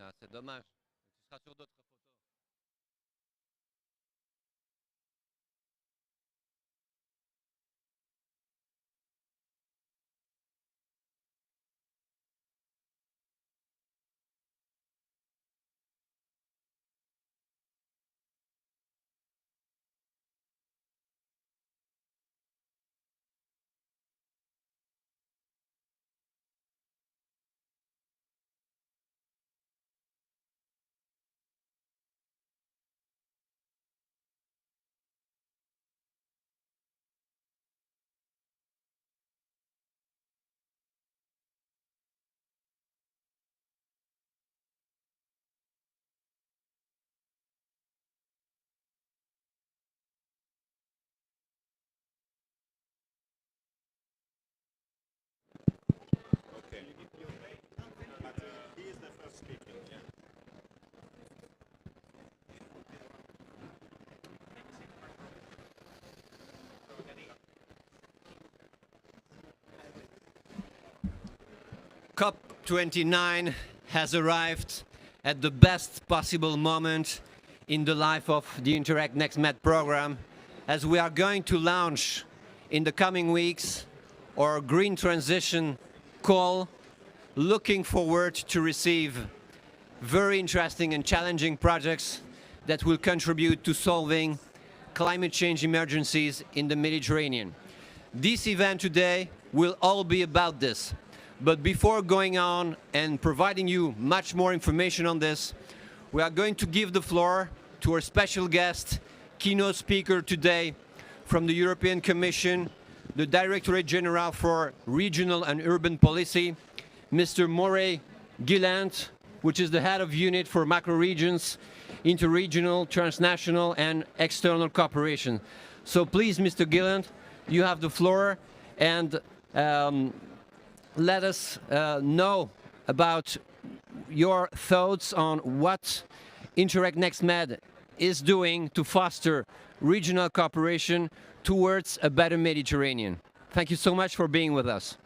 Ah, c'est dommage. Tu seras sur d'autres photos. Okay. But he is the first speaker. Yeah. COP29 has arrived at the best possible moment in the life of the Interreg NextMed program, as we are going to launch in the coming weeks our green transition call, looking forward to receive very interesting and challenging projects that will contribute to solving climate change emergencies in the Mediterranean. This event today will all be about this. But before going on and providing you much more information on this, we are going to give the floor to our special guest, keynote speaker today from the European Commission, the Directorate General for Regional and Urban Policy, Mr. Moray Gilland, which is the head of unit for macro regions, interregional, transnational, and external cooperation. So please, Mr. Gilland, you have the floor, and let us know about your thoughts on what Interreg NextMed is doing to foster regional cooperation towards a better Mediterranean. Thank you so much for being with us.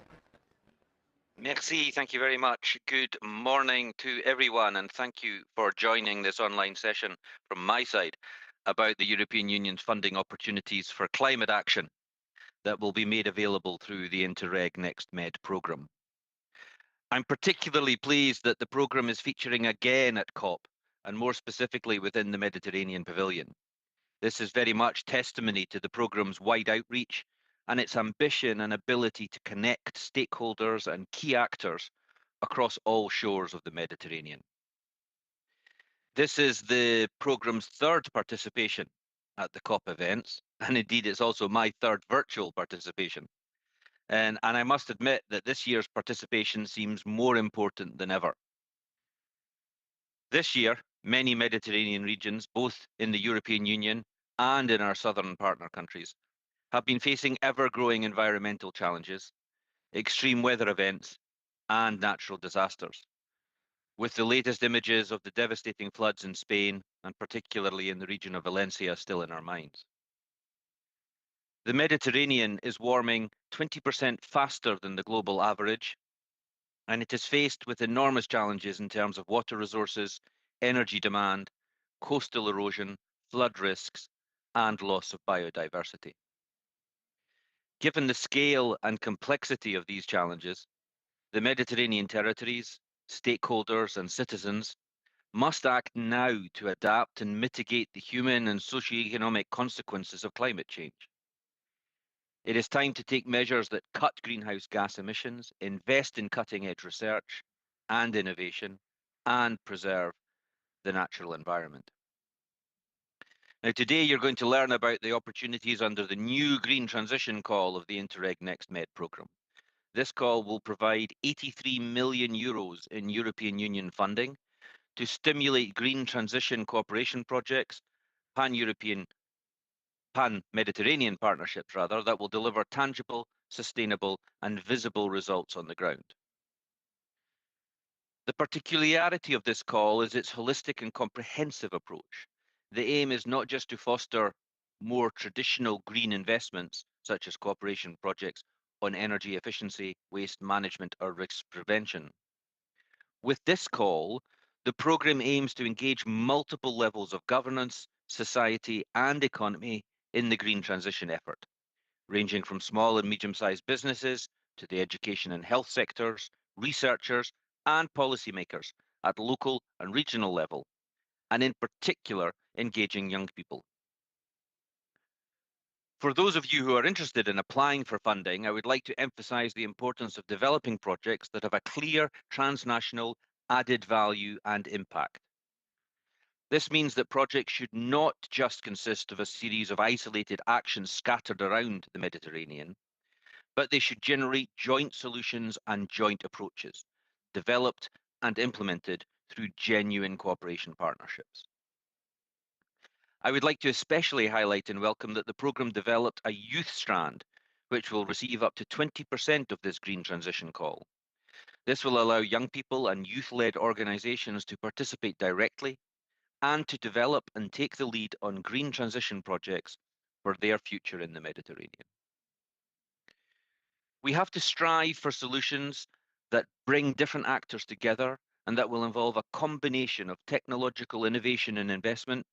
Merci, thank you very much. Good morning to everyone, and thank you for joining this online session from my side about the European Union's funding opportunities for climate action that will be made available through the Interreg NextMed programme. I'm particularly pleased that the programme is featuring again at COP, and more specifically within the Mediterranean Pavilion. This is very much testimony to the programme's wide outreach and its ambition and ability to connect stakeholders and key actors across all shores of the Mediterranean. This is the programme's third participation at the COP events, and indeed it's also my third virtual participation. And I must admit that this year's participation seems more important than ever. This year, many Mediterranean regions, both in the European Union and in our southern partner countries, have been facing ever-growing environmental challenges, extreme weather events, and natural disasters, with the latest images of the devastating floods in Spain, and particularly in the region of Valencia, still in our minds. The Mediterranean is warming 20% faster than the global average, and it is faced with enormous challenges in terms of water resources, energy demand, coastal erosion, flood risks, and loss of biodiversity. Given the scale and complexity of these challenges, the Mediterranean territories, stakeholders, and citizens must act now to adapt and mitigate the human and socioeconomic consequences of climate change. It is time to take measures that cut greenhouse gas emissions, invest in cutting-edge research and innovation, and preserve the natural environment. Now, today you're going to learn about the opportunities under the new Green Transition Call of the Interreg NextMed programme. This call will provide 83 million euros in European Union funding to stimulate green transition cooperation projects, pan-Mediterranean partnerships rather, that will deliver tangible, sustainable, and visible results on the ground. The particularity of this call is its holistic and comprehensive approach. The aim is not just to foster more traditional green investments, such as cooperation projects on energy efficiency, waste management, or risk prevention. With this call, The programme aims to engage multiple levels of governance, society and economy in the green transition effort, ranging from small and medium-sized businesses to the education and health sectors, researchers and policymakers at local and regional level, and in particular engaging young people. For those of you who are interested in applying for funding, I would like to emphasise the importance of developing projects that have a clear transnational added value and impact. This means that projects should not just consist of a series of isolated actions scattered around the Mediterranean, but they should generate joint solutions and joint approaches, developed and implemented through genuine cooperation partnerships. I would like to especially highlight and welcome that the programme developed a youth strand, which will receive up to 20% of this green transition call. This will allow young people and youth-led organisations to participate directly and to develop and take the lead on green transition projects for their future in the Mediterranean. We have to strive for solutions that bring different actors together and that will involve a combination of technological innovation and investment,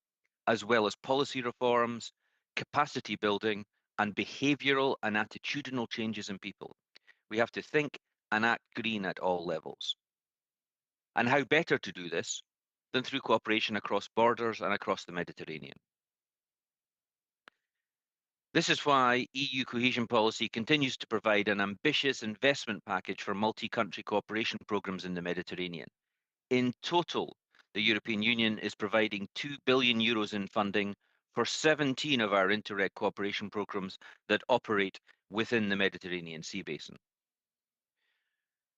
as well as policy reforms, capacity building, and behavioural and attitudinal changes in people. We have to think and act green at all levels. And how better to do this than through cooperation across borders and across the Mediterranean. This is why EU cohesion policy continues to provide an ambitious investment package for multi-country cooperation programmes in the Mediterranean. In total, the European Union is providing €2 billion in funding for 17 of our Interreg cooperation programmes that operate within the Mediterranean Sea Basin.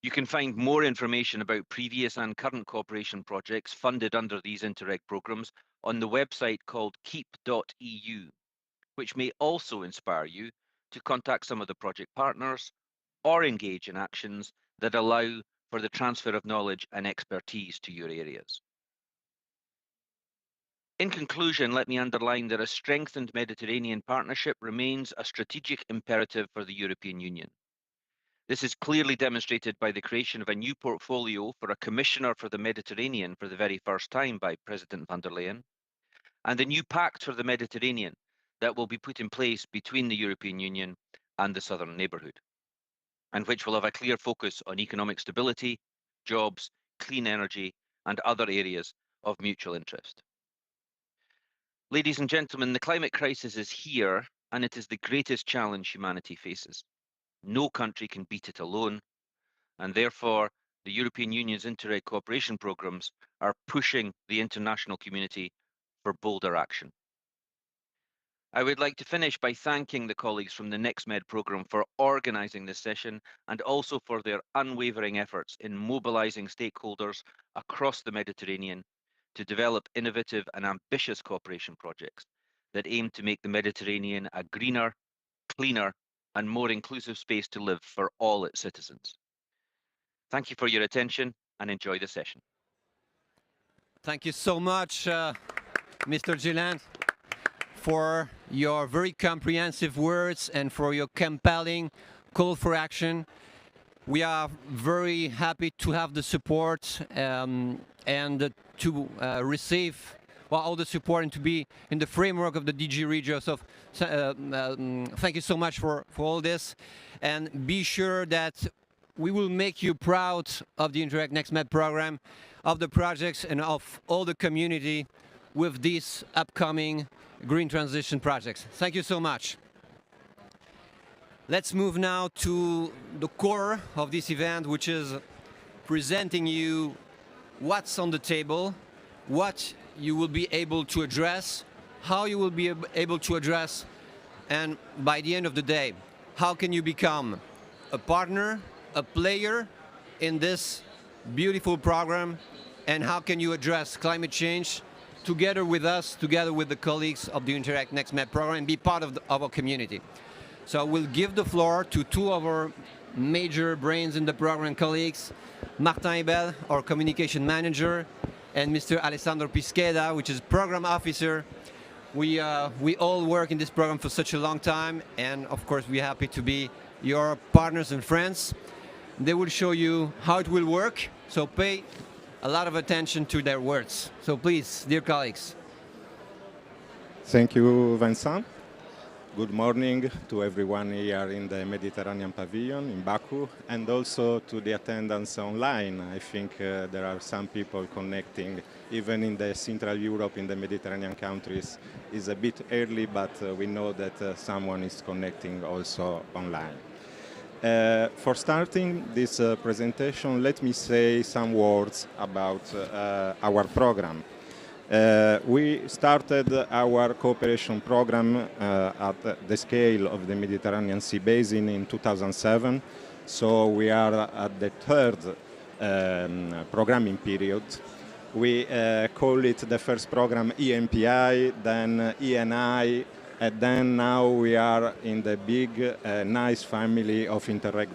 You can find more information about previous and current cooperation projects funded under these Interreg programmes on the website called keep.eu, which may also inspire you to contact some of the project partners or engage in actions that allow for the transfer of knowledge and expertise to your areas. In conclusion, let me underline that a strengthened Mediterranean partnership remains a strategic imperative for the European Union. This is clearly demonstrated by the creation of a new portfolio for a Commissioner for the Mediterranean for the very first time by President von der Leyen, and a new pact for the Mediterranean that will be put in place between the European Union and the southern neighbourhood, and which will have a clear focus on economic stability, jobs, clean energy, and other areas of mutual interest. Ladies and gentlemen, the climate crisis is here, and it is the greatest challenge humanity faces. No country can beat it alone, and therefore the European Union's Interreg cooperation programmes are pushing the international community for bolder action. I would like to finish by thanking the colleagues from the NextMed programme for organising this session and also for their unwavering efforts in mobilising stakeholders across the Mediterranean to develop innovative and ambitious cooperation projects that aim to make the Mediterranean a greener, cleaner and more inclusive space to live for all its citizens. Thank you for your attention and enjoy the session. Thank you so much, Mr. Gilland, for your very comprehensive words and for your compelling call for action. We are very happy to have the support and to receive all the support and to be in the framework of the DG Regio. So thank you so much for all this, and be sure that we will make you proud of the Interreg NextMed program, of the projects and of all the community with these upcoming green transition projects. Thank you so much. Let's move now to the core of this event, which is presenting you what's on the table, what you will be able to address, how you will be able to address, and by the end of the day, how can you become a partner, a player in this beautiful program, and how can you address climate change together with us, together with the colleagues of the Interreg NextMed program, and be part of our community. So we'll give the floor to two of our major brains in the program colleagues, Martin Hebel, our communication manager, and Mr. Alessandro Pisqueda, which is program officer. We all work in this program for such a long time, and of course we're happy to be your partners and friends. They will show you how it will work, so pay a lot of attention to their words. So please, dear colleagues. Thank you, Vincent. Good morning to everyone here in the Mediterranean Pavilion in Baku, and also to the attendance online. I think there are some people connecting, even in the Central Europe, in the Mediterranean countries. It's a bit early, but we know that someone is connecting also online. For starting this presentation, let me say some words about our program. We started our cooperation program at the scale of the Mediterranean Sea Basin in 2007, so we are at the third programming period. We call it the first program EMPI, then ENI, and then now we are in the big, nice family of Interreg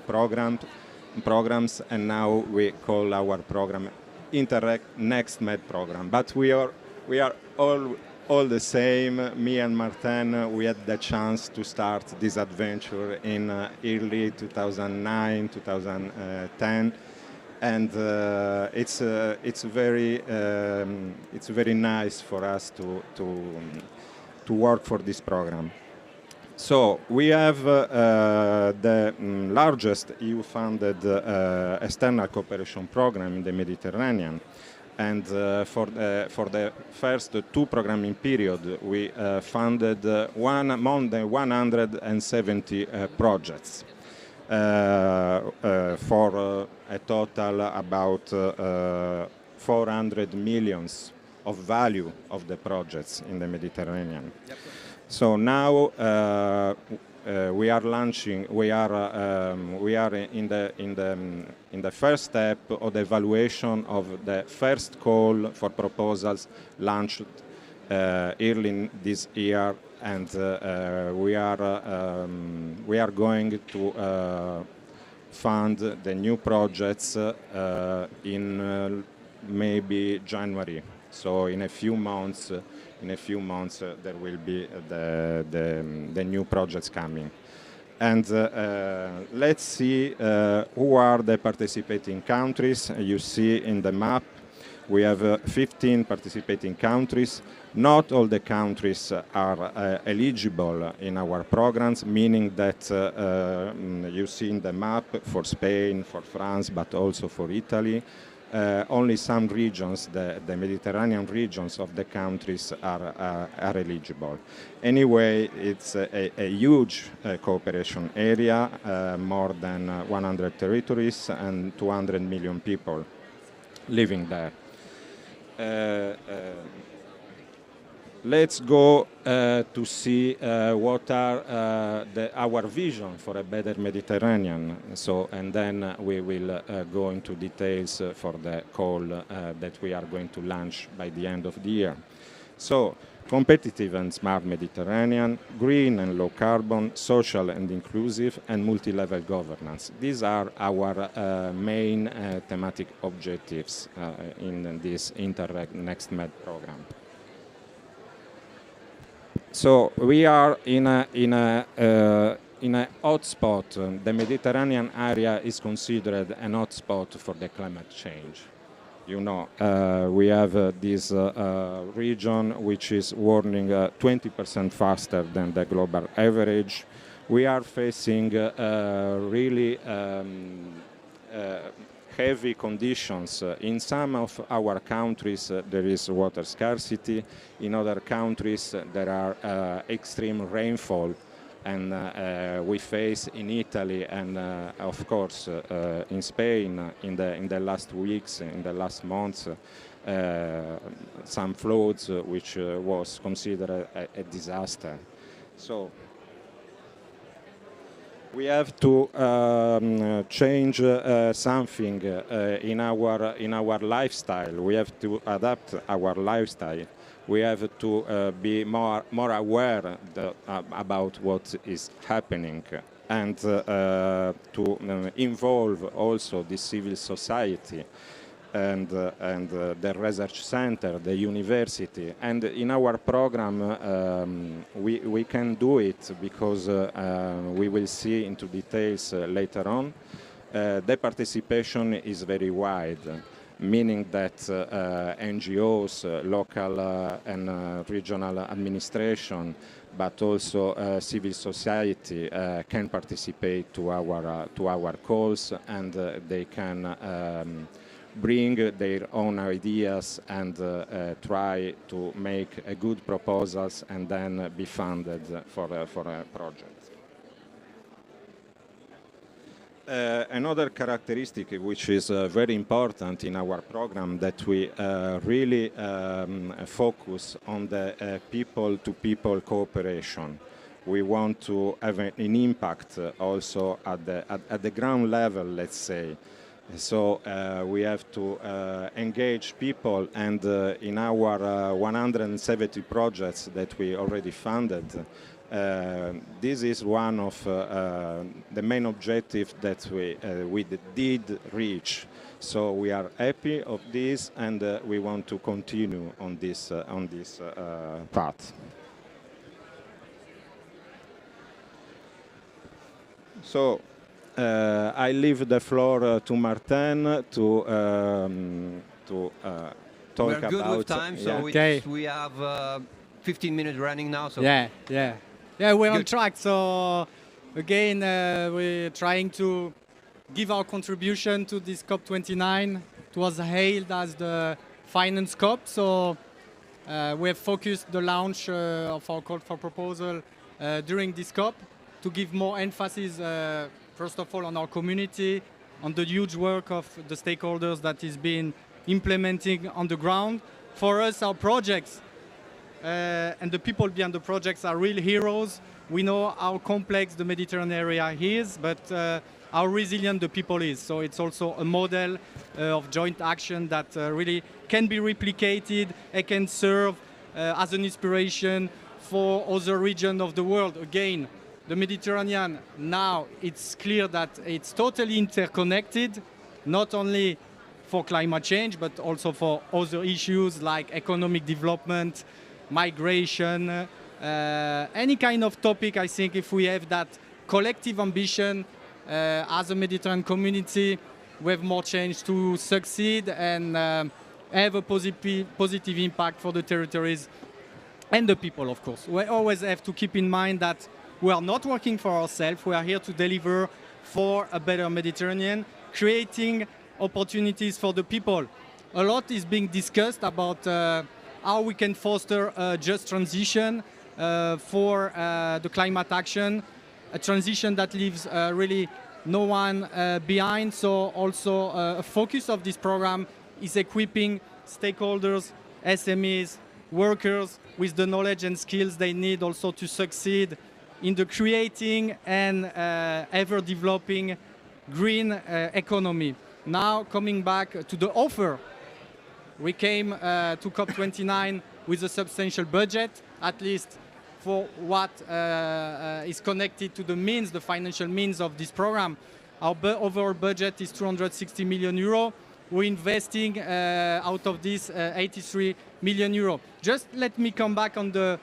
programs, and now we call our program Interreg Next Med program. But we are all the same. Me and Martin, we had the chance to start this adventure in early 2009, 2010, and it's very nice for us to work for this program. So we have the largest EU-funded external cooperation program in the Mediterranean. And for the first two programming period, we funded more than 170 projects for a total about 400 millions of value of the projects in the Mediterranean. Yep. So now we are launching. We are in the first step of the evaluation of the first call for proposals launched early this year, and we are going to fund the new projects in maybe January. So in a few months. There will be the new projects coming. And let's see who are the participating countries. You see in the map, we have 15 participating countries. Not all the countries are eligible in our programs, meaning that you see in the map for Spain, for France, but also for Italy. Only some regions, the Mediterranean regions of the countries are eligible. Anyway, it's a huge cooperation area, more than 100 territories and 200 million people living there. Let's go to see what are our vision for a better Mediterranean. So, and then we will go into details for the call that we are going to launch by the end of the year. So, competitive and smart Mediterranean, green and low carbon, social and inclusive, and multi-level governance. These are our main thematic objectives in this Interreg Next Med program. So we are in a hotspot. The Mediterranean area is considered an hotspot for the climate change. You know, we have this region which is warming 20% faster than the global average. We are facing really heavy conditions. In some of our countries there is water scarcity. In other countries there are extreme rainfall, and we face in Italy and of course in Spain in the last weeks, in the last months, some floods which was considered a disaster. So we have to change something in our lifestyle. We have to adapt our lifestyle. We have to be more aware about what is happening, and to involve also the civil society and the research center, the university. And in our program we can do it because we will see into details later on. The participation is very wide. meaning that NGOs, local and regional administration, but also civil society can participate to our calls, and they can bring their own ideas and try to make good proposals and then be funded for a project. Another characteristic which is very important in our program, that we really focus on the people-to-people cooperation. We want to have an impact also at the ground level, let's say. So we have to engage people, and in our 170 projects that we already funded, this is one of the main objectives that we did reach. So we are happy of this, and we want to continue on this path. So I leave the floor to Martin to talk about. We're good with time, so we have 15 minutes running now. So Yeah, we're on track. So again, we're trying to give our contribution to this COP29. It was hailed as the finance COP. So we have focused the launch of our call for proposal during this COP to give more emphasis, first of all, on our community, on the huge work of the stakeholders that is being implementing on the ground. For us, our projects and the people behind the projects are real heroes. We know how complex the Mediterranean area is, but how resilient the people is. So it's also a model of joint action that really can be replicated and can serve as an inspiration for other regions of the world. Again, the Mediterranean, now it's clear that it's totally interconnected, not only for climate change, but also for other issues like economic development, migration, any kind of topic. I think if we have that collective ambition as a Mediterranean community, we have more chance to succeed and have a positive impact for the territories and the people, of course. We always have to keep in mind that we are not working for ourselves. We are here to deliver for a better Mediterranean, creating opportunities for the people. A lot is being discussed about how we can foster a just transition for the climate action, a transition that leaves really no one behind. So also a focus of this program is equipping stakeholders, SMEs, workers with the knowledge and skills they need also to succeed in the creating and ever developing green economy. Now coming back to the offer, we came to COP29 with a substantial budget, at least for what is connected to the means, the financial means of this program. Our overall budget is 260 million euro. We're investing out of this 83 million euro. Just let me come back on the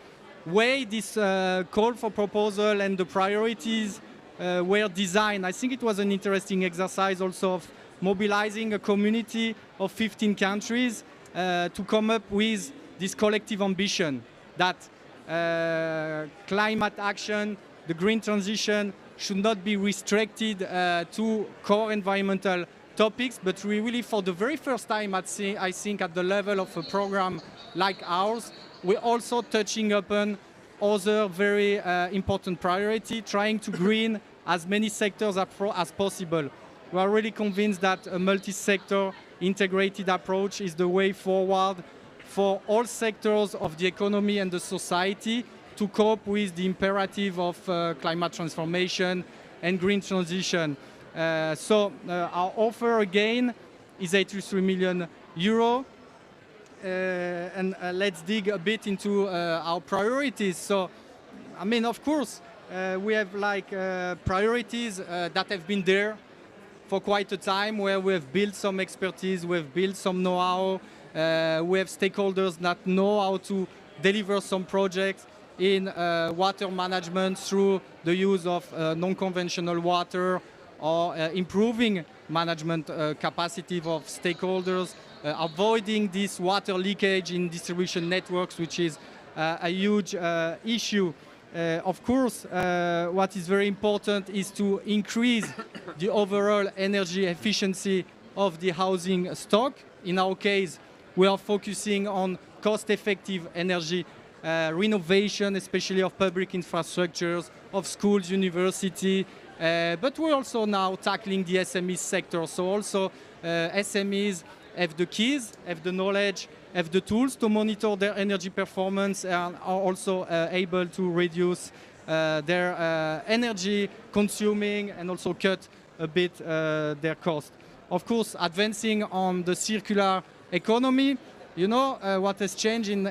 way this call for proposal and the priorities were designed. I think it was an interesting exercise also of mobilizing a community of 15 countries to come up with this collective ambition that climate action, the green transition should not be restricted to core environmental topics, but we really, for the very first time, I think at the level of a program like ours, we're also touching upon other very important priority, trying to green as many sectors as possible. We are really convinced that a multi-sector integrated approach is the way forward for all sectors of the economy and the society to cope with the imperative of climate transformation and green transition. So our offer again is 83 million euro. And let's dig a bit into our priorities. So, I mean, of course, we have like priorities that have been there for quite a time, where we have built some expertise, we have built some know-how, we have stakeholders that know how to deliver some projects in water management through the use of non-conventional water, or improving management capacity of stakeholders avoiding this water leakage in distribution networks, which is a huge issue. Of course, what is very important is to increase the overall energy efficiency of the housing stock. In our case, we are focusing on cost-effective energy renovation, especially of public infrastructures, of schools, university, but we're also now tackling the SME sector. So also SMEs have the keys, have the knowledge, have the tools to monitor their energy performance and are also able to reduce their energy consuming and also cut a bit their cost. Of course, advancing on the circular economy, you know, what has changed in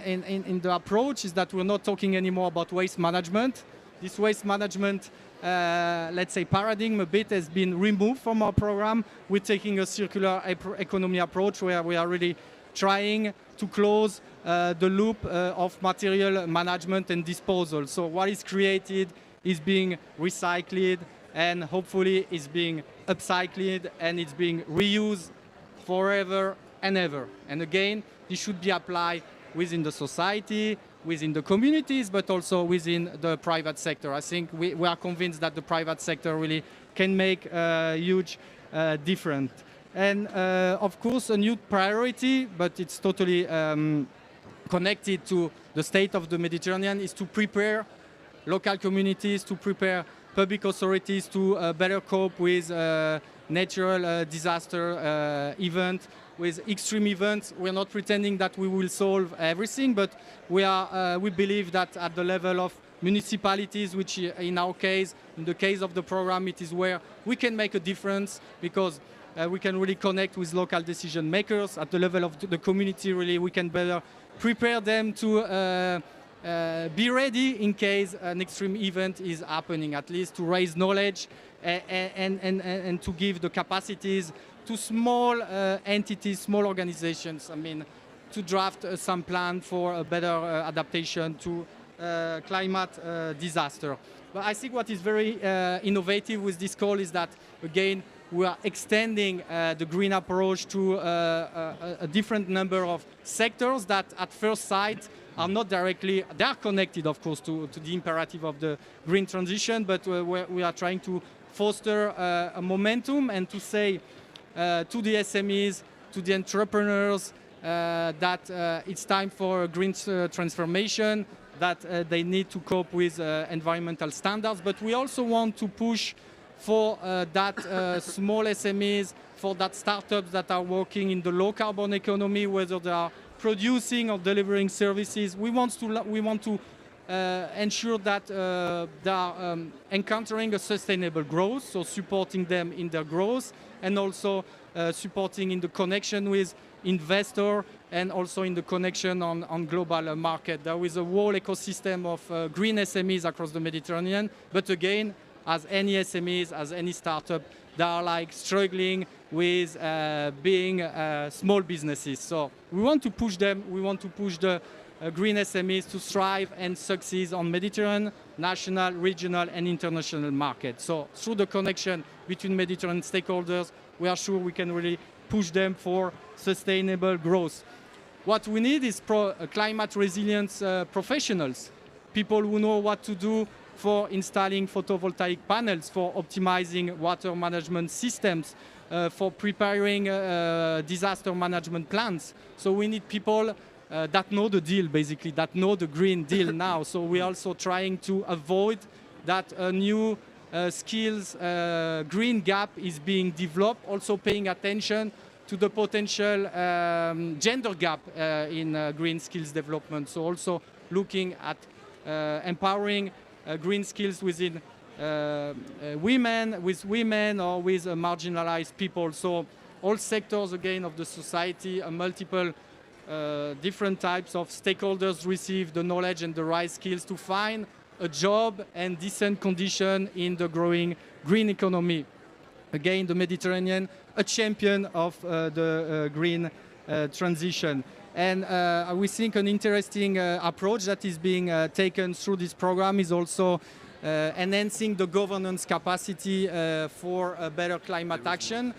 the approach is that we're not talking anymore about waste management. This waste management, let's say, paradigm a bit has been removed from our program. We're taking a circular economy approach where we are really trying to close the loop of material management and disposal. So what is created is being recycled and hopefully is being upcycled and it's being reused forever and ever. And again, this should be applied within the society, within the communities, but also within the private sector. I think we are convinced that the private sector really can make a huge difference. And of course, a new priority, but it's totally connected to the state of the Mediterranean, is to prepare local communities, to prepare public authorities to better cope with natural disaster events, with extreme events. We're not pretending that we will solve everything, but we believe that at the level of municipalities, which in our case, in the case of the program, it is where we can make a difference because we can really connect with local decision makers. At the level of the community, really, we can better prepare them to be ready in case an extreme event is happening, at least to raise knowledge and to give the capacities to small entities, small organizations, I mean, to draft some plan for a better adaptation to climate disaster. But I think what is very innovative with this call is that, again, we are extending the green approach to a different number of sectors that at first sight are not directly, they are connected, of course, to the imperative of the green transition, but we are trying to foster a momentum and to say to the SMEs, to the entrepreneurs, that it's time for a green transformation, that they need to cope with environmental standards. But we also want to push for that small SMEs, for that startups that are working in the low carbon economy, whether they are producing or delivering services. We want to ensure that they are encountering a sustainable growth, so supporting them in their growth, and also supporting in the connection with investor and also in the connection on global market. There is a whole ecosystem of green SMEs across the Mediterranean, but again, as any SMEs, as any startup, they are like struggling with being small businesses. So we want to push them, we want to push the green SMEs to thrive and succeed on Mediterranean, national, regional and international markets. So through the connection between Mediterranean stakeholders, we are sure we can really push them for sustainable growth. What we need is climate resilience professionals, people who know what to do for installing photovoltaic panels, for optimizing water management systems, for preparing disaster management plans. So we need people that know the deal, basically, that know the Green Deal now. So we're also trying to avoid that a new skills green gap is being developed, also paying attention to the potential gender gap in green skills development. So also looking at empowering green skills within women or with marginalized people. So all sectors, again, of the society, multiple different types of stakeholders receive the knowledge and the right skills to find a job and decent condition in the growing green economy. Again, the Mediterranean, a champion of the green transition. And we think an interesting approach that is being taken through this program is also enhancing the governance capacity for better climate action.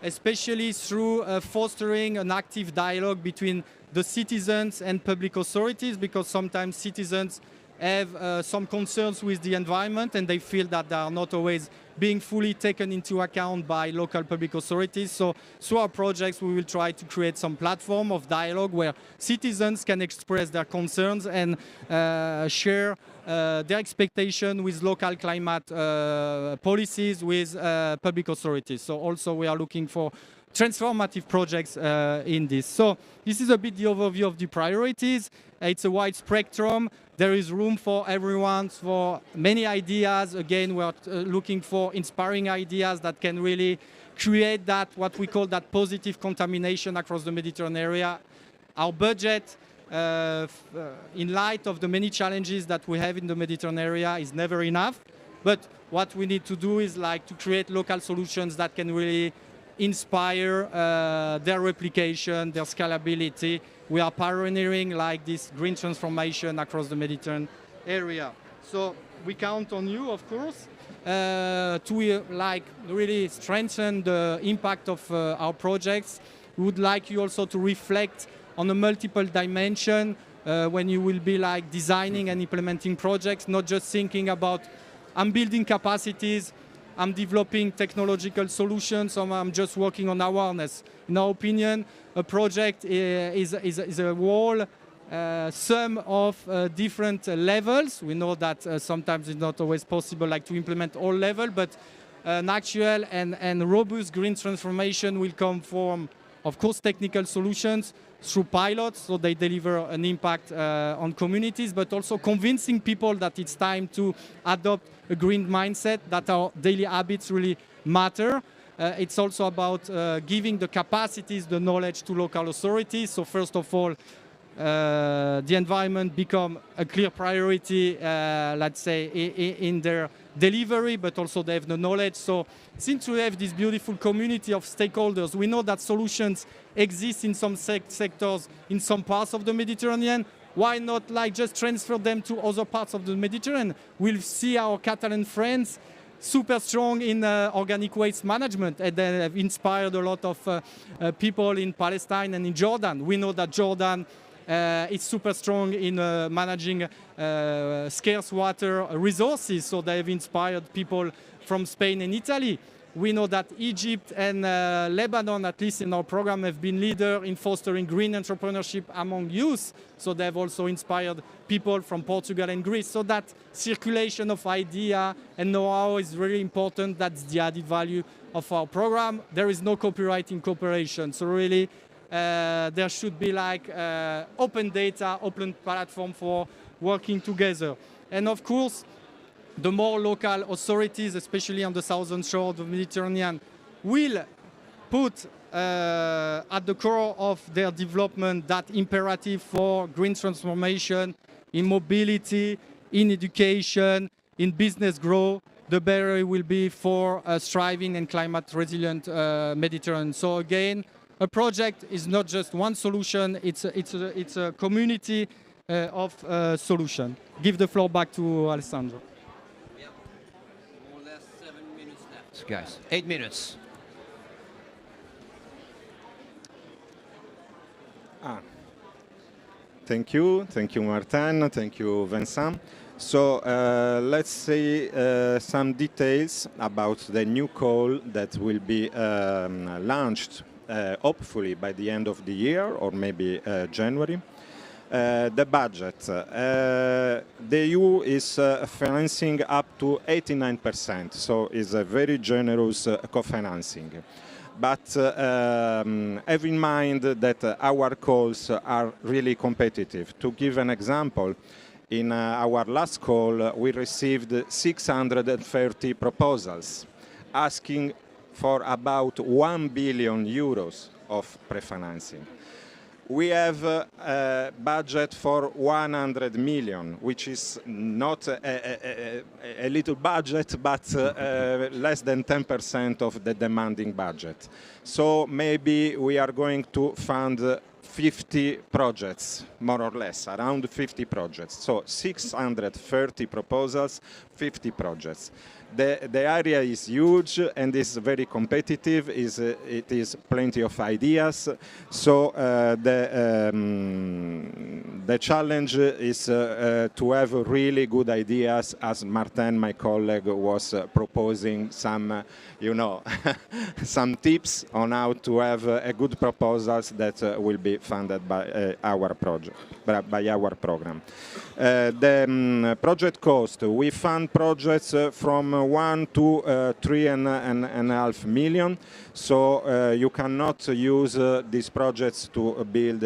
especially through fostering an active dialogue between the citizens and public authorities, because sometimes citizens have some concerns with the environment and they feel that they are not always being fully taken into account by local public authorities. So through our projects, we will try to create some platform of dialogue where citizens can express their concerns and share their expectation with local climate policies with public authorities. So also we are looking for transformative projects in this. So this is a bit the overview of the priorities. It's a wide spectrum. There is room for everyone, for many ideas. Again, we're looking for inspiring ideas that can really create that, what we call that positive contamination across the Mediterranean area. Our budget, in light of the many challenges that we have in the Mediterranean area, is never enough. But what we need to do is like to create local solutions that can really inspire their replication, their scalability. We are pioneering like this green transformation across the Mediterranean area. So we count on you, of course, to like really strengthen the impact of our projects. We would like you also to reflect on a multiple dimension when you will be like designing and implementing projects, not just thinking about I'm building capacities, I'm developing technological solutions, or I'm just working on awareness. In our opinion, a project is a whole sum of different levels. We know that sometimes it's not always possible like to implement all levels, but an actual and robust green transformation will come from, of course, technical solutions through pilots, so they deliver an impact on communities, but also convincing people that it's time to adopt a green mindset, that our daily habits really matter. It's also about giving the capacities, the knowledge to local authorities. So first of all, the environment become a clear priority, let's say, in their delivery, but also they have the knowledge. So since we have this beautiful community of stakeholders, we know that solutions exist in some sectors, in some parts of the Mediterranean. Why not like just transfer them to other parts of the Mediterranean? We'll see our Catalan friends super strong in organic waste management, and they have inspired a lot of people in Palestine and in Jordan. We know that Jordan is super strong in managing scarce water resources, so they have inspired people from Spain and Italy. We know that Egypt and Lebanon, at least in our program, have been leaders in fostering green entrepreneurship among youth. So they have also inspired people from Portugal and Greece. So that circulation of idea and know-how is really important. That's the added value of our program. There is no copyright in cooperation. So really, there should be like open data, open platform for working together. And of course, the more local authorities, especially on the southern shore of the Mediterranean, will put at the core of their development that imperative for green transformation in mobility, in education, in business growth, the better it will be for a thriving and climate resilient Mediterranean. So again, a project is not just one solution, it's a community of solution. Give the floor back to Alessandro. More or less 7 minutes left, guys. 8 minutes. Thank you, Martin. Thank you, Vincent. So let's see some details about the new call that will be launched, hopefully by the end of the year or maybe January. The budget. The EU is financing up to 89%, so it's a very generous co-financing. But have in mind that our calls are really competitive. To give an example, in our last call, we received 630 proposals asking for about 1 billion euros of pre-financing. We have a budget for 100 million, which is not a little budget, but less than 10% of the demanding budget. So maybe we are going to fund 50 projects, more or less, around 50 projects. So 630 proposals, 50 projects. The area is huge and is very competitive. It is plenty of ideas. So the challenge is to have really good ideas, as Martin, my colleague, was proposing some, some tips on how to have a good proposals that will be funded by our project, by our program. The project cost, we fund projects from 1 to 3.5 million. So you cannot use these projects to build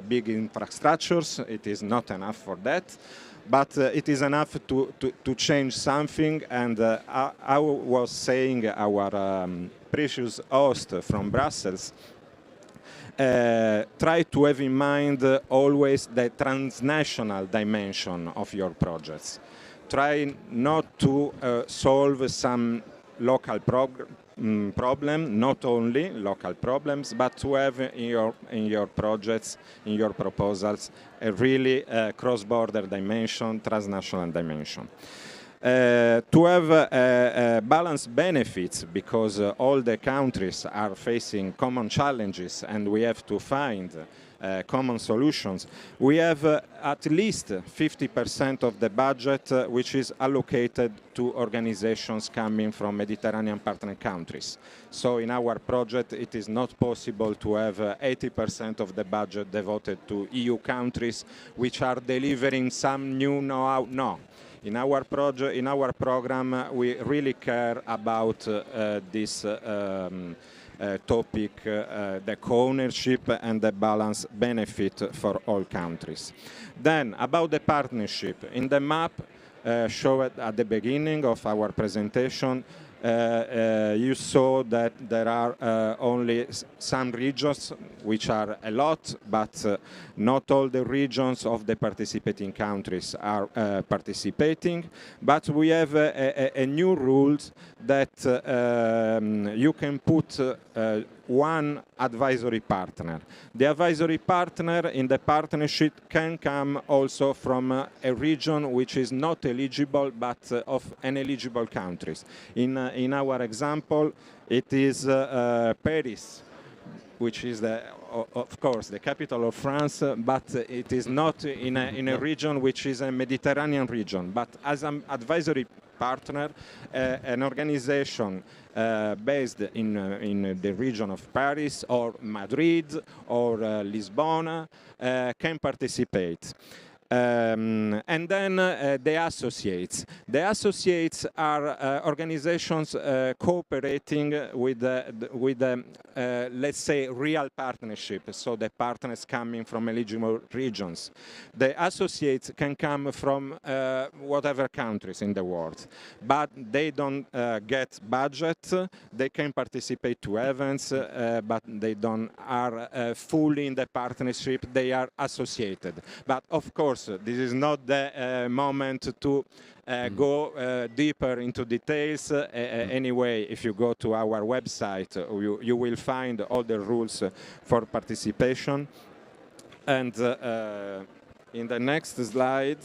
big infrastructures. It is not enough for that. But it is enough to change something. And I was saying our precious host from Brussels, try to have in mind always the transnational dimension of your projects. Try not to solve some local problem, not only local problems, but to have in your projects, in your proposals, a really cross-border dimension, transnational dimension. To have balanced benefits, because all the countries are facing common challenges and we have to find common solutions. We have at least 50% of the budget which is allocated to organizations coming from Mediterranean partner countries. So in our project it is not possible to have 80% of the budget devoted to EU countries which are delivering some new know-how. No. In our project, in our program, we really care about this topic, the co-ownership and the balance benefit for all countries. Then, about the partnership. In the map showed at the beginning of our presentation, you saw that there are only some regions, which are a lot, but not all the regions of the participating countries are participating. But we have a new rules that you can put one advisory partner. The advisory partner in the partnership can come also from a region which is not eligible, but of ineligible countries. In our example, it is Paris, which is, of course, the capital of France, but it is not in a region which is a Mediterranean region. But as an advisory partner, an organization based in the region of Paris or Madrid or Lisbon can participate. And then the associates. The associates are organizations cooperating with let's say, real partnership, so the partners coming from eligible regions. The associates can come from whatever countries in the world, but they don't get budget. They can participate to events, but they don't are fully in the partnership. They are associated. But of course, this is not the moment to go deeper into details. Anyway, if you go to our website, you will find all the rules for participation. And in the next slide,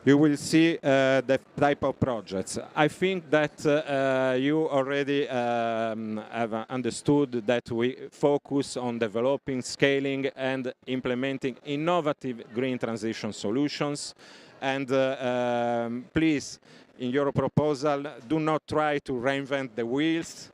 you will see the type of projects. I think that you already have understood that we focus on developing, scaling, and implementing innovative green transition solutions. And please, in your proposal, do not try to reinvent the wheels.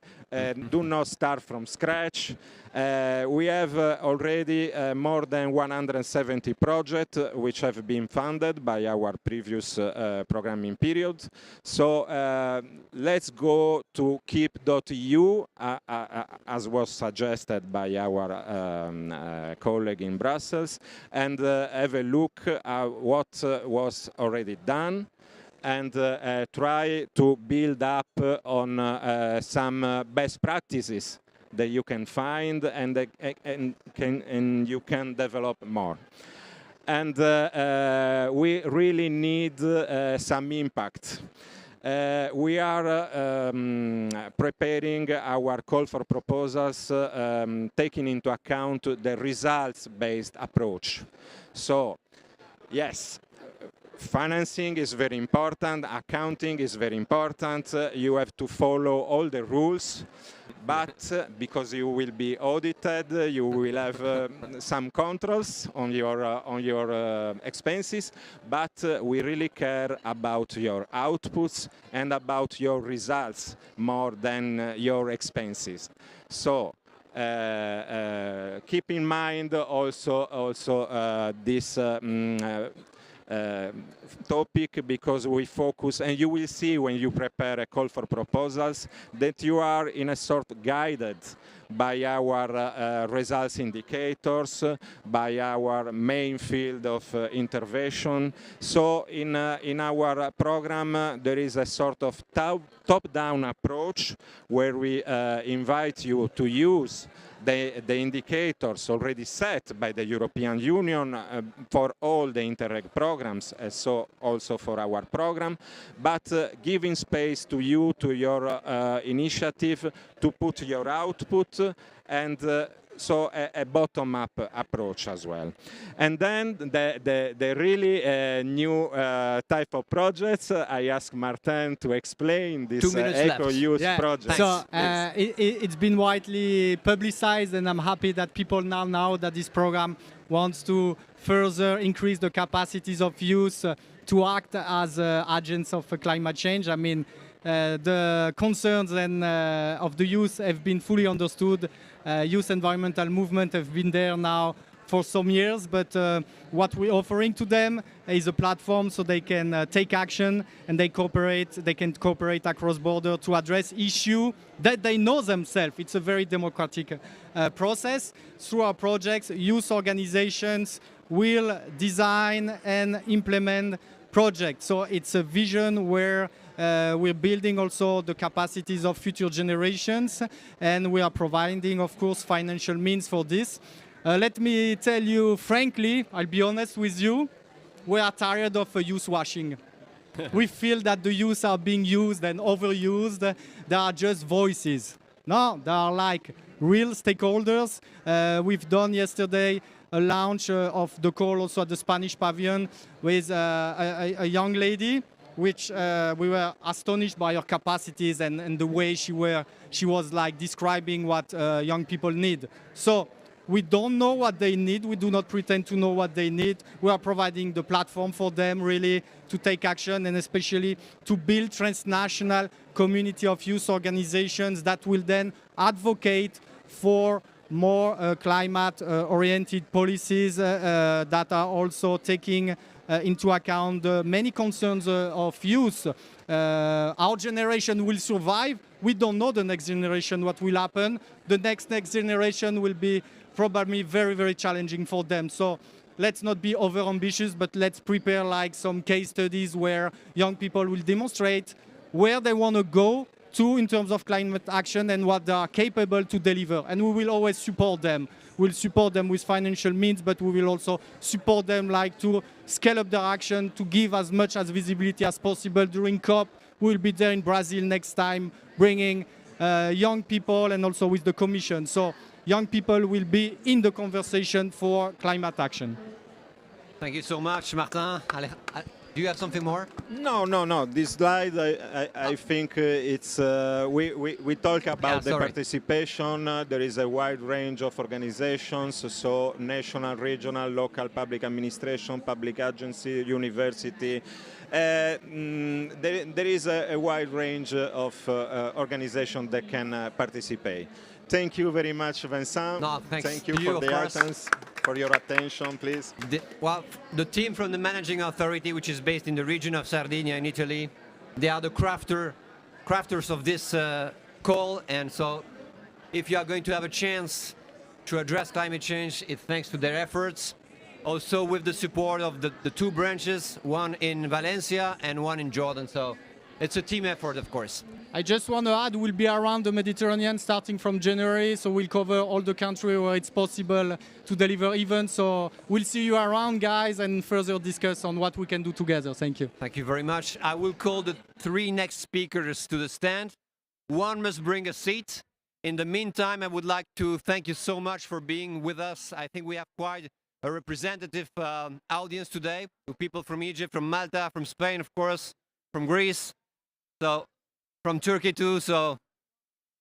Do not start from scratch. We have already more than 170 projects which have been funded by our previous programming period. So let's go to keep.eu, as was suggested by our colleague in Brussels, and have a look at what was already done, and try to build up on some best practices that you can find and you can develop more. And we really need some impact. We are preparing our call for proposals, taking into account the results-based approach. So, yes, financing is very important, accounting is very important, you have to follow all the rules, but because you will be audited, you will have some controls on your expenses, but we really care about your outputs and about your results more than your expenses. So keep in mind also this topic, because we focus, and you will see when you prepare a call for proposals that you are in a sort guided by our results indicators, by our main field of intervention. So in our program there is a sort of top-down approach where we invite you to use the indicators already set by the European Union for all the Interreg programs, so also for our program, but giving space to you, to your initiative, to put your output, and so a bottom-up approach as well. And then the really new type of projects, I ask Martin to explain this eco-use project. So it's been widely publicized, and I'm happy that people now know that this program wants to further increase the capacities of youth to act as agents of climate change. I mean, the concerns of the youth have been fully understood. Youth environmental movement have been there now for some years, but what we're offering to them is a platform so they can take action and they can cooperate across border to address issues that they know themselves. It's a very democratic process. Through our projects, youth organizations will design and implement projects. So it's a vision where we're building also the capacities of future generations, and we are providing, of course, financial means for this. Let me tell you frankly, I'll be honest with you, we are tired of youth washing. We feel that the youth are being used and overused. They are just voices. No, they are like real stakeholders. We've done yesterday a launch of the call also at the Spanish Pavilion with a young lady, which we were astonished by her capacities and the way she was like describing what young people need. So we don't know what they need. We do not pretend to know what they need. We are providing the platform for them really to take action, and especially to build transnational community of youth organizations that will then advocate for more climate-oriented policies that are also taking into account many concerns of youth. Our generation will survive. We don't know the next generation what will happen. The next generation will be probably very, very challenging for them. So let's not be over-ambitious, but let's prepare like some case studies where young people will demonstrate where they want to go to in terms of climate action and what they are capable to deliver. And we will always support them. We'll support them with financial means, but we will also support them like to scale up their action, to give as much as visibility as possible during COP. We'll be there in Brazil next time, bringing young people and also with the Commission. So young people will be in the conversation for climate action. Thank you so much, Martin. Do you have something more? No. This slide, I think it's we talk about the participation. There is a wide range of organizations, so national, regional, local, public administration, public agency, university. There is a wide range of organizations that can participate. Thank you very much, Vincent. No, thanks. Thank you to for the attendance, for your attention, please. The team from the managing authority, which is based in the region of Sardinia in Italy, they are the crafters of this call. And so if you are going to have a chance to address climate change, it's thanks to their efforts. Also with the support of the two branches, one in Valencia and one in Jordan. So it's a team effort, of course. I just want to add, we'll be around the Mediterranean starting from January, so we'll cover all the country where it's possible to deliver events. So we'll see you around, guys, and further discuss on what we can do together. Thank you. Thank you very much. I will call the 3 next speakers to the stand. One must bring a seat. In the meantime, I would like to thank you so much for being with us. I think we have quite a representative audience today, with people from Egypt, from Malta, from Spain, of course, from Greece. So from Turkey too,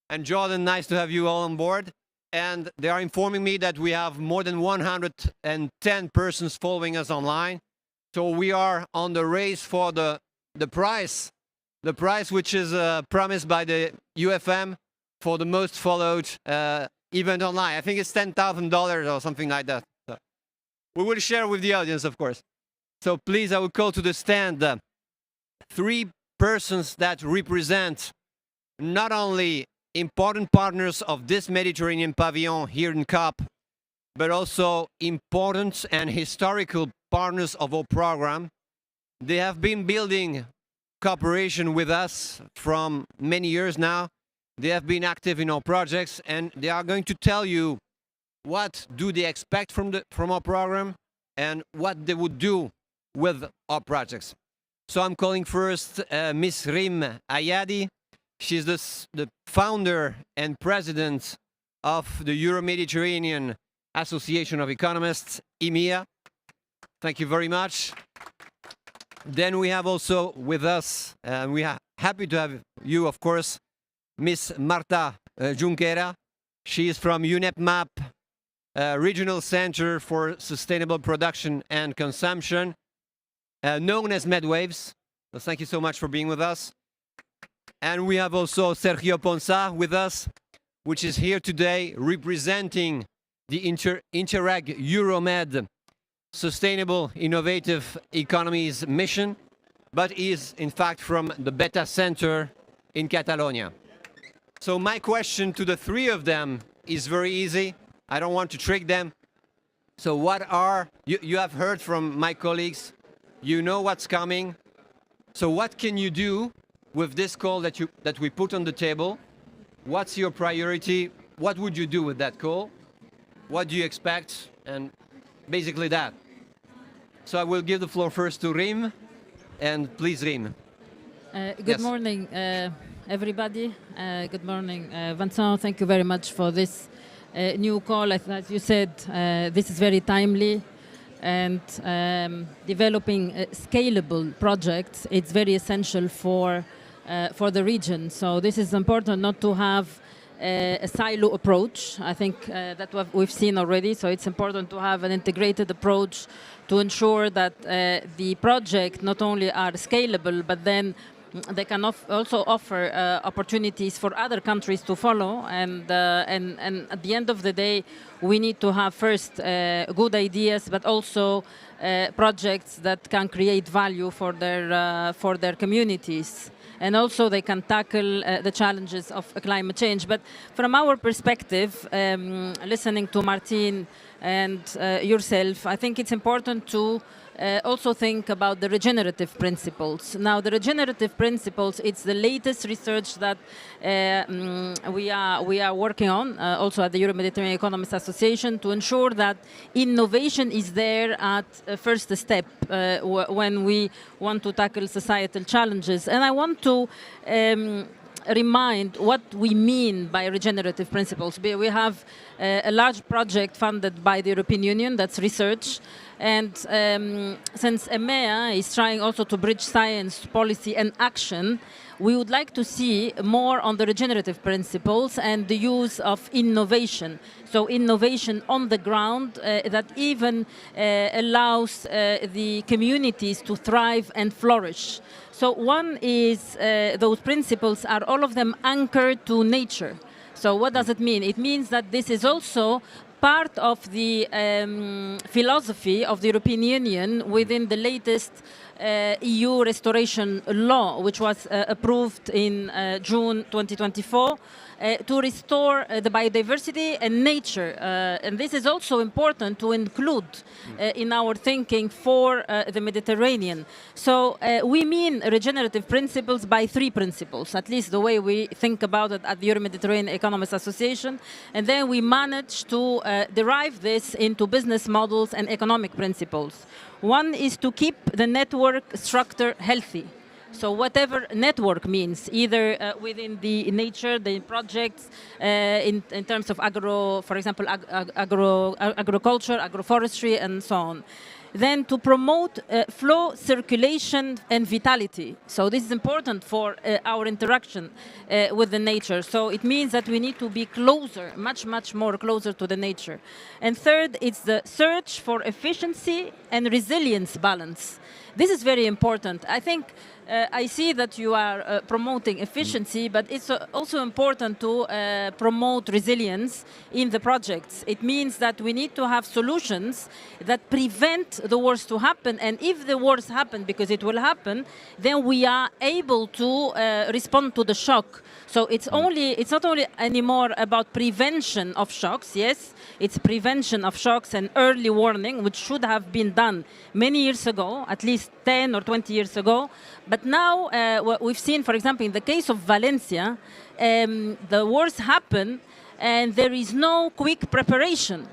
and Jordan, nice to have you all on board. And they are informing me that we have more than 110 persons following us online. So we are on the race for the prize which is promised by the UFM for the most followed event online. I think it's $10,000 or something like that. So we will share with the audience, of course. So please, I will call to the stand 3 persons that represent not only important partners of this Mediterranean pavilion here in COP, but also important and historical partners of our program. They have been building cooperation with us from many years now. They have been active in our projects, and they are going to tell you what do they expect from our program and what they would do with our projects. So I'm calling first Ms. Rim Ayadi. She's the founder and president of the Euro-Mediterranean Association of Economists, EMEA. Thank you very much. Then we have also with us, we are happy to have you, of course, Ms. Marta Junquera. She is from UNEP-MAP, Regional Center for Sustainable Production and Consumption, known as MedWaves. So thank you so much for being with us. And we have also Sergio Ponsa with us, which is here today representing the Interreg Euromed Sustainable Innovative Economies mission, but is in fact from the Beta Center in Catalonia. So my question to the 3 of them is very easy. I don't want to trick them. So what are, you have heard from my colleagues, you know what's coming. So what can you do with this call that we put on the table? What's your priority? What would you do with that call? What do you expect? And basically that. So I will give the floor first to Rim, and please, Rim. Good morning, everybody. Good morning, Vincent. Thank you very much for this new call. As you said, this is very timely. And developing scalable projects, it's very essential for the region. So this is important not to have a silo approach. I think that what we've seen already. So it's important to have an integrated approach to ensure that the project not only are scalable, but then they can also offer opportunities for other countries to follow. And at the end of the day, we need to have first good ideas, but also projects that can create value for their communities. And also they can tackle the challenges of climate change. But from our perspective, listening to Martin and yourself, I think it's important to also think about the regenerative principles. Now, the regenerative principles, it's the latest research that we are working on, also at the Euro-Mediterranean Economists Association, to ensure that innovation is there at first step when we want to tackle societal challenges. And I want to remind what we mean by regenerative principles. We have a large project funded by the European Union, that's research. And since EMEA is trying also to bridge science, policy and action, we would like to see more on the regenerative principles and the use of innovation. So innovation on the ground that even allows the communities to thrive and flourish. So one is those principles are all of them anchored to nature. So what does it mean? It means that this is also part of the philosophy of the European Union within the latest EU restoration law, which was approved in June 2024, to restore the biodiversity and nature. And this is also important to include in our thinking for the Mediterranean. So we mean regenerative principles by 3 principles, at least the way we think about it at the Euro-Mediterranean Economists Association. And then we managed to derive this into business models and economic principles. One is to keep the network structure healthy. So whatever network means, either within the nature, the projects, in terms of for example, agriculture, agroforestry, and so on. Then to promote flow, circulation, and vitality. So this is important for our interaction with the nature. So it means that we need to be closer, much more closer to the nature. And third, it's the search for efficiency and resilience balance. This is very important. I think I see that you are promoting efficiency, but it's also important to promote resilience in the projects. It means that we need to have solutions that prevent the worst to happen. And if the worst happens, because it will happen, then we are able to respond to the shock. So it's not only anymore about prevention of shocks, yes, it's prevention of shocks and early warning, which should have been done many years ago, at least 10 or 20 years ago. But now what we've seen, for example, in the case of Valencia, the worst happened and there is no quick preparation.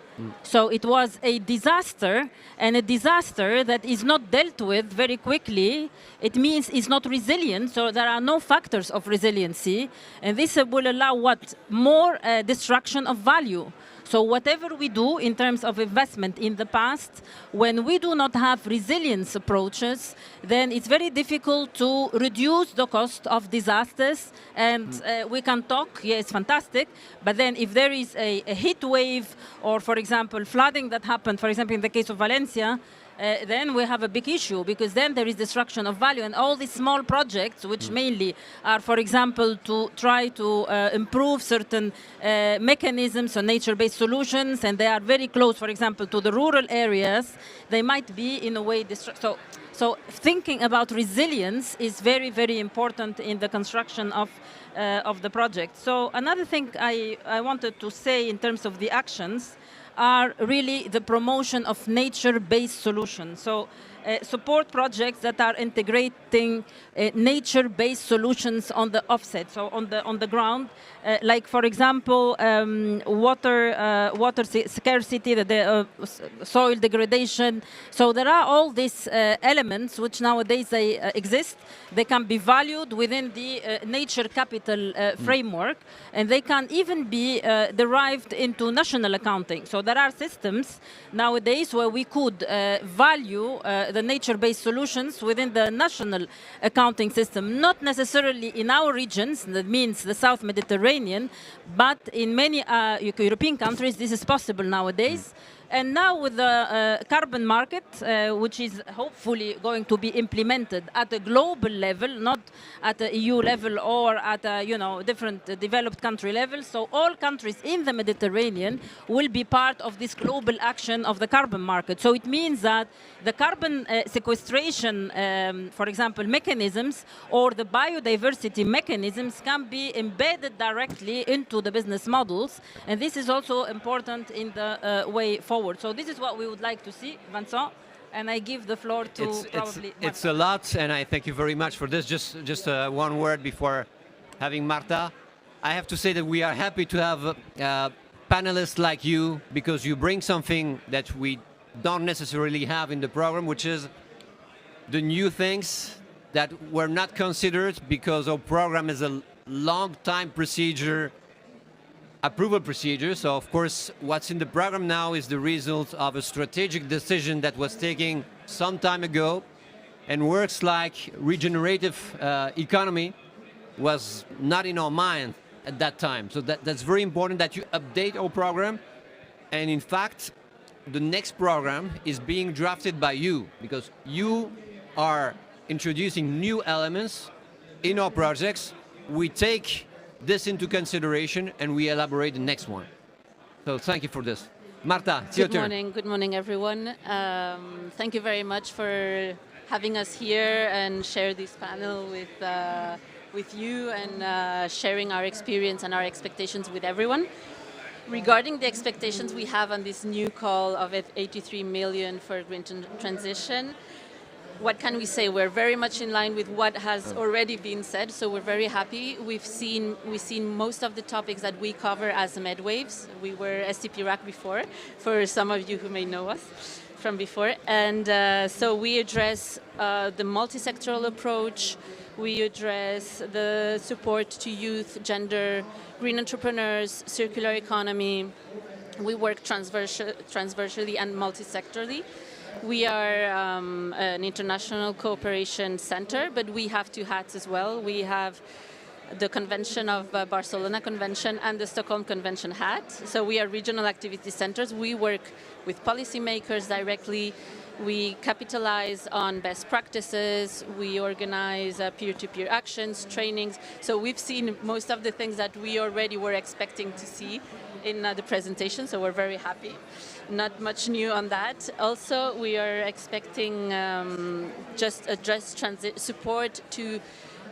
So it was a disaster, and a disaster that is not dealt with very quickly, it means it's not resilient, so there are no factors of resiliency, and this will allow what? More destruction of value. So whatever we do in terms of investment in the past, when we do not have resilience approaches, then it's very difficult to reduce the cost of disasters. And we can talk, yeah, it's fantastic, but then if there is a heat wave or, for example, flooding that happened, for example, in the case of Valencia, then we have a big issue, because then there is destruction of value, and all these small projects, which mainly are, for example, to try to improve certain mechanisms or nature-based solutions, and they are very close, for example, to the rural areas, they might be in a way so thinking about resilience is very, very important in the construction of the project. So another thing I wanted to say in terms of the actions are really the promotion of nature-based solutions. So support projects that are integrating nature-based solutions on the offset, so on the ground, like, for example, water scarcity, the soil degradation. So there are all these elements which nowadays they exist. They can be valued within the nature capital framework, and they can even be derived into national accounting. So there are systems nowadays where we could value the nature-based solutions within the national accounting system, not necessarily in our regions, that means the South Mediterranean, but in many European countries this is possible nowadays. And now with the carbon market, which is hopefully going to be implemented at a global level, not at the EU level or at a different developed country level. So all countries in the Mediterranean will be part of this global action of the carbon market. So it means that the carbon sequestration, for example, mechanisms or the biodiversity mechanisms can be embedded directly into the business models. And this is also important in the way forward. So this is what we would like to see, Vincent, and I give the floor to It's a lot, and I thank you very much for this. Just one word before having Marta. I have to say that we are happy to have panelists like you, because you bring something that we don't necessarily have in the program, which is the new things that were not considered, because our program is a long time approval procedure. So of course what's in the program now is the result of a strategic decision that was taken some time ago, and works like regenerative economy was not in our mind at that time. So that's very important that you update our program. And in fact, the next program is being drafted by you, because you are introducing new elements in our projects. We take this into consideration and we elaborate the next one. So thank you for this. Marta, it's your turn. Good morning, everyone. Thank you very much for having us here and share this panel with you and sharing our experience and our expectations with everyone. Regarding the expectations we have on this new call of 83 million for green transition, what can we say? We're very much in line with what has already been said, so we're very happy. We've seen most of the topics that we cover as MedWaves. We were SCP RAC before, for some of you who may know us from before. And so we address the multi-sectoral approach. We address the support to youth, gender, green entrepreneurs, circular economy. We work transversally and multi-sectorally. We are an international cooperation center, but we have two hats as well. We have the Convention of Barcelona Convention and the Stockholm Convention hat. So we are regional activity centers. We work with policymakers directly. We capitalize on best practices. We organize peer-to-peer actions, trainings. So we've seen most of the things that we already were expecting to see in the presentation, so we're very happy. Not much new on that. Also, we are expecting just address support to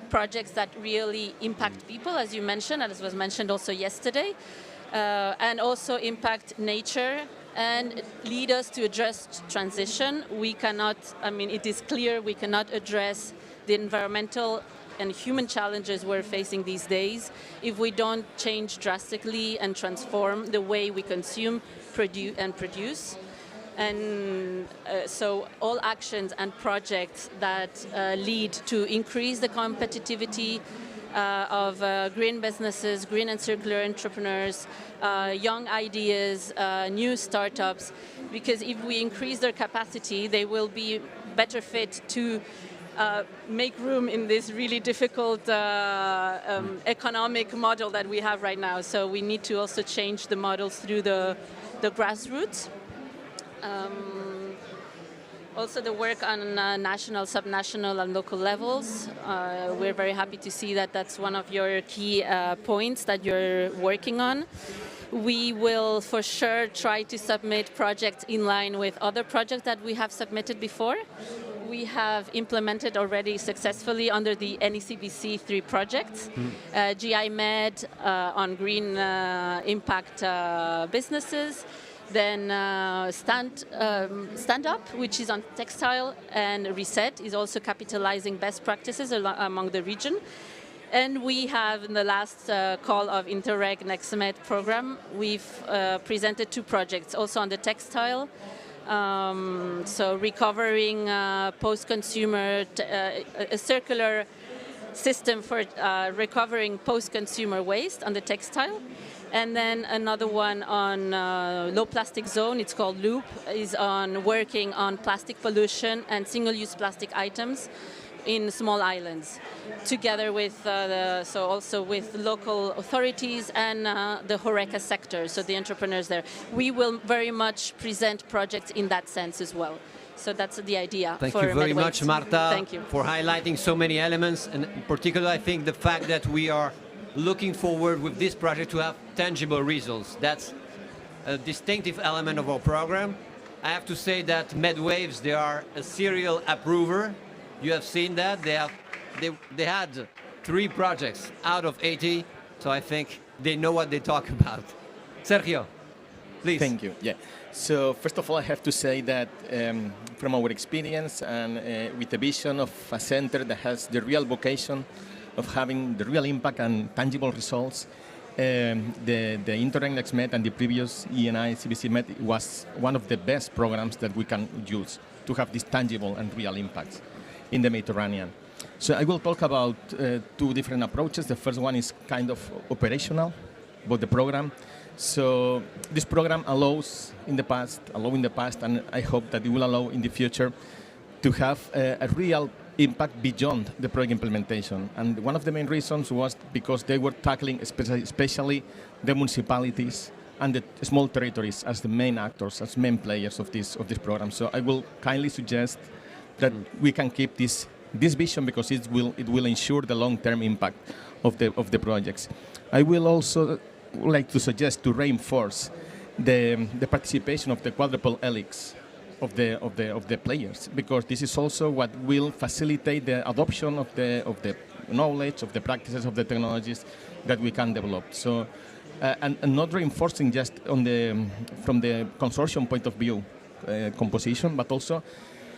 projects that really impact people, as you mentioned, as was mentioned also yesterday, and also impact nature and lead us to address transition. We cannot, it is clear we cannot address the environmental and human challenges we're facing these days if we don't change drastically and transform the way we consume, produce. And so all actions and projects that lead to increase the competitivity of green businesses, green and circular entrepreneurs, young ideas, new startups, because if we increase their capacity, they will be better fit to make room in this really difficult economic model that we have right now. So we need to also change the models through the grassroots. Also the work on national, subnational and local levels. We're very happy to see that that's one of your key points that you're working on. We will for sure try to submit projects in line with other projects that we have submitted before. We have implemented already successfully under the NECBC 3 projects. GI Med on green impact businesses. Then Stand Up, which is on textile, and Reset is also capitalizing best practices among the region. And we have, in the last call of Interreg NextMed program, we've presented 2 projects, also on the textile. So recovering post-consumer, a circular system for recovering post-consumer waste on the textile. And then another one on low plastic zone, it's called Loop, is on working on plastic pollution and single-use plastic items in small islands, together with also with local authorities and the HoReCa sector, so the entrepreneurs there. We will very much present projects in that sense as well. So that's the idea. Thank you very much, Marta, Thank you for highlighting so many elements, and in particular, I think the fact that we are looking forward with this project to have tangible results. That's a distinctive element of our program. I have to say that MedWaves, they are a serial approver. You have seen that. They had 3 projects out of 80, so I think they know what they talk about. Sergio, please. Thank you. Yeah. So first of all, I have to say that from our experience and with the vision of a center that has the real vocation of having the real impact and tangible results, the Interreg NextMed and the previous ENI CBC Med was one of the best programs that we can use to have this tangible and real impacts in the Mediterranean. So I will talk about 2 different approaches. The first one is kind of operational about the program. So this program allows in the past, and I hope that it will allow in the future to have a real impact beyond the project implementation. And one of the main reasons was because they were tackling especially the municipalities and the small territories as the main actors, as main players of this program. So I will kindly suggest that we can keep this vision, because it will ensure the long-term impact of the projects. I will also like to suggest to reinforce the participation of the quadruple helix of the players, because this is also what will facilitate the adoption of the knowledge, of the practices, of the technologies that we can develop. So, and not reinforcing just on from the consortium point of view composition, but also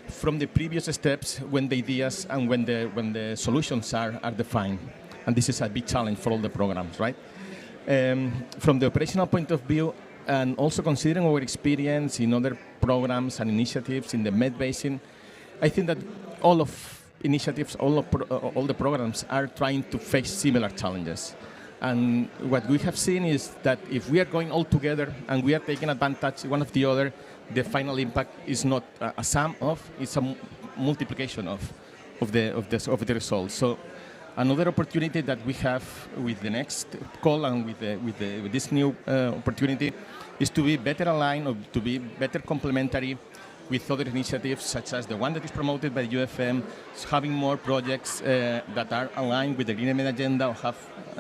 from the previous steps when the ideas and when the solutions are defined. And this is a big challenge for all the programs, right? From the operational point of view, and also considering our experience in other programs and initiatives in the Med Basin, I think that all of initiatives, all the programs are trying to face similar challenges. And what we have seen is that if we are going all together and we are taking advantage one of the other, the final impact is not a sum of, it's a multiplication of the results. So another opportunity that we have with the next call and with this new opportunity is to be better aligned or to be better complementary with other initiatives such as the one that is promoted by UFM, having more projects that are aligned with the Green Med agenda or have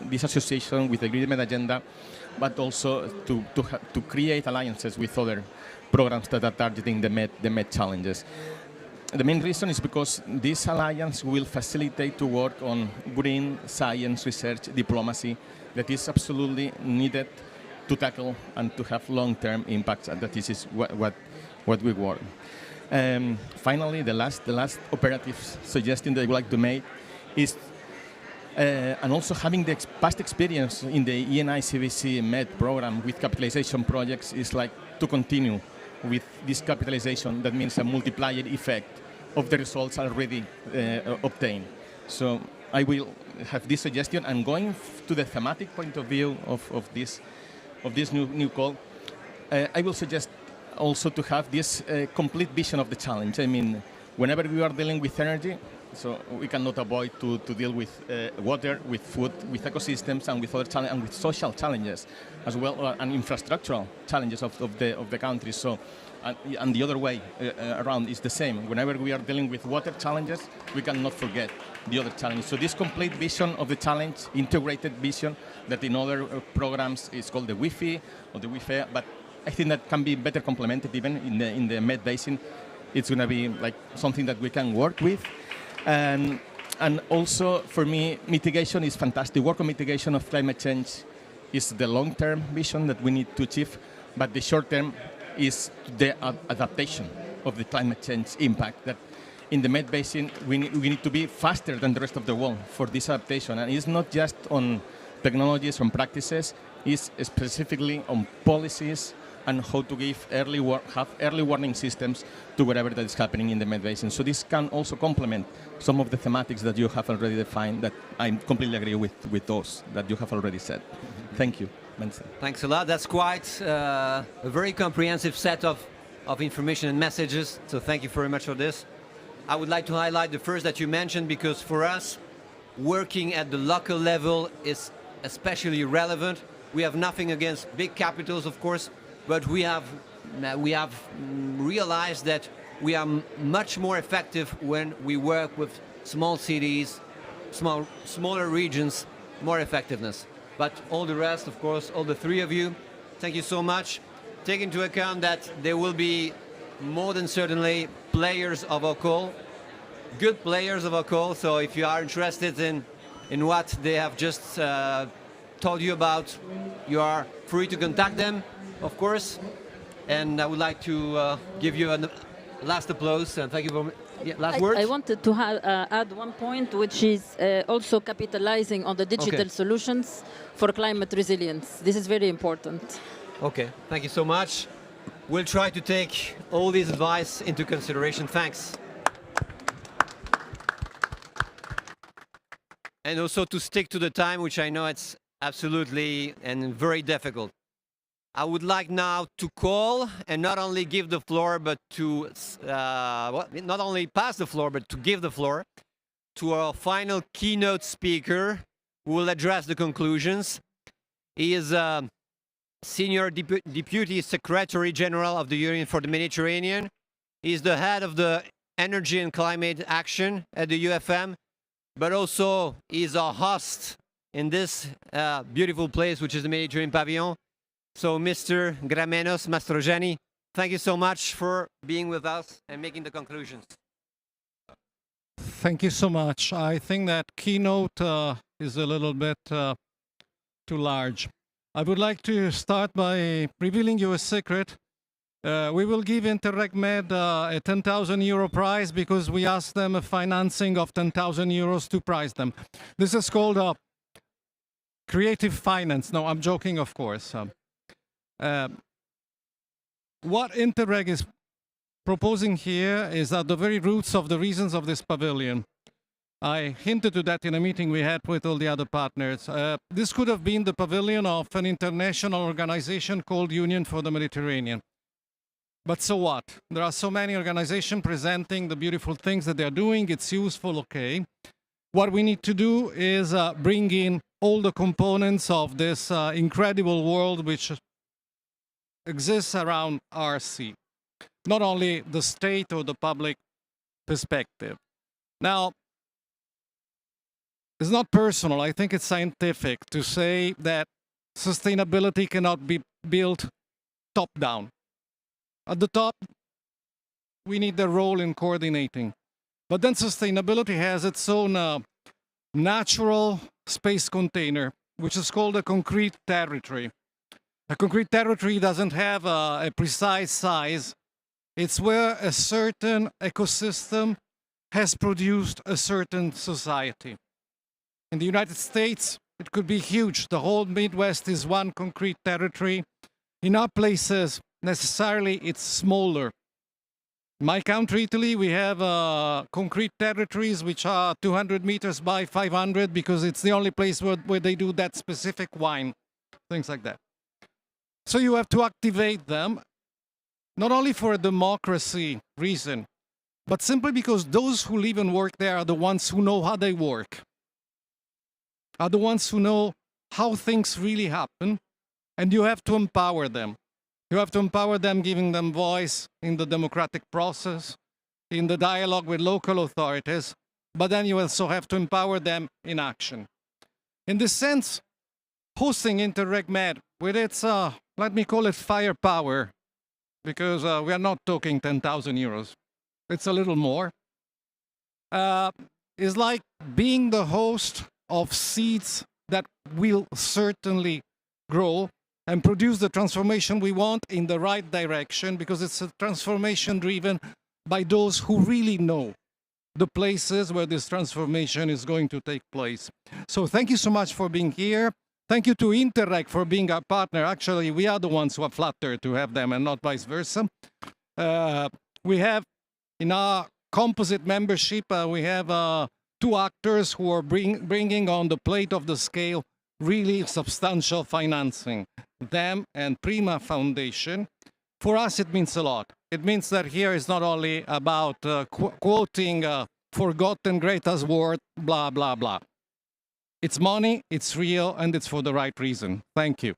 this association with the Green Med agenda, but also to create alliances with other programs that are targeting the Med challenges. The main reason is because this alliance will facilitate to work on green science research diplomacy that is absolutely needed to tackle and to have long-term impacts, and that this is what we want. Finally, the last operative suggestion that I would like to make is, and also having the past experience in the ENI CVC Med program with capitalization projects is like to continue with this capitalization. That means a multiplier effect of the results already obtained. So I will have this suggestion, and going to the thematic point of view of this new call, I will suggest also to have this complete vision of the challenge. I mean, whenever we are dealing with energy, so we cannot avoid to deal with water, with food, with ecosystems, and with other challenges, and with social challenges as well, and infrastructural challenges of the country. So, and the other way around is the same. Whenever we are dealing with water challenges, we cannot forget the other challenges. So this complete vision of the challenge, integrated vision, that in other programs is called the Wi-Fi or the Wi-Fi, but I think that can be better complemented even in the Med Basin. It's going to be like something that we can work with. And also, for me, mitigation is fantastic. Work on mitigation of climate change is the long-term vision that we need to achieve, but the short-term is the adaptation of the climate change impact. That in the Med Basin, we need to be faster than the rest of the world for this adaptation. And it's not just on technologies, on practices, it's specifically on policies and how to give have early warning systems to whatever that is happening in the Med Basin. So this can also complement some of the thematics that you have already defined, that I completely agree with those that you have already said. Thank you, Vincent. Thanks a lot. That's quite a very comprehensive set of information and messages, so thank you very much for this. I would like to highlight the first that you mentioned, because for us, working at the local level is especially relevant. We have nothing against big capitals, of course, but we have realized that we are much more effective when we work with small cities, smaller regions, more effectiveness. But all the rest, of course, all the three of you, thank you so much. Take into account that there will be more than certainly players of our call, good players of our call. So if you are interested in what they have just told you about, you are free to contact them, of course. And I would like to give you a last applause and thank you for last words. I wanted to add one point, which is also capitalizing on the digital solutions for climate resilience. This is very important. Okay, thank you so much. We'll try to take all this advice into consideration. Thanks. And also to stick to the time, which I know it's absolutely and very difficult. I would like now to call and not only give the floor, but to not only pass the floor, but to give the floor to our final keynote speaker who will address the conclusions. He is Senior Deputy Secretary General of the Union for the Mediterranean. He is the head of the Energy and Climate Action at the UFM, but also he is our host in this beautiful place, which is the Mediterranean Pavilion. So, Mr. Gramenos Mastrogeni, thank you so much for being with us and making the conclusions. Thank you so much. I think that keynote is a little bit too large. I would like to start by revealing you a secret. We will give Interreg Med a 10,000 euro prize because we asked them a financing of 10,000 euros to prize them. This is called creative finance. No, I'm joking, of course. What Interreg is proposing here is at the very roots of the reasons of this pavilion. I hinted to that in a meeting we had with all the other partners. This could have been the pavilion of an international organization called Union for the Mediterranean. But so what? There are so many organizations presenting the beautiful things that they're doing. It's useful, okay. What we need to do is bring in all the components of this incredible world which exists around our sea. Not only the state or the public perspective. Now, it's not personal, I think it's scientific to say that sustainability cannot be built top-down. At the top, we need the role in coordinating. But then sustainability has its own natural space container, which is called a concrete territory. A concrete territory doesn't have a precise size. It's where a certain ecosystem has produced a certain society. In the United States, it could be huge. The whole Midwest is one concrete territory. In our places, necessarily, it's smaller. In my country, Italy, we have concrete territories which are 200 meters by 500 because it's the only place where they do that specific wine, things like that. So you have to activate them, not only for a democracy reason, but simply because those who live and work there are the ones who know how they work, are the ones who know how things really happen, and you have to empower them. You have to empower them, giving them voice in the democratic process, in the dialogue with local authorities, but then you also have to empower them in action. In this sense, hosting Interreg Med with its, let me call it firepower, because we are not talking 10,000 euros. It's a little more. Is like being the host of seeds that will certainly grow and produce the transformation we want in the right direction, because it's a transformation driven by those who really know the places where this transformation is going to take place. So thank you so much for being here. Thank you to Interreg for being our partner. Actually, we are the ones who are flattered to have them and not vice versa. We have in our composite membership, we have 2 actors who are bringing on the plate of the scale really substantial financing. Them and Prima Foundation. For us, it means a lot. It means that here is not only about quoting forgotten Greta's word, blah, blah, blah. It's money, it's real, and it's for the right reason. Thank you.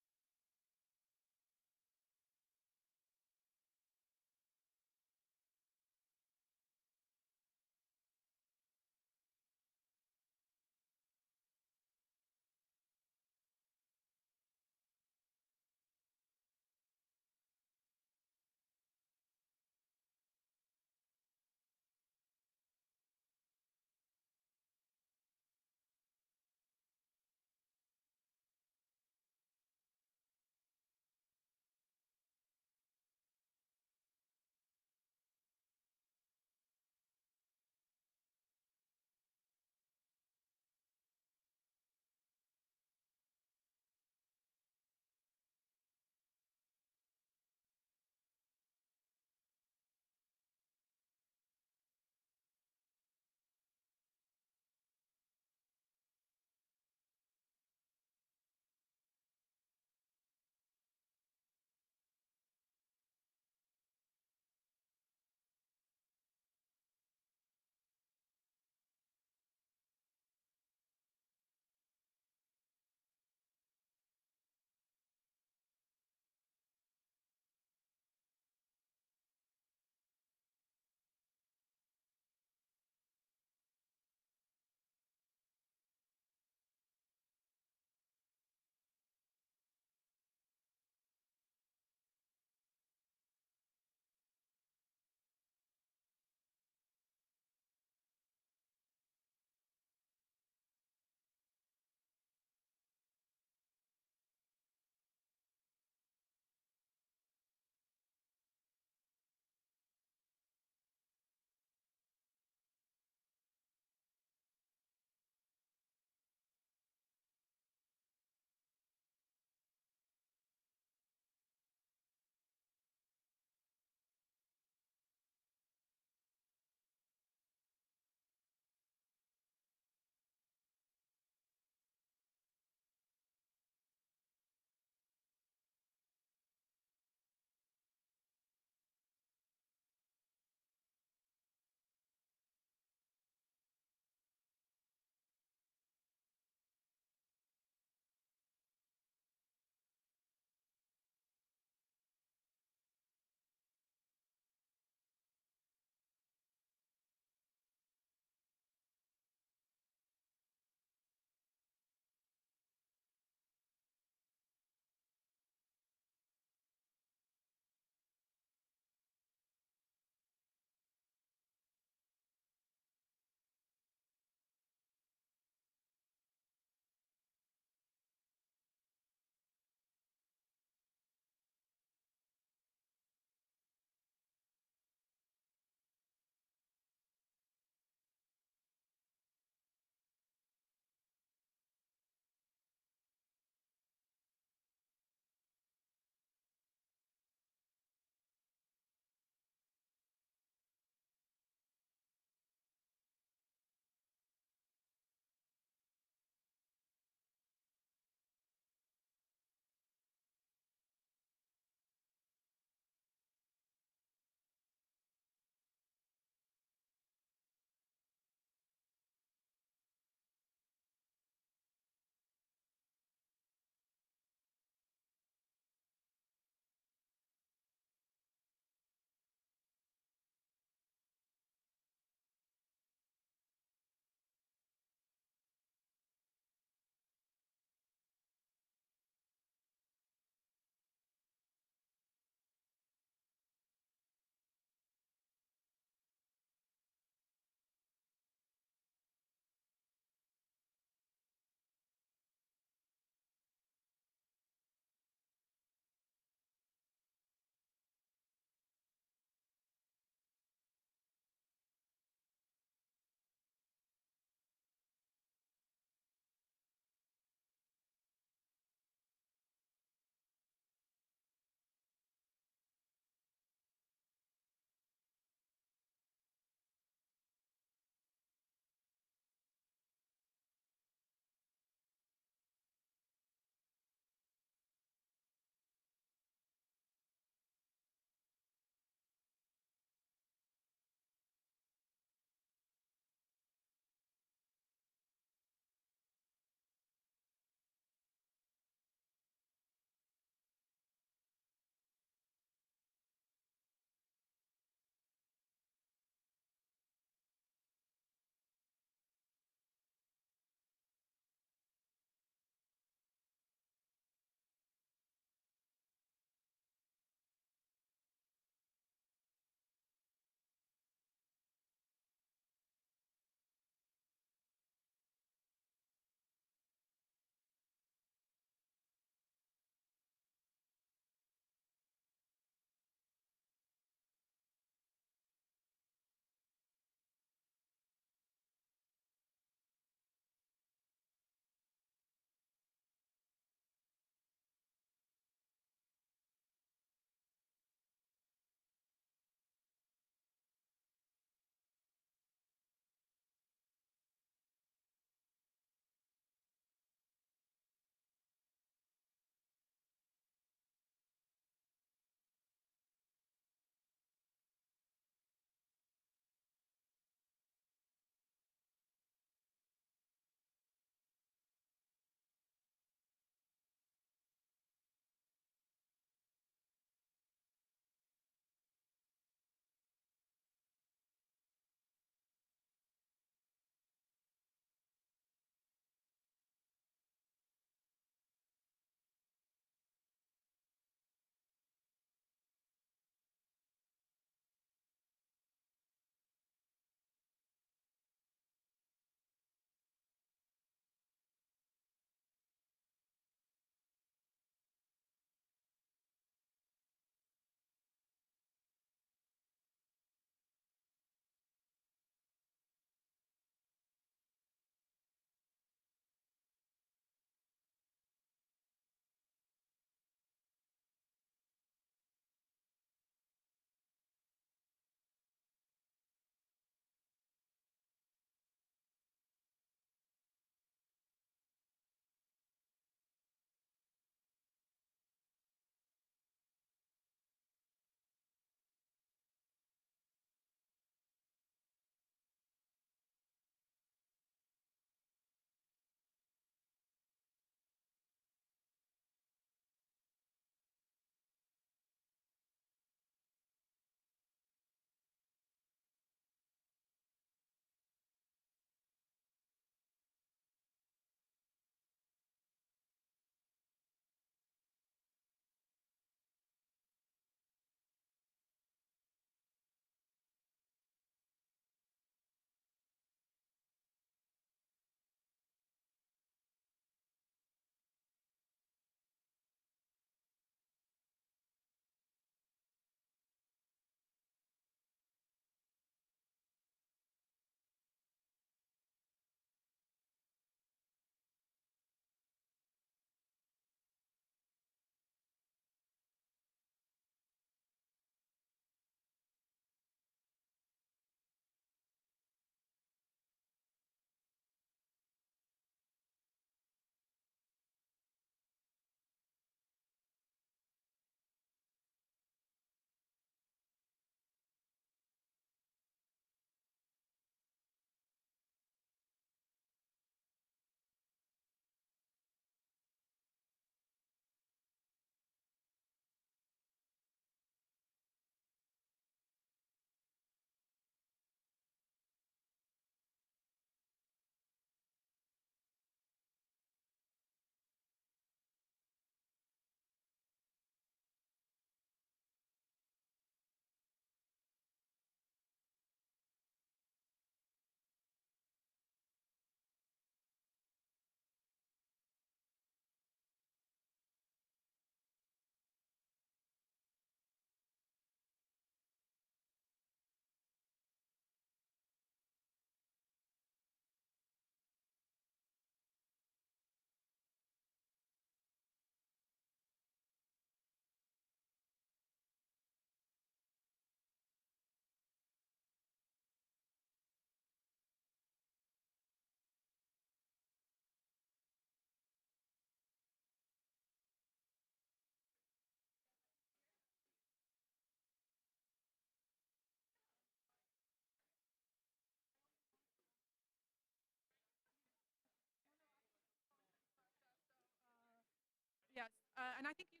And I think you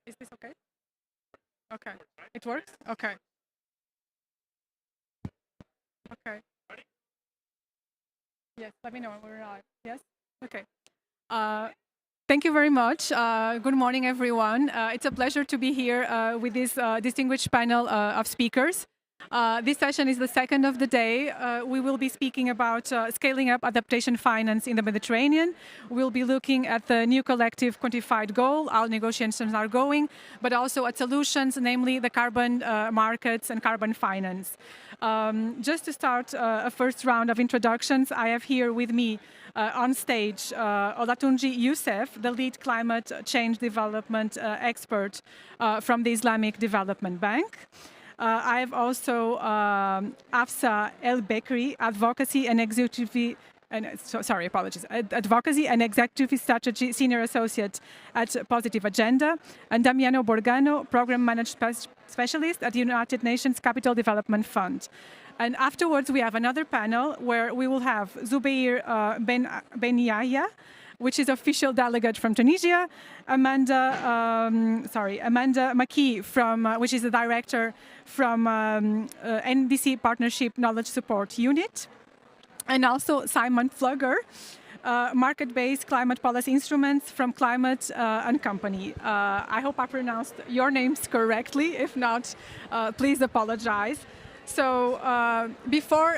need. Is this okay? Okay. It works? Okay. Okay. Yes, let me know when we're live. Yes? Okay. Thank you very much. Good morning, everyone. It's a pleasure to be here with this distinguished panel of speakers. This session is the second of the day. We will be speaking about scaling up adaptation finance in the Mediterranean. We'll be looking at the new collective quantified goal, how negotiations are going, but also at solutions, namely the carbon markets and carbon finance. Just to start a first round of introductions, I have here with me on stage Olatunji Youssef, the lead climate change development expert from the Islamic Development Bank. I have also Afsa El Bekri, advocacy and executive. Advocacy and Executive Strategy Senior Associate at Positive Agenda, and Damiano Borgano, Program Management Specialist at the United Nations Capital Development Fund. And afterwards, we have another panel where we will have Zubair Ben Yahya, which is official delegate from Tunisia, Amanda Maki, which is the director from NDC Partnership Knowledge Support Unit, and also Simon Flugger, market-based climate policy instruments from Climate and Company. I hope I pronounced your names correctly. If not, please apologize. So before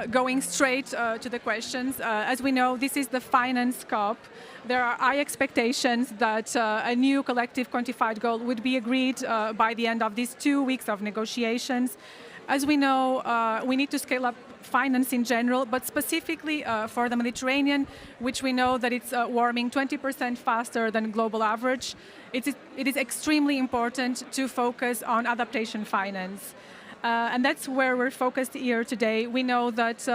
going straight to the questions, as we know, this is the finance COP. There are high expectations that a new collective quantified goal would be agreed by the end of these 2 weeks of negotiations. As we know, we need to scale up finance in general, but specifically for the Mediterranean, which we know that it's warming 20% faster than global average. It is extremely important to focus on adaptation finance. And that's where we're focused here today. We know that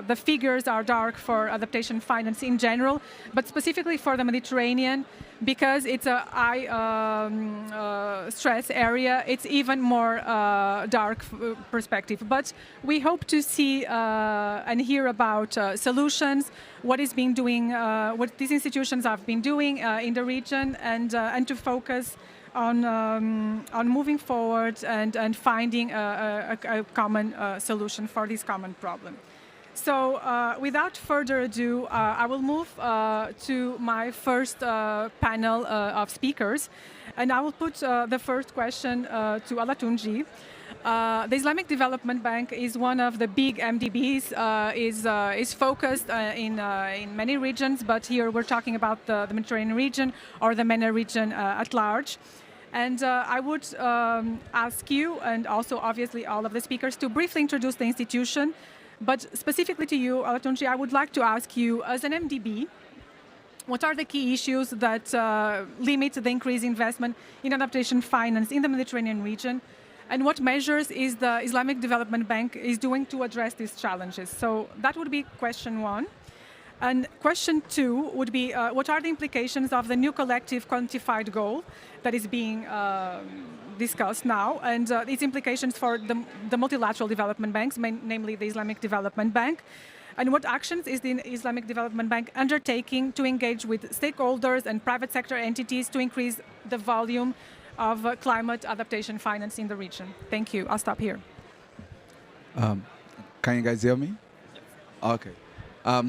the figures are dark for adaptation finance in general, but specifically for the Mediterranean, because it's a high stress area, it's even more dark perspective. But we hope to see and hear about solutions, what is being doing, what these institutions have been doing in the region, and to focus on moving forward and finding a common solution for this common problem. So without further ado, I will move to my first panel of speakers, and I will put the first question to Olatunji. The Islamic Development Bank is one of the big MDBs, is focused in many regions, but here we're talking about the Mediterranean region or the MENA region at large. And I would ask you, and also obviously all of the speakers, to briefly introduce the institution. But specifically to you, Olatunji, I would like to ask you, as an MDB, what are the key issues that limit the increased investment in adaptation finance in the Mediterranean region? And what measures is the Islamic Development Bank is doing to address these challenges? So that would be question one. And question two would be, what are the implications of the new collective quantified goal that is being discussed now, and its implications for the multilateral development banks, namely the Islamic Development Bank? And what actions is the Islamic Development Bank undertaking to engage with stakeholders and private sector entities to increase the volume of climate adaptation finance in the region? Thank you. I'll stop here. Can you guys hear me? Okay.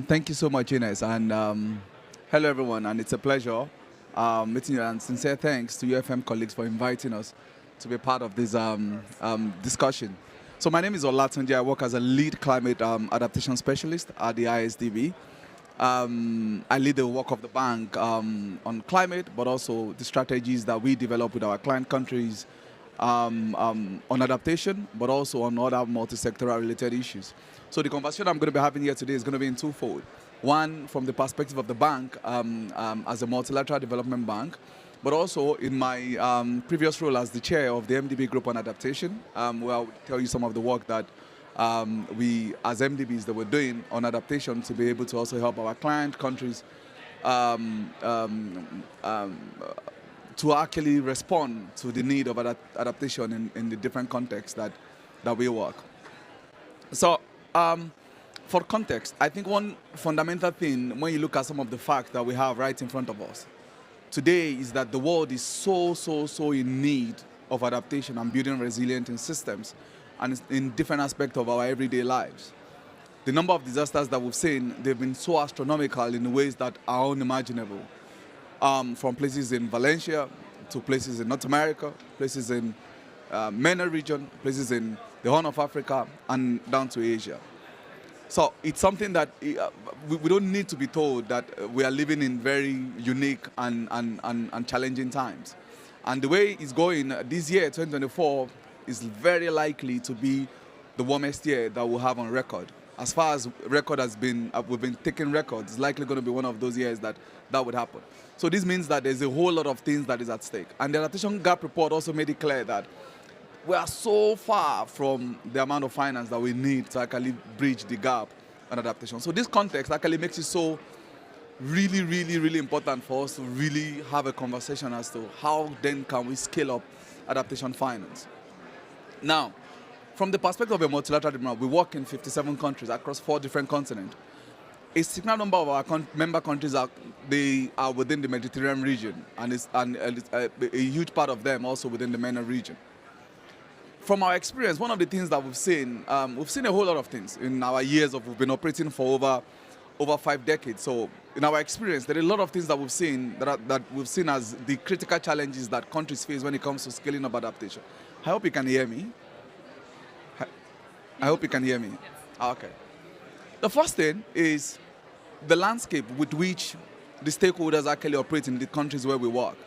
Thank you so much, Ines, and hello everyone, and it's a pleasure meeting you, and sincere thanks to UFM colleagues for inviting us to be part of this discussion. So my name is Olatunji. I work as a lead climate adaptation specialist at the ISDB. I lead the work of the bank on climate, but also the strategies that we develop with our client countries on adaptation, but also on other multi-sectoral related issues. So the conversation I'm going to be having here today is going to be in twofold. One, from the perspective of the bank as a multilateral development bank, but also in my previous role as the chair of the MDB Group on Adaptation, where I'll tell you some of the work that we as MDBs that we're doing on adaptation to be able to also help our client countries to actually respond to the need of adaptation in the different contexts that that we work. So, for context, I think one fundamental thing when you look at some of the facts that we have right in front of us today is that the world is so in need of adaptation and building resilient in systems and in different aspects of our everyday lives. The number of disasters that we've seen, they've been so astronomical in ways that are unimaginable. From places in Valencia to places in North America, places in MENA region, places in the Horn of Africa, and down to Asia. So it's something that we don't need to be told that we are living in very unique and challenging times. And the way it's going, this year, 2024, is very likely to be the warmest year that we'll have on record. As far as record has been, we've been taking records, it's likely going to be one of those years that would happen. So this means that there's a whole lot of things that is at stake. And the Adaptation Gap report also made it clear that we are so far from the amount of finance that we need to actually bridge the gap on adaptation. So this context actually makes it so really important for us to really have a conversation as to how then can we scale up adaptation finance. Now, from the perspective of a multilateral development, we work in 57 countries across 4 different continents. A significant number of our member countries are within the Mediterranean region, and a huge part of them also within the MENA region. From our experience, one of the things that we've seen a whole lot of things in our years of we've been operating for over 5 decades. So in our experience, there are a lot of things that we've seen that we've seen as the critical challenges that countries face when it comes to scaling up adaptation. I hope you can hear me. I hope you can hear me. Okay. The first thing is the landscape with which the stakeholders actually operate in the countries where we work,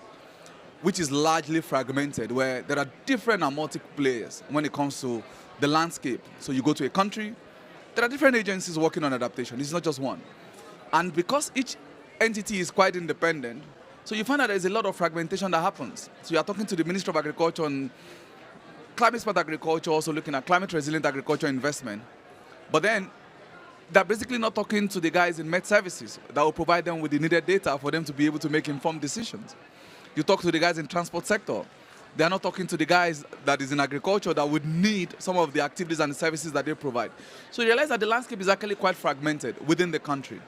which is largely fragmented, where there are different and multiple players when it comes to the landscape. So you go to a country, there are different agencies working on adaptation. It's not just one. And because each entity is quite independent, so you find that there's a lot of fragmentation that happens. So you're talking to the Ministry of Agriculture on climate-smart agriculture, also looking at climate-resilient agriculture investment. But then they're basically not talking to the guys in Met Services that will provide them with the needed data for them to be able to make informed decisions. You talk to the guys in transport sector, they're not talking to the guys that is in agriculture that would need some of the activities and the services that they provide. So you realize that the landscape is actually quite fragmented within the country.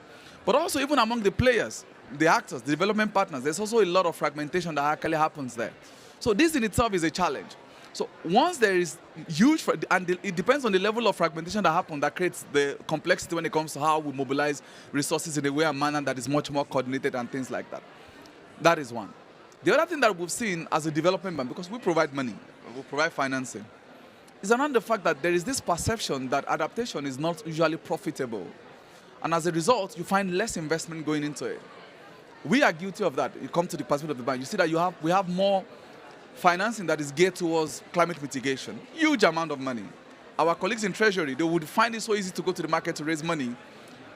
But also even among the players, the actors, the development partners, there's also a lot of fragmentation that actually happens there. So this in itself is a challenge. So once there is huge, and it depends on the level of fragmentation that happens that creates the complexity when it comes to how we mobilize resources in a way and manner that is much more coordinated and things like that. That is one. The other thing that we've seen as a development bank, because we provide money, we provide financing, is around the fact that there is this perception that adaptation is not usually profitable. And as a result, you find less investment going into it. We are guilty of that. You come to the perspective of the bank, you see that we have more financing that is geared towards climate mitigation. Huge amount of money. Our colleagues in Treasury, they would find it so easy to go to the market to raise money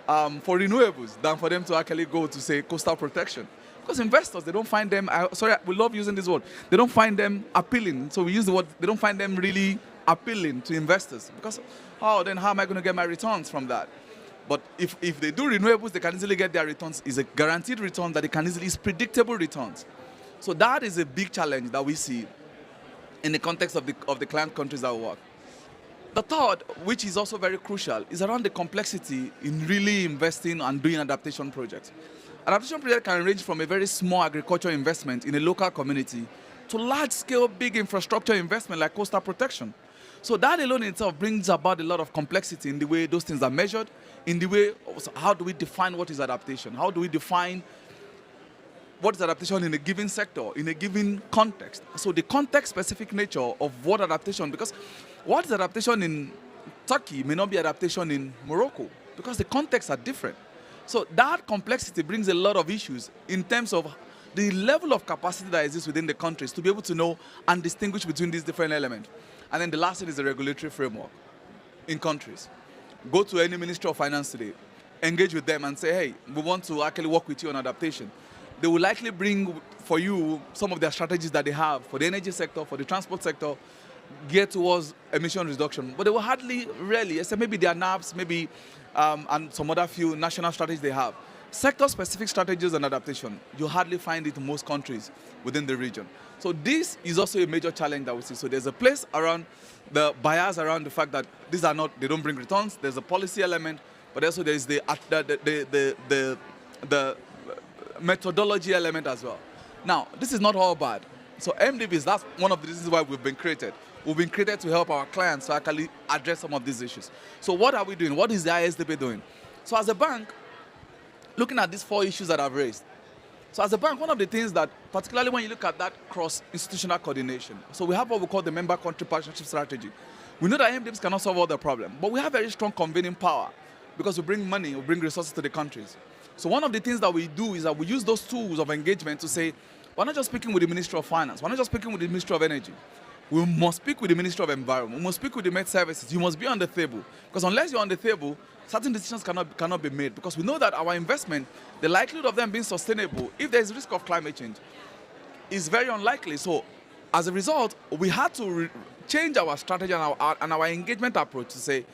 for renewables than for them to actually go to, say, coastal protection. Because investors, they don't find them, we love using this word, they don't find them appealing. So we use the word, they don't find them really appealing to investors. Because, then how am I going to get my returns from that? But if they do renewables, they can easily get their returns. It's a guaranteed return that they can easily, it's predictable returns. So that is a big challenge that we see in the context of the client countries that we work. The third, which is also very crucial, is around the complexity in really investing and doing adaptation projects. Adaptation project can range from a very small agricultural investment in a local community to large-scale, big infrastructure investment like coastal protection. So that alone in itself brings about a lot of complexity in the way those things are measured, in the way, how do we define what is adaptation? How do we define what is adaptation in a given sector, in a given context? So the context-specific nature of what adaptation, because what is adaptation in Turkey may not be adaptation in Morocco, because the contexts are different. So that complexity brings a lot of issues in terms of the level of capacity that exists within the countries to be able to know and distinguish between these different elements. And then the last thing is the regulatory framework in countries. Go to any Ministry of Finance today, engage with them and say, hey, we want to actually work with you on adaptation. They will likely bring for you some of their strategies that they have for the energy sector, for the transport sector, geared towards emission reduction. But they will hardly, rarely, except maybe their NAPs, maybe and some other few national strategies they have. Sector-specific strategies and adaptation, you hardly find it in most countries within the region. So this is also a major challenge that we see. So there's a place around the bias around the fact that these are not, they don't bring returns. There's a policy element, but also there's the methodology element as well. Now, this is not all bad. So MDBs, that's one of the reasons why we've been created. We've been created to help our clients to actually address some of these issues. So what are we doing? What is the ISDB doing? So as a bank, looking at these 4 issues that I've raised. So as a bank, one of the things that, particularly when you look at that cross-institutional coordination, so we have what we call the member country partnership strategy. We know that MDBs cannot solve all the problem, but we have very strong convening power because we bring money, we bring resources to the countries. So one of the things that we do is that we use those tools of engagement to say, we're not just speaking with the Ministry of Finance, we're not just speaking with the Ministry of Energy. We must speak with the Ministry of Environment, we must speak with the Met Services, you must be on the table. Because unless you're on the table, certain decisions cannot be made, because we know that our investment, the likelihood of them being sustainable, if there's risk of climate change, is very unlikely. So as a result, we had to change our strategy and our engagement approach to say,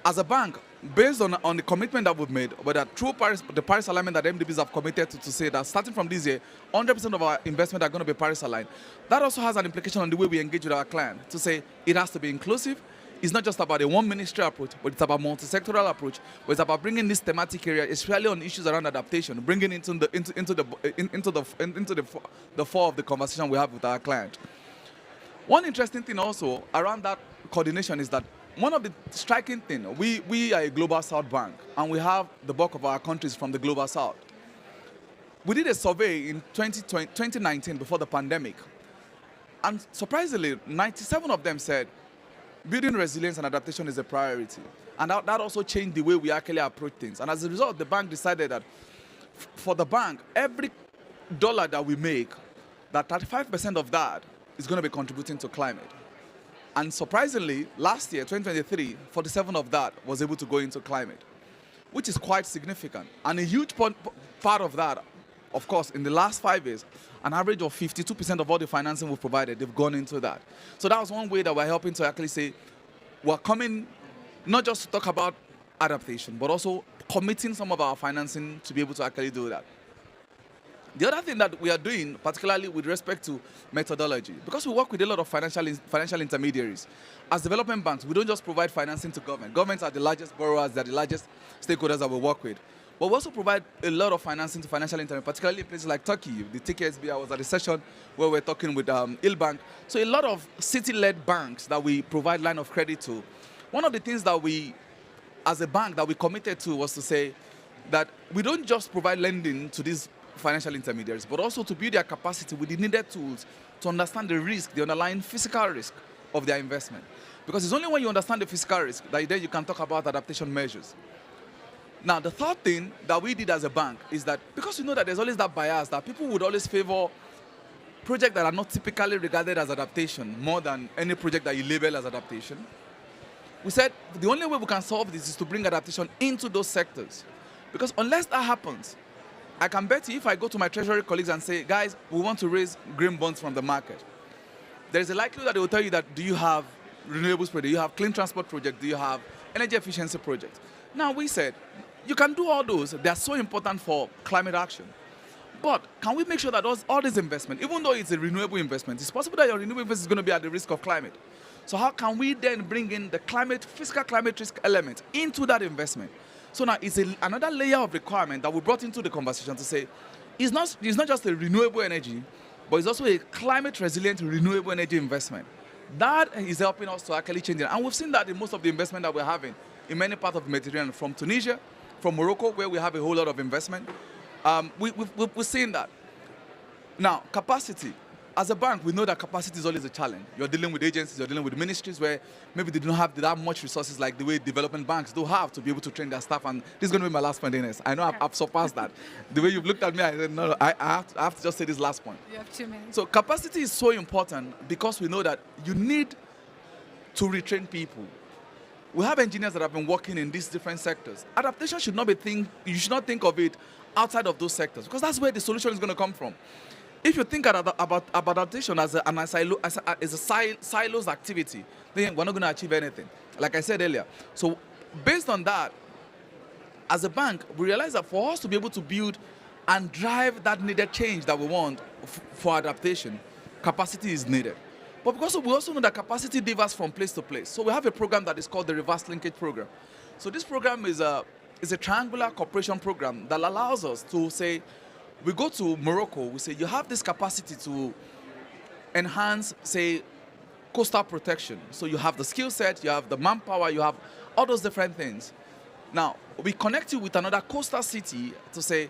as a bank, based on the commitment that we've made, but that through the Paris alignment that MDBs have committed to say that starting from this year, 100% of our investment are going to be Paris aligned. That also has an implication on the way we engage with our client to say it has to be inclusive. It's not just about a one ministry approach, but it's about multi-sectoral approach. But it's about bringing this thematic area, especially on issues around adaptation, bringing it into the fore of the conversation we have with our client. One interesting thing also around that coordination is that one of the striking things, we are a global South bank, and we have the bulk of our countries from the global South. We did a survey in 2019 before the pandemic, and surprisingly, 97 of them said building resilience and adaptation is a priority. And that also changed the way we actually approach things. And as a result, the bank decided that for the bank, every dollar that we make, that 35% of that is going to be contributing to climate. And surprisingly, last year, 2023, 47 of that was able to go into climate, which is quite significant. And a huge part of that, of course, in the last 5 years, an average of 52% of all the financing we've provided, they've gone into that. So that was one way that we're helping to actually say, we're coming not just to talk about adaptation, but also committing some of our financing to be able to actually do that. The other thing that we are doing, particularly with respect to methodology, because we work with a lot of financial intermediaries, as development banks, we don't just provide financing to government. Governments are the largest borrowers, they're the largest stakeholders that we work with. But we also provide a lot of financing to financial intermediaries, particularly in places like Turkey. The TKSB, I was at a session where we're talking with Ilbank. So a lot of city-led banks that we provide line of credit to. One of the things that we, as a bank, that we committed to was to say that we don't just provide lending to these financial intermediaries, but also to build their capacity with the needed tools to understand the risk, the underlying physical risk of their investment. Because it's only when you understand the physical risk that then you can talk about adaptation measures. Now, the third thing that we did as a bank is that because we know that there's always that bias that people would always favor projects that are not typically regarded as adaptation more than any project that you label as adaptation, we said the only way we can solve this is to bring adaptation into those sectors. Because unless that happens, I can bet you if I go to my treasury colleagues and say, guys, we want to raise green bonds from the market, there is a likelihood that they will tell you that, do you have renewables project, do you have clean transport project, do you have energy efficiency project? Now we said, you can do all those, they are so important for climate action. But can we make sure that all this investment, even though it's a renewable investment, it's possible that your renewable investment is going to be at the risk of climate. So how can we then bring in the physical climate risk element into that investment? So now it's another layer of requirement that we brought into the conversation to say, it's not just a renewable energy, but it's also a climate resilient renewable energy investment. That is helping us to actually change it. And we've seen that in most of the investment that we're having in many parts of the Mediterranean, from Tunisia, from Morocco, where we have a whole lot of investment. We've seen that. Now, capacity. As a bank, we know that capacity is always a challenge. You're dealing with agencies, you're dealing with ministries where maybe they don't have that much resources like the way development banks do have to be able to train their staff. And this is going to be my last point, Ines. I know I've surpassed that. The way you've looked at me, I said, no, I have to just say this last point. You have 2 minutes. So capacity is so important because we know that you need to retrain people. We have engineers that have been working in these different sectors. Adaptation should not be you should not think of it outside of those sectors, because that's where the solution is going to come from. If you think about adaptation as a silos activity, then we're not going to achieve anything, like I said earlier. So based on that, as a bank, we realized that for us to be able to build and drive that needed change that we want for adaptation, capacity is needed. But because we also know that capacity differs from place to place. So we have a program that is called the Reverse Linkage Program. So this program is a triangular cooperation program that allows us to say, we go to Morocco, we say, you have this capacity to enhance, say, coastal protection. So you have the skill set, you have the manpower, you have all those different things. Now, we connect you with another coastal city to say,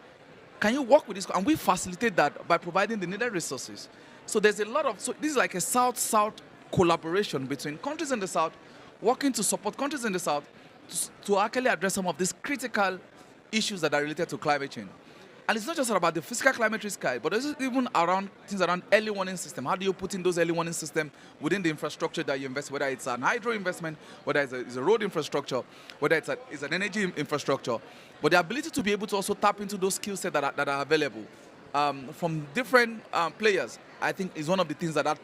can you work with this? And we facilitate that by providing the needed resources. So there's a lot of, so this is like a South-South collaboration between countries in the South, working to support countries in the South to actually address some of these critical issues that are related to climate change. And it's not just about the physical climate risk, but it's even around things around early warning system. How do you put in those early warning systems within the infrastructure that you invest, whether it's an hydro investment, whether it's a road infrastructure, whether it's an energy infrastructure, but the ability to be able to also tap into those skill sets that are available from different players, I think is one of the things that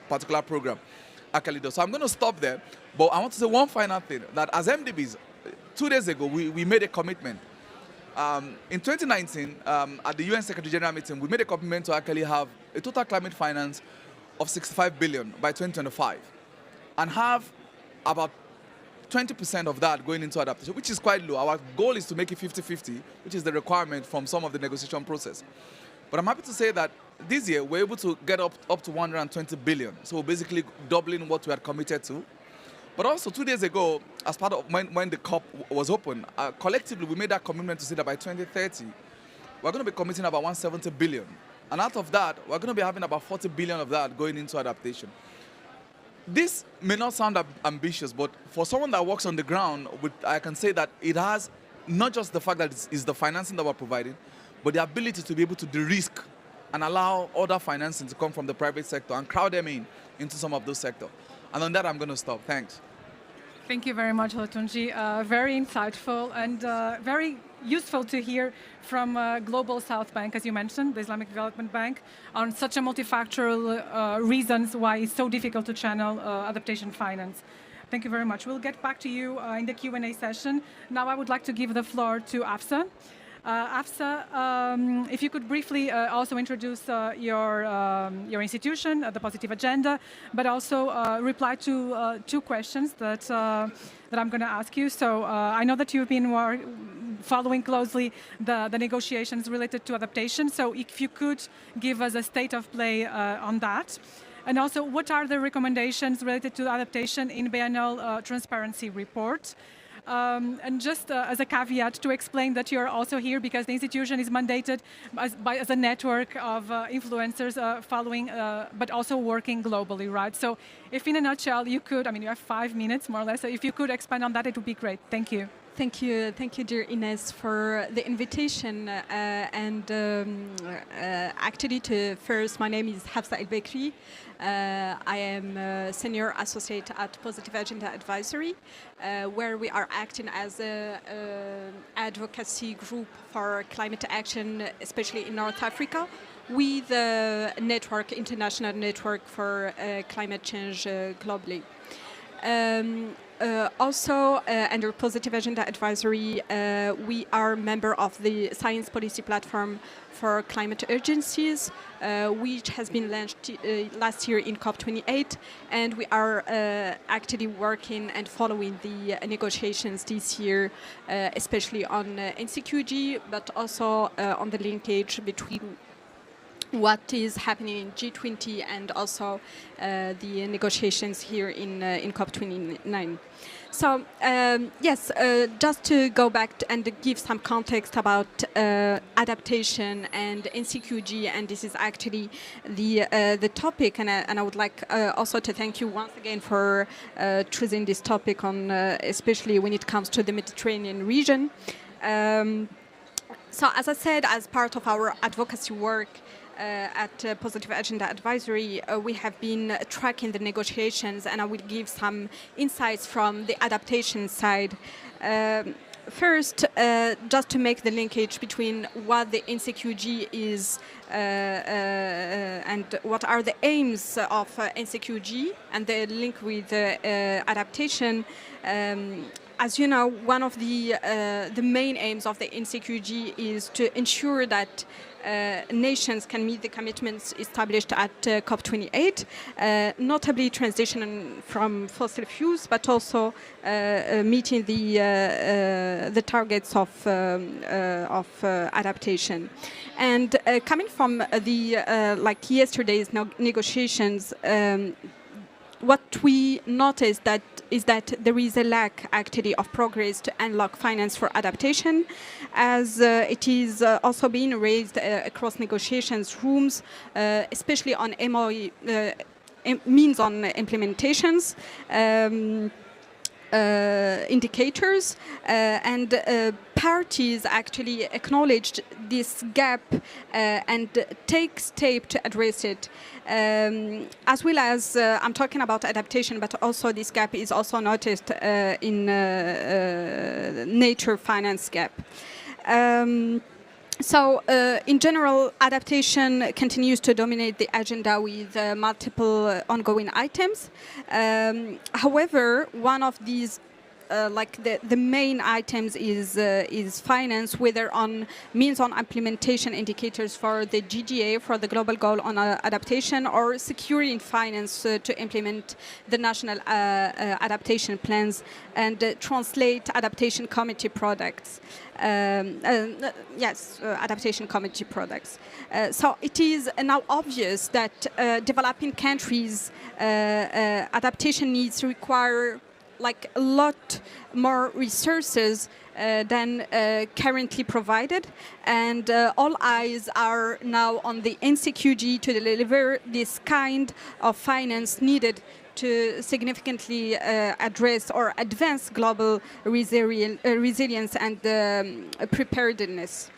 particular program actually does. So I'm going to stop there, but I want to say one final thing, that as MDBs, 2 days ago, we made a commitment. In 2019, at the UN Secretary General meeting, we made a commitment to actually have a total climate finance of 65 billion by 2025 and have about 20% of that going into adaptation, which is quite low. Our goal is to make it 50-50, which is the requirement from some of the negotiation process. But I'm happy to say that this year, we're able to get up to 120 billion. So we're basically doubling what we had committed to. But also 2 days ago, as part of when the COP was open, collectively we made that commitment to say that by 2030, we're going to be committing about 170 billion. And out of that, we're going to be having about 40 billion of that going into adaptation. This may not sound ambitious, but for someone that works on the ground, I can say that it has not just the fact that it's the financing that we're providing, but the ability to be able to de-risk and allow other financing to come from the private sector and crowd them into some of those sectors. And on that, I'm going to stop. Thanks. Thank you very much, Olatunji. Very insightful and very useful to hear from Global South Bank, as you mentioned, the Islamic Development Bank, on such a multifactorial reasons why it's so difficult to channel adaptation finance. Thank you very much. We'll get back to you in the Q&A session. Now I would like to give the floor to Afsa. Afsa, if you could briefly also introduce your institution, the Positive Agenda, but also reply to 2 questions that I'm going to ask you. So I know that you've been following closely the negotiations related to adaptation. So if you could give us a state of play on that. And also, what are the recommendations related to adaptation in biennial transparency report? And just as a caveat to explain that you're also here because the institution is mandated as a network of influencers following, but also working globally, right? So if in a nutshell you could, I mean, you have 5 minutes more or less, so if you could expand on that, it would be great. Thank you. Thank you, dear Ines, for the invitation. Actually, first, my name is Hafsa El Bekri. I am a senior associate at Positive Agenda Advisory, where we are acting as an advocacy group for climate action, especially in North Africa, with the international network for climate change globally. Also, under Positive Agenda Advisory, we are member of the Science Policy Platform for Climate Urgencies, which has been launched last year in COP28, and we are actively working and following the negotiations this year, especially on NCQG, but also on the linkage between what is happening in G20 and also the negotiations here in COP29. So yes, just to go back and give some context about adaptation and NCQG, and this is actually the topic, and I would like also to thank you once again for choosing this topic on, especially when it comes to the Mediterranean region. So as I said, as part of our advocacy work, at Positive Agenda Advisory, we have been tracking the negotiations, and I will give some insights from the adaptation side. First, just to make the linkage between what the NCQG is and what are the aims of NCQG and the link with adaptation. as you know, one of the main aims of the NCQG is to ensure that nations can meet the commitments established at COP28, notably transition from fossil fuels, but also meeting the targets of adaptation. And coming from the like yesterday's negotiations, what we noticed is that there is a lack actually of progress to unlock finance for adaptation, as it is also being raised across negotiations rooms, especially on MOE, means on implementations. Indicators and parties actually acknowledged this gap and take steps to address it, as well as I'm talking about adaptation, but also this gap is also noticed in nature finance gap. So, in general, adaptation continues to dominate the agenda with multiple ongoing items. However, one of these, like the main items is finance, whether on means on implementation indicators for the GGA, for the global goal on adaptation, or securing finance to implement the national adaptation plans and translate adaptation committee products. Adaptation committee products. So it is now obvious that developing countries' adaptation needs require like a lot more resources than currently provided, and all eyes are now on the NCQG to deliver this kind of finance needed to significantly address or advance global resilience and preparedness.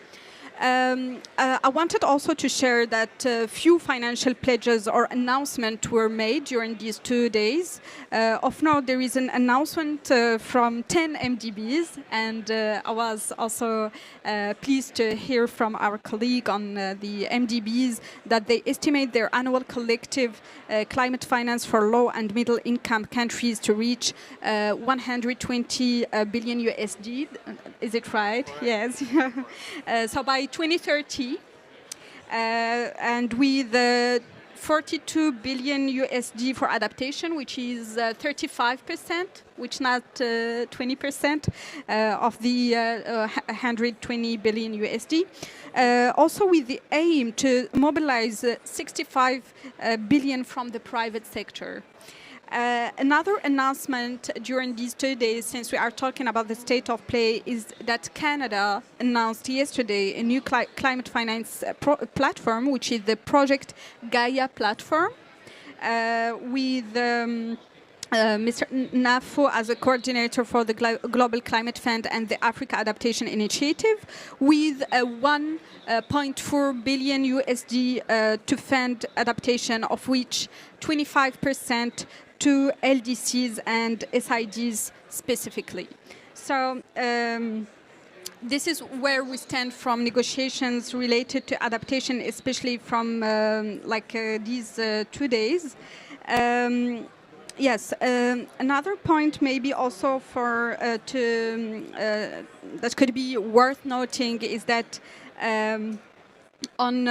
I wanted also to share that few financial pledges or announcements were made during these 2 days. Of note, there is an announcement from 10 MDBs, and I was also pleased to hear from our colleague on the MDBs that they estimate their annual collective climate finance for low and middle income countries to reach 120 billion USD. Is it right? Yes. So by 2030, and with 42 billion USD for adaptation, which is 35%, which not 20% of the 120 billion USD. Also with the aim to mobilize 65 billion from the private sector. Another announcement during these 2 days, since we are talking about the state of play, is that Canada announced yesterday a new climate finance platform, which is the Project Gaia platform, with Mr. Nafo as a coordinator for the Global Climate Fund and the Africa Adaptation Initiative, with 1.4 billion USD to fund adaptation, of which 25% to LDCs and SIDs specifically. So this is where we stand from negotiations related to adaptation, especially from these 2 days. Yes, another point maybe also for that could be worth noting is that on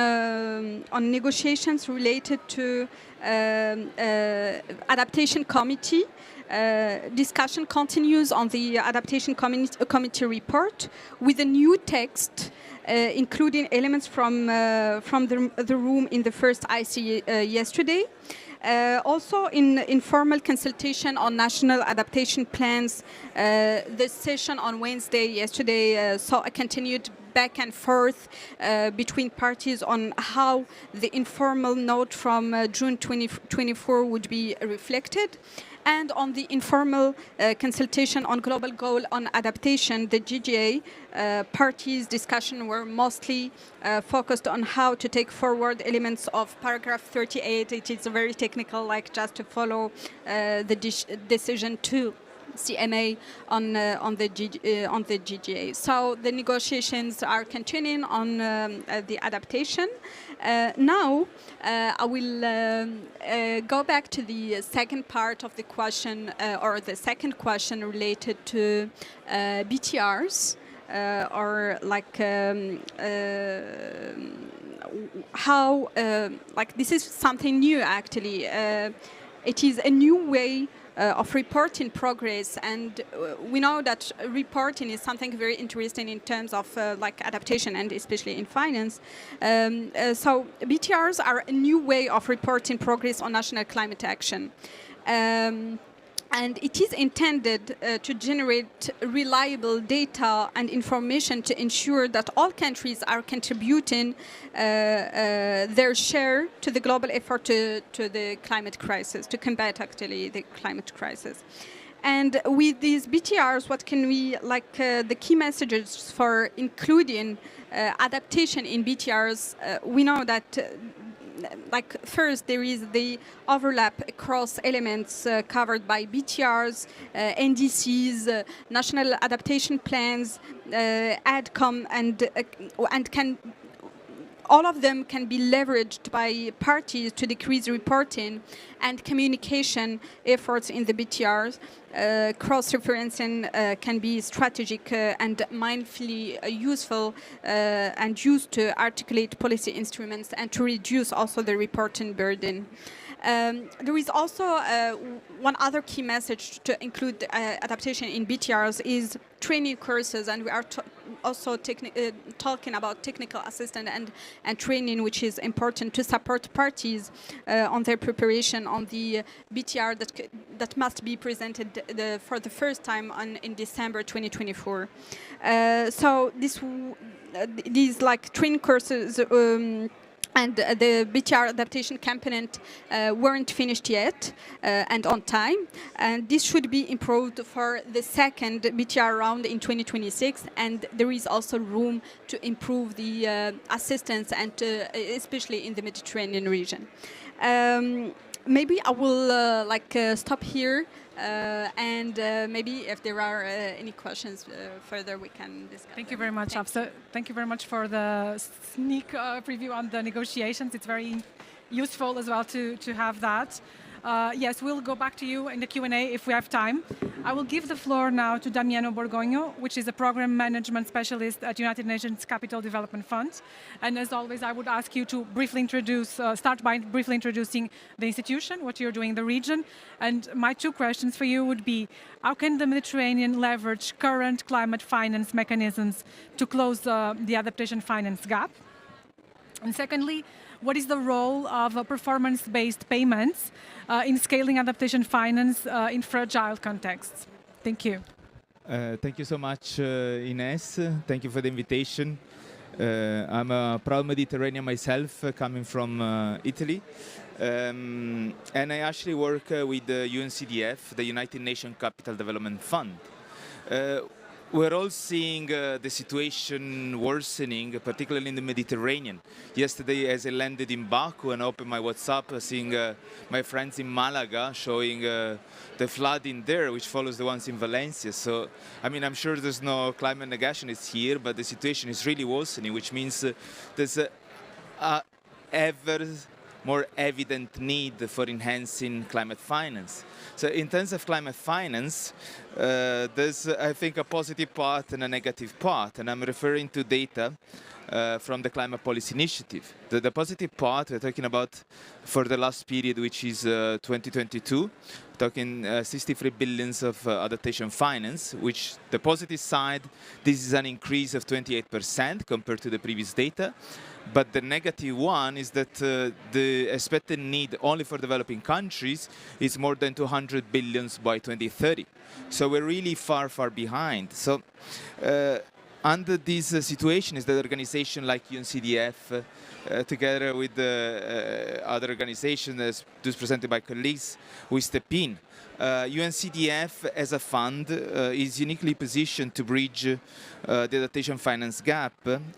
negotiations related to adaptation committee, discussion continues on the adaptation committee report with a new text, including elements from the room in the first IC yesterday. Also, in informal consultation on national adaptation plans, the session on Wednesday yesterday saw a continued back and forth between parties on how the informal note from June 2024 would be reflected. And on the informal consultation on global goal on adaptation, the GGA parties' discussion were mostly focused on how to take forward elements of paragraph 38. It is very technical, like just to follow the decision 2 CMA on the GGA. So the negotiations are continuing on the adaptation. Now I will go back to the second part of the question, or the second question related to BTRs, or like how like this is something new actually. It is a new way of reporting progress, and we know that reporting is something very interesting in terms of like adaptation, and especially in finance. So BTRs are a new way of reporting progress on national climate action. And it is intended to generate reliable data and information to ensure that all countries are contributing their share to the global effort to the climate crisis, to combat actually the climate crisis. And with these BTRs, what can we, like the key messages for including adaptation in BTRs, we know that like first there is the overlap across elements covered by BTRs, NDCs, national adaptation plans, ADCOM, and can all of them can be leveraged by parties to decrease reporting and communication efforts in the BTRs. Cross-referencing can be strategic and mindfully useful and used to articulate policy instruments and to reduce also the reporting burden. There is also one other key message to include adaptation in BTRs is training courses, and we are also talking about technical assistance and training, which is important to support parties on their preparation on the BTR that must be presented for the first time in December 2024. So these like training courses and the BTR adaptation component weren't finished yet and on time. And this should be improved for the second BTR round in 2026. And there is also room to improve the assistance, and especially in the Mediterranean region. Maybe I will stop here. And maybe if there are any questions further, we can discuss. Thank you very much, Afsa. Thank you very much for the sneak preview on the negotiations. It's very useful as well to have that. Yes, we'll go back to you in the Q&A if we have time. I will give the floor now to Damiano Borgogno, which is a program management specialist at United Nations Capital Development Fund. And as always, I would ask you to briefly introduce, start by briefly introducing the institution, what you're doing in the region. And my two questions for you would be, how can the Mediterranean leverage current climate finance mechanisms to close the adaptation finance gap? And secondly, what is the role of performance-based payments in scaling adaptation finance in fragile contexts? Thank you. Thank you so much, Ines. Thank you for the invitation. I'm a proud Mediterranean myself, coming from Italy. And I actually work with the UNCDF, the United Nations Capital Development Fund. We're all seeing the situation worsening, particularly in the Mediterranean. Yesterday, as I landed in Baku and opened my WhatsApp, seeing my friends in Malaga showing the flooding there, which follows the ones in Valencia. So, I mean, I'm sure there's no climate negationists here, but the situation is really worsening, which means there's a ever more evident need for enhancing climate finance. So in terms of climate finance, there's, I think, a positive part and a negative part, and I'm referring to data from the Climate Policy Initiative. The positive part we're talking about for the last period, which is 2022, talking 63 billions of adaptation finance, which the positive side, this is an increase of 28% compared to the previous data. But the negative one is that the expected need only for developing countries is more than 200 billions by 2030. So we're really far, far behind. So under this situation is that organization like UNCDF, together with other organizations, as just presented by colleagues, we step in. UNCDF as a fund is uniquely positioned to bridge the adaptation finance gap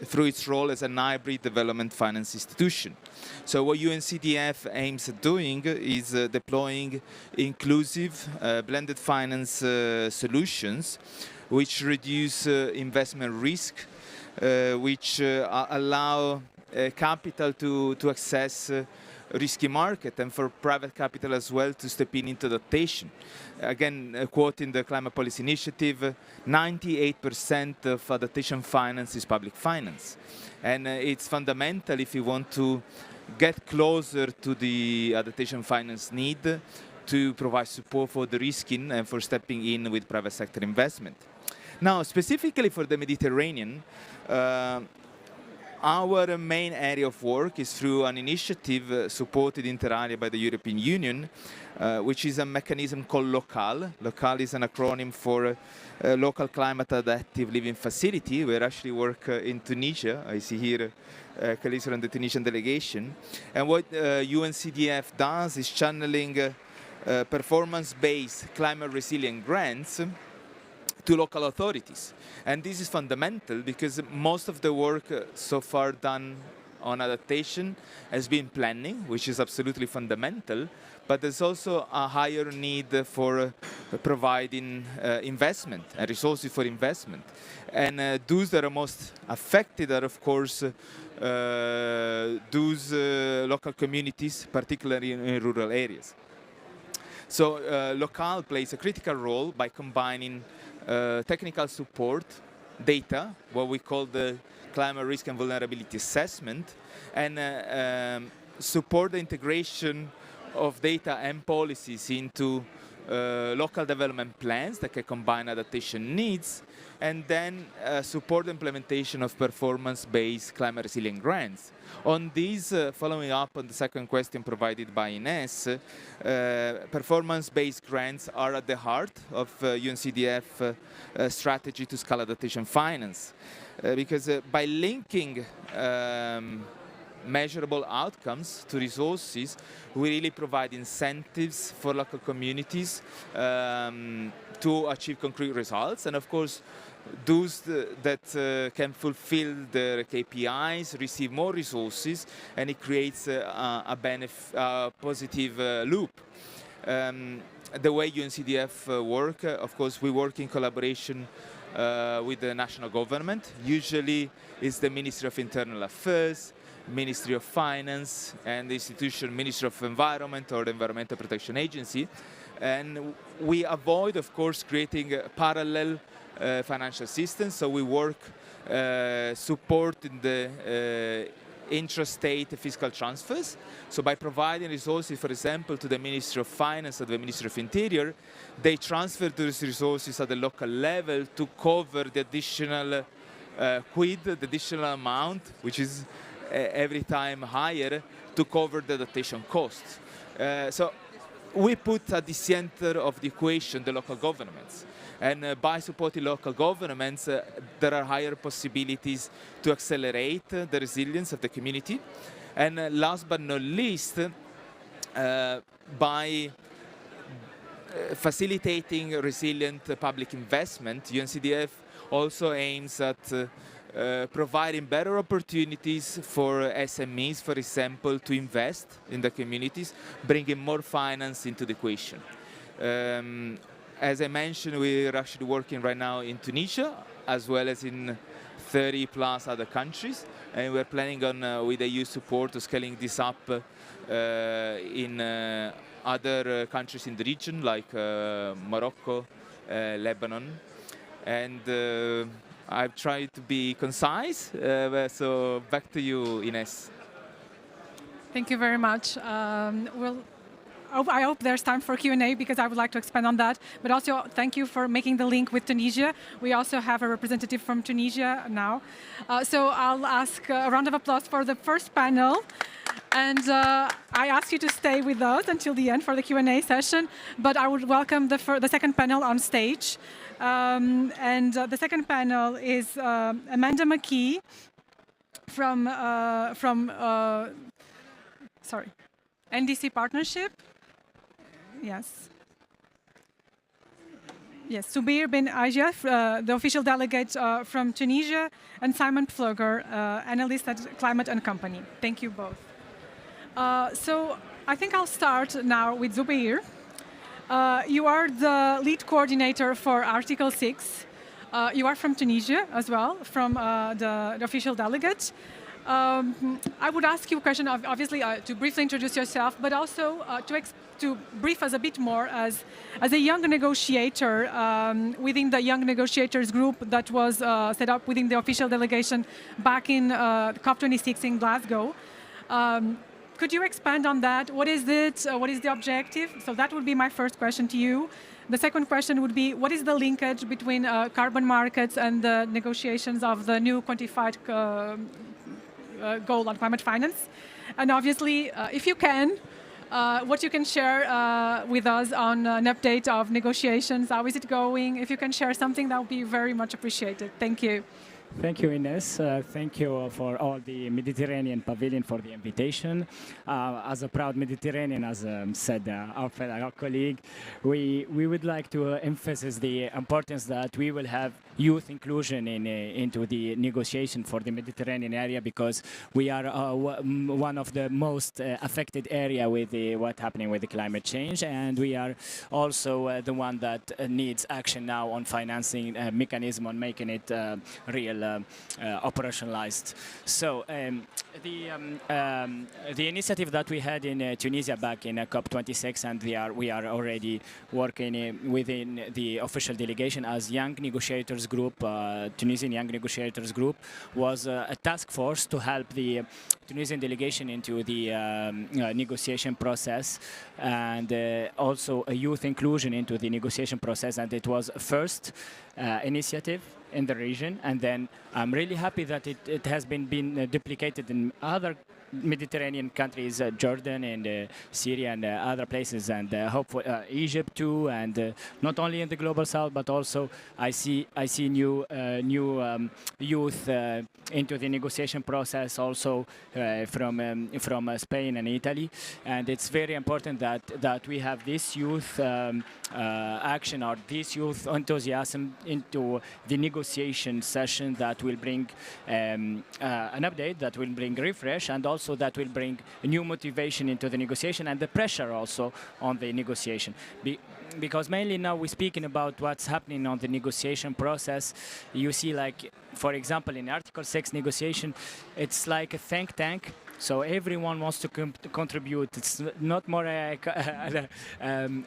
through its role as a hybrid development finance institution. So what UNCDF aims at doing is deploying inclusive blended finance solutions which reduce investment risk, which allow capital to access risky market, and for private capital as well to step into adaptation. Again, quoting the Climate Policy Initiative, 98% of adaptation finance is public finance. And it's fundamental if you want to get closer to the adaptation finance need to provide support for the risking and for stepping in with private sector investment. Now, specifically for the Mediterranean, our main area of work is through an initiative supported inter alia by the European Union, which is a mechanism called LOCAL. LOCAL is an acronym for Local Climate Adaptive Living Facility. We actually work in Tunisia. I see here colleagues from the Tunisian delegation. And what UNCDF does is channeling performance-based climate resilient grants to local authorities. And this is fundamental because most of the work so far done on adaptation has been planning, which is absolutely fundamental, but there's also a higher need for providing investment and resources for investment. And those that are most affected are, of course, those local communities, particularly in rural areas. So LOCAL plays a critical role by combining technical support, data, what we call the climate risk and vulnerability assessment, and support the integration of data and policies into local development plans that can combine adaptation needs, and then support the implementation of performance-based climate resilient grants. On these, following up on the second question provided by Ines, performance-based grants are at the heart of UNCDF strategy to scale adaptation finance, because by linking measurable outcomes to resources, we really provide incentives for local communities to achieve concrete results. And of course, those that can fulfill their KPIs receive more resources, and it creates a positive loop. The way UNCDF work, of course, we work in collaboration with the national government. Usually it's the Ministry of Internal Affairs, Ministry of Finance, and the institution Ministry of Environment or the Environmental Protection Agency. And we avoid, of course, creating parallel financial systems. So we work supporting the intra-state fiscal transfers. So by providing resources, for example, to the Ministry of Finance or the Ministry of Interior, they transfer those resources at the local level to cover the additional quid, the additional amount, which is every time higher, to cover the adaptation costs. So we put at the center of the equation the local governments. And by supporting local governments, there are higher possibilities to accelerate the resilience of the community. And last but not least, by facilitating resilient public investment, UNCDF also aims at providing better opportunities for SMEs, for example, to invest in the communities, bringing more finance into the equation. As I mentioned, we're actually working right now in Tunisia, as well as in 30 plus other countries, and we're planning on, with EU support, to scaling this up in other countries in the region, like Morocco, Lebanon, and I've tried to be concise, so back to you, Ines. Thank you very much. I hope there's time for Q&A because I would like to expand on that. But also, thank you for making the link with Tunisia. We also have a representative from Tunisia now. So I'll ask a round of applause for the first panel. And I ask you to stay with us until the end for the Q&A session, but I would welcome the second panel on stage. The second panel is Amanda McKee from NDC Partnership. Yes. Yes, Zubair bin Ajaf, the official delegate from Tunisia, and Simon Pflugger, analyst at Climate and Company. Thank you both. So I think I'll start now with Zubair. You are the lead coordinator for Article 6. You are from Tunisia as well, from the official delegate. I would ask you a question, obviously, to briefly introduce yourself, but also to brief us a bit more as a young negotiator within the Young Negotiators Group that was set up within the official delegation back in COP26 in Glasgow. Could you expand on that? What is it? What is the objective? So that would be my first question to you. The second question would be, what is the linkage between carbon markets and the negotiations of the new quantified goal on climate finance? And obviously, if you can, what you can share with us on an update of negotiations, how is it going? If you can share something, that would be very much appreciated. Thank you. Thank you, Ines. Thank you for all the Mediterranean Pavilion for the invitation. As a proud Mediterranean, as said our colleague, we would like to emphasize the importance that we will have youth inclusion into the negotiation for the Mediterranean area, because we are one of the most affected area with what's happening with the climate change, and we are also the one that needs action now on financing mechanism on making it real. Operationalized. So the initiative that we had in Tunisia back in COP26, and we are already working within the official delegation as Young Negotiators Group, Tunisian Young Negotiators Group, was a task force to help the Tunisian delegation into the negotiation process, and also a youth inclusion into the negotiation process. And it was first initiative in the region, and then I'm really happy that it has been duplicated in other Mediterranean countries, Jordan and Syria and other places, and hope for Egypt too, and not only in the global south, but also I see new youth into the negotiation process also from Spain and Italy, and it's very important that we have this youth action or this youth enthusiasm into the negotiation session that will bring an update, that will bring refresh, and also that will bring new motivation into the negotiation and the pressure also on the negotiation. Because mainly now we're speaking about what's happening on the negotiation process. You see, like, for example, in Article 6 negotiation, it's like a think tank. So everyone wants to contribute. It's not more a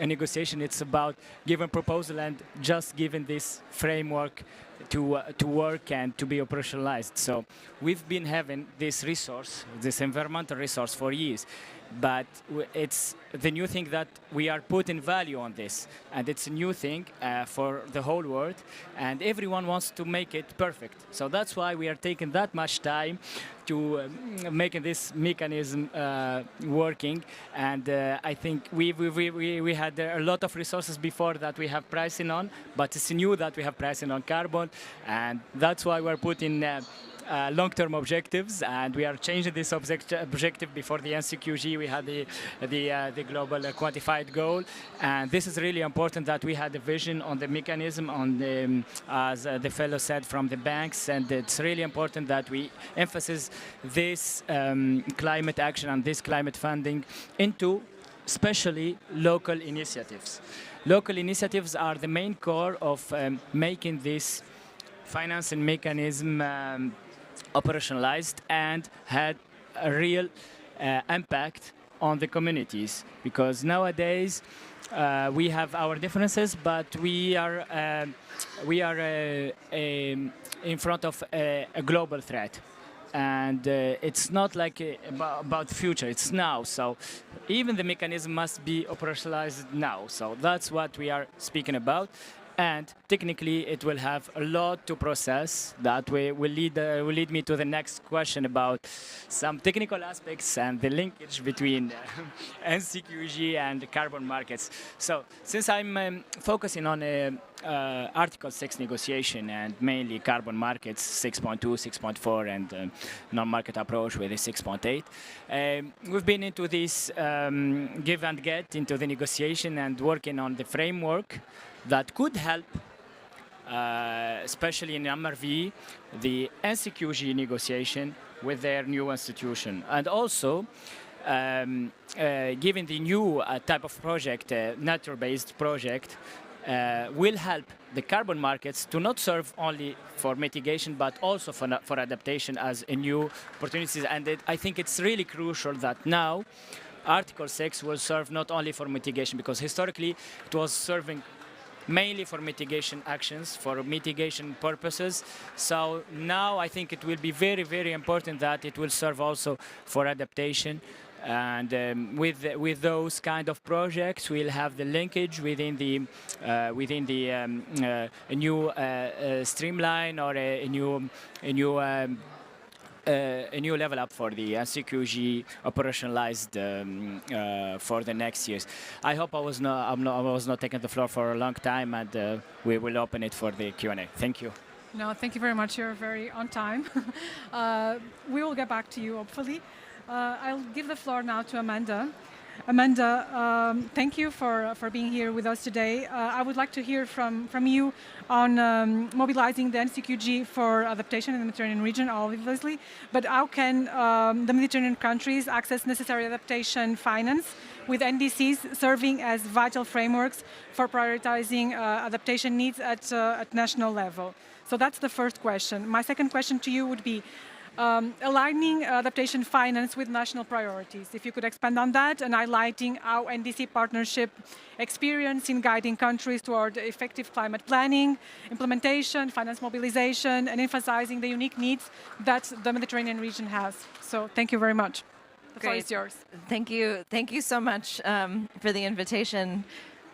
negotiation. It's about giving proposal and just giving this framework to work and to be operationalized. So we've been having this resource, this environmental resource, for years. But it's the new thing that we are putting value on this, and it's a new thing for the whole world, and everyone wants to make it perfect. So that's why we are taking that much time to making this mechanism working. And I think we had a lot of resources before that we have pricing on, but it's new that we have pricing on carbon, and that's why we're putting long-term objectives, and we are changing this objective. Before the NCQG, we had the global quantified goal, and this is really important that we had a vision on the mechanism, on the, as the fellow said, from the banks, and it's really important that we emphasize this climate action and this climate funding into especially local initiatives. Local initiatives are the main core of making this financing mechanism operationalized and had a real impact on the communities, because nowadays we have our differences, but we are in front of a global threat, and it's not like about the future, it's now. So even the mechanism must be operationalized now. So that's what we are speaking about. and technically it will have a lot to process. That will lead me to the next question about some technical aspects and the linkage between NCQG and carbon markets. So since I'm focusing on Article 6 negotiation and mainly carbon markets 6.2, 6.4 and non-market approach with the 6.8, we've been into this give and get into the negotiation and working on the framework that could help, especially in MRV, the NCQG negotiation with their new institution. And also, given the new type of project, nature-based project, will help the carbon markets to not serve only for mitigation, but also for adaptation as a new opportunities. And I think it's really crucial that now Article 6 will serve not only for mitigation, because historically it was serving mainly for mitigation actions, for mitigation purposes. So now I think it will be very, very important that it will serve also for adaptation. And with those kind of projects, we'll have the linkage within the new streamline or a new level up for the NCQG operationalized for the next years. I hope I was not taking the floor for a long time, and we will open it for the Q&A. Thank you. No, thank you very much. You're very on time. We will get back to you, hopefully. I'll give the floor now to Amanda. Amanda, thank you for being here with us today. I would like to hear from you on mobilizing the NCQG for adaptation in the Mediterranean region, obviously, but how can the Mediterranean countries access necessary adaptation finance with NDCs serving as vital frameworks for prioritizing adaptation needs at national level? So that's the first question. My second question to you would be, aligning adaptation finance with national priorities. If you could expand on that and highlighting how NDC partnership experience in guiding countries toward effective climate planning, implementation, finance mobilization, and emphasizing the unique needs that the Mediterranean region has. So thank you very much. The floor is yours. Thank you. Thank you so much for the invitation.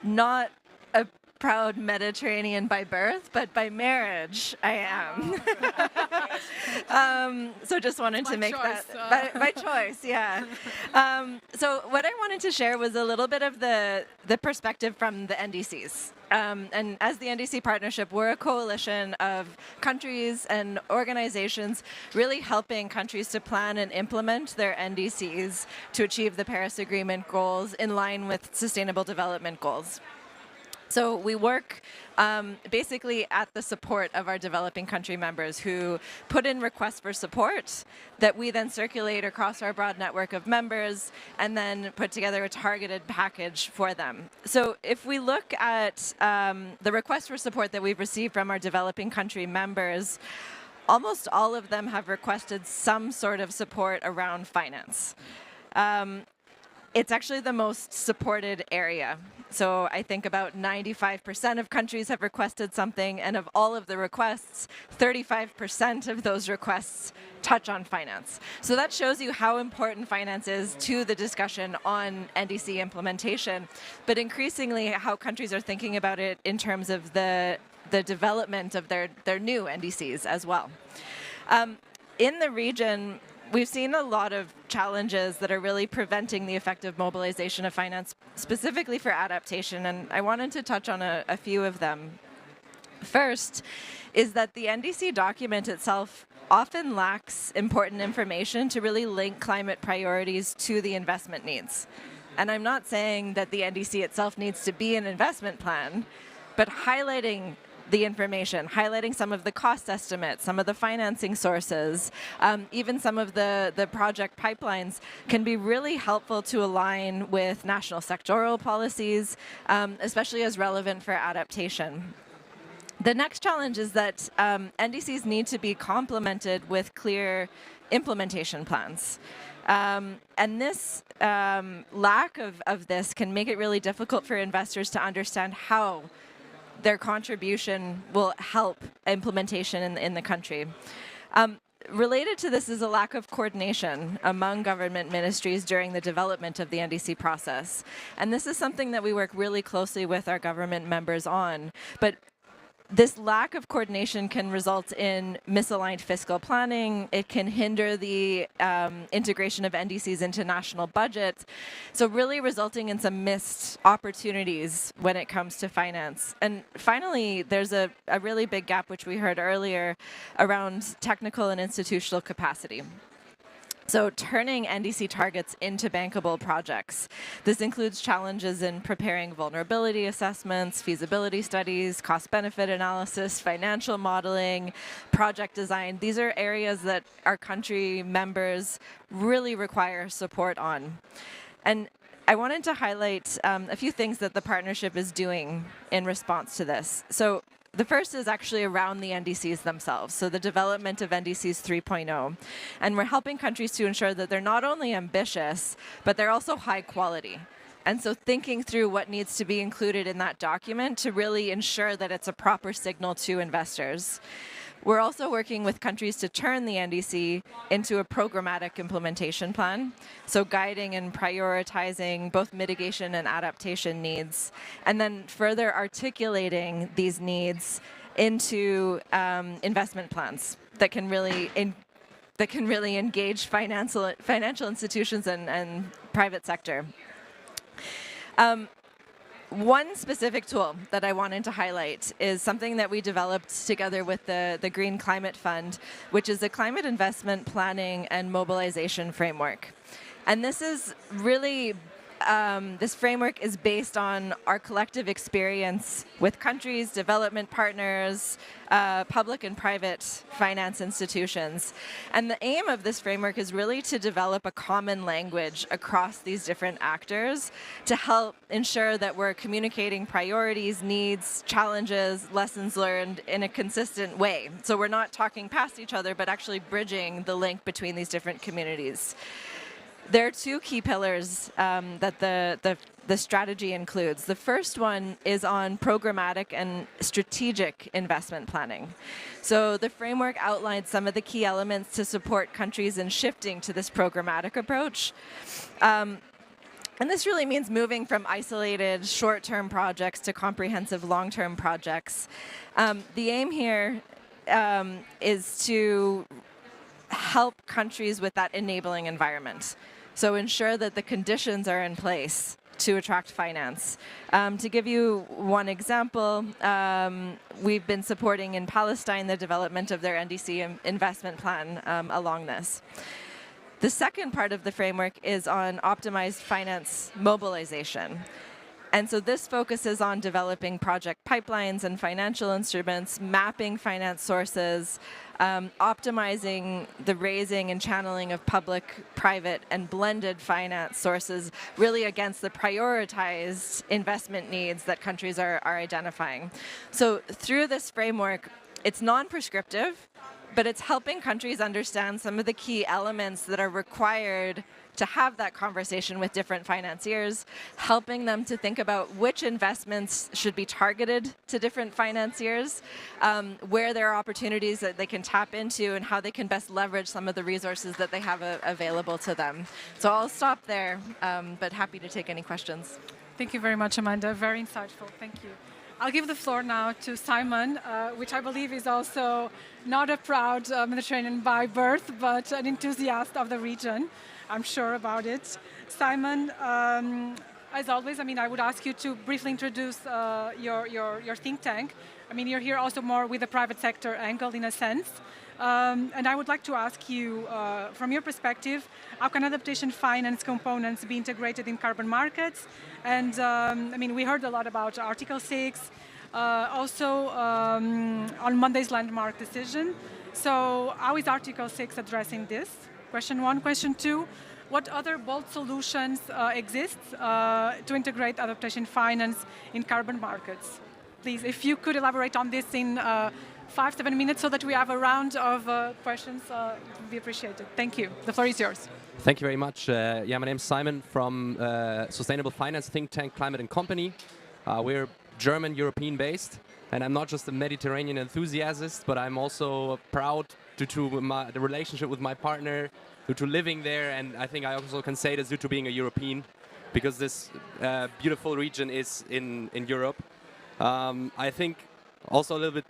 Not a proud Mediterranean by birth, but by marriage, I am. So just wanted to make that by choice, yeah. So what I wanted to share was a little bit of the perspective from the NDCs. And as the NDC partnership, we're a coalition of countries and organizations really helping countries to plan and implement their NDCs to achieve the Paris Agreement goals in line with Sustainable Development Goals. So we work basically at the support of our developing country members who put in requests for support that we then circulate across our broad network of members and then put together a targeted package for them. So if we look at the requests for support that we've received from our developing country members, almost all of them have requested some sort of support around finance. It's actually the most supported area. So I think about 95% of countries have requested something, and of all of the requests, 35% of those requests touch on finance. So that shows you how important finance is to the discussion on NDC implementation, but increasingly how countries are thinking about it in terms of the development of their new NDCs as well. In the region, we've seen a lot of challenges that are really preventing the effective mobilization of finance, specifically for adaptation, and I wanted to touch on a few of them. First is that the NDC document itself often lacks important information to really link climate priorities to the investment needs. And I'm not saying that the NDC itself needs to be an investment plan, but highlighting the information, highlighting some of the cost estimates, some of the financing sources, even some of the project pipelines can be really helpful to align with national sectoral policies, especially as relevant for adaptation. The next challenge is that NDCs need to be complemented with clear implementation plans. And this lack of this can make it really difficult for investors to understand how their contribution will help implementation in the country. Related to this is a lack of coordination among government ministries during the development of the NDC process. And this is something that we work really closely with our government members on. But this lack of coordination can result in misaligned fiscal planning. It can hinder the integration of NDCs into national budgets. So really resulting in some missed opportunities when it comes to finance. And finally, there's a really big gap, which we heard earlier, around technical and institutional capacity. So turning NDC targets into bankable projects. This includes challenges in preparing vulnerability assessments, feasibility studies, cost-benefit analysis, financial modeling, project design. These are areas that our country members really require support on. And I wanted to highlight a few things that the partnership is doing in response to this. So the first is actually around the NDCs themselves, so the development of NDCs 3.0. And we're helping countries to ensure that they're not only ambitious, but they're also high quality. And so thinking through what needs to be included in that document to really ensure that it's a proper signal to investors. We're also working with countries to turn the NDC into a programmatic implementation plan, so guiding and prioritizing both mitigation and adaptation needs, and then further articulating these needs into investment plans that can really engage financial institutions and private sector. One specific tool that I wanted to highlight is something that we developed together with the Green Climate Fund, which is a climate investment planning and mobilization framework. And this is really, this framework is based on our collective experience with countries, development partners, public and private finance institutions. And the aim of this framework is really to develop a common language across these different actors to help ensure that we're communicating priorities, needs, challenges, lessons learned in a consistent way. So we're not talking past each other, but actually bridging the link between these different communities. There are two key pillars that the strategy includes. The first one is on programmatic and strategic investment planning. So the framework outlines some of the key elements to support countries in shifting to this programmatic approach. And this really means moving from isolated short-term projects to comprehensive long-term projects. The aim here is to help countries with that enabling environment. So ensure that the conditions are in place to attract finance. To give you one example, we've been supporting in Palestine the development of their NDC investment plan along this. The second part of the framework is on optimized finance mobilization. And so this focuses on developing project pipelines and financial instruments, mapping finance sources, optimizing the raising and channeling of public, private, and blended finance sources, really against the prioritized investment needs that countries are identifying. So through this framework, it's non-prescriptive, but it's helping countries understand some of the key elements that are required to have that conversation with different financiers, helping them to think about which investments should be targeted to different financiers, where there are opportunities that they can tap into, and how they can best leverage some of the resources that they have available to them. So I'll stop there, but happy to take any questions. Thank you very much, Amanda. Very insightful. Thank you. I'll give the floor now to Simon, which I believe is also not a proud Mediterranean by birth, but an enthusiast of the region. I'm sure about it. Simon, as always, I would ask you to briefly introduce your think tank. You're here also more with the private sector angle in a sense. And I would like to ask you, from your perspective, how can adaptation finance components be integrated in carbon markets? And we heard a lot about Article 6, also on Monday's landmark decision. So how is Article 6 addressing this? Question one. Question two, what other bold solutions exist to integrate adaptation finance in carbon markets? Please, if you could elaborate on this in 5-7 minutes so that we have a round of questions, it would be appreciated. Thank you. The floor is yours. Thank you very much. My name is Simon from Sustainable Finance think tank Climate and Company. We're German, European based, and I'm not just a Mediterranean enthusiast, but I'm also proud due to the relationship with my partner, due to living there, and I think I also can say this due to being a European, because this beautiful region is in Europe. I think Also a little bit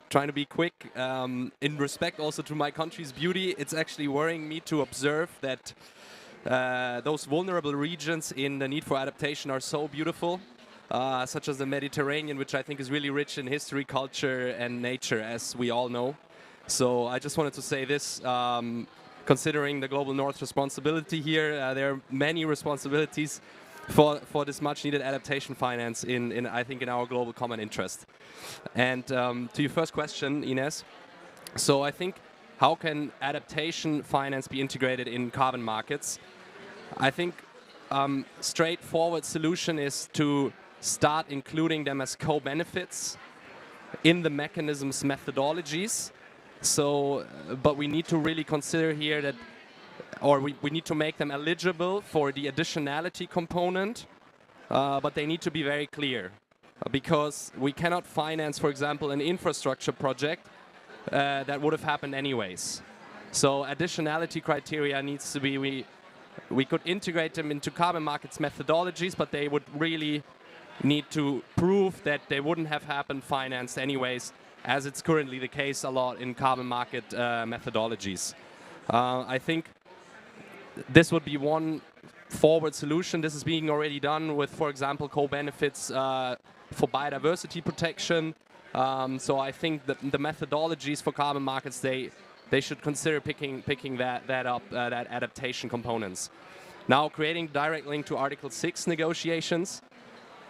trying to be quick. In respect also to my country's beauty, it's actually worrying me to observe that those vulnerable regions in the need for adaptation are so beautiful, such as the Mediterranean, which I think is really rich in history, culture, and nature, as we all know. So I just wanted to say this, considering the Global North responsibility here, there are many responsibilities for this much-needed adaptation finance I think, in our global common interest. And to your first question, Ines, so I think, how can adaptation finance be integrated in carbon markets? I think straightforward solution is to start including them as co-benefits in the mechanism's methodologies. So, but we need to really consider here that, or we need to make them eligible for the additionality component, but they need to be very clear, because we cannot finance, for example, an infrastructure project that would have happened anyways. So additionality criteria needs to be, we could integrate them into carbon markets methodologies, but they would really need to prove that they wouldn't have happened financed anyways, as it's currently the case a lot in carbon market methodologies. I think this would be one forward solution. This is being already done with, for example, co-benefits for biodiversity protection. So I think that the methodologies for carbon markets, they should consider picking that up, that adaptation components. Now, creating direct link to Article 6 negotiations,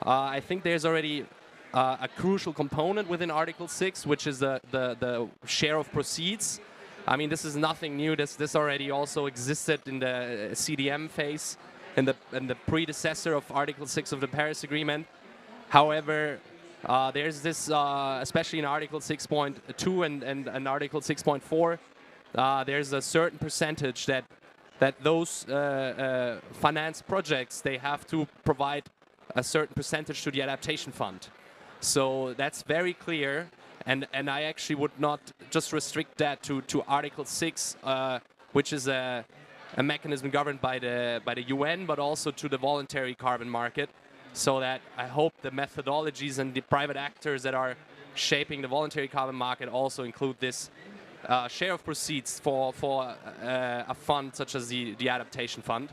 I think there's already a crucial component within Article 6, which is the share of proceeds. I mean, this is nothing new. This already also existed in the CDM phase, in the predecessor of Article 6 of the Paris Agreement. However, there's this, especially in Article 6.2 and Article 6.4, there's a certain percentage that those finance projects, they have to provide a certain percentage to the adaptation fund. So that's very clear, and I actually would not just restrict that to Article 6, which is a mechanism governed by the UN, but also to the voluntary carbon market, so that I hope the methodologies and the private actors that are shaping the voluntary carbon market also include this share of proceeds for a fund such as the adaptation fund.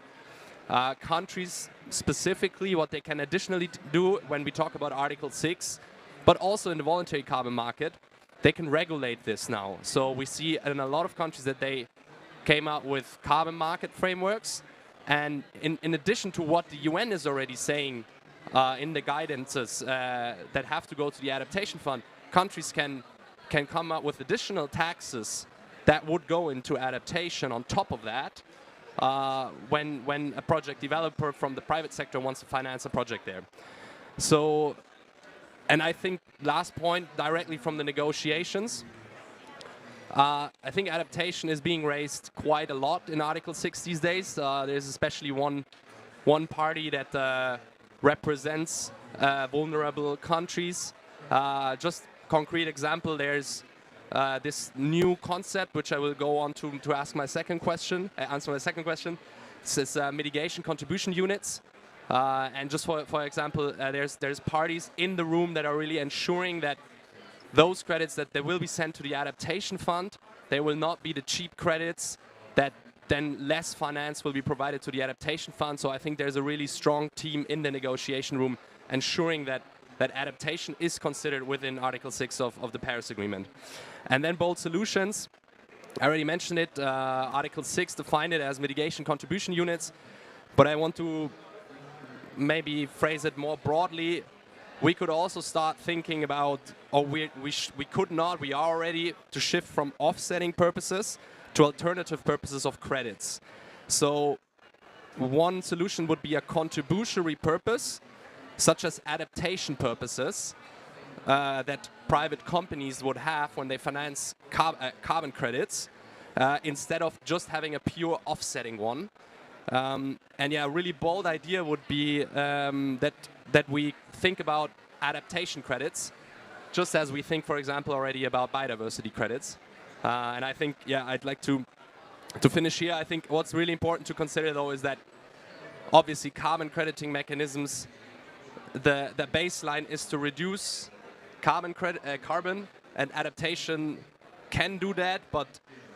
Countries specifically, what they can additionally do when we talk about Article 6, but also in the voluntary carbon market, they can regulate this now. So we see in a lot of countries that they came out with carbon market frameworks, and in addition to what the UN is already saying in the guidances that have to go to the adaptation fund, countries can come up with additional taxes that would go into adaptation on top of that, when a project developer from the private sector wants to finance a project there. So, and I think last point, directly from the negotiations, I think adaptation is being raised quite a lot in Article 6 these days. There's especially one party that represents vulnerable countries. Just concrete example, there's this new concept, which I will go on to answer my second question. This is mitigation contribution units. And just for example, there's parties in the room that are really ensuring that those credits that they will be sent to the adaptation fund, they will not be the cheap credits that then less finance will be provided to the adaptation fund. So I think there's a really strong team in the negotiation room ensuring that adaptation is considered within Article 6 of the Paris Agreement. And then bold solutions, I already mentioned it, Article 6 defined it as mitigation contribution units, but I want to maybe phrase it more broadly. We could also start thinking about, or we are already, to shift from offsetting purposes to alternative purposes of credits. So one solution would be a contributory purpose, such as adaptation purposes that private companies would have when they finance carbon credits, instead of just having a pure offsetting one. And yeah, a really bold idea would be that we think about adaptation credits, just as we think, for example, already about biodiversity credits. And I think, yeah, I'd like to finish here. I think what's really important to consider, though, is that obviously carbon crediting mechanisms, the baseline is to reduce carbon and adaptation can do that, but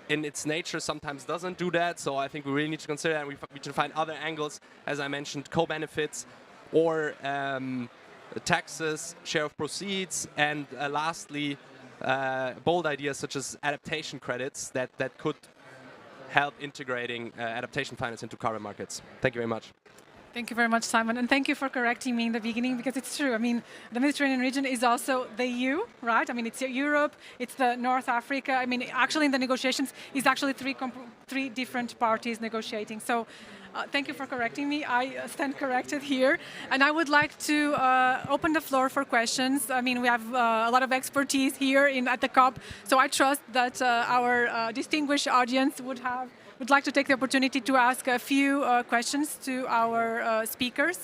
in its nature sometimes doesn't do that. So I think we really need to consider, and we need to find other angles, as I mentioned, co-benefits or taxes, share of proceeds, and lastly, bold ideas such as adaptation credits that could help integrating adaptation finance into carbon markets. Thank you very much. Thank you very much, Simon, and thank you for correcting me in the beginning, because it's true. I mean, the Mediterranean region is also the EU, right? I mean, it's Europe, it's the North Africa. I mean, actually in the negotiations, it's actually three different parties negotiating. So thank you for correcting me. I stand corrected here. And I would like to open the floor for questions. I mean, we have a lot of expertise here at the COP, so I trust that our distinguished audience would like to take the opportunity to ask a few questions to our speakers.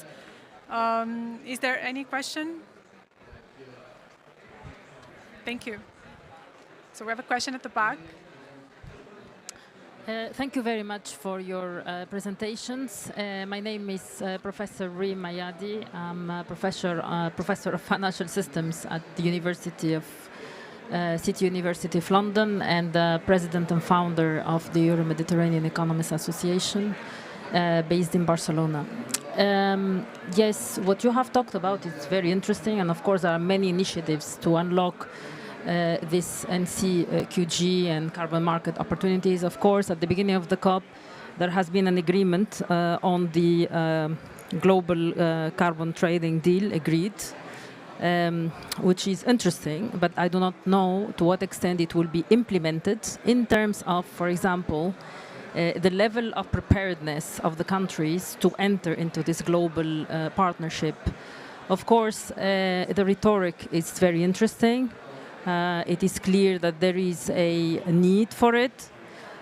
Is there any question? Thank you. So we have a question at the back. Thank you very much for your presentations. My name is Professor Reem Mayadi. I'm a professor of financial systems at the City University of London, and president and founder of the Euro-Mediterranean Economists Association, based in Barcelona. Yes, what you have talked about is very interesting, and of course there are many initiatives to unlock this NCQG and carbon market opportunities. Of course, at the beginning of the COP, there has been an agreement on the global carbon trading deal agreed, which is interesting, but I do not know to what extent it will be implemented in terms of, for example, the level of preparedness of the countries to enter into this global partnership. Of course, the rhetoric is very interesting. It is clear that there is a need for it.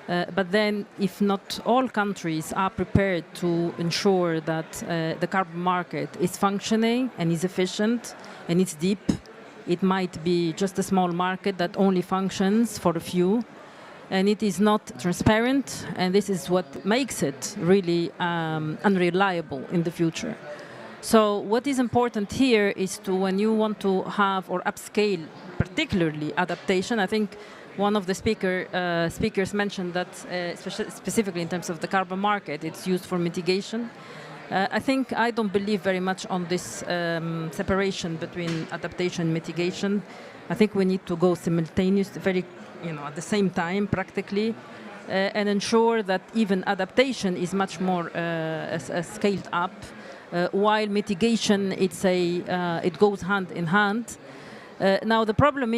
But then, if not all countries are prepared to ensure that the carbon market is functioning and is efficient and it's deep, it might be just a small market that only functions for a few, and it is not transparent, and this is what makes it really unreliable in the future. So what is important here is to, when you want to have or upscale, particularly adaptation, I think one of the speakers mentioned that specifically in terms of the carbon market, it's used for mitigation. I don't believe very much on this separation between adaptation and mitigation. I think we need to go simultaneously, at the same time, practically, and ensure that even adaptation is much more scaled up, while mitigation, it goes hand in hand. Now the problem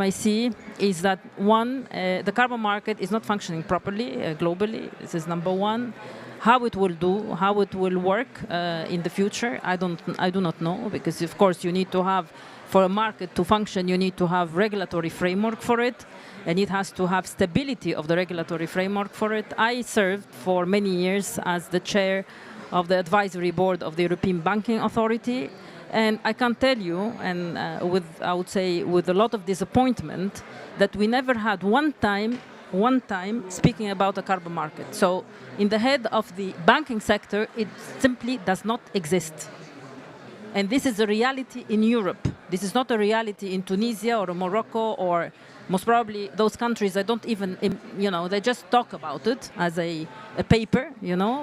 I see is that one, the carbon market is not functioning properly globally. This is number one. How it will work in the future, I do not know, because of course you need to have, for a market to function, you need to have regulatory framework for it, and it has to have stability of the regulatory framework for it. I served for many years as the chair of the advisory board of the European Banking Authority. And I can tell you, and I would say with a lot of disappointment, that we never had one time speaking about a carbon market. So in the head of the banking sector, it simply does not exist. And this is a reality in Europe. This is not a reality in Tunisia or Morocco, or most probably those countries that don't even, they just talk about it as a paper,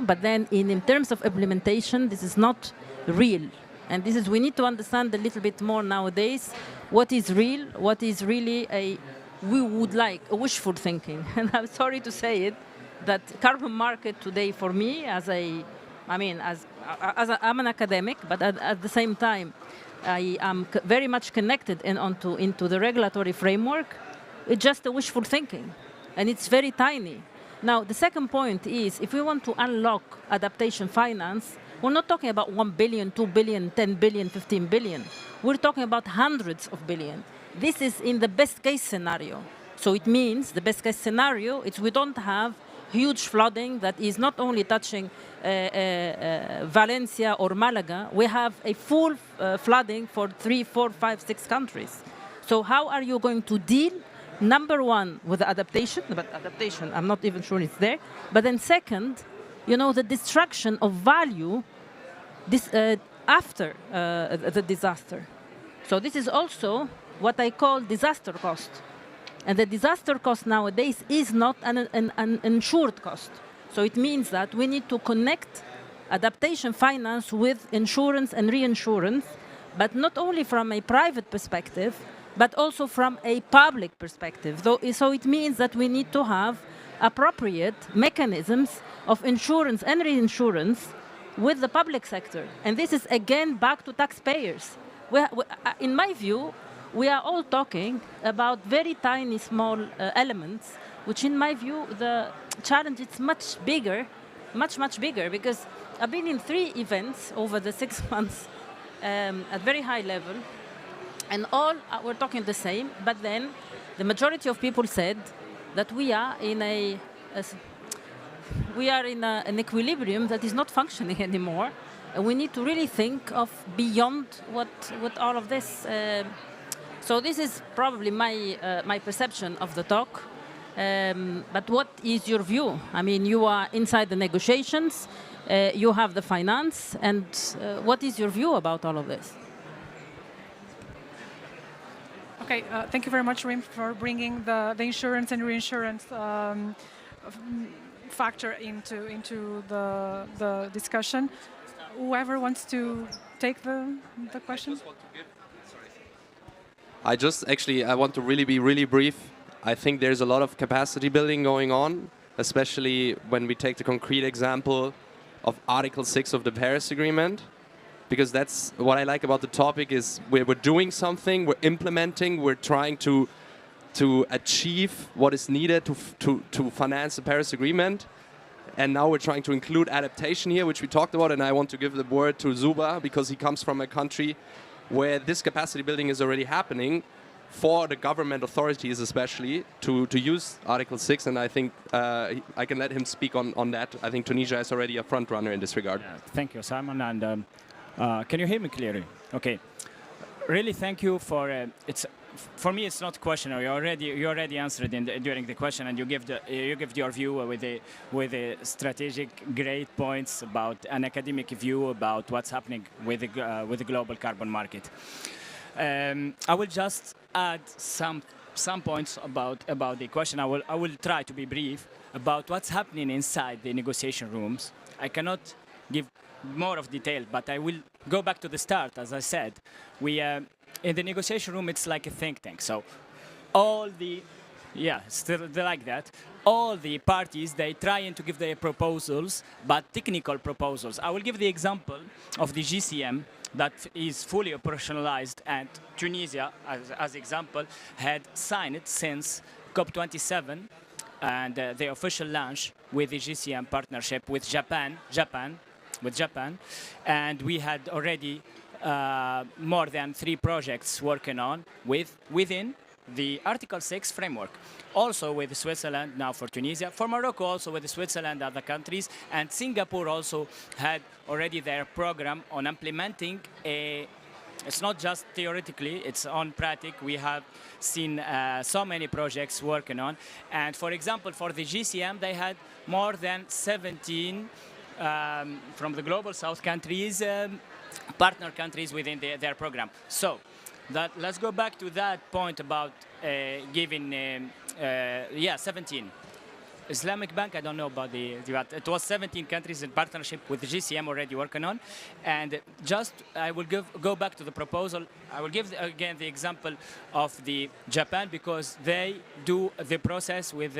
but then in terms of implementation, this is not real. And we need to understand a little bit more nowadays what is real, what is really a wishful thinking. And I'm sorry to say it, that carbon market today for me, I'm an academic, but at the same time, I am very much connected into the regulatory framework. It's just a wishful thinking, and it's very tiny. Now, the second point is, if we want to unlock adaptation finance, we're not talking about 1 billion, 2 billion, 10 billion, 15 billion. We're talking about hundreds of billions. This is in the best case scenario. So it means the best case scenario is we don't have huge flooding that is not only touching Valencia or Malaga. We have a full flooding for 3, 4, 5, 6 countries. So how are you going to deal, number one, with the adaptation? But adaptation, I'm not even sure it's there. But then second, the destruction of value after the disaster. So this is also what I call disaster cost. And the disaster cost nowadays is not an insured cost. So it means that we need to connect adaptation finance with insurance and reinsurance, but not only from a private perspective, but also from a public perspective. So it means that we need to have appropriate mechanisms of insurance and reinsurance with the public sector. And this is again back to taxpayers. In my view, we are all talking about very tiny, small elements, which in my view, the challenge is much bigger, much bigger, because I've been in 3 events over the 6 months at very high level, and all were talking the same, but then the majority of people said that we are in an equilibrium that is not functioning anymore, and we need to really think of beyond what all of this. So this is probably my perception of the talk. But what is your view? I mean, you are inside the negotiations, you have the finance, and what is your view about all of this? Okay, thank you very much, Rim, for bringing the insurance and reinsurance factor into the discussion. Whoever wants to take the question? I want to really be really brief. I think there's a lot of capacity building going on, especially when we take the concrete example of Article 6 of the Paris Agreement, because that's what I like about the topic is we're doing something, we're implementing, we're trying to achieve what is needed to finance the Paris Agreement. And now we're trying to include adaptation here, which we talked about, and I want to give the word to Zuba, because he comes from a country where this capacity building is already happening for the government authorities especially to use Article 6, and I think I can let him speak on that. I think Tunisia is already a front runner in this regard. Yeah, thank you, Simon, and can you hear me clearly? Okay. Really thank you for for me, it's not a question. You already answered during the question, and you give your view with the strategic great points about an academic view about what's happening with the global carbon market. I will just add some points about the question. I will try to be brief about what's happening inside the negotiation rooms. I cannot give more of detail, but I will go back to the start. As I said, we. In the negotiation room, it's like a think tank. So all the, still like that, all the parties, they trying to give their proposals, but technical proposals. I will give the example of the GCM that is fully operationalized, and Tunisia, as example, had signed it since COP27 and the official launch with the GCM partnership with Japan, and we had already more than 3 projects working on within the Article 6 framework. Also with Switzerland now for Tunisia, for Morocco also with Switzerland and other countries, and Singapore also had already their program on implementing it's not just theoretically, it's on practice. We have seen so many projects working on, and for example for the GCM they had more than 17 from the global south countries, partner countries within their program. So let's go back to that point about giving 17. Islamic Bank, I don't know about it was 17 countries in partnership with the GCM already working on. And just, I will go back to the proposal. I will give again the example of the Japan, because they do the process with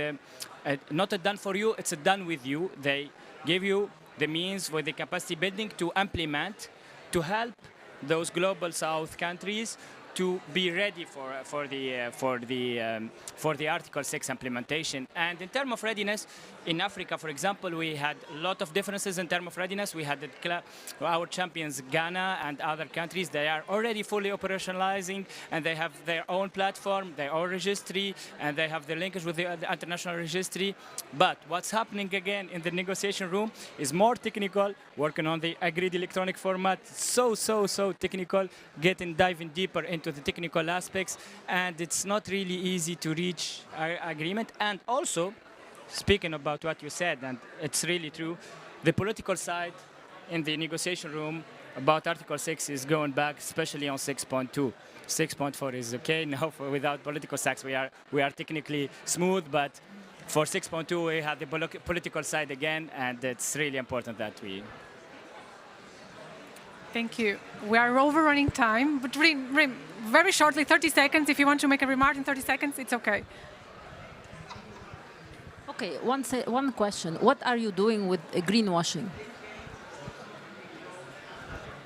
not a done for you, it's a done with you. They give you the means for the capacity building to implement, to help those global south countries to be ready for the Article 6 implementation. And in terms of readiness, in Africa, for example, we had a lot of differences in terms of readiness. We had our champions, Ghana and other countries. They are already fully operationalizing, and they have their own platform, their own registry, and they have the linkage with the international registry. But what's happening again in the negotiation room is more technical, working on the agreed electronic format, so technical, diving deeper into the technical aspects, and it's not really easy to reach agreement. And also, speaking about what you said, and it's really true, the political side in the negotiation room about Article 6 is going back, especially on 6.2. 6.4 is okay now without political stacks. We are technically smooth, but for 6.2 we have the political side again, and it's really important that we. Thank you. We are overrunning time, but Rim, very shortly, 30 seconds. If you want to make a remark in 30 seconds, it's okay. Okay, one question. What are you doing with greenwashing?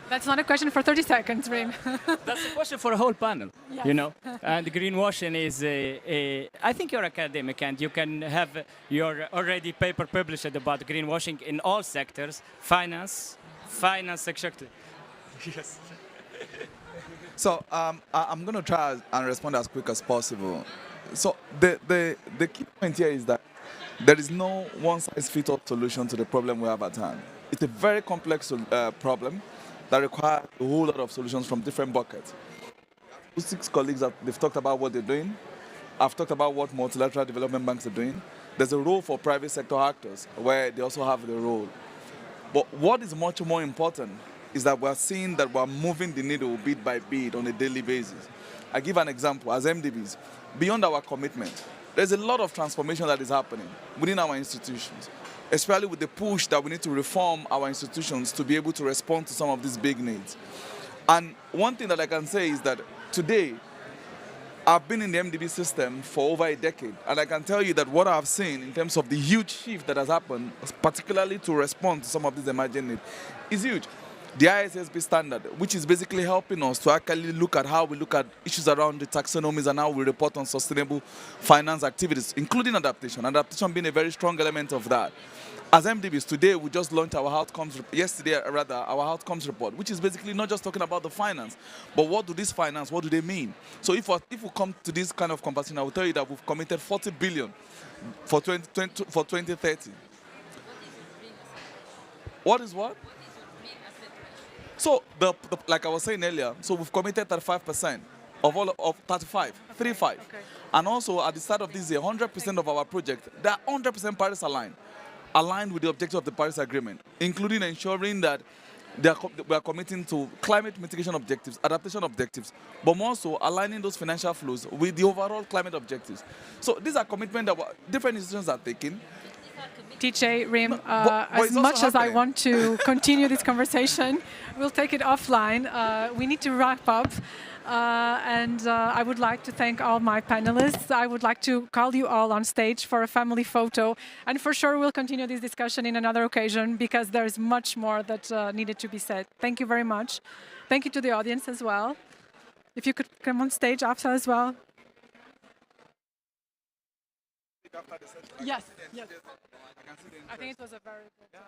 That's not a question for 30 seconds, Rim. That's a question for a whole panel, yes. you know. And greenwashing is I think you're academic and you can have your already paper published about greenwashing in all sectors, finance sector. Yes. So I'm going to try and respond as quick as possible. So the key point here is that there is no one-size-fits-all solution to the problem we have at hand. It's a very complex problem that requires a whole lot of solutions from different buckets. 6 colleagues, they've talked about what they're doing. I've talked about what multilateral development banks are doing. There's a role for private sector actors where they also have the role. But what is much more important is that we're seeing that we're moving the needle bit by bit on a daily basis. I give an example. As MDBs, beyond our commitment, there's a lot of transformation that is happening within our institutions, especially with the push that we need to reform our institutions to be able to respond to some of these big needs. And one thing that I can say is that today, I've been in the MDB system for over a decade, and I can tell you that what I've seen in terms of the huge shift that has happened, particularly to respond to some of these emerging needs, is huge. The ISSB standard, which is basically helping us to actually look at how we look at issues around the taxonomies and how we report on sustainable finance activities, including adaptation. Adaptation being a very strong element of that. As MDBs, today we just launched our outcomes, our outcomes report, which is basically not just talking about the finance, but what do these finance, what do they mean? So if we come to this kind of conversation, I will tell you that we've committed 40 billion for 2030. What is what? So, like I was saying earlier, so we've committed 35% of all of 35. Okay. And also, at the start of this year, 100% of our project, they are 100% Paris aligned with the objectives of the Paris Agreement, including ensuring that we are committing to climate mitigation objectives, adaptation objectives, but more so aligning those financial flows with the overall climate objectives. So these are commitments that different institutions are taking. TJ, Rim, as much as I want to continue this conversation, we'll take it offline. We need to wrap up. And I would like to thank all my panelists. I would like to call you all on stage for a family photo. And for sure, we'll continue this discussion in another occasion because there's much more that needed to be said. Thank you very much. Thank you to the audience as well. If you could come on stage after as well. Yes, yes. I think it was a very good.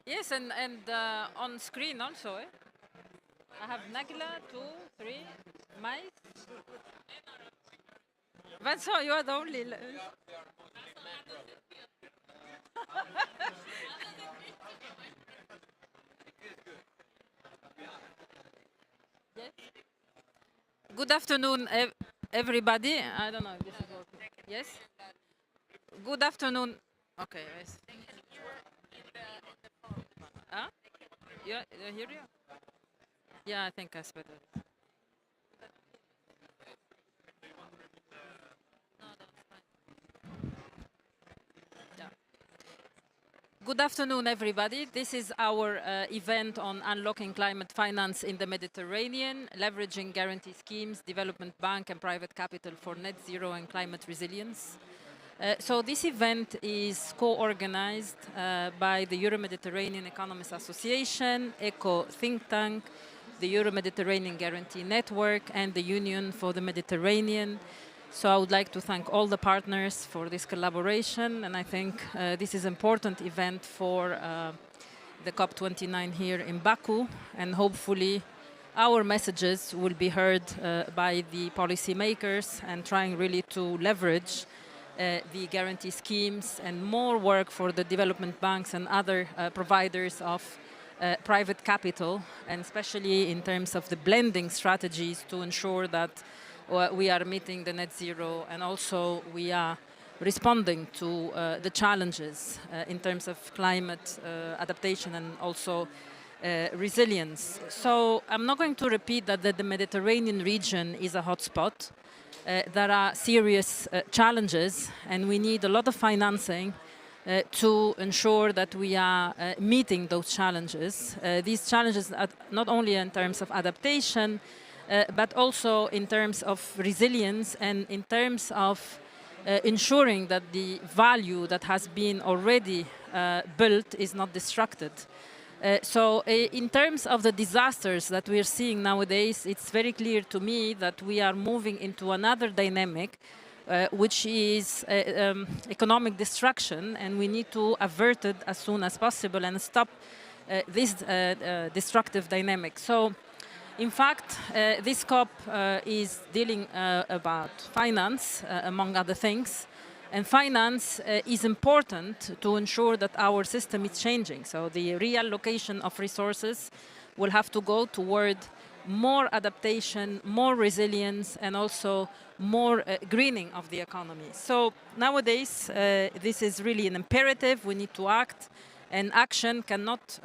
Yes, and on screen also. I have Nagla, 2, 3, Mais. Vincent, you are the only. Yes. Good afternoon, everybody. I don't know if this is working. Yes? Good afternoon. Okay, yes. Huh? You hear you? Yeah, I think that's better. Good afternoon, everybody. This is our event on unlocking climate finance in the Mediterranean, leveraging guarantee schemes, development bank and private capital for net zero and climate resilience. So this event is co-organized by the Euro-Mediterranean Economists Association, ECO think tank, the Euro-Mediterranean Guarantee Network, and the Union for the Mediterranean. So I would like to thank all the partners for this collaboration, and I think this is an important event for the COP29 here in Baku, and hopefully our messages will be heard by the policymakers and trying really to leverage the guarantee schemes and more work for the development banks and other providers of private capital, and especially in terms of the blending strategies to ensure that we are meeting the net zero and also we are responding to the challenges in terms of climate adaptation and also resilience. So I'm not going to repeat that the Mediterranean region is a hotspot. There are serious challenges and we need a lot of financing to ensure that we are meeting those challenges. These challenges are not only in terms of adaptation, but also in terms of resilience and in terms of ensuring that the value that has been already built is not destructed. So in terms of the disasters that we are seeing nowadays, it's very clear to me that we are moving into another dynamic, which is economic destruction, and we need to avert it as soon as possible and stop this destructive dynamic. So in fact, this COP is dealing about finance, among other things. And finance is important to ensure that our system is changing. So the reallocation of resources will have to go toward more adaptation, more resilience, and also more greening of the economy. So nowadays, this is really an imperative. We need to act, and action cannot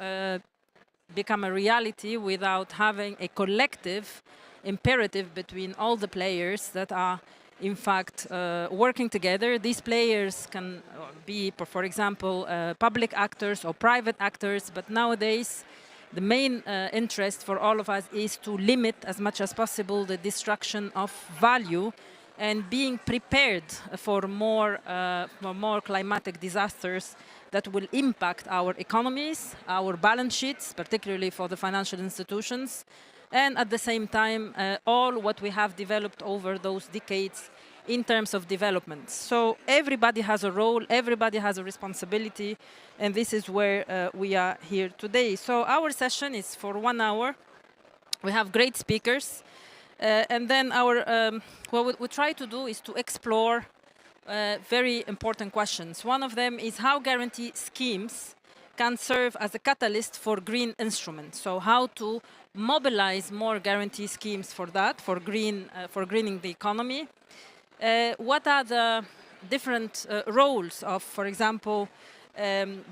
become a reality without having a collective imperative between all the players that are in fact working together. These players can be, for example, public actors or private actors, but nowadays the main interest for all of us is to limit as much as possible the destruction of value and being prepared for more climatic disasters that will impact our economies, our balance sheets, particularly for the financial institutions, and at the same time, all what we have developed over those decades in terms of development. So everybody has a role, everybody has a responsibility, and this is where we are here today. So our session is for 1 hour. We have great speakers. And then what we try to do is to explore very important questions. One of them is how guarantee schemes can serve as a catalyst for green instruments. So how to mobilize more guarantee schemes for that, for greening the economy. What are the different roles of, for example,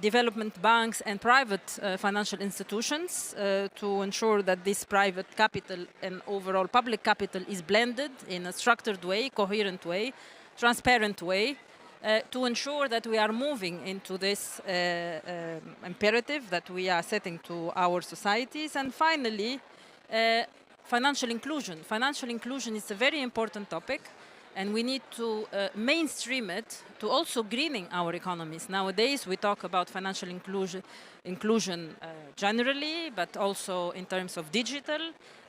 development banks and private financial institutions to ensure that this private capital and overall public capital is blended in a structured way, coherent way, transparent way, to ensure that we are moving into this imperative that we are setting to our societies. And finally, financial inclusion. Financial inclusion is a very important topic, and we need to mainstream it to also greening our economies. Nowadays, we talk about financial inclusion generally, but also in terms of digital.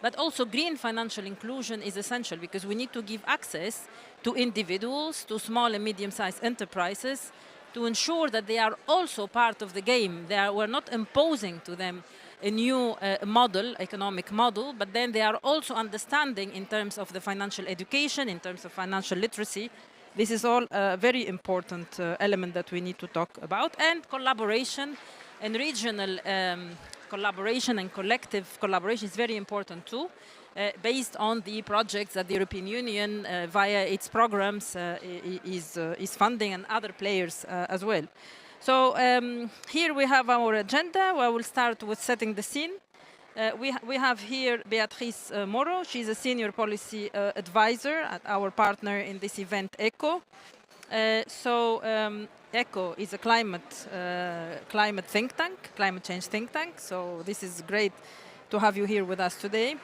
But also green financial inclusion is essential because we need to give access to individuals, to small and medium-sized enterprises, to ensure that they are also part of the game. We're not imposing to them a new economic model, but then they are also understanding in terms of the financial education, in terms of financial literacy. This is all a very important element that we need to talk about. And collaboration and regional collaboration and collective collaboration is very important too, based on the projects that the European Union, via its programs, is funding, and other players as well. So here we have our agenda. I will start with setting the scene. We have here Beatriz Moro. She's a senior policy advisor at our partner in this event, ECHO. ECHO is a climate think tank, climate change think tank. So this is great to have you here with us today.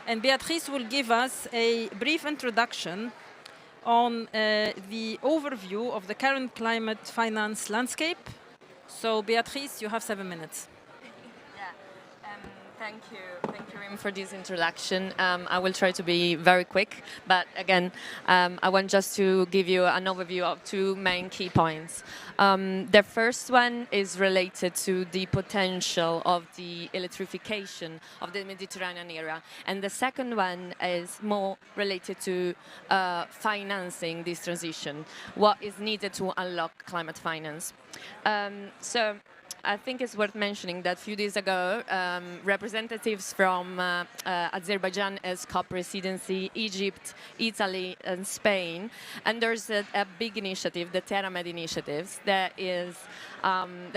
And Beatriz will give us a brief introduction on the overview of the current climate finance landscape. So Beatriz, you have 7 minutes. Thank you, Rim, for this introduction. I will try to be very quick, but again, I want just to give you an overview of two main key points. The first one is related to the potential of the electrification of the Mediterranean area, and the second one is more related to financing this transition, what is needed to unlock climate finance. So I think it's worth mentioning that a few days ago, representatives from Azerbaijan as co-presidency, Egypt, Italy, and Spain, and there's a big initiative, the TerraMed initiatives, that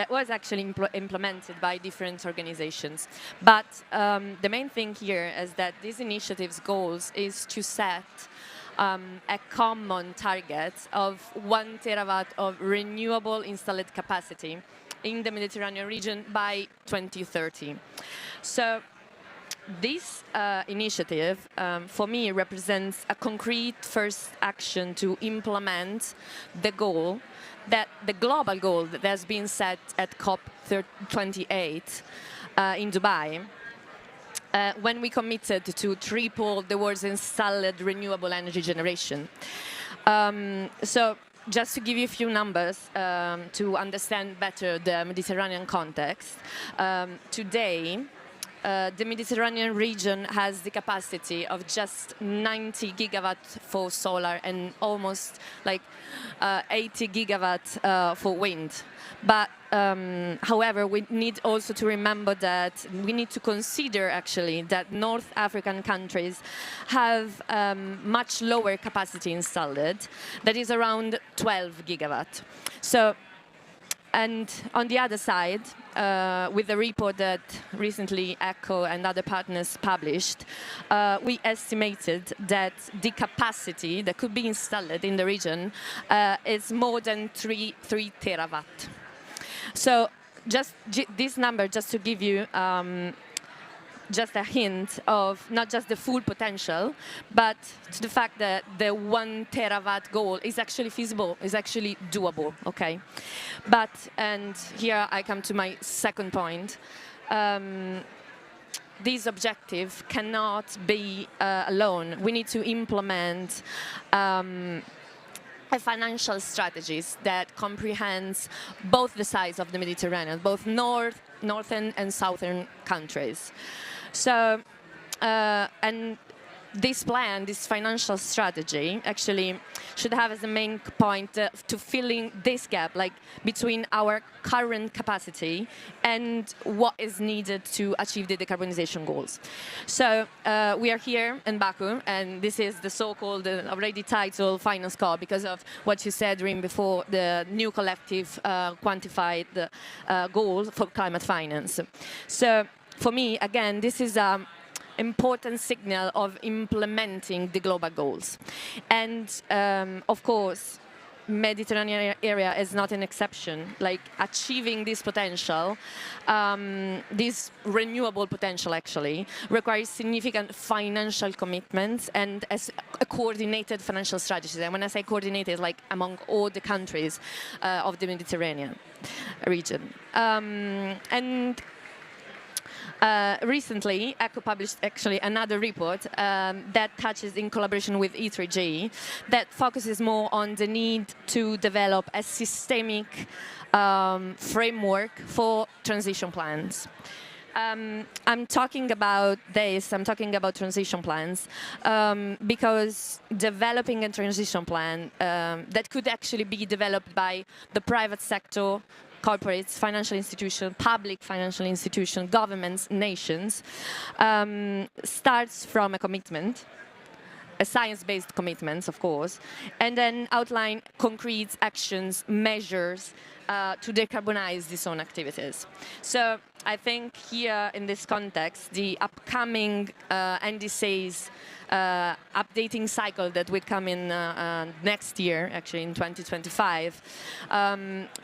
was actually implemented by different organizations. But the main thing here is that this initiative's goals is to set a common target of 1 terawatt of renewable installed capacity in the Mediterranean region by 2030. So this initiative, for me, represents a concrete first action to implement the goal, the global goal that has been set at COP28 in Dubai, when we committed to triple the world's installed renewable energy generation. So just to give you a few numbers to understand better the Mediterranean context, today the Mediterranean region has the capacity of just 90 gigawatts for solar and almost like 80 gigawatts for wind. But however, we need also to remember that we need to consider actually that North African countries have much lower capacity installed, that is around 12 gigawatts. So, and on the other side, with the report that recently ECHO and other partners published, we estimated that the capacity that could be installed in the region is more than 3 terawatt. So just this number, just to give you just a hint of not just the full potential, but to the fact that the 1 terawatt goal is actually feasible, is actually doable, okay? But, and here I come to my second point, this objective cannot be alone. We need to implement financial strategies that comprehends both the sides of the Mediterranean, both northern and southern countries. So, and this plan, this financial strategy, actually should have as a main point to filling this gap, like between our current capacity and what is needed to achieve the decarbonization goals. So we are here in Baku, and this is the so-called already titled Finance Call because of what you said, Rim, before, the new collective quantified goal for climate finance. So for me, again, this is an important signal of implementing the global goals. And of course, Mediterranean area is not an exception. Like achieving this potential, this renewable potential actually, requires significant financial commitments and a coordinated financial strategy. And when I say coordinated, like among all the countries of the Mediterranean region. And Recently, ECHO published actually another report that touches in collaboration with E3G that focuses more on the need to develop a systemic framework for transition plans. I'm talking about transition plans, because developing a transition plan that could actually be developed by the private sector, corporates, financial institutions, public financial institutions, governments, nations, starts from a commitment, a science-based commitment, of course, and then outline concrete actions, measures to decarbonize these own activities. So I think here in this context, the upcoming NDCs updating cycle that will come in next year, actually in 2025,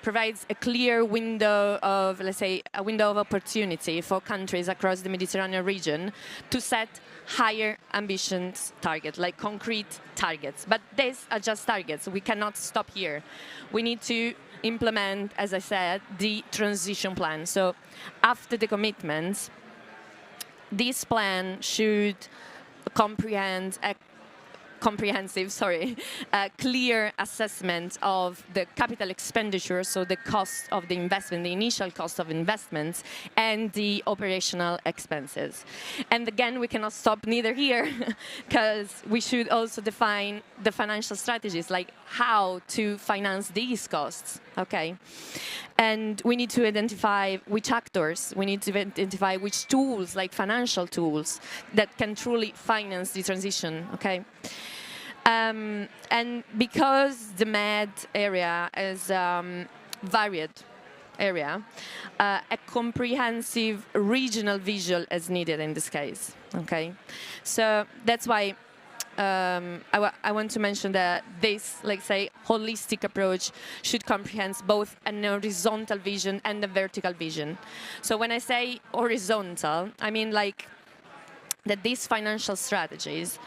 provides a clear window of, let's say, a window of opportunity for countries across the Mediterranean region to set higher ambitions targets, like concrete targets. But these are just targets. We cannot stop here. We need to implement, as I said, the transition plan. So after the commitments, this plan should comprehend a clear assessment of the capital expenditure, so the cost of the investment, the initial cost of investments, and the operational expenses. And again, we cannot stop neither here, because we should also define the financial strategies, like how to finance these costs, okay? And we need to identify which actors, we need to identify which tools, like financial tools, that can truly finance the transition, okay? And because the Med area is varied area, a comprehensive regional visual is needed in this case, okay? So that's why I want to mention that this, like say, holistic approach should comprehend both an horizontal vision and a vertical vision. So when I say horizontal, I mean like that these financial strategies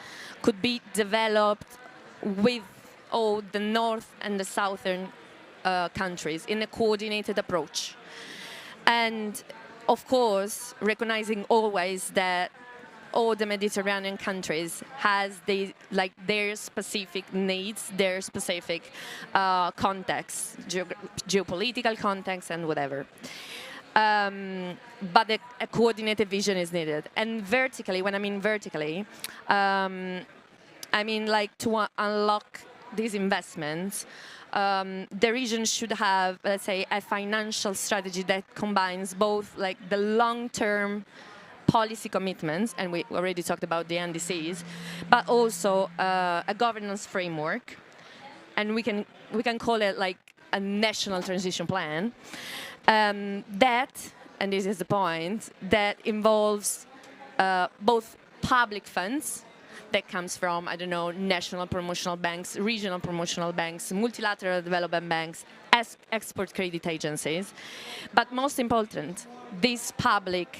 could be developed with all the north and the southern countries in a coordinated approach. And of course, recognizing always that all the Mediterranean countries has their specific needs, their specific context, geopolitical context and whatever. But a coordinated vision is needed. And vertically, when I mean vertically, I mean like to unlock these investments, the region should have, let's say, a financial strategy that combines both like the long-term policy commitments, and we already talked about the NDCs, but also a governance framework, and we can call it like a national transition plan. That, and this is the point, that involves both public funds that comes from, I don't know, national promotional banks, regional promotional banks, multilateral development banks, export credit agencies. But most important, these public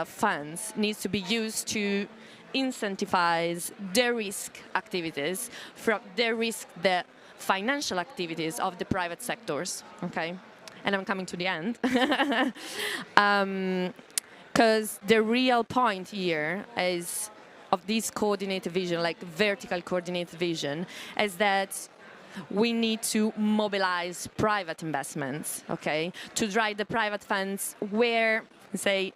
funds needs to be used to incentivize de-risk activities from de-risk the financial activities of the private sectors, okay? And I'm coming to the end. Because the real point here is of this coordinated vision, like vertical coordinated vision, is that we need to mobilize private investments, okay, to drive the private funds where, say,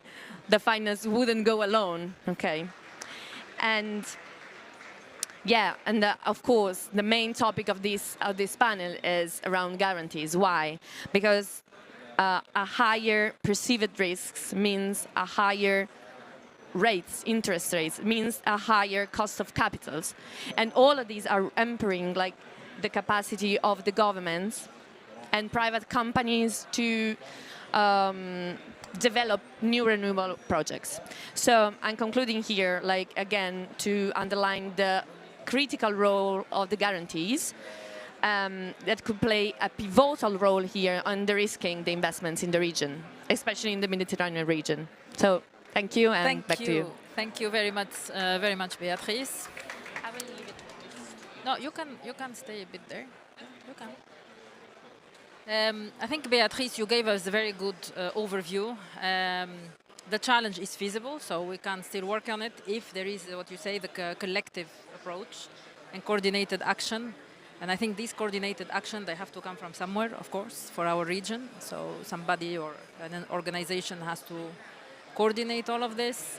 the finance wouldn't go alone, okay? And yeah, and of course, the main topic of this panel is around guarantees. Why? Because a higher perceived risks means a higher rates, interest rates, means a higher cost of capitals. And all of these are hampering like the capacity of the governments and private companies to develop new renewable projects. So I'm concluding here, like again, to underline the critical role of the guarantees that could play a pivotal role here on de-risking the investments in the region, especially in the Mediterranean region. So thank you, and back to you. Thank you very much, Beatrice. I will leave it. No, you can stay a bit there. You can. I think, Beatrice, you gave us a very good overview. the challenge is feasible, so we can still work on it if there is what you say, the collective approach and coordinated action. And I think these coordinated action, they have to come from somewhere, of course, for our region. So somebody or an organization has to coordinate all of this.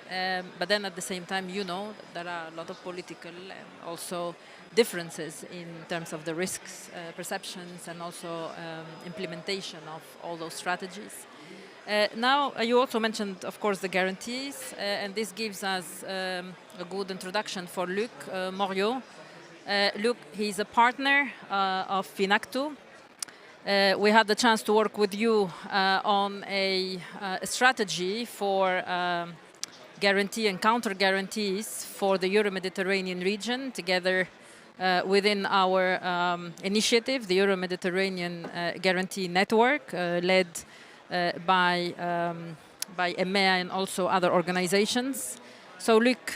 But then at the same time, you know, there are a lot of political and also differences in terms of the risks, perceptions, and also implementation of all those strategies. Now, you also mentioned, of course, the guarantees, and this gives us a good introduction for Luc Moriot. Luc, he's a partner of Finactu. We had the chance to work with you on a strategy for guarantee and counter guarantees for the Euro-Mediterranean region, together within our initiative, the Euro-Mediterranean Guarantee Network, led by EMEA and also other organizations. So, Luc,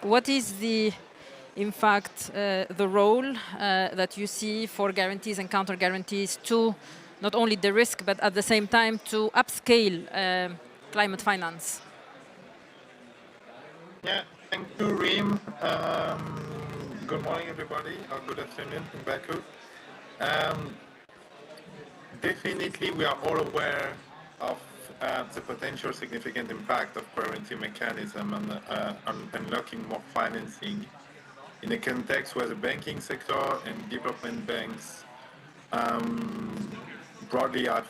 what is in fact, the role that you see for guarantees and counter guarantees to not only the risk, but at the same time to upscale climate finance? Yeah, thank you, Rim. Good morning, everybody, or good afternoon in Baku. Definitely, we are all aware of the potential significant impact of guarantee mechanism on unlocking more financing in a context where the banking sector and development banks broadly have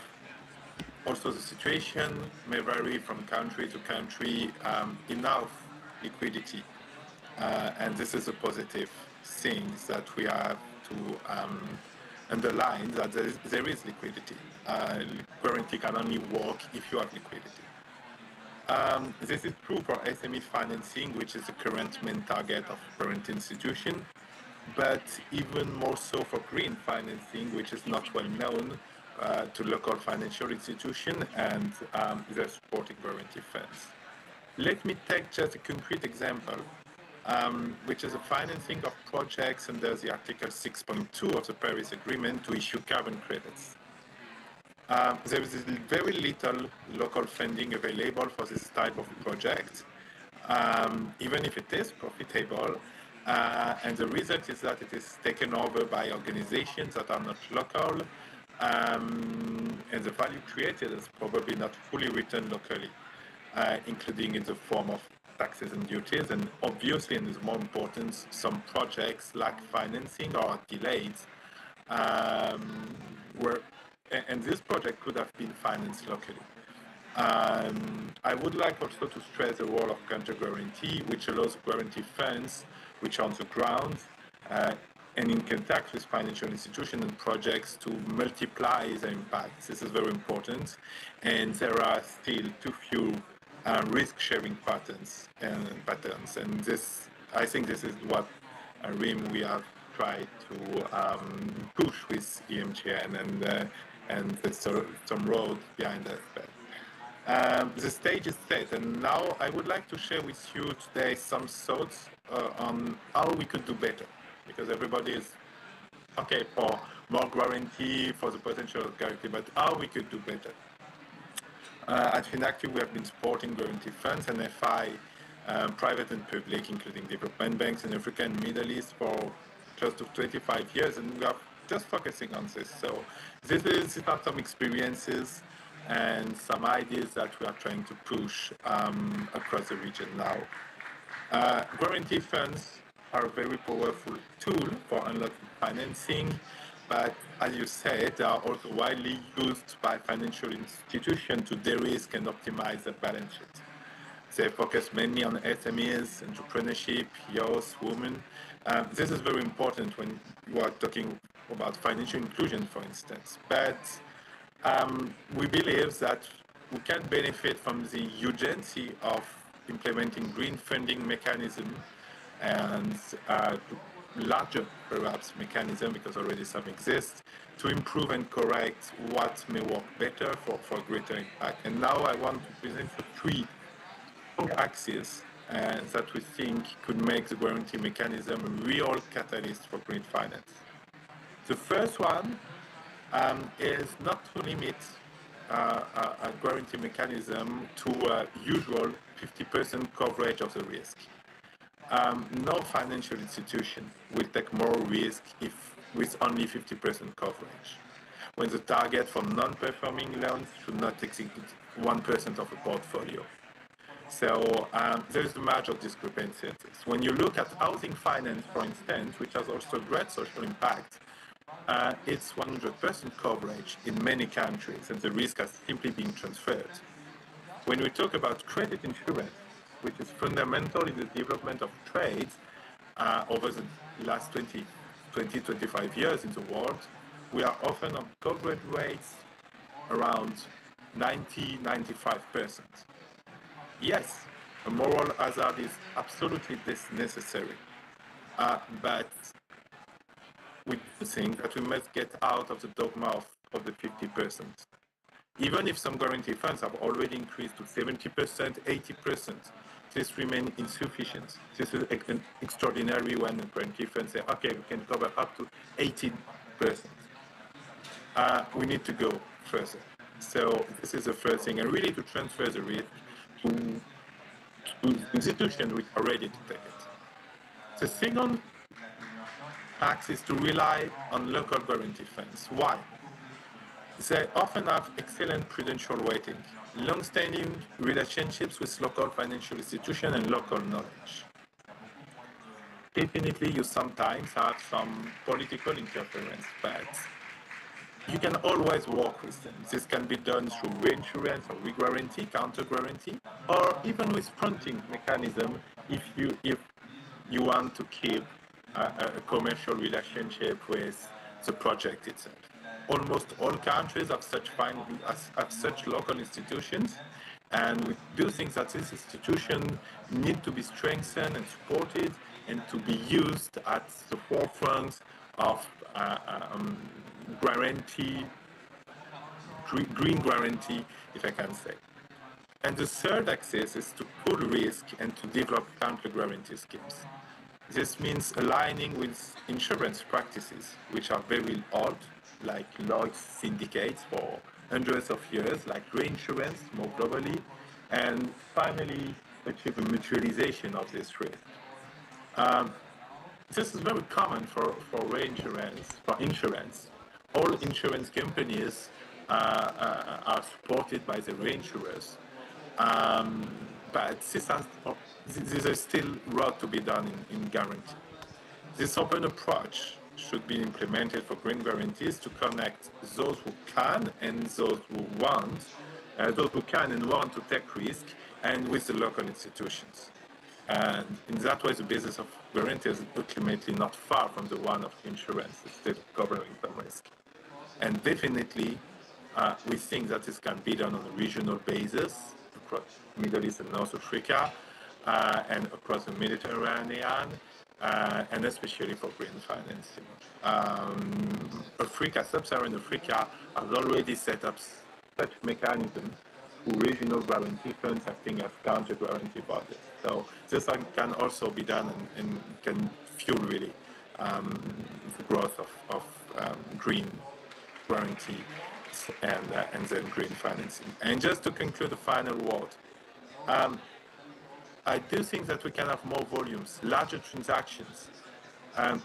also the situation may vary from country to country, enough liquidity. And this is a positive thing that we have to underline, that there is liquidity. Guarantee can only work if you have liquidity. This is true for SME financing, which is the current main target of current institution, but even more so for green financing, which is not well known to local financial institutions, and they're supporting guarantee funds. Let me take just a concrete example, which is the financing of projects under the Article 6.2 of the Paris Agreement to issue carbon credits. There is very little local funding available for this type of project, even if it is profitable. And the result is that it is taken over by organizations that are not local, and the value created is probably not fully returned locally, including in the form of taxes and duties. And obviously, and is more important, some projects lack financing or are delayed, and this project could have been financed locally. I would like also to stress the role of counter guarantee, which allows guarantee funds which are on the ground and in contact with financial institutions and projects to multiply their impact. This is very important, and there are still too few risk-sharing patterns, and this, I think, this is what RIM we have tried to push with EMGN, and there's some road behind that. The stage is set, and now I would like to share with you today some thoughts on how we could do better, because everybody is okay for more guarantee, for the potential of guarantee, but how we could do better. At Finactu, we have been supporting guarantee funds and FI, private and public, including development banks in Africa and Middle East, for close to 25 years, and we are just focusing on this. So these are some experiences and some ideas that we are trying to push across the region now. Guarantee funds are a very powerful tool for unlocking financing, but as you said, they are also widely used by financial institutions to de-risk and optimize their balance sheet. They focus mainly on SMEs, entrepreneurship, youth, women. This is very important when you are talking about financial inclusion, for instance. But we believe that we can benefit from the urgency of implementing green funding mechanism and larger, perhaps, mechanism, because already some exist, to improve and correct what may work better for greater impact. And now I want to present three axes that we think could make the guarantee mechanism a real catalyst for green finance. The first one is not to limit a guarantee mechanism to a usual 50% coverage of the risk. No financial institution will take more risk if with only 50% coverage, when the target for non-performing loans should not exceed 1% of a portfolio. So there is a major discrepancy. When you look at housing finance, for instance, which has also great social impact, it's 100% coverage in many countries, and the risk has simply been transferred. When we talk about credit insurance, which is fundamental in the development of trade over the last 25 years in the world, we are often on coverage rates around 90-95%. Yes, a moral hazard is absolutely necessary, but we do think that we must get out of the dogma of the 50%. Even if some guarantee funds have already increased to 70%, 80%, this remains insufficient. This is extraordinary when a guarantee fund say, okay, we can cover up to 18%. We need to go further. So this is the first thing, and really to transfer the risk to institutions which are ready to take it. The second act is to rely on local guarantee funds. Why? They often have excellent prudential weighting, long-standing relationships with local financial institutions and local knowledge. Definitely, you sometimes have some political interference, but you can always work with them. This can be done through reinsurance or re-guarantee, counter-guarantee, or even with fronting mechanism if you want to keep a commercial relationship with the project itself. Almost all countries have such local institutions, and we do think that this institution need to be strengthened and supported and to be used at the forefront of green guarantee, if I can say. And the third axis is to pool risk and to develop counter-guarantee schemes. This means aligning with insurance practices, which are very old, like Lloyd's syndicates for hundreds of years, like reinsurance more globally, and finally achieve a mutualization of this risk. This is very common for reinsurance, for insurance. All insurance companies are supported by the reinsurers, but this is still road to be done in guarantee. This open approach should be implemented for green guarantees to connect those who can and those who want, those who can and want to take risk, and with the local institutions. And in that way, the business of guarantee is ultimately not far from the one of insurance, instead of covering some risk. And definitely, we think that this can be done on a regional basis across Middle East and North Africa, and across the Mediterranean, and especially for green financing. Africa, Sub-Saharan Africa, has already set up such mechanisms through regional guarantee funds acting as counter-guarantee bodies. So this can also be done and can fuel really the growth of green guarantee and then green financing. And just to conclude the final word, I do think that we can have more volumes, larger transactions,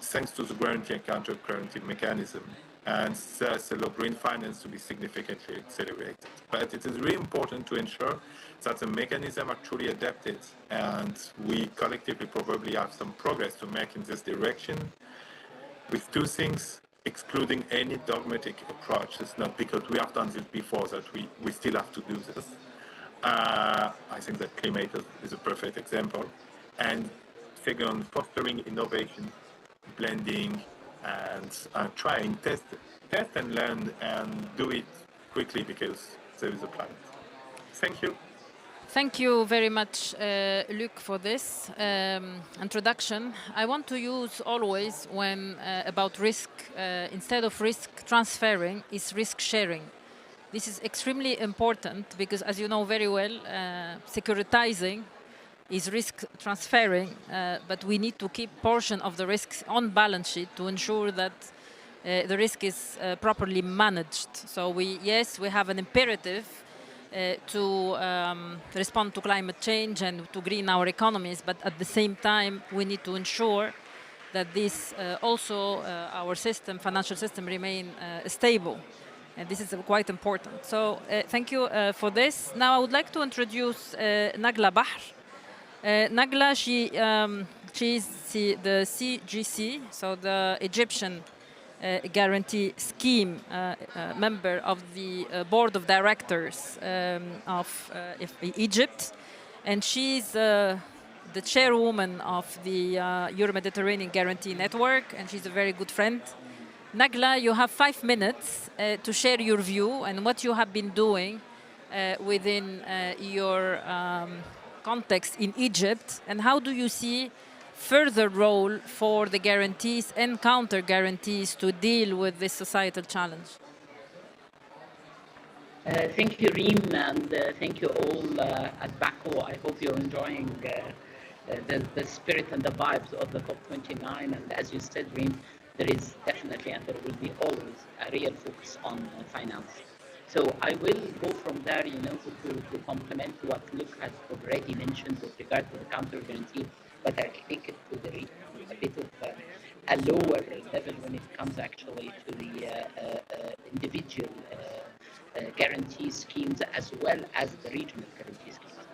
thanks to the guarantee and counter-guarantee mechanism, and thus allow green finance to be significantly accelerated. But it is really important to ensure that the mechanism are truly adapted, and we collectively probably have some progress to make in this direction, with two things: excluding any dogmatic approach. It's not because we have done this before that we still have to do this. I think that climate is a perfect example. And second, fostering innovation, blending, and trying, test and learn, and do it quickly because there is a planet. Thank you. Thank you very much, Luc, for this introduction. I want to use always when about risk, instead of risk transferring, is risk sharing. This is extremely important because, as you know very well, securitizing is risk transferring, but we need to keep portion of the risks on balance sheet to ensure that the risk is properly managed. So we have an imperative to respond to climate change and to green our economies, but at the same time we need to ensure that this our financial system remain stable. And this is quite important. So thank you for this. Now I would like to introduce Nagla Bahr. Nagla, she's the CGC, so the Egyptian Guarantee Scheme member of the board of directors of Egypt. And she's the chairwoman of the Euro-Mediterranean Guarantee Network, and she's a very good friend. Nagla, you have 5 minutes to share your view and what you have been doing within your context in Egypt, and how do you see further role for the guarantees and counter guarantees to deal with this societal challenge? Thank you, Reem, and thank you all at Baku. I hope you're enjoying the spirit and the vibes of the COP29. And as you said, Reem, there is definitely and there will be always a real focus on finance. So I will go from there, to complement what Luke has already mentioned with regard to the counter guarantee, but I take it to a bit of a lower level when it comes actually to the individual guarantee schemes as well as the regional guarantee schemes.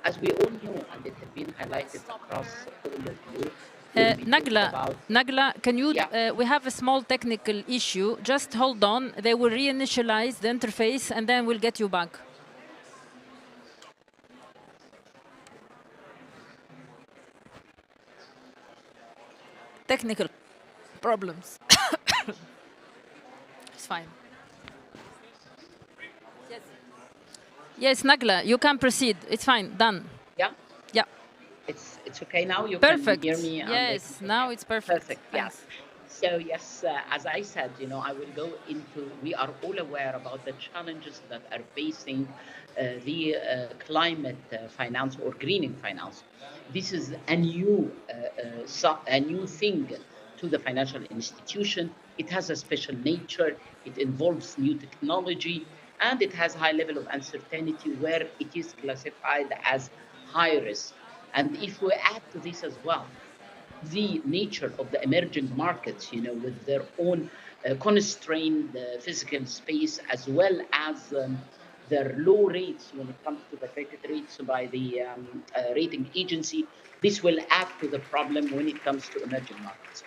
As we all know, and it has been highlighted across all of you, Nagla, can you? Yeah. We have a small technical issue. Just hold on. They will reinitialize the interface, and then we'll get you back. Technical problems. It's fine. Yes, Nagla, you can proceed. It's fine. Done. Yeah. Yeah. It's okay now. You perfect. Can hear me. Yes. Now it's perfect. Perfect. Yes. So yes, as I said, I will go into. We are all aware about the challenges that are facing the climate finance or greening finance. This is a new thing to the financial institution. It has a special nature. It involves new technology, and it has high level of uncertainty where it is classified as high risk. And if we add to this as well, the nature of the emerging markets, with their own constrained physical space, as well as their low rates when it comes to the credit rates by the rating agency, this will add to the problem when it comes to emerging markets.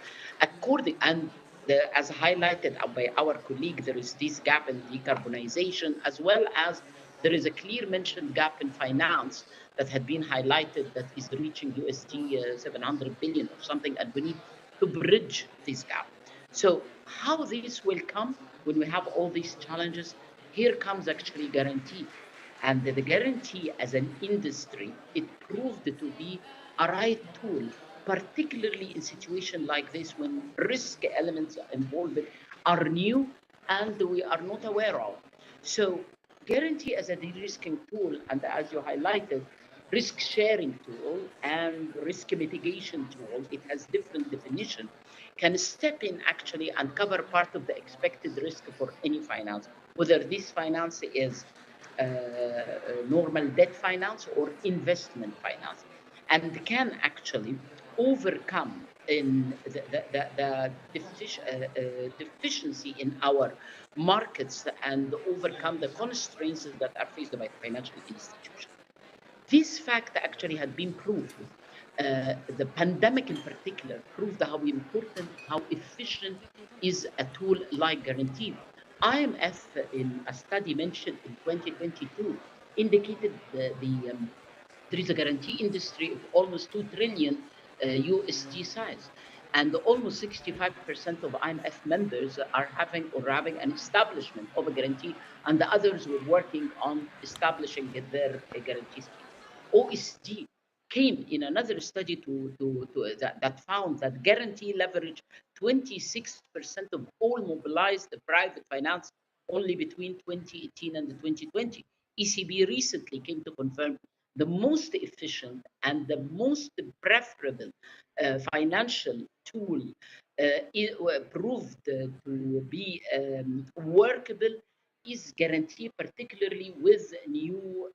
As highlighted by our colleague, there is this gap in decarbonization, as well as there is a clear mentioned gap in finance that had been highlighted that is reaching USD 700 billion or something, and we need to bridge this gap. So how this will come when we have all these challenges? Here comes actually guarantee. And the guarantee as an industry, it proved to be a right tool, particularly in situations like this when risk elements involved are new and we are not aware of. So guarantee as a de-risking tool, and as you highlighted, risk sharing tool and risk mitigation tool, it has different definition, can step in actually and cover part of the expected risk for any finance, whether this finance is normal debt finance or investment finance, and can actually overcome in the deficiency in our markets and overcome the constraints that are faced by the financial institution. This fact actually had been proved. The pandemic in particular proved how important, how efficient is a tool like guarantee. IMF, in a study mentioned in 2022, indicated there is a guarantee industry of almost 2 trillion USD size. And almost 65% of IMF members are having an establishment of a guarantee, and the others were working on establishing their guarantee scheme. OECD came in another study that found that guarantee leverage 26% of all mobilized private finance only between 2018 and 2020. ECB recently came to confirm the most efficient and the most preferable financial tool proved to be workable is guaranteed, particularly with new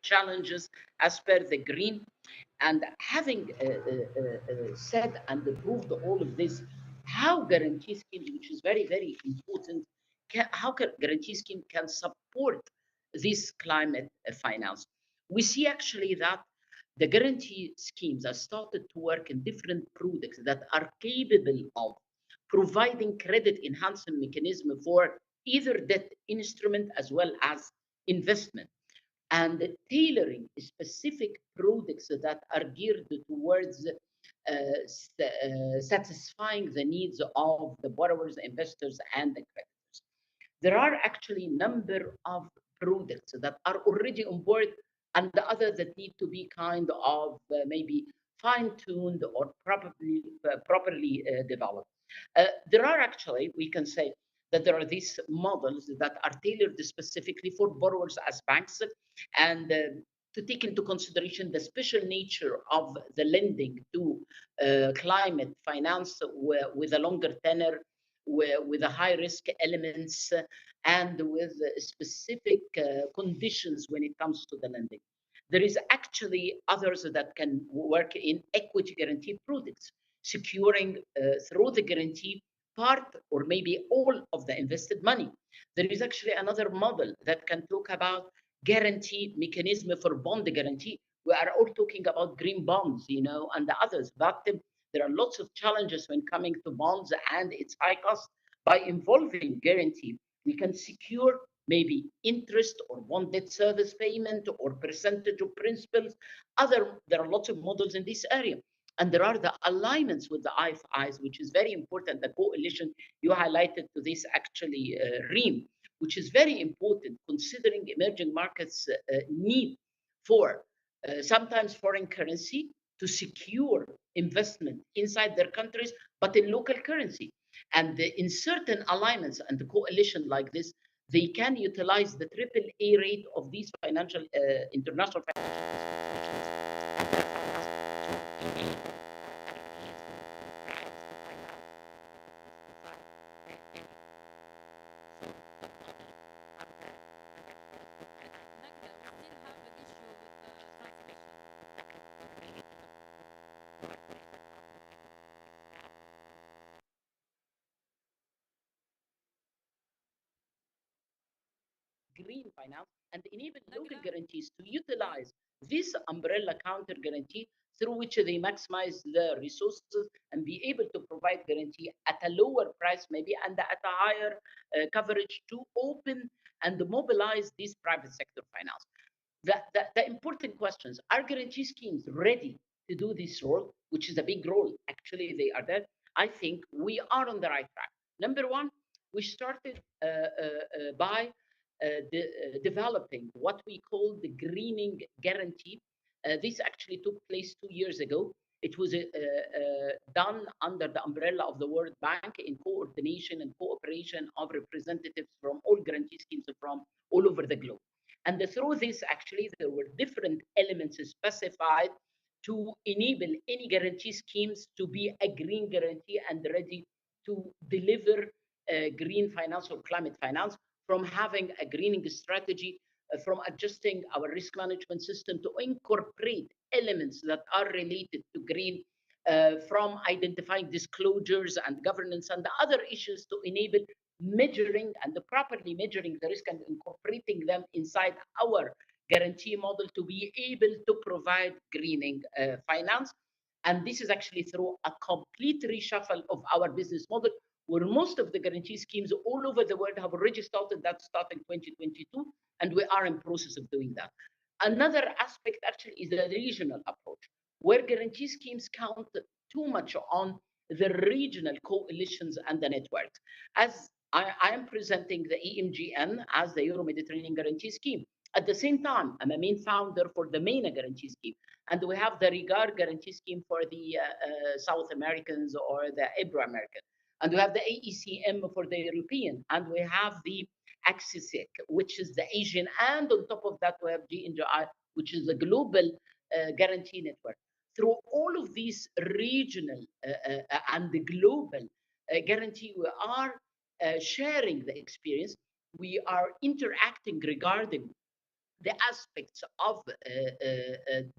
challenges as per the green. And having said and proved all of this, how guarantee schemes, which is very, very important, how guarantee scheme can support this climate finance. We see actually that the guarantee schemes have started to work in different products that are capable of providing credit enhancement mechanism for either debt instrument as well as investment, and tailoring specific products that are geared towards satisfying the needs of the borrowers, investors, and the creditors. There are actually a number of products that are already on board and the others that need to be kind of maybe fine-tuned or properly developed. There are actually, we can say, that there are these models that are tailored specifically for borrowers as banks, and to take into consideration the special nature of the lending to climate finance with a longer tenor, with a high risk elements, and with specific conditions when it comes to the lending. There is actually others that can work in equity guarantee products, securing through the guarantee part or maybe all of the invested money. There is actually another model that can talk about guarantee mechanism for bond guarantee. We are all talking about green bonds, and the others, but there are lots of challenges when coming to bonds and its high cost. By involving guarantee, we can secure maybe interest or bond debt service payment or percentage of principals. There are lots of models in this area. And there are the alignments with the IFIs, which is very important. The coalition you highlighted to this actually, REAM, which is very important considering emerging markets' need for sometimes foreign currency to secure investment inside their countries, but in local currency. And in certain alignments and the coalition like this, they can utilize the AAA rate of these financial international financial institutions. Green finance and enable local guarantees to utilize this umbrella counter guarantee through which they maximize the resources and be able to provide guarantee at a lower price maybe and at a higher coverage to open and mobilize this private sector finance. The important questions, are guarantee schemes ready to do this role, which is a big role? Actually, they are there. I think we are on the right track. Number one, we started by developing what we call the greening guarantee. This actually took place 2 years ago. It was done under the umbrella of the World Bank in coordination and cooperation of representatives from all guarantee schemes from all over the globe. And through this, actually, there were different elements specified to enable any guarantee schemes to be a green guarantee and ready to deliver green finance or climate finance, from having a greening strategy, from adjusting our risk management system to incorporate elements that are related to green, from identifying disclosures and governance and the other issues to enable measuring and properly measuring the risk and incorporating them inside our guarantee model to be able to provide greening finance. And this is actually through a complete reshuffle of our business model, where most of the guarantee schemes all over the world have already started that starting 2022, and we are in process of doing that. Another aspect actually is the regional approach, where guarantee schemes count too much on the regional coalitions and the networks. As I am presenting the EMGN as the Euro-Mediterranean Guarantee Scheme. At the same time, I'm a main founder for the MENA Guarantee Scheme, and we have the RIGAR Guarantee Scheme for the South Americans or the Ibero-American. And we have the AECM for the European, and we have the AXISEC, which is the Asian, and on top of that we have GNGI, which is the global guarantee network. through all of these regional and the global guarantee, we are sharing the experience. We are interacting regarding the aspects of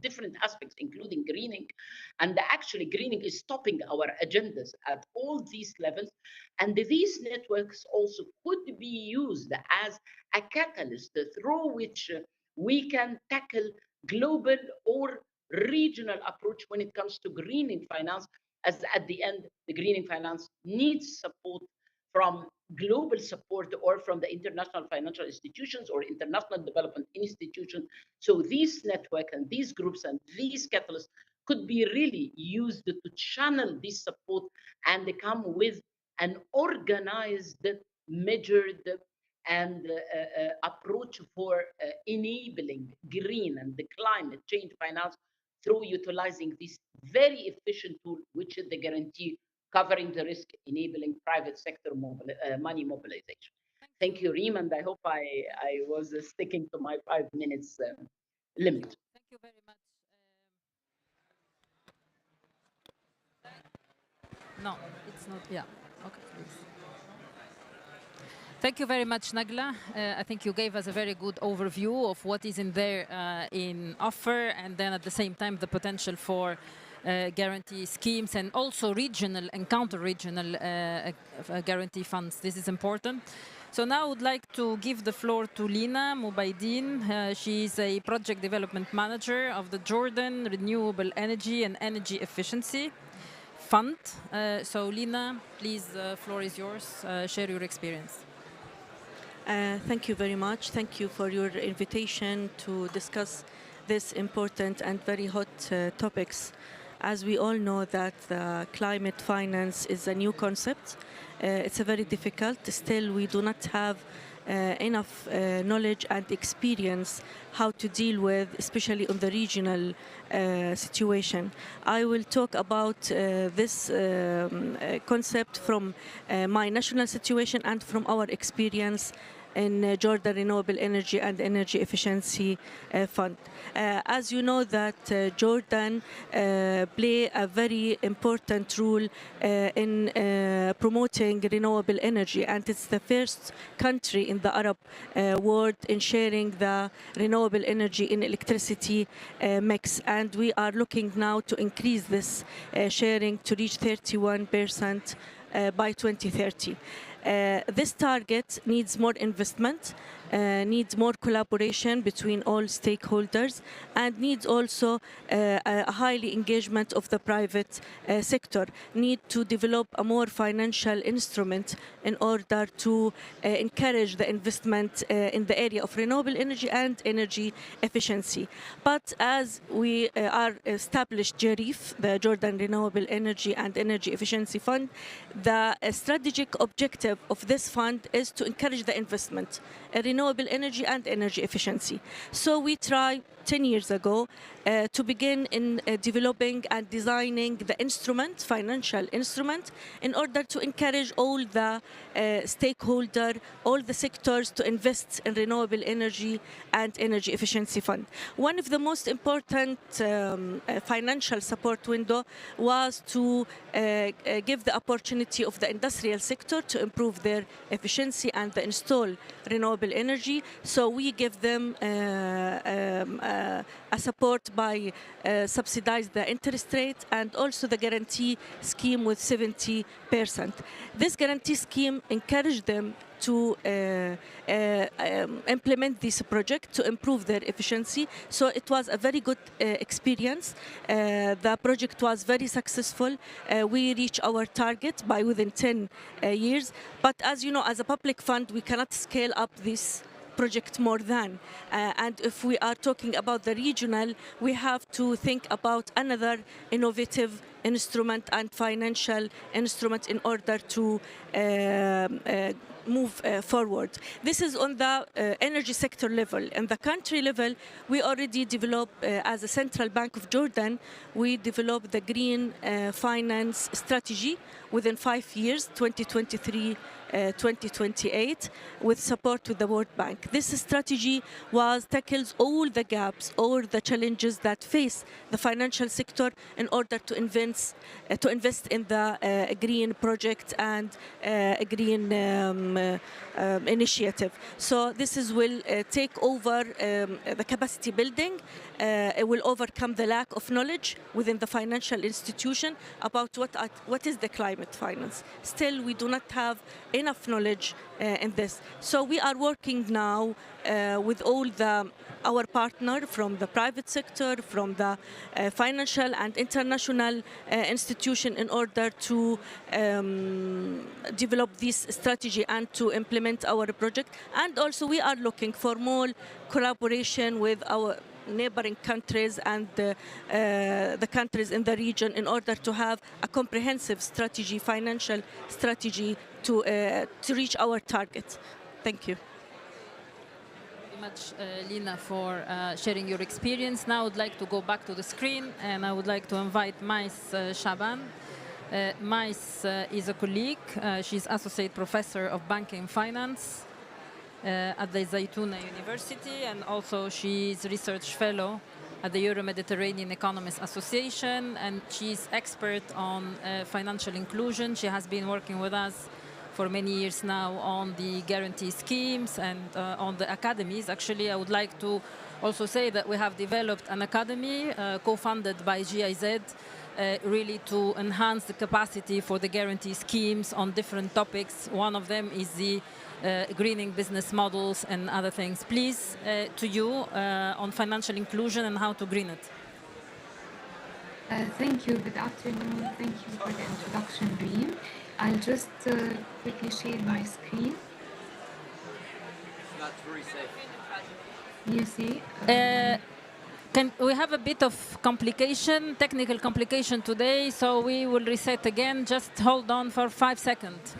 different aspects, including greening. And actually, greening is topping our agendas at all these levels. And these networks also could be used as a catalyst through which we can tackle global or regional approach when it comes to greening finance, as at the end, the greening finance needs support from global support or from the international financial institutions or international development institutions. So these networks and these groups and these catalysts could be really used to channel this support and come with an organized, measured, and approach for enabling green and the climate change finance through utilizing this very efficient tool, which is the guarantee, covering the risk, enabling private sector money mobilization. Thank you, Reem, and I hope I was sticking to my 5 minutes limit. Thank you very much. No, it's not. Yeah. Okay, please. Thank you very much, Nagla. I think you gave us a very good overview of what is in there in offer, and then at the same time the potential for guarantee schemes and also regional and counter-regional guarantee funds. This is important. So now I would like to give the floor to Lina Mubaidin. She is a project development manager of the Jordan Renewable Energy and Energy Efficiency Fund. So Lina, please, the floor is yours. Share your experience. Thank you very much. Thank you for your invitation to discuss this important and very hot topics. As we all know that climate finance is a new concept. It's a very difficult. Still, we do not have enough knowledge and experience how to deal with, especially on the regional situation. I will talk about this concept from my national situation and from our experience in Jordan Renewable Energy and Energy Efficiency Fund. As you know that Jordan play a very important role in promoting renewable energy, and it's the first country in the Arab world in sharing the renewable energy in electricity mix. And we are looking now to increase this sharing to reach 31% by 2030. This target needs more investment, needs more collaboration between all stakeholders, and needs also a highly engagement of the private sector. Need to develop a more financial instrument in order to encourage the investment in the area of renewable energy and energy efficiency. But as we are established JREF, the Jordan Renewable Energy and Energy Efficiency Fund, the strategic objective of this fund is to encourage the investment in renewable energy and energy efficiency. So we tried 10 years ago to begin in developing and designing the instrument, financial instrument, in order to encourage all the stakeholders, all the sectors to invest in renewable energy and energy efficiency fund. One of the most important financial support window was to give the opportunity of the industrial sector to improve their efficiency and install renewable energy. So we give them a support by subsidize the interest rate and also the guarantee scheme with 70%. This guarantee scheme encouraged them to implement this project to improve their efficiency. So it was a very good experience. The project was very successful. We reached our target by within 10 years. But as you know, as a public fund, we cannot scale up this project more than. And if we are talking about the regional, we have to think about another innovative instrument and financial instrument in order to move forward. This is on the energy sector level. In the country level, we already developed, as a Central Bank of Jordan, we developed the green finance strategy within 5 years, 2023 2028 with support with the World Bank. This strategy tackles all the gaps or the challenges that face the financial sector in order to invest in the green project and green initiative. So will take over the capacity building. It will overcome the lack of knowledge within the financial institution about what is the climate finance. Still, we do not have enough knowledge in this. So we are working now with all our partners from the private sector, from the financial and international institution in order to develop this strategy and to implement our project. And also we are looking for more collaboration with our neighboring countries and the countries in the region in order to have a comprehensive strategy, financial strategy to reach our target. Thank you. Very much, Lina, for sharing your experience. Now I would like to go back to the screen and I would like to invite Mais Shaban. Mais is a colleague. She's Associate Professor of Banking and Finance at the Zaytuna University, and also she's Research Fellow at the Euro-Mediterranean Economists Association, and she's expert on financial inclusion. She has been working with us for many years now on the guarantee schemes and on the academies. Actually, I would like to also say that we have developed an academy co-funded by GIZ really to enhance the capacity for the guarantee schemes on different topics. One of them is the greening business models and other things. Please, to you on financial inclusion and how to green it. Thank you. Good afternoon. Thank you for the introduction, Reem. I'll just quickly share my screen. Not very safe. You see? We have a bit of technical complication today, so we will reset again. Just hold on for 5 seconds.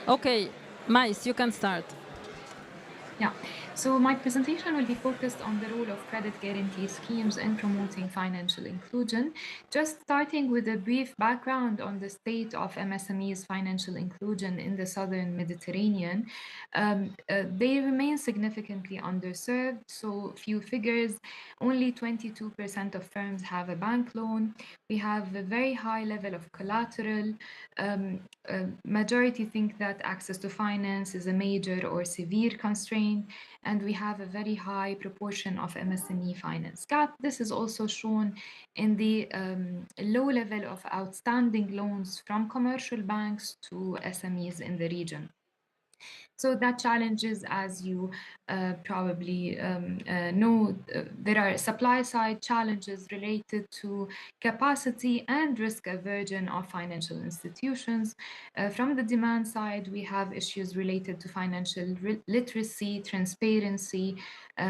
Okay, Mais, you can start. Yeah, so my presentation will be focused on the role of credit guarantee schemes in promoting financial inclusion. Just starting with a brief background on the state of MSMEs financial inclusion in the Southern Mediterranean. They remain significantly underserved, so few figures. Only 22% of firms have a bank loan. We have a very high level of collateral. Majority think that access to finance is a major or severe constraint, and we have a very high proportion of MSME finance gap. This is also shown in the low level of outstanding loans from commercial banks to SMEs in the region. So that challenges, as you probably know, there are supply side challenges related to capacity and risk aversion of financial institutions. From the demand side, we have issues related to financial literacy, transparency,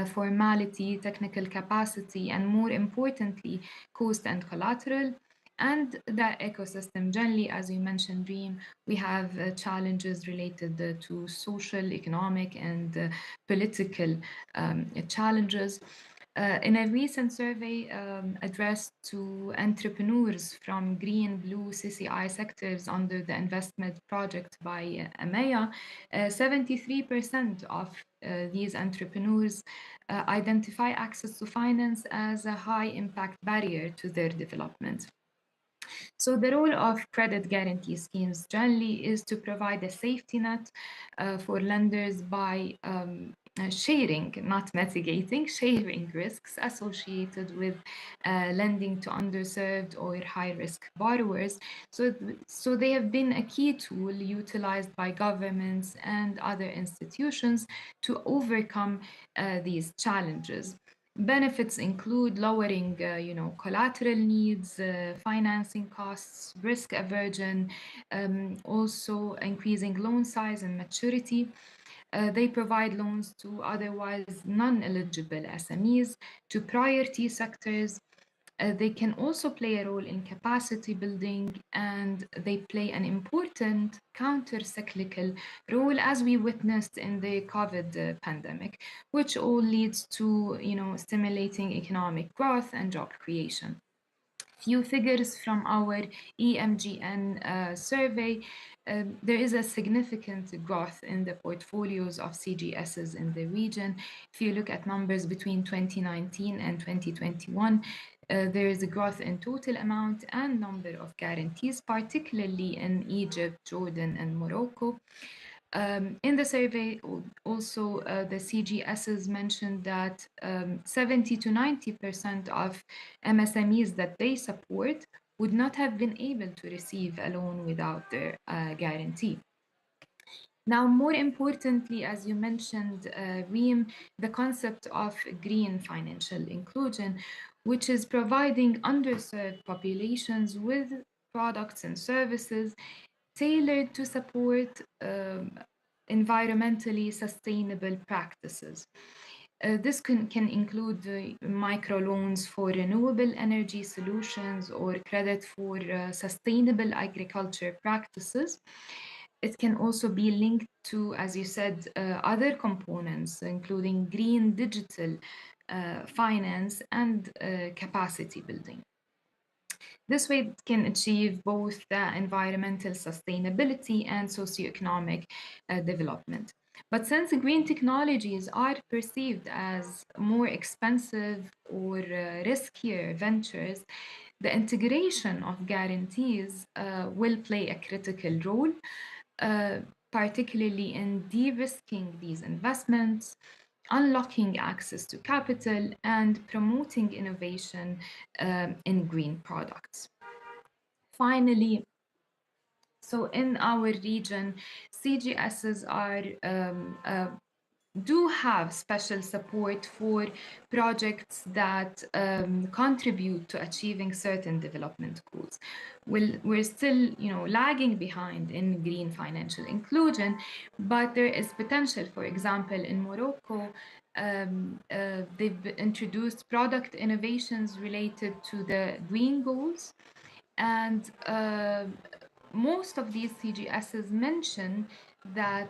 formality, technical capacity, and more importantly, cost and collateral. And the ecosystem generally, as you mentioned, Reem, we have challenges related to social, economic, and political challenges. In a recent survey addressed to entrepreneurs from green, blue, CCI sectors under the investment project by EMEA, 73% of these entrepreneurs identify access to finance as a high impact barrier to their development. So the role of credit guarantee schemes generally is to provide a safety net for lenders by sharing, not mitigating, sharing risks associated with lending to underserved or high-risk borrowers. So they have been a key tool utilized by governments and other institutions to overcome these challenges. Benefits include lowering, collateral needs, financing costs, risk aversion, also increasing loan size and maturity. They provide loans to otherwise non-eligible SMEs, to priority sectors, They can also play a role in capacity building, and they play an important counter-cyclical role, as we witnessed in the COVID pandemic, which all leads to, stimulating economic growth and job creation. Few figures from our EMGN survey. There is a significant growth in the portfolios of CGSs in the region. If you look at numbers between 2019 and 2021, there is a growth in total amount and number of guarantees, particularly in Egypt, Jordan, and Morocco. In the survey, also the CGSs mentioned that 70 to 90% of MSMEs that they support would not have been able to receive a loan without their guarantee. Now, more importantly, as you mentioned, Reem, the concept of green financial inclusion, which is providing underserved populations with products and services tailored to support environmentally sustainable practices. This can include microloans for renewable energy solutions or credit for sustainable agriculture practices. It can also be linked to, as you said, other components, including green digital finance and capacity building. This way it can achieve both the environmental sustainability and socioeconomic development. But since green technologies are perceived as more expensive or riskier ventures, the integration of guarantees will play a critical role, particularly in de-risking these investments, unlocking access to capital, and promoting innovation in green products. Finally, so in our region, CGSs do have special support for projects that contribute to achieving certain development goals. We're still, lagging behind in green financial inclusion, but there is potential. For example, in Morocco, they've introduced product innovations related to the green goals, and most of these CGSs mention that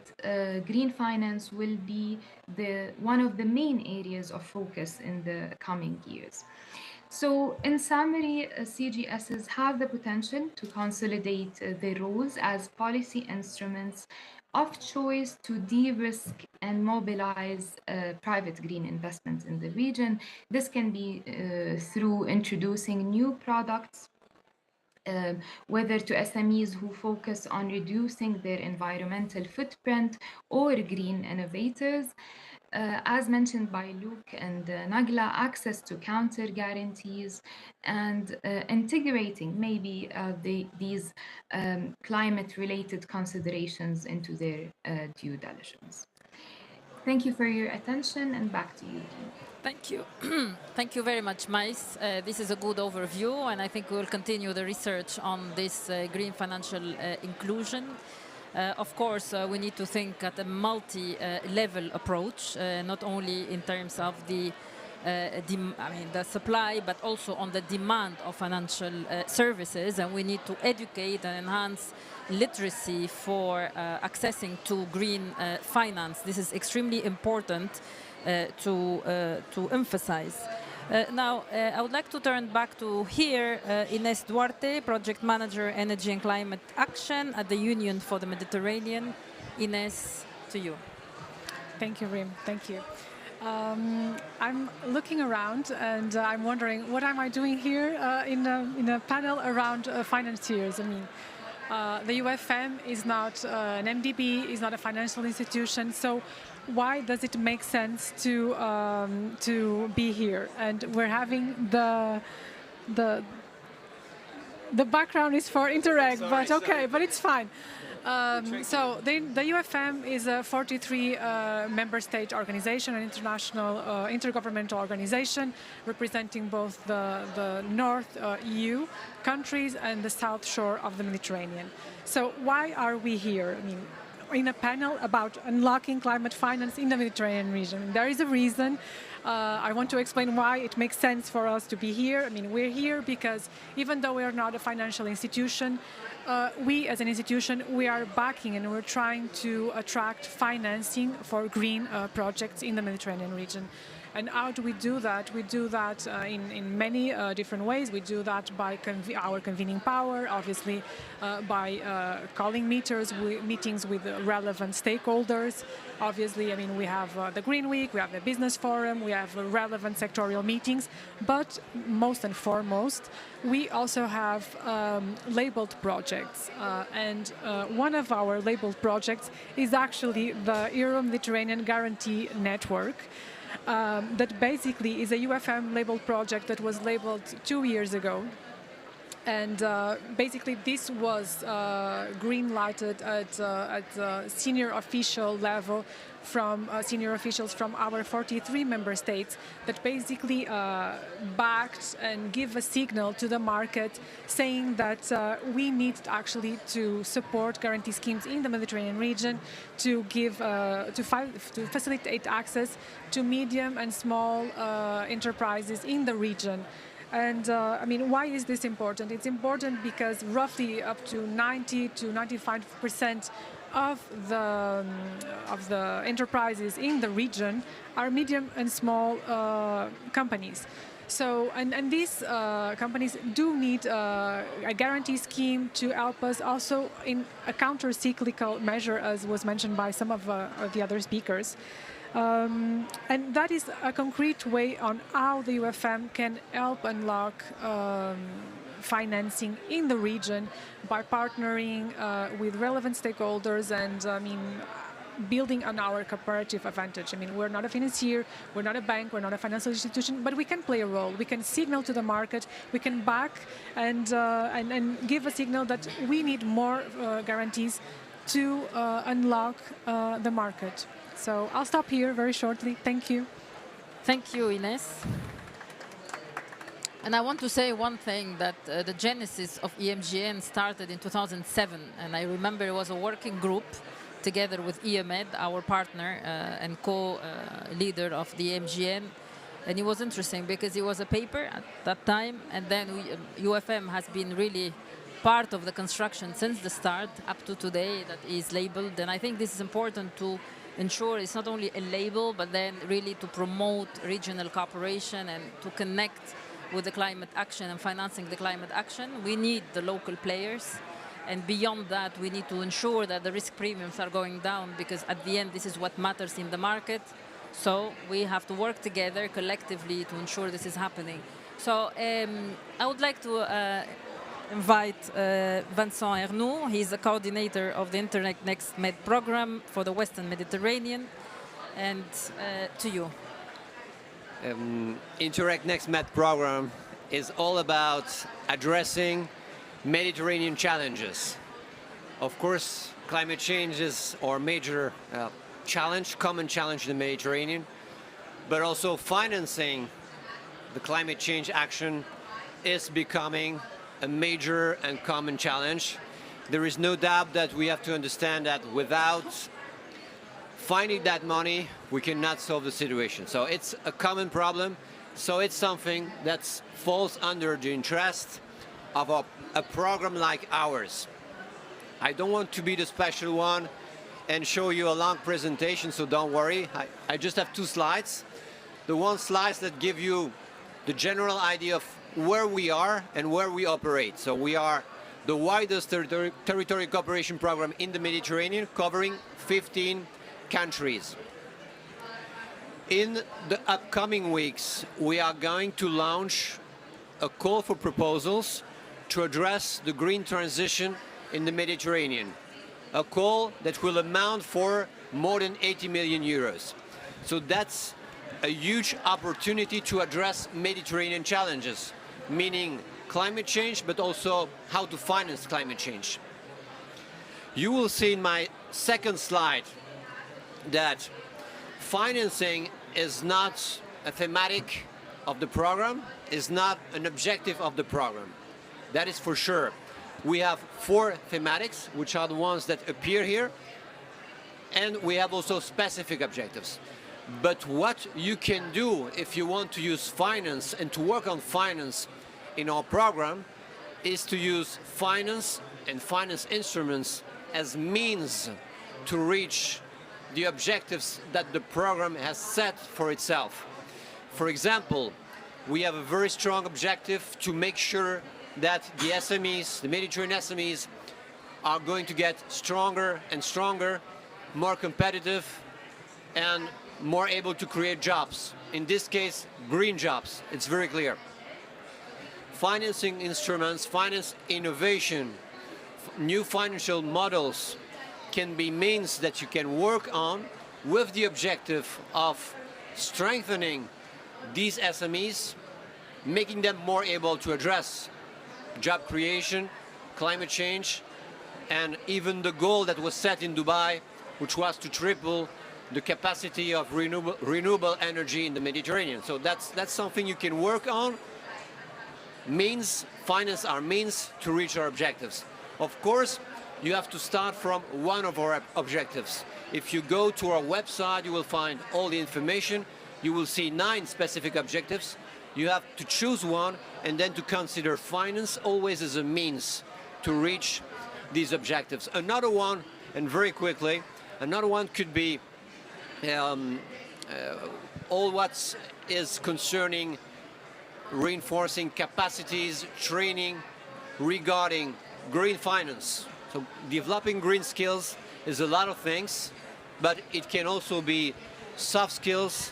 green finance will be one of the main areas of focus in the coming years. So in summary, CGSs have the potential to consolidate their roles as policy instruments of choice to de-risk and mobilize private green investments in the region. This can be through introducing new products, whether to SMEs who focus on reducing their environmental footprint or green innovators. As mentioned by Luke and Nagla, access to counter guarantees and integrating maybe these climate-related considerations into their due diligence. Thank you for your attention, and back to you. Thank you. Thank you very much, Mais. This is a good overview, and I think we will continue the research on this green financial inclusion. Of course, we need to think at a multi-level approach, not only in terms of the supply, but also on the demand of financial services, and we need to educate and enhance literacy for accessing to green finance. This is extremely important to emphasize. Now, I would like to turn back to here, Ines Duarte, Project Manager, Energy and Climate Action at the Union for the Mediterranean. Ines, to you. Thank you, Rim. Thank you. I'm looking around and I'm wondering, what am I doing here in a panel around financiers? I mean, the UFM is not an MDB, is not a financial institution, so why does it make sense to be here? And we're having the background is for Interreg, but okay, but it's fine. So the UFM is a 43 member state organization, an international intergovernmental organization representing both the North EU countries and the South Shore of the Mediterranean. So why are we here? I mean, in a panel about unlocking climate finance in the Mediterranean region. There is a reason. I want to explain why it makes sense for us to be here. I mean, we're here because even though we are not a financial institution, we as an institution, we are backing and we're trying to attract financing for green projects in the Mediterranean region. And how do we do that? We do that in many different ways. We do that by our convening power, obviously by calling meetings with relevant stakeholders. Obviously, I mean, we have the Green Week, we have the Business Forum, we have relevant sectorial meetings, but most and foremost, we also have labeled projects. And one of our labeled projects is actually the Euro-Mediterranean Guarantee Network. That basically is a UFM labeled project that was labeled 2 years ago. And basically this was green-lighted at senior official level from senior officials from our 43 member states that basically backed and give a signal to the market saying that we need actually to support guarantee schemes in the Mediterranean region to give to facilitate access to medium and small enterprises in the region. And I mean, why is this important? It's important because roughly up to 90 to 95% of the enterprises in the region are medium and small companies. So, and these companies do need a guarantee scheme to help us also in a counter-cyclical measure, as was mentioned by some of the other speakers. And that is a concrete way on how the UFM can help unlock financing in the region by partnering with relevant stakeholders and, I mean, building on our comparative advantage. I mean, we're not a financier, we're not a bank, we're not a financial institution, but we can play a role. We can signal to the market, we can back and give a signal that we need more guarantees to unlock the market. So I'll stop here very shortly. Thank you. Thank you, Ines. And I want to say one thing, that the genesis of EMGN started in 2007. And I remember it was a working group together with EMED, our partner and co-leader of the EMGN. And it was interesting because it was a paper at that time. And then UFM has been really part of the construction since the start up to today that is labeled. And I think this is important to ensure it's not only a label, but then really to promote regional cooperation and to connect with the climate action and financing the climate action. We need the local players. And beyond that, we need to ensure that the risk premiums are going down, because at the end, this is what matters in the market. So we have to work together collectively to ensure this is happening. So I would like to invite Vincent Ernoult. He's the coordinator of the Interreg Next Med program for the Western Mediterranean. And to you. Interreg Next Med program is all about addressing Mediterranean challenges. Of course, climate change is our major challenge, common challenge in the Mediterranean, but also financing the climate change action is becoming a major and common challenge. There is no doubt that we have to understand that without finding that money, we cannot solve the situation. So it's a common problem. So it's something that falls under the interest of a program like ours. I don't want to be the special one and show you a long presentation, so don't worry. I just have 2 slides. The one slide that give you the general idea of where we are and where we operate. So we are the widest territorial cooperation program in the Mediterranean, covering 15 countries. In the upcoming weeks, we are going to launch a call for proposals to address the green transition in the Mediterranean. A call that will amount for more than 80 million euros. So that's a huge opportunity to address Mediterranean challenges, meaning climate change, but also how to finance climate change. You will see in my second slide that financing is not a thematic of the program, is not an objective of the program. That is for sure. We have 4 thematics, which are the ones that appear here. And we have also specific objectives. But what you can do if you want to use finance and to work on finance in our program is to use finance and finance instruments as means to reach the objectives that the program has set for itself. For example, we have a very strong objective to make sure that the SMEs, the Mediterranean SMEs, are going to get stronger and stronger, more competitive, and more able to create jobs. In this case, green jobs. It's very clear. Financing instruments, finance innovation, new financial models can be means that you can work on with the objective of strengthening these SMEs, making them more able to address job creation, climate change, and even the goal that was set in Dubai, which was to triple the capacity of renewable energy in the Mediterranean. So that's something you can work on. Finance are means to reach our objectives. Of course, you have to start from one of our objectives. If you go to our website, you will find all the information. You will see 9 specific objectives. You have to choose one and then to consider finance always as a means to reach these objectives. Another one, and very quickly, another one could be all what is concerning reinforcing capacities, training regarding green finance. So developing green skills is a lot of things, but it can also be soft skills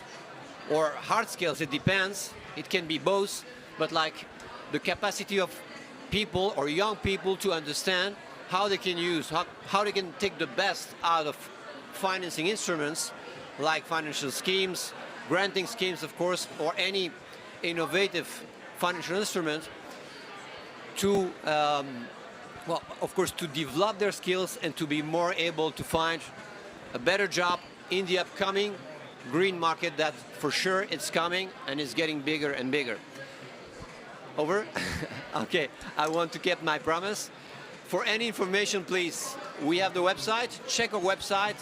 or hard skills, it depends. It can be both, but like the capacity of people or young people to understand how they can use, how they can take the best out of financing instruments like financial schemes, granting schemes, of course, or any innovative financial instrument to, well, of course, to develop their skills and to be more able to find a better job in the upcoming green market that for sure it's coming and is getting bigger and bigger. Over? Okay, I want to keep my promise. For any information, please, we have the website. Check our website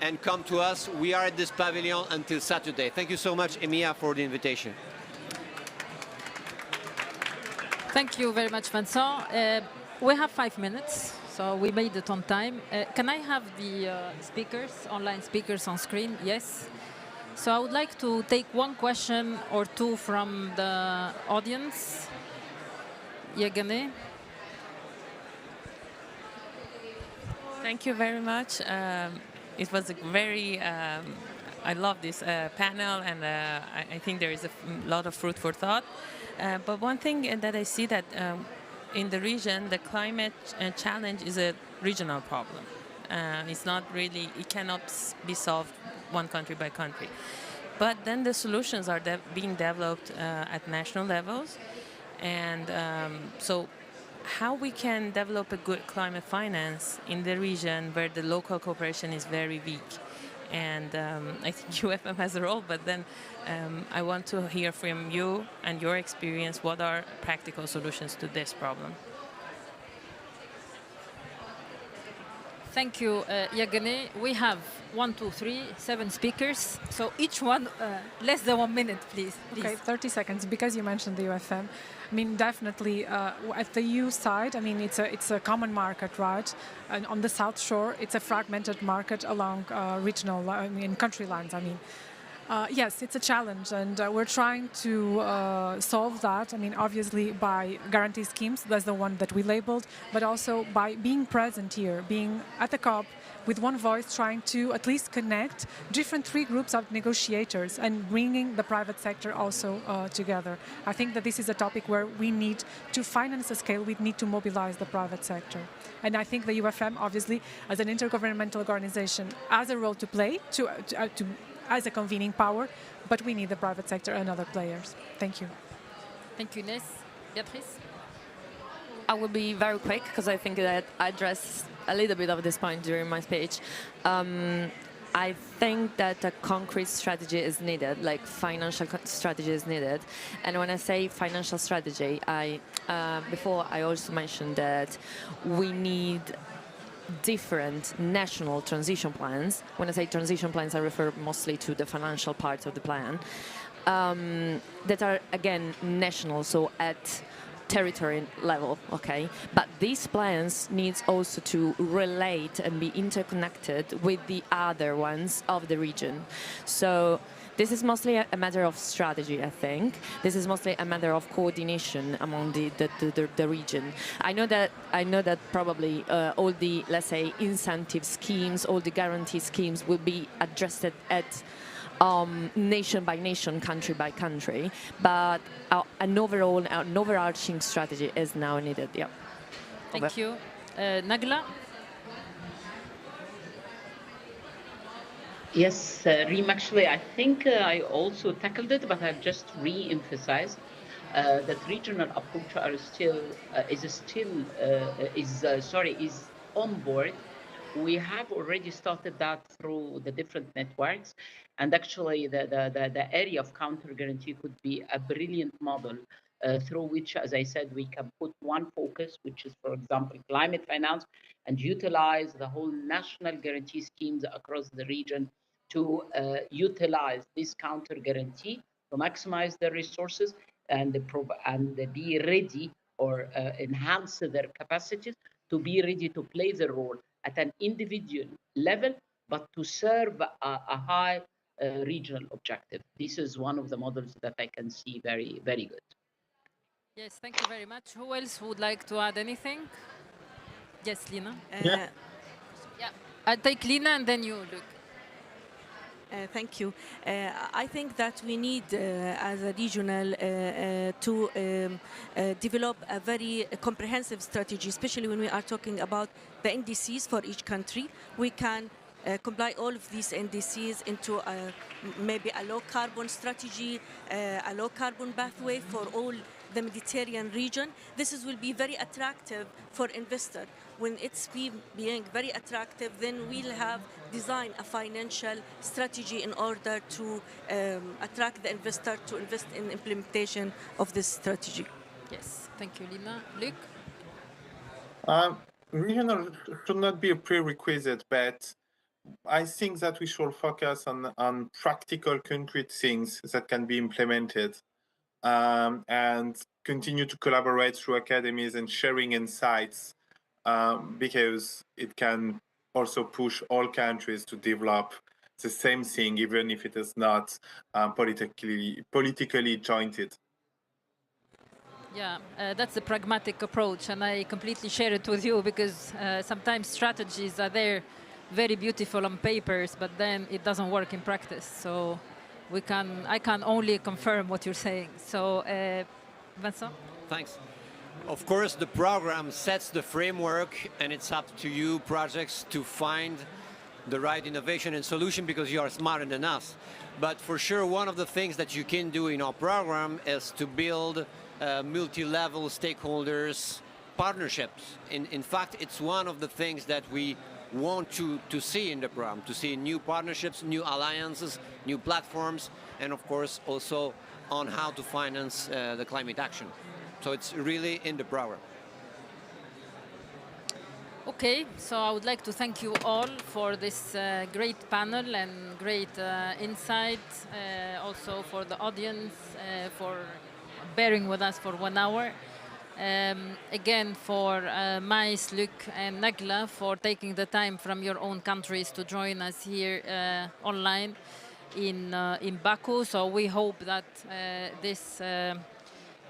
and come to us. We are at this pavilion until Saturday. Thank you so much, Emilia, for the invitation. Thank you very much, Vincent. We have 5 minutes, so we made it on time. Can I have the speakers, online speakers on screen? Yes. So I would like to take one question or two from the audience. Yegane. Thank you very much. It was a very, I love this panel, and I think there is a lot of fruit for thought. But one thing that I see that in the region, the climate challenge is a regional problem. It's not really, it cannot be solved one country by country. But then the solutions are being developed at national levels. And so how we can develop a good climate finance in the region where the local cooperation is very weak. And I think UFM has a role, but then I want to hear from you and your experience, what are practical solutions to this problem? Thank you, Yegane. We have 7 speakers. So each one, less than 1 minute, please. Okay, 30 seconds, because you mentioned the UFM. I mean, definitely, at the EU side, I mean, it's a common market, right? And on the South Shore, it's a fragmented market along regional, I mean, country lines, I mean. Yes, it's a challenge, and we're trying to solve that. I mean, obviously by guarantee schemes, that's the one that we labeled, but also by being present here, being at the COP with one voice, trying to at least connect different 3 groups of negotiators and bringing the private sector also together. I think that this is a topic where we need to finance a scale, we need to mobilize the private sector. And I think the UFM, obviously, as an intergovernmental organization, has a role to play as a convening power, but we need the private sector and other players. Thank you. Thank you, Nes. Beatrice? I will be very quick because I think that I addressed a little bit of this point during my speech. I think that a concrete strategy is needed, like financial strategy is needed. And when I say financial strategy, before I also mentioned that we need different national transition plans. When I say transition plans, I refer mostly to the financial part of the plan, that are, again, national, so at territory level, okay? But these plans needs also to relate and be interconnected with the other ones of the region. So this is mostly a matter of strategy, I think. This is mostly a matter of coordination among the region. I know that probably all the, let's say, incentive schemes, all the guarantee schemes will be addressed at nation by nation, country by country, but an overarching strategy is now needed. Yeah. Thank you. Nagla? Yes, Reem, actually, I think I also tackled it, but I'll just re-emphasize that regional approach is on board. We have already started that through the different networks, and actually the area of counter guarantee could be a brilliant model through which, as I said, we can put one focus, which is, for example, climate finance, and utilize the whole national guarantee schemes across the region to utilize this counter guarantee to maximize their resources and be ready or enhance their capacities to be ready to play the role at an individual level, but to serve a high regional objective. This is one of the models that I can see very, very good. Yes, thank you very much. Who else would like to add anything? Yes, Lina. Yeah. Yeah. I'll take Lina and then you, Luc. Thank you. I think that we need, as a regional, to develop a very comprehensive strategy, especially when we are talking about the NDCs for each country. We can comply all of these NDCs into maybe a low carbon strategy, a low carbon pathway for all the Mediterranean region. Will be very attractive for investors. When it's being very attractive, then we'll have designed a financial strategy in order to attract the investor to invest in implementation of this strategy. Yes, thank you, Lina. Luc? Regional should not be a prerequisite, but I think that we should focus on practical, concrete things that can be implemented, and continue to collaborate through academies and sharing insights, because it can also push all countries to develop the same thing, even if it is not politically jointed. Yeah, that's a pragmatic approach, and I completely share it with you, because sometimes strategies are there, very beautiful on papers, but then it doesn't work in practice. So I can only confirm what you're saying. So, Vincent? Thanks. Of course, the program sets the framework, and it's up to you, projects, to find the right innovation and solution, because you are smarter than us. But for sure, one of the things that you can do in our program is to build multi-level stakeholders partnerships. In fact, it's one of the things that we want to see in the program, to see new partnerships, new alliances, new platforms, and of course also on how to finance the climate action. So it's really in the program. Okay, so I would like to thank you all for this great panel and great insight, also for the audience, for bearing with us for 1 hour. Again, for Mais, Luc, and Nagla for taking the time from your own countries to join us here online in Baku. So we hope that this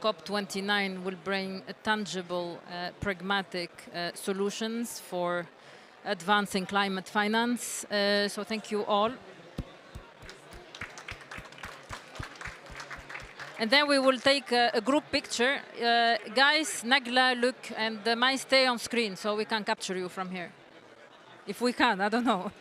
COP29 will bring tangible, pragmatic solutions for advancing climate finance. So thank you all. And then we will take a group picture. Guys, Nagla, Luc, and might stay on screen so we can capture you from here. If we can, I don't know.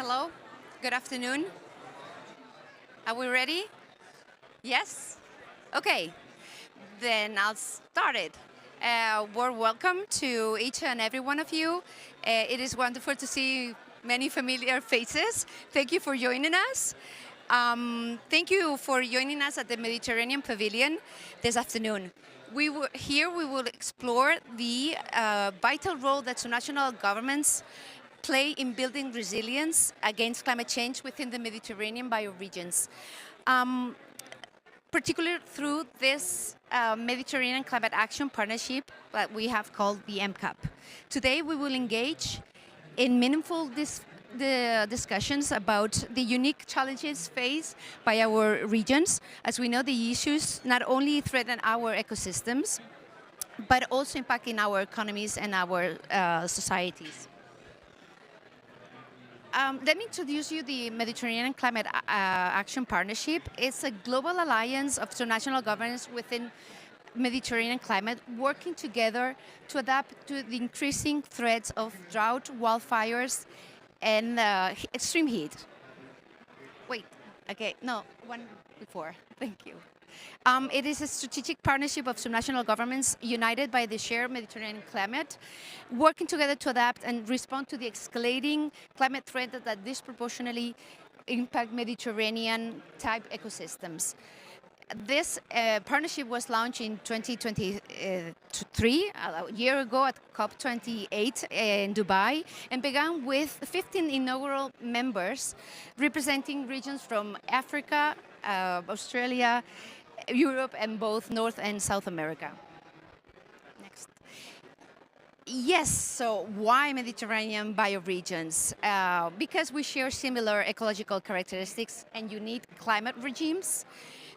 Hello, good afternoon. Are we ready? Yes? Okay, then I'll start it. Warm welcome to each and every one of you. It is wonderful to see many familiar faces. Thank you for joining us. Thank you for joining us at the Mediterranean Pavilion this afternoon. We will explore the vital role that national governments play in building resilience against climate change within the Mediterranean bioregions, particularly through this Mediterranean Climate Action Partnership that we have called the MCAP. Today we will engage in meaningful discussions about the unique challenges faced by our regions. As we know, the issues not only threaten our ecosystems, but also impacting our economies and our societies. Let me introduce you the Mediterranean Climate Action Partnership. It's a global alliance of international governments within Mediterranean climate working together to adapt to the increasing threats of drought, wildfires, and extreme heat. Wait, okay, no, one before, thank you. It is a strategic partnership of subnational governments united by the shared Mediterranean climate, working together to adapt and respond to the escalating climate threat that disproportionately impact Mediterranean-type ecosystems. This partnership was launched in 2023, a year ago at COP28 in Dubai, and began with 15 inaugural members representing regions from Africa, Australia, Europe, and both North and South America. Next. Yes, so why Mediterranean bioregions? Because we share similar ecological characteristics and unique climate regimes.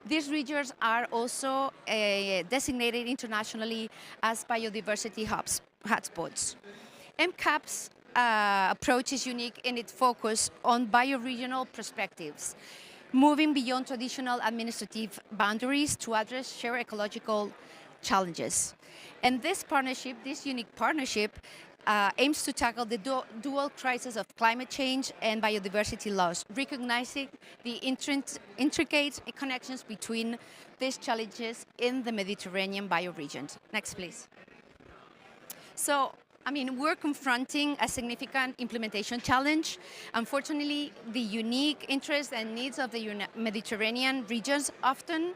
These regions are also designated internationally as biodiversity hotspots. MCAP's approach is unique in its focus on bioregional perspectives, moving beyond traditional administrative boundaries to address shared ecological challenges. And this unique partnership, aims to tackle the dual crisis of climate change and biodiversity loss, recognizing the intricate connections between these challenges in the Mediterranean bioregions. Next, please. So, we're confronting a significant implementation challenge. Unfortunately, the unique interests and needs of the Mediterranean regions often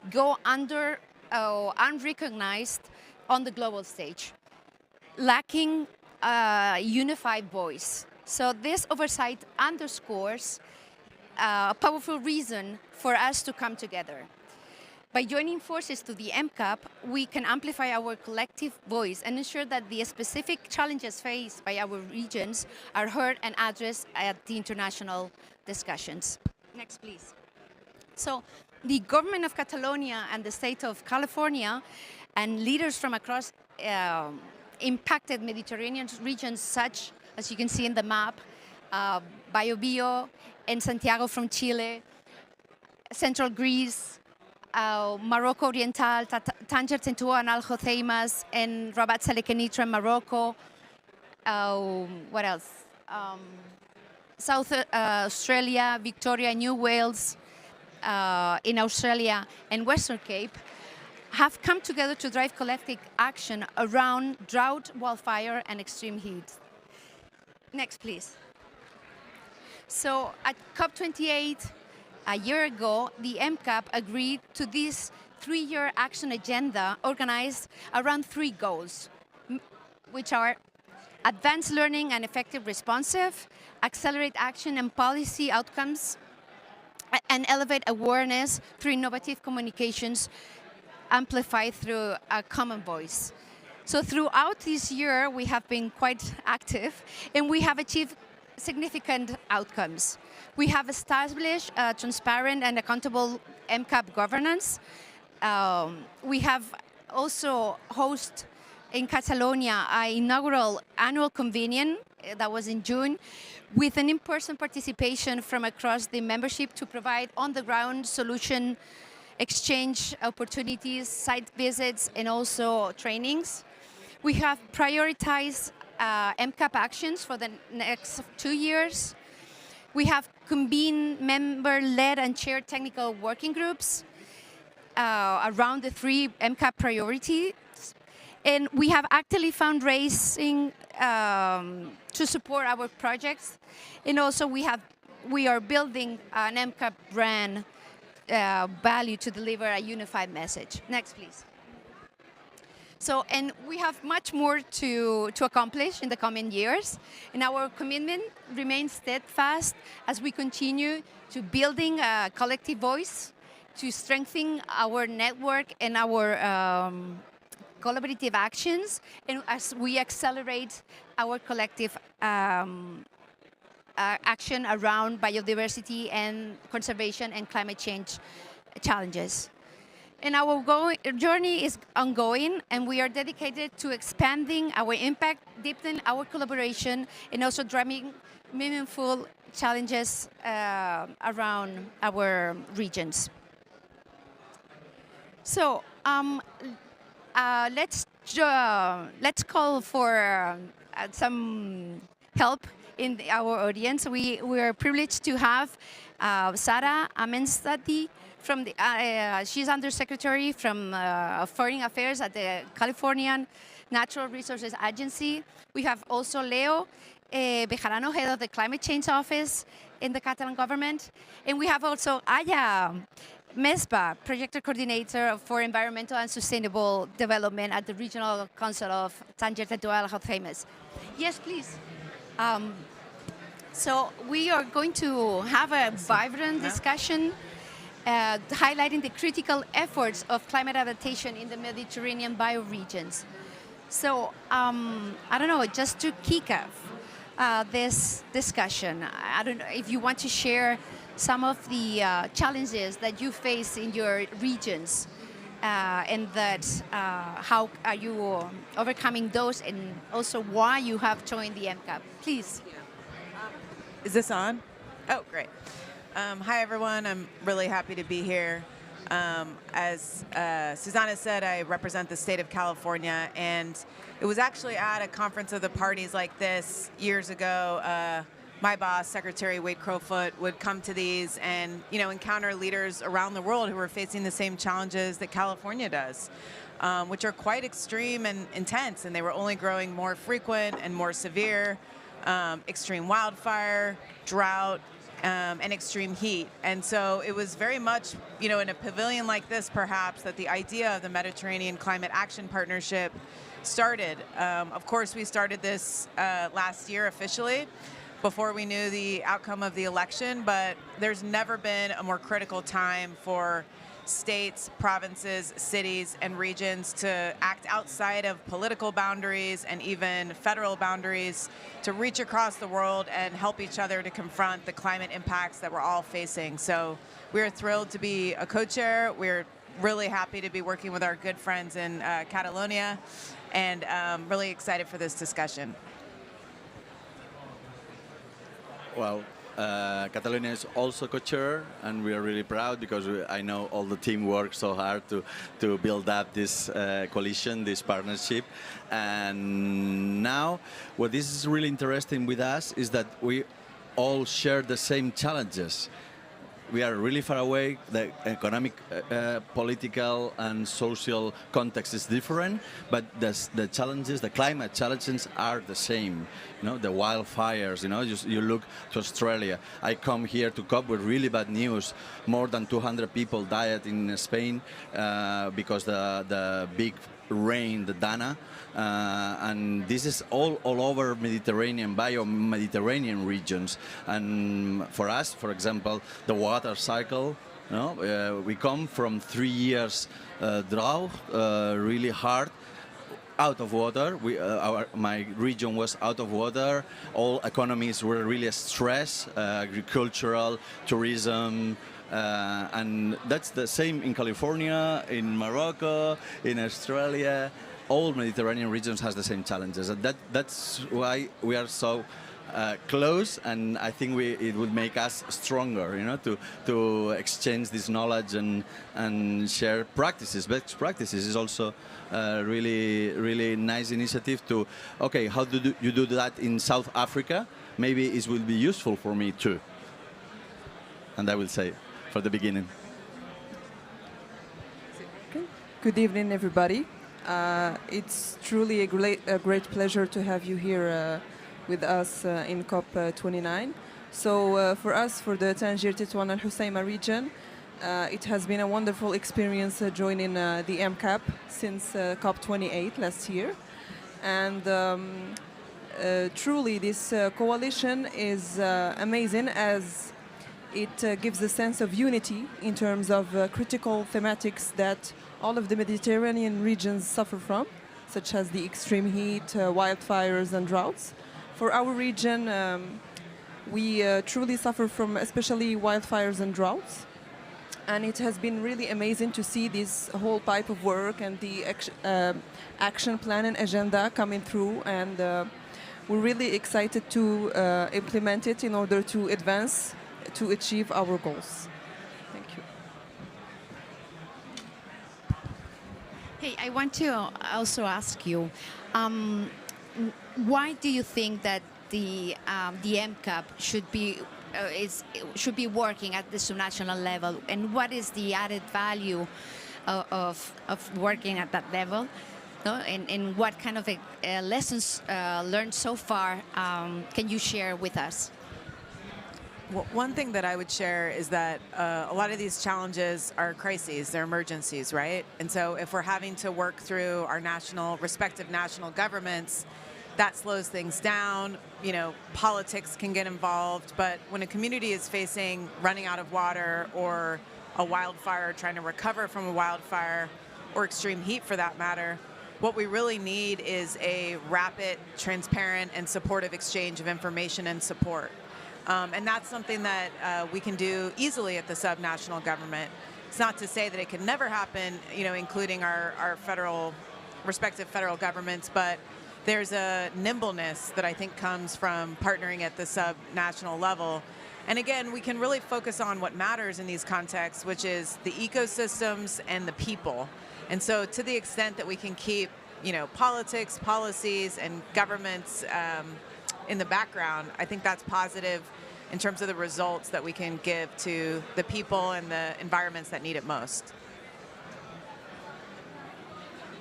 go unrecognized on the global stage, lacking a unified voice. So this oversight underscores a powerful reason for us to come together. By joining forces to the MCAP, we can amplify our collective voice and ensure that the specific challenges faced by our regions are heard and addressed at the international discussions. Next, please. So the government of Catalonia and the state of California and leaders from across impacted Mediterranean regions such as you can see in the map, Biobío and Santiago from Chile, central Greece, Morocco Oriental, Tanger Tentua and Al Hotheimas, and Rabat Saleh-Kenitra in Morocco. What else? South Australia, Victoria, New Wales in Australia, and Western Cape have come together to drive collective action around drought, wildfire, and extreme heat. Next, please. So at COP28, a year ago, the MCAP agreed to this 3-year action agenda organized around 3 goals, which are advance learning and effective responsive, accelerate action and policy outcomes, and elevate awareness through innovative communications amplified through a common voice. So throughout this year, we have been quite active, and we have achieved significant outcomes. We have established transparent and accountable MCAP governance. We have also hosted in Catalonia an inaugural annual convening that was in June with an in-person participation from across the membership to provide on-the-ground solution exchange opportunities, site visits, and also trainings. We have prioritized MCAP actions for the next 2 years. We have convened member-led and chaired technical working groups around the 3 MCAP priorities. And we have actively fundraising to support our projects. And also we are building an MCAP brand value to deliver a unified message. Next, please. So, and we have much more to accomplish in the coming years. And our commitment remains steadfast as we continue to building a collective voice, to strengthen our network and our collaborative actions, and as we accelerate our collective action around biodiversity and conservation and climate change challenges. And our journey is ongoing, and we are dedicated to expanding our impact, deepening our collaboration, and also driving meaningful challenges around our regions. So let's call for some help in our audience. We are privileged to have Sara Amenstadi from the she's Undersecretary from Foreign Affairs at the Californian Natural Resources Agency. We have also Leo Bejarano, head of the Climate Change Office in the Catalan government, and we have also Aya Mesba, Project Coordinator for Environmental and Sustainable Development at the Regional Council of Tanger-Tetuán Aljuacemes. Yes, please. So we are going to have a vibrant discussion highlighting the critical efforts of climate adaptation in the Mediterranean bioregions. So I don't know, just to kick off this discussion, I don't know if you want to share some of the challenges that you face in your regions, and that how are you overcoming those, and also why you have joined the MCAP. Please. Is this on? Oh, great. Hi, everyone. I'm really happy to be here. As Susanna said, I represent the state of California, and it was actually at a conference of the parties like this years ago. My boss, Secretary Wade Crowfoot, would come to these and encounter leaders around the world who are facing the same challenges that California does, which are quite extreme and intense, and they were only growing more frequent and more severe. Extreme wildfire, drought, and extreme heat. And so it was very much, in a pavilion like this, perhaps, that the idea of the Mediterranean Climate Action Partnership started. Of course, we started this last year officially, before we knew the outcome of the election, but there's never been a more critical time for states, provinces, cities, and regions to act outside of political boundaries and even federal boundaries, to reach across the world and help each other to confront the climate impacts that we're all facing. So we're thrilled to be a co-chair. We're really happy to be working with our good friends in Catalonia, and really excited for this discussion. Well, Catalonia is also co-chair, and we are really proud because I know all the team worked so hard to build up this coalition, this partnership. And now, what is really interesting with us is that we all share the same challenges. We are really far away. The economic, political, and social context is different, but the challenges, the climate challenges, are the same. The wildfires. You look to Australia. I come here to COP with really bad news. More than 200 people died in Spain because the big rain, the Dana, and this is all over Mediterranean, bio-Mediterranean regions. And for us, for example, the water cycle, we come from 3 years drought, really hard, out of water. My region was out of water. All economies were really stressed, agricultural, tourism, and that's the same in California, in Morocco, in Australia. All Mediterranean regions has the same challenges. And that's why we are so close, and I think it would make us stronger, to exchange this knowledge and share practices. Best practices is also a really nice initiative to, okay, how do you do that in South Africa? Maybe it will be useful for me too. And I will say for the beginning. Good evening, everybody. It's truly a great pleasure to have you here with us in COP29. So for us, for the Tangier, Tetuan and Hoceima region, it has been a wonderful experience joining the MCAP since COP28 last year. And truly, this coalition is amazing as it gives a sense of unity in terms of critical thematics that all of the Mediterranean regions suffer from, such as the extreme heat, wildfires, and droughts. For our region, we truly suffer from especially wildfires and droughts. And it has been really amazing to see this whole type of work and the action plan and agenda coming through. And we're really excited to implement it in order to advance to achieve our goals. Thank you. Hey, I want to also ask you, why do you think that the MCAP should be working at the subnational level, and what is the added value of working at that level? No? And what kind of lessons learned so far can you share with us? Well, one thing that I would share is that a lot of these challenges are crises, they're emergencies, right? And so if we're having to work through our respective national governments, that slows things down. You know, politics can get involved, but when a community is facing running out of water or a wildfire, trying to recover from a wildfire, or extreme heat for that matter, what we really need is a rapid, transparent, and supportive exchange of information and support. And that's something that we can do easily at the subnational government. It's not to say that it can never happen, you know, including our respective federal governments, but there's a nimbleness that I think comes from partnering at the subnational level. And again, we can really focus on what matters in these contexts, which is the ecosystems and the people. And so to the extent that we can keep, you know, politics, policies, and governments in the background, I think that's positive in terms of the results that we can give to the people and the environments that need it most.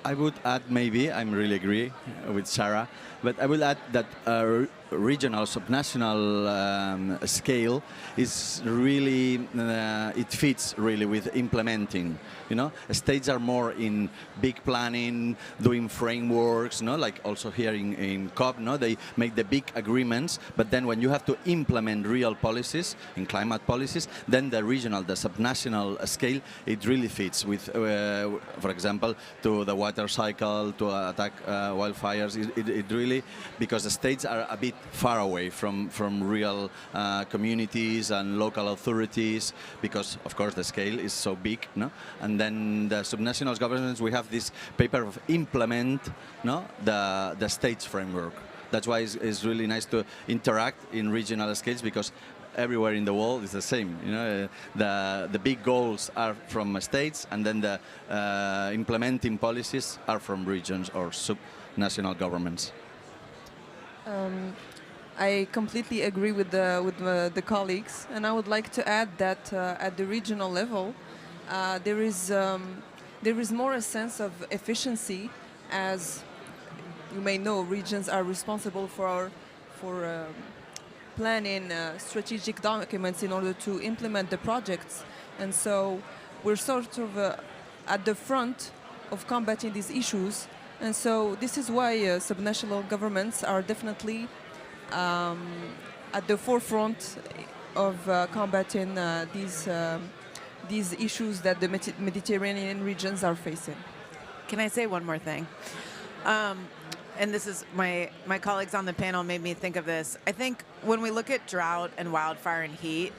I would add, maybe, I really agree with Sarah, but I will add that regional, subnational scale is really, it fits really with implementing. You know, states are more in big planning, doing frameworks, no, like also here in COP, no, they make the big agreements, but then when you have to implement real policies, in climate policies, then the regional, the subnational scale, it really fits with, for example, to the water cycle, to attack wildfires. It really, because the states are a bit far away from real communities and local authorities, because of course the scale is so big, no? And then the subnational governments, we have this paper of implement, no, the states framework. That's why it's really nice to interact in regional scales, because everywhere in the world is the same. You know, the big goals are from states, and then the implementing policies are from regions or subnational governments. I completely agree with the colleagues, and I would like to add that at the regional level, there is more a sense of efficiency, as you may know, regions are responsible for planning strategic documents in order to implement the projects, and so we're sort of at the front of combating these issues, and so this is why subnational governments are definitely at the forefront of combating these issues that the Mediterranean regions are facing. Can I say one more thing? And this is my colleagues on the panel made me think of this. I think when we look at drought and wildfire and heat,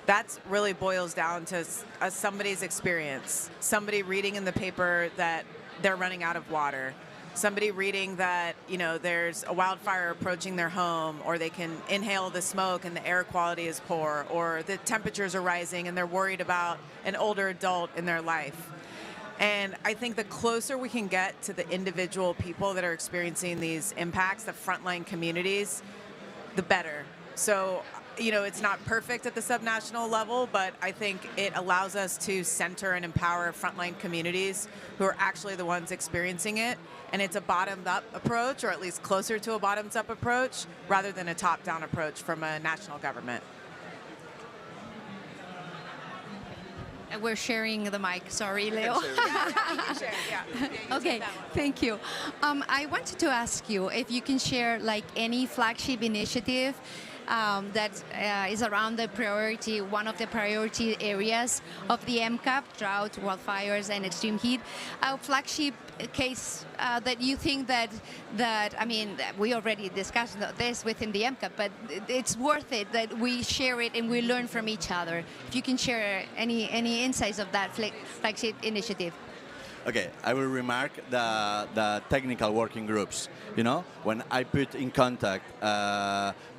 that really boils down to somebody's experience. Somebody reading in the paper that they're running out of water. Somebody reading that, you know, there's a wildfire approaching their home, or they can inhale the smoke and the air quality is poor, or the temperatures are rising and they're worried about an older adult in their life. And I think the closer we can get to the individual people that are experiencing these impacts, the frontline communities, the better. So it's not perfect at the subnational level, but I think it allows us to center and empower frontline communities who are actually the ones experiencing it. And it's a bottom-up approach, or at least closer to a bottoms-up approach, rather than a top-down approach from a national government. And we're sharing the mic. Sorry, Leo. Yeah. Okay, thank you. I wanted to ask you if you can share like any flagship initiative that is around the priority, one of the priority areas of the MCAP, drought, wildfires, and extreme heat. A flagship case that you think that I mean, we already discussed this within the MCAP, but it's worth it that we share it and we learn from each other. If you can share any insights of that flagship initiative. Okay, I will remark the technical working groups. You know, when I put in contact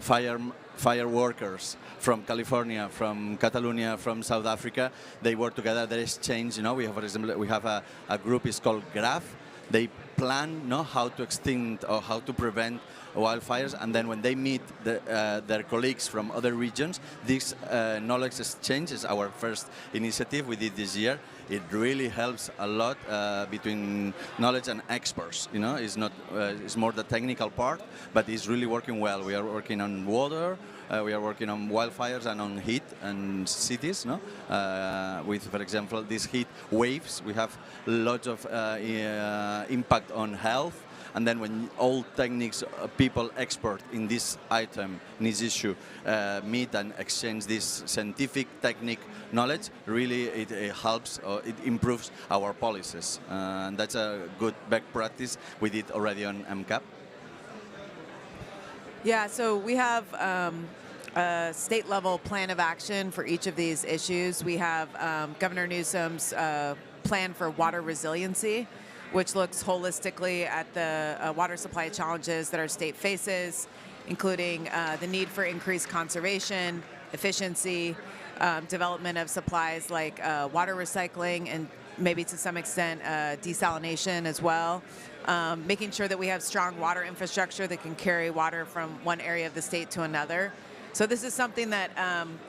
fire workers from California, from Catalonia, from South Africa, they work together. There is change. You know, we have, for example, we have a group. It's called GRAPH. They plan, how to extinct or how to prevent wildfires, and then when they meet their colleagues from other regions, this knowledge exchange is our first initiative we did this year. It really helps a lot between knowledge and experts. You know, it's more the technical part, but it's really working well. We are working on water, we are working on wildfires and on heat and cities. With, for example, these heat waves, we have lots of impact on health. And then when all techniques, people expert in this item, in this issue, meet and exchange this scientific technique knowledge, really it helps, it improves our policies. And that's a good best practice we did already on MCAP. Yeah, so we have a state-level plan of action for each of these issues. We have Governor Newsom's plan for water resiliency, which looks holistically at the water supply challenges that our state faces, including the need for increased conservation, efficiency, development of supplies like water recycling, and maybe to some extent desalination as well. Making sure that we have strong water infrastructure that can carry water from one area of the state to another. So this is something that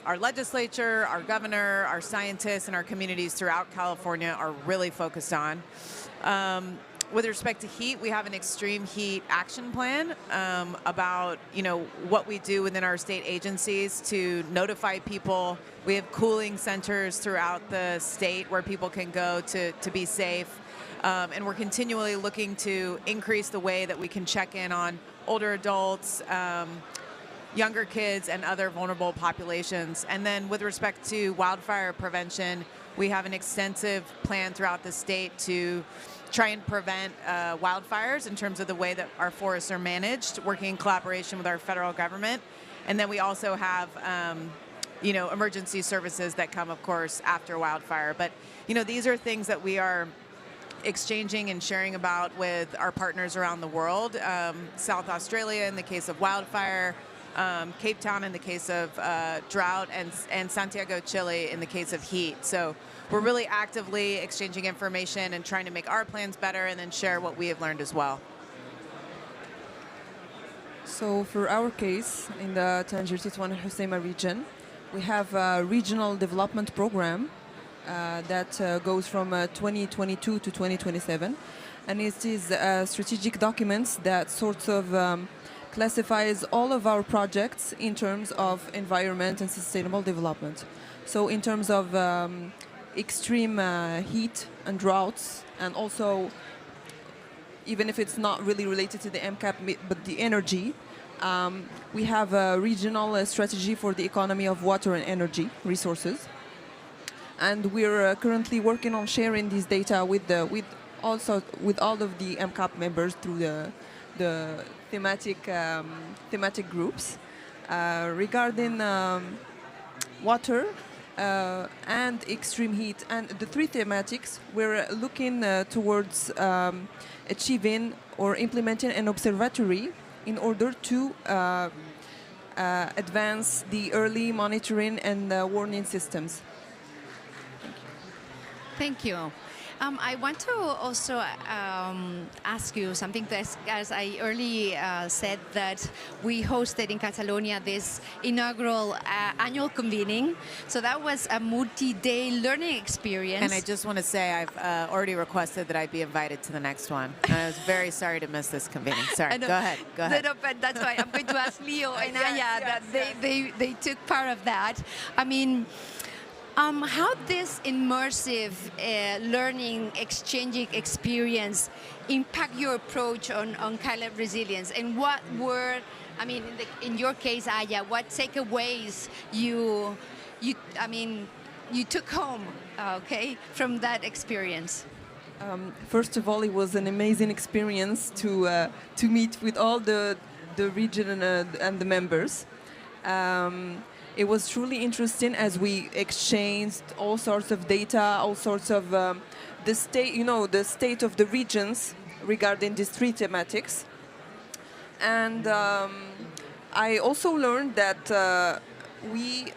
our legislature, our governor, our scientists, and our communities throughout California are really focused on. With respect to heat, we have an extreme heat action plan about what we do within our state agencies to notify people. We have cooling centers throughout the state where people can go to be safe. And we're continually looking to increase the way that we can check in on older adults, younger kids, and other vulnerable populations. And then with respect to wildfire prevention, we have an extensive plan throughout the state to try and prevent wildfires in terms of the way that our forests are managed, working in collaboration with our federal government. And then we also have emergency services that come, of course, after wildfire. But these are things that we are exchanging and sharing about with our partners around the world. South Australia in the case of wildfire, Cape Town in the case of drought, and Santiago, Chile in the case of heat. So we're really actively exchanging information and trying to make our plans better and then share what we have learned as well. So for our case, in the Tangier Tetuan and Hoceima region, we have a regional development program that goes from 2022 to 2027. And it is strategic documents that sort of classifies all of our projects in terms of environment and sustainable development. So in terms of extreme heat and droughts, and also, even if it's not really related to the MCAP, but the energy, we have a regional strategy for the economy of water and energy resources. And we're currently working on sharing this data with all of the MCAP members through the thematic groups. Regarding water and extreme heat, and the three thematics, we're looking towards achieving or implementing an observatory in order to advance the early monitoring and warning systems. Thank you. I want to also ask you something. As I early said, that we hosted in Catalonia this inaugural annual convening. So that was a multi-day learning experience. And I just want to say I've already requested that I be invited to the next one. I was very sorry to miss this convening. Sorry. Go ahead. Go ahead. No, but that's why I'm going to ask Leo and Aya that they took part of that. I mean, how this immersive learning, exchanging experience impact your approach on climate resilience, and what were, I mean, in your case, Aya, what takeaways you took home, okay, from that experience? First of all, it was an amazing experience to meet with all the region and the members. It was truly interesting as we exchanged all sorts of data, all sorts of the state of the regions regarding these three thematics. And I also learned that we,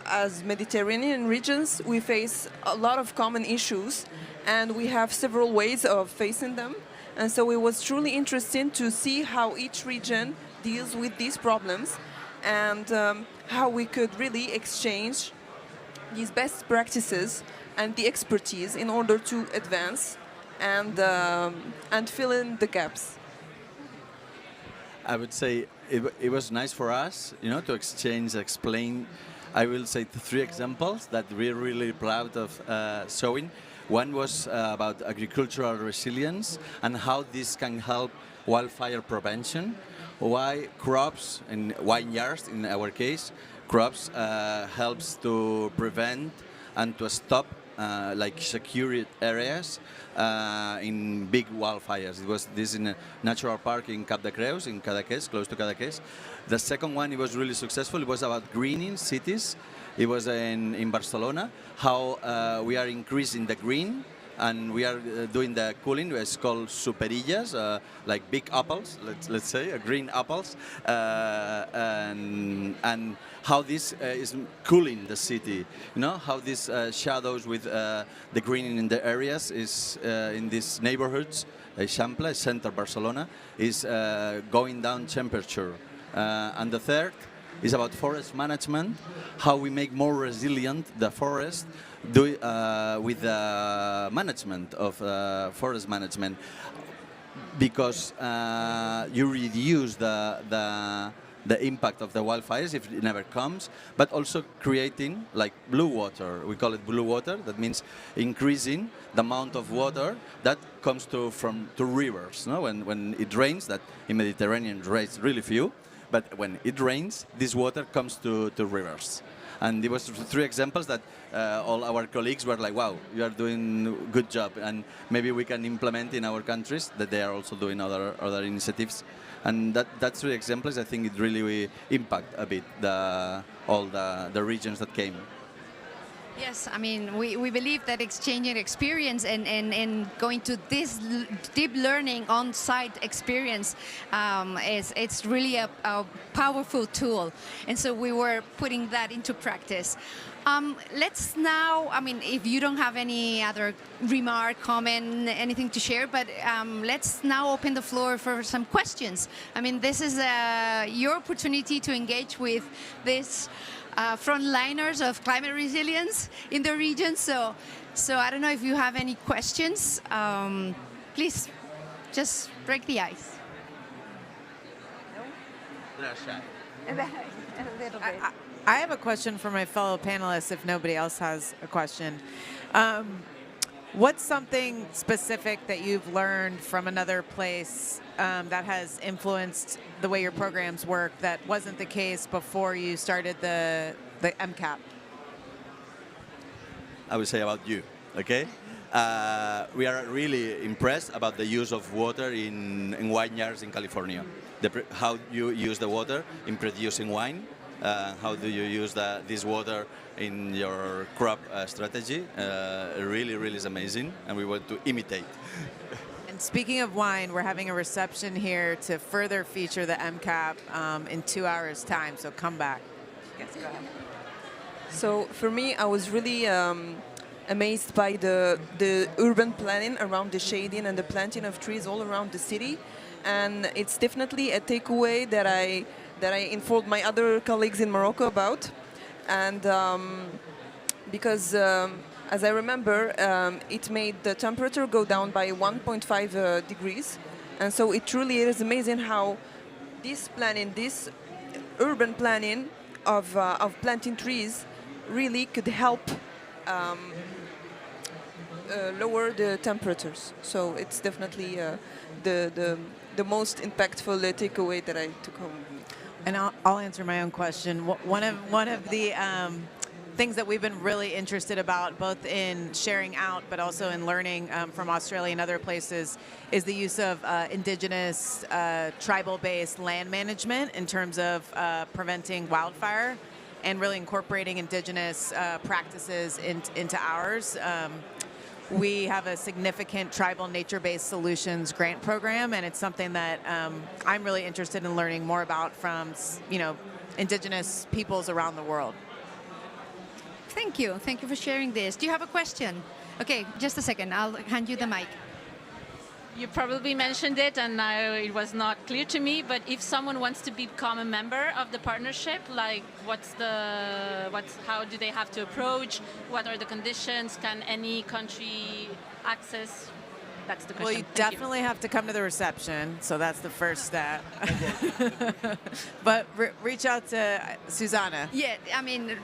as Mediterranean regions, we face a lot of common issues, and we have several ways of facing them. And so it was truly interesting to see how each region deals with these problems, and how we could really exchange these best practices and the expertise in order to advance and fill in the gaps. I would say it was nice for us, to exchange, explain. I will say three examples that we're really proud of showing. One was about agricultural resilience and how this can help wildfire prevention. Why crops and vineyards, in our case, crops helps to prevent and to stop secure areas in big wildfires. It was this in a natural park in Cap de Creus, in Cadaqués, close to Cadaqués. The second one, it was really successful. It was about greening cities. It was in Barcelona, how we are increasing the green, and we are doing the cooling. It's called superillas, like big apples, let's say, green apples, and how this is cooling the city. How these shadows with the greening in the areas is in these neighborhoods, Eixample, center Barcelona, is going down temperature. And the third is about forest management, how we make more resilient the forest with the management of forest management, because you reduce the impact of the wildfires if it never comes, but also creating like blue water. We call it blue water. That means increasing the amount of water that comes to rivers. When it rains, that in Mediterranean rains really few, but when it rains, this water comes to rivers. And there was three examples that all our colleagues were like, wow, you are doing a good job, and maybe we can implement in our countries, that they are also doing other initiatives. And that three examples, I think it really will impact a bit all the regions that came. Yes, I mean, we believe that exchanging experience and going to this deep learning on-site experience it's really a powerful tool. And so we were putting that into practice. Let's now, I mean, if you don't have any other remark, comment, anything to share, but let's now open the floor for some questions. I mean, this is your opportunity to engage with this frontliners of climate resilience in the region. So I don't know if you have any questions. Please, just break the ice. I have a question for my fellow panelists if nobody else has a question. What's something specific that you've learned from another place that has influenced the way your programs work that wasn't the case before you started the MCAP? I would say about you, okay? We are really impressed about the use of water in vineyards in California. How you use the water in producing wine. How do you use this water in your crop strategy? Really is amazing, and we want to imitate. And speaking of wine, we're having a reception here to further feature the MCAP in 2 hours' time, so come back. Yes, go ahead. So for me, I was really amazed by the urban planning around the shading and the planting of trees all around the city. And it's definitely a takeaway that I informed my other colleagues in Morocco about. And because as I remember, it made the temperature go down by 1.5 degrees. And so it truly is amazing how this planning, this urban planning of planting trees really could help lower the temperatures. So it's definitely the most impactful takeaway that I took home with me. And I'll answer my own question. One of the things that we've been really interested about, both in sharing out but also in learning from Australia and other places, is the use of indigenous, tribal-based land management in terms of preventing wildfire and really incorporating indigenous practices into ours. We have a significant tribal nature-based solutions grant program, and it's something that I'm really interested in learning more about from, indigenous peoples around the world. Thank you. Thank you for sharing this. Do you have a question? Okay, just a second. I'll hand you the mic. You probably mentioned it, and it was not clear to me, but if someone wants to become a member of the partnership, like how do they have to approach? What are the conditions? Can any country access? That's the question. Well, you definitely have to come to the reception, so that's the first step. But reach out to Susanna. Yeah, I mean,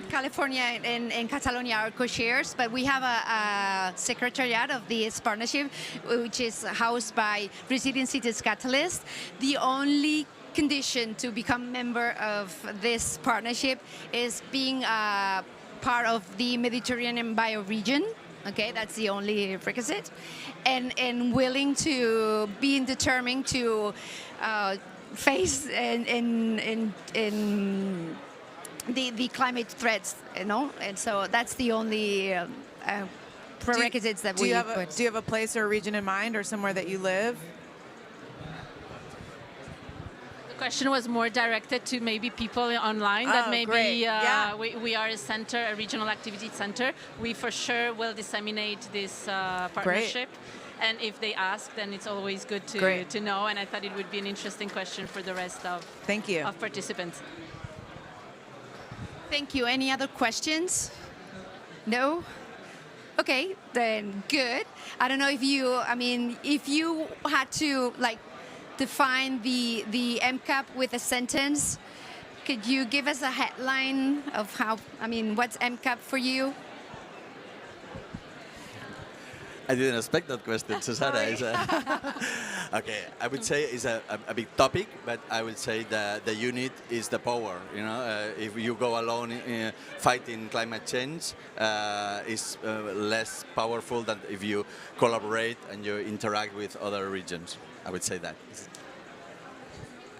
California and Catalonia are co-chairs, but we have a secretariat of this partnership, which is housed by Resilient Cities Catalyst. The only condition to become member of this partnership is being part of the Mediterranean bioregion. Okay, that's the only requisite, and willing to be determined to face in the climate threats, and so that's the only prerequisites that we put. Do you have a place or a region in mind, or somewhere that you live? The question was more directed to maybe people online that maybe we are a center, a regional activity center. We for sure will disseminate this partnership. And if they ask, then it's always good to know. And I thought it would be an interesting question for the rest of participants. Thank you. Any other questions? No? Okay, then good. I don't know if you had to define the MCAP with a sentence, could you give us a headline of what's MCAP for you? I didn't expect that question, Susanna. Okay, I would say it's a big topic, but I would say that the unit is the power. If you go alone fighting climate change, it's less powerful than if you collaborate and you interact with other regions. I would say that.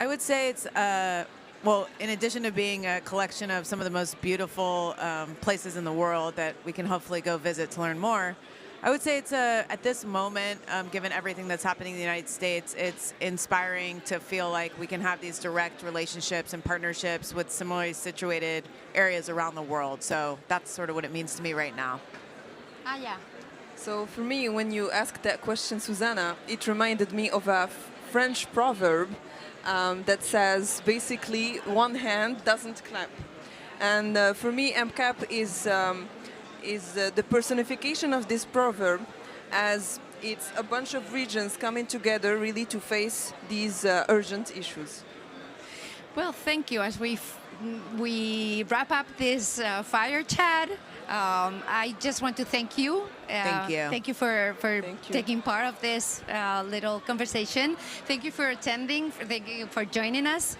I would say it's, in addition to being a collection of some of the most beautiful places in the world that we can hopefully go visit to learn more, I would say it's at this moment, given everything that's happening in the United States, it's inspiring to feel like we can have these direct relationships and partnerships with similarly situated areas around the world. So that's sort of what it means to me right now. Yeah. So for me, when you asked that question, Susanna, it reminded me of a French proverb that says basically one hand doesn't clap. And for me, MCAP is the personification of this proverb, as it's a bunch of regions coming together really to face these urgent issues. Well, thank you. As we wrap up this fire chat, I just want to thank you. Thank you. Thank you for taking part of this little conversation. Thank you for attending. Thank you for joining us.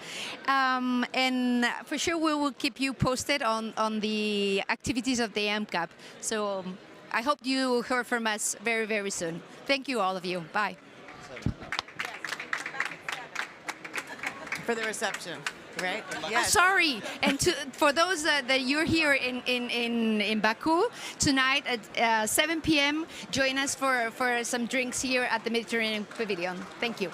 And for sure, we will keep you posted on the activities of the MCAP. So I hope you hear from us very, very soon. Thank you, all of you. Bye. For the reception. Right? Yes. Sorry. And for those that you're here in Baku tonight at 7 p.m., join us for some drinks here at the Mediterranean Pavilion. Thank you.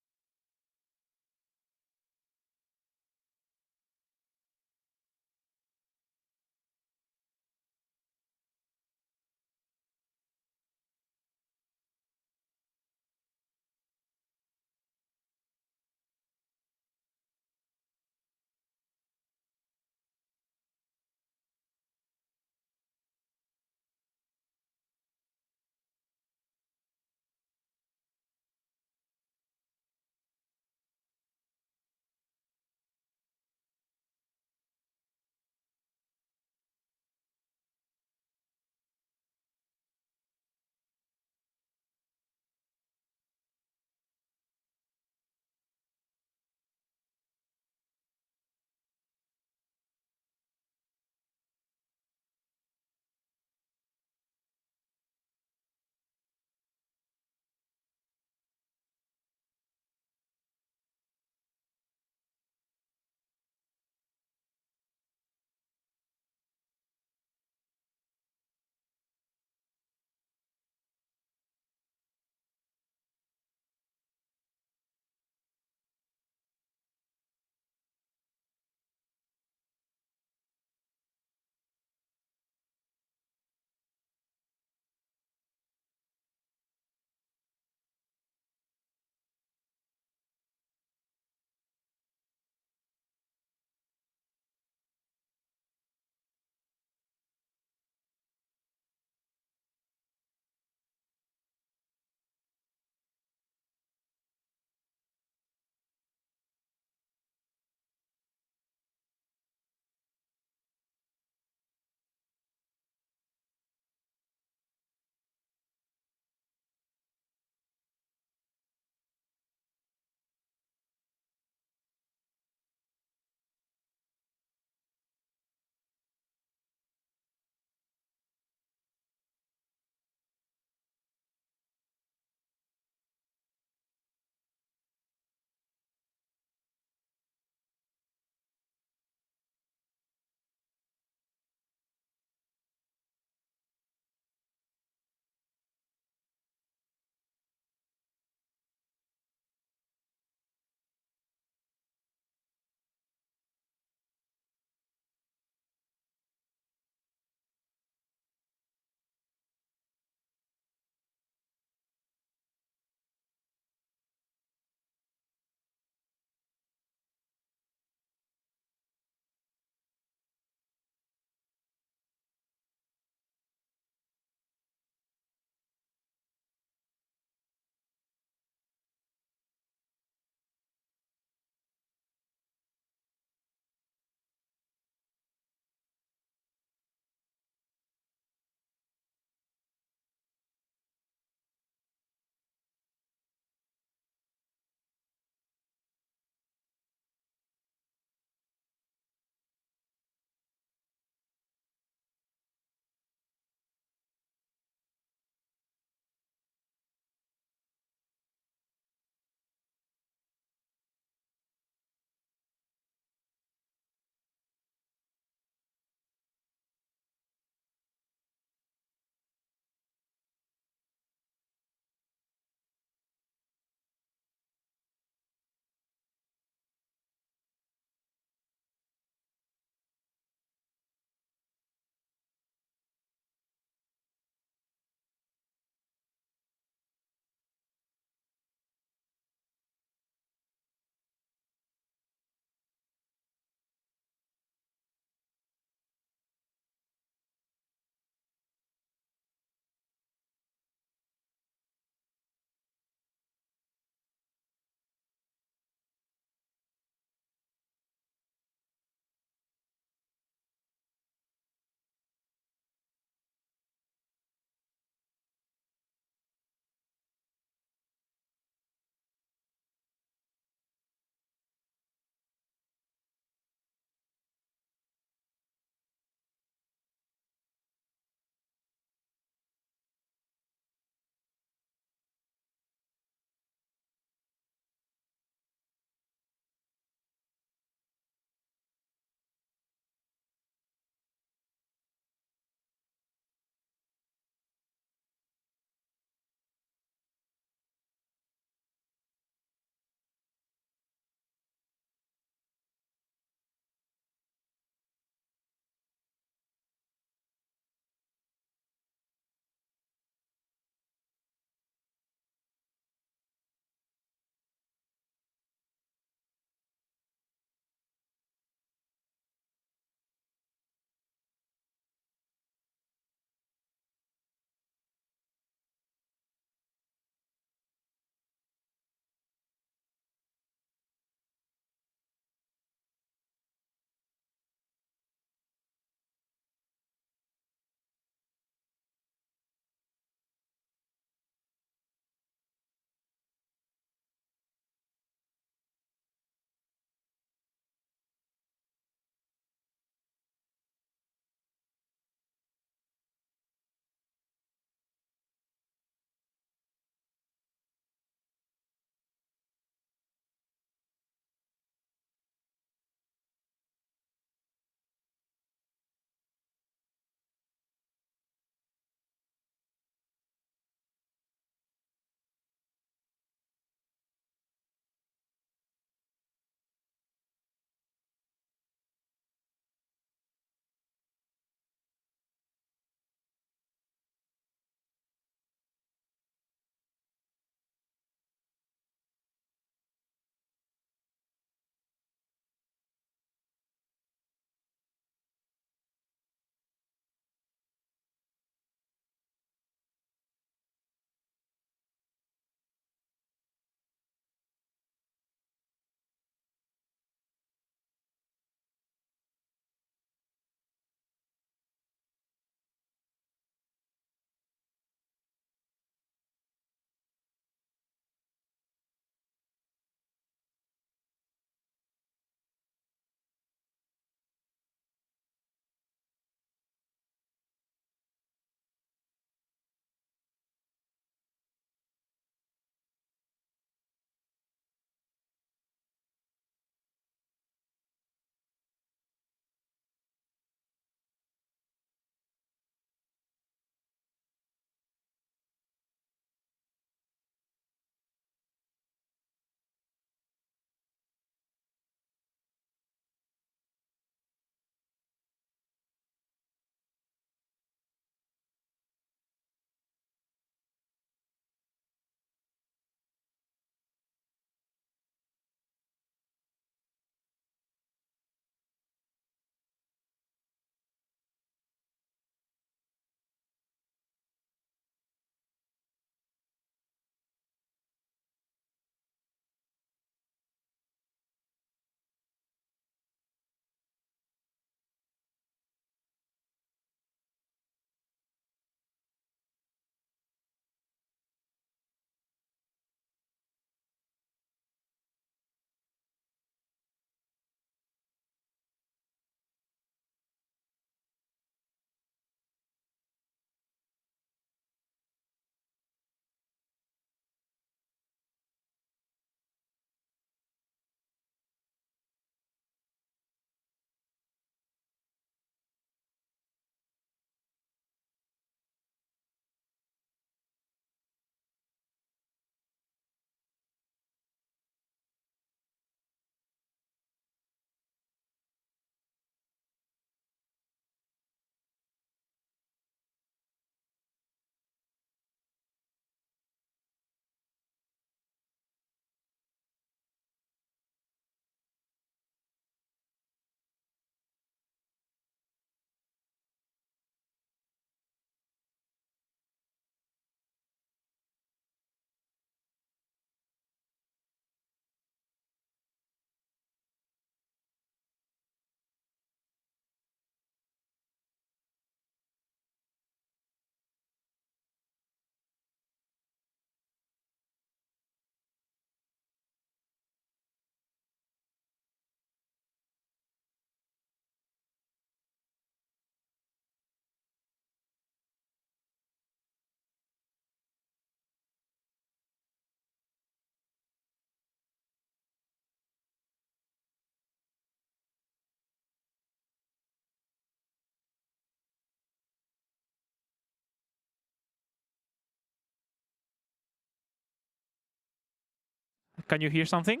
Can you hear something?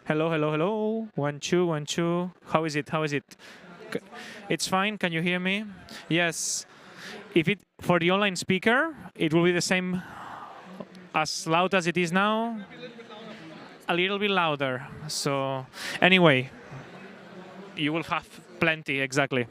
Hello, hello, hello. 1, 2, 1, 2. How is it? How is it? It's fine. Can you hear me? Yes. If it for the online speaker, it will be the same as loud as it is now. A little bit louder. So anyway, you will have plenty, exactly.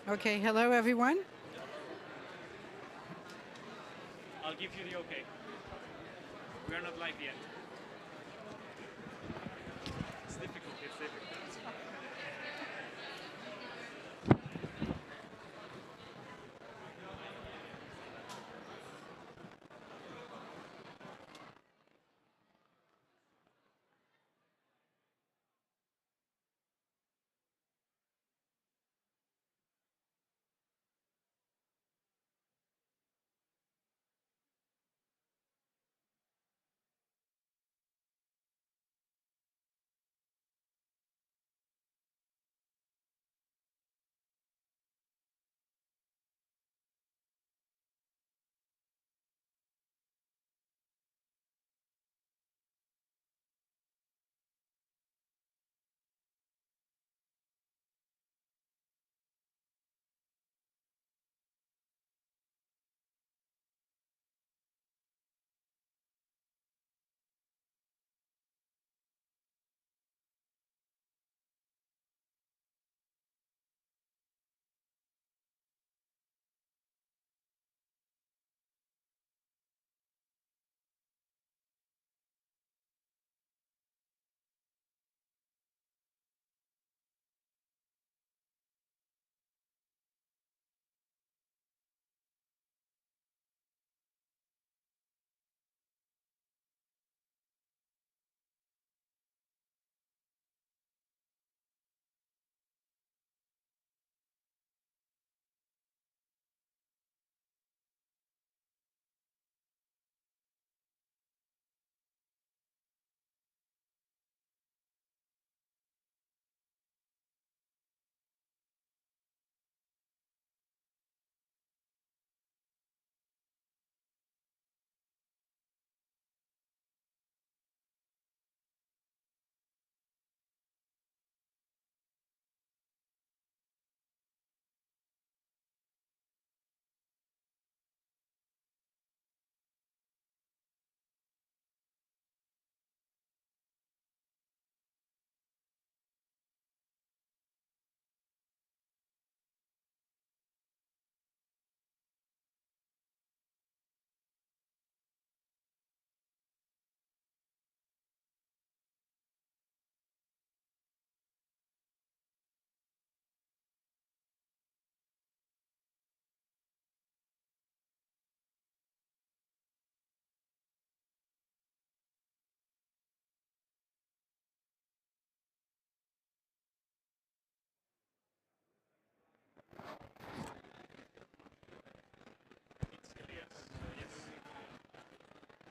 Okay, hello everyone. I'll give you the okay. We are not live yet. It's difficult, it's difficult.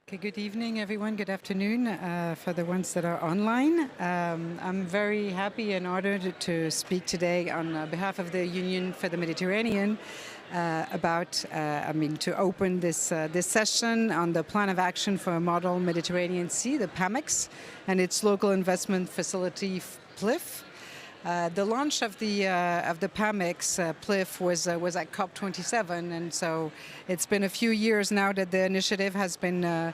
Okay, good evening, everyone. Good afternoon for the ones that are online. I'm very happy and honored to speak today on behalf of the Union for the Mediterranean to open this session on the Plan of Action for a Model Mediterranean Sea, the PAMEX, and its local investment facility, PLIF. The launch of the PAMEX PLIF was at COP27, and so it's been a few years now that the initiative has been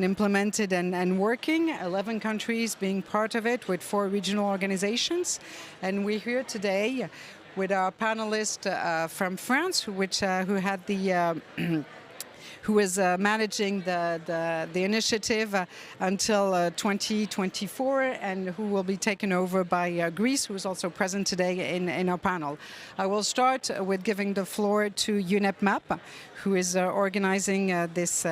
implemented and working. 11 countries being part of it, with 4 regional organizations, and we're here today with our panelist from France, who had the who is managing the initiative until 2024, and who will be taken over by Greece, who is also present today in our panel. I will start with giving the floor to UNEP-MAP, who is organizing this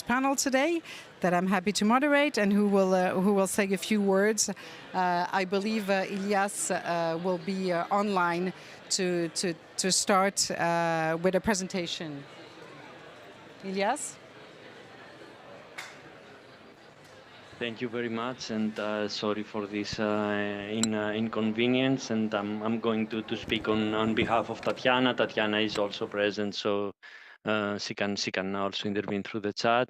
panel today, that I'm happy to moderate, and who will say a few words. I believe Ilias will be online to start with a presentation. Ilias? Thank you very much, and sorry for this inconvenience. And I'm going to speak on behalf of Tatiana. Tatiana is also present, so she can also intervene through the chat.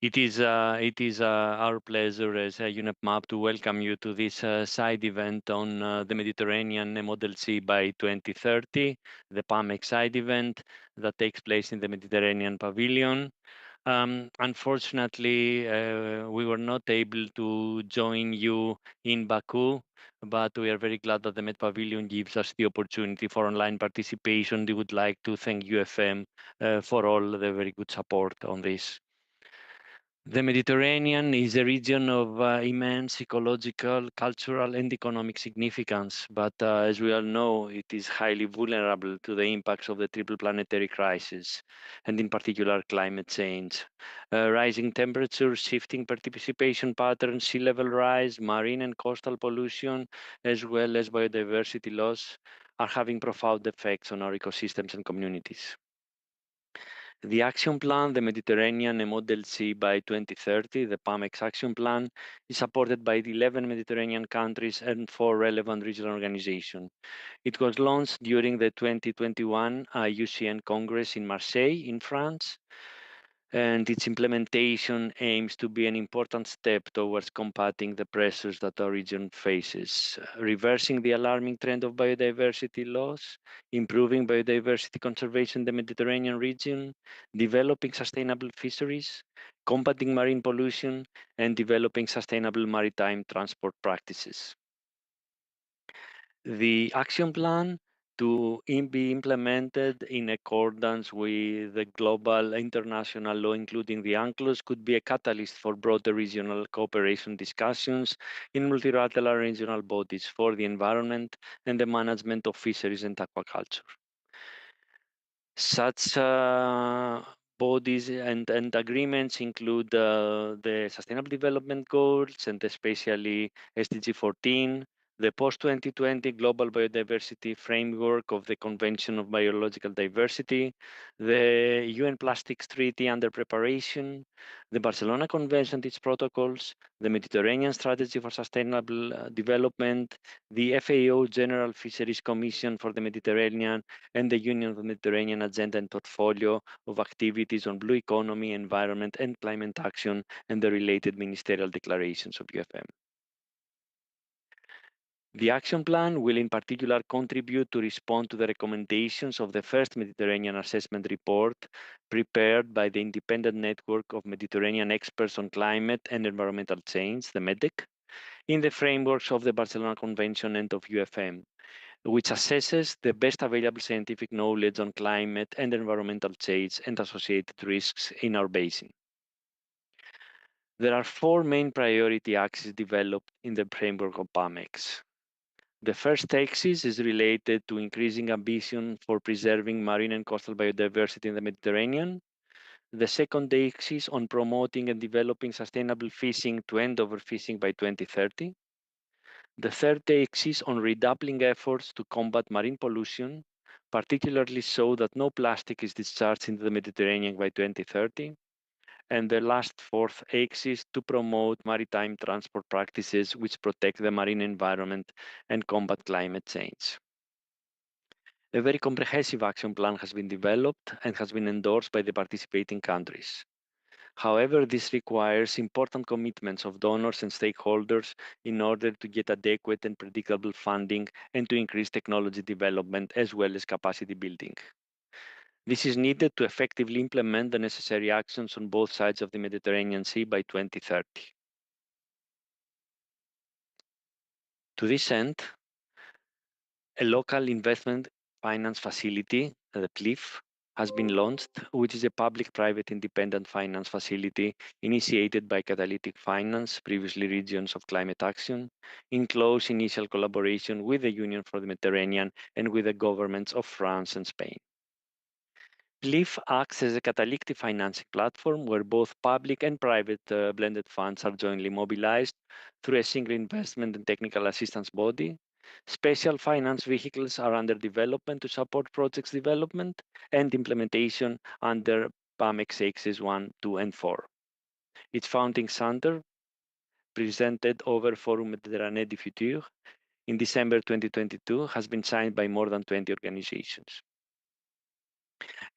It is our pleasure as UNEP-MAP to welcome you to this side event on the Mediterranean Model Sea by 2030, the PAMEX side event that takes place in the Mediterranean Pavilion. Unfortunately, we were not able to join you in Baku, but we are very glad that the Med Pavilion gives us the opportunity for online participation. We would like to thank UFM for all the very good support on this. The Mediterranean is a region of immense ecological, cultural, and economic significance, but as we all know, it is highly vulnerable to the impacts of the triple planetary crisis, and in particular, climate change. Rising temperatures, shifting participation patterns, sea level rise, marine and coastal pollution, as well as biodiversity loss, are having profound effects on our ecosystems and communities. The action plan, the Mediterranean and Model C by 2030, the PAMEX action plan, is supported by the 11 Mediterranean countries and 4 relevant regional organizations. It was launched during the 2021 UCN Congress in Marseille, in France, and its implementation aims to be an important step towards combating the pressures that our region faces, reversing the alarming trend of biodiversity loss, improving biodiversity conservation in the Mediterranean region, developing sustainable fisheries, combating marine pollution, and developing sustainable maritime transport practices. The action plan to be implemented in accordance with the global international law, including the UNCLOS, could be a catalyst for broader regional cooperation discussions in multilateral regional bodies for the environment and the management of fisheries and aquaculture. Such bodies and agreements include the Sustainable Development Goals and especially SDG 14, the post-2020 Global Biodiversity Framework of the Convention of Biological Diversity, the UN Plastics Treaty under preparation, the Barcelona Convention and its protocols, the Mediterranean Strategy for Sustainable Development, the FAO General Fisheries Commission for the Mediterranean, and the Union of the Mediterranean Agenda and Portfolio of Activities on Blue Economy, Environment, and Climate Action, and the related ministerial declarations of UFM. The action plan will in particular contribute to respond to the recommendations of the first Mediterranean Assessment Report prepared by the Independent Network of Mediterranean Experts on Climate and Environmental Change, the MEDEC, in the frameworks of the Barcelona Convention and of UFM, which assesses the best available scientific knowledge on climate and environmental change and associated risks in our basin. There are 4 main priority axes developed in the framework of PAMEX. The first axis is related to increasing ambition for preserving marine and coastal biodiversity in the Mediterranean. The second axis on promoting and developing sustainable fishing to end overfishing by 2030. The third axis on redoubling efforts to combat marine pollution, particularly so that no plastic is discharged into the Mediterranean by 2030. And the last fourth axis to promote maritime transport practices which protect the marine environment and combat climate change. A very comprehensive action plan has been developed and has been endorsed by the participating countries. However, this requires important commitments of donors and stakeholders in order to get adequate and predictable funding and to increase technology development as well as capacity building. This is needed to effectively implement the necessary actions on both sides of the Mediterranean Sea by 2030. To this end, a local investment finance facility, the PLIF, has been launched, which is a public-private independent finance facility initiated by Catalytic Finance, previously Regions of Climate Action, in close initial collaboration with the Union for the Mediterranean and with the governments of France and Spain. PLIF acts as a catalytic financing platform where both public and private blended funds are jointly mobilized through a single investment and technical assistance body. Special finance vehicles are under development to support projects development and implementation under PAMEX axes 1, 2, and 4. Its founding center presented over Forum Méditerranée du Futur in December 2022 has been signed by more than 20 organizations.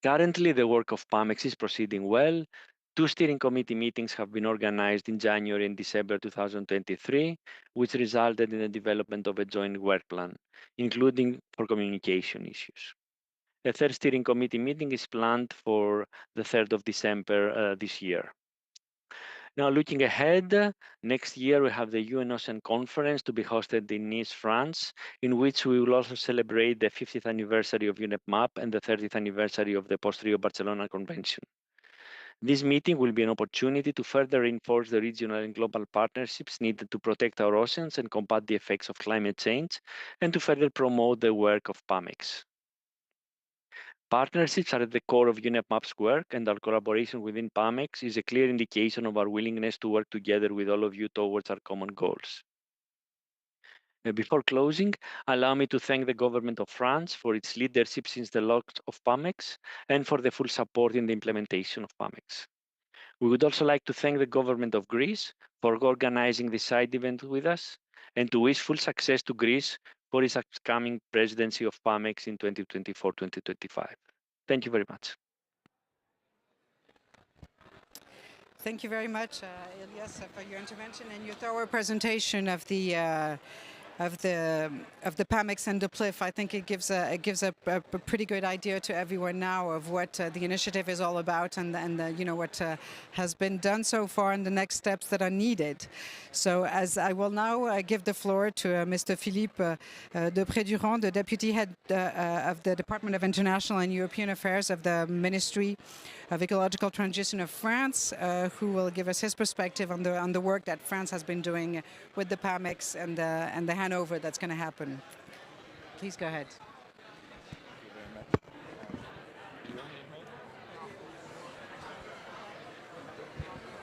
Currently, the work of PAMEX is proceeding well. 2 steering committee meetings have been organized in January and December 2023, which resulted in the development of a joint work plan, including for communication issues. A third steering committee meeting is planned for the 3rd of December this year. Now, looking ahead, next year we have the UN Ocean Conference to be hosted in Nice, France, in which we will also celebrate the 50th anniversary of UNEP-MAP and the 30th anniversary of the Post-Rio Barcelona Convention. This meeting will be an opportunity to further reinforce the regional and global partnerships needed to protect our oceans and combat the effects of climate change, and to further promote the work of PAMEX. Partnerships are at the core of UNEP-MAP's work, and our collaboration within PAMEX is a clear indication of our willingness to work together with all of you towards our common goals. Before closing, allow me to thank the government of France for its leadership since the launch of PAMEX and for the full support in the implementation of PAMEX. We would also like to thank the government of Greece for organizing this side event with us, and to wish full success to Greece for its upcoming presidency of PAMEX in 2024-2025. Thank you very much. Thank you very much, Elias, for your intervention and your thorough presentation of the PAMEX and the PLIF. I think it gives a pretty good idea to everyone now of what the initiative is all about, and you know, what has been done so far and the next steps that are needed. So, as I will now give the floor to Mr. Philippe Depré-Durand, the Deputy Head of the Department of International and European Affairs of the Ministry of Ecological Transition of France, who will give us his perspective on the work that France has been doing with the PAMEX and the handover that's going to happen. Please go ahead.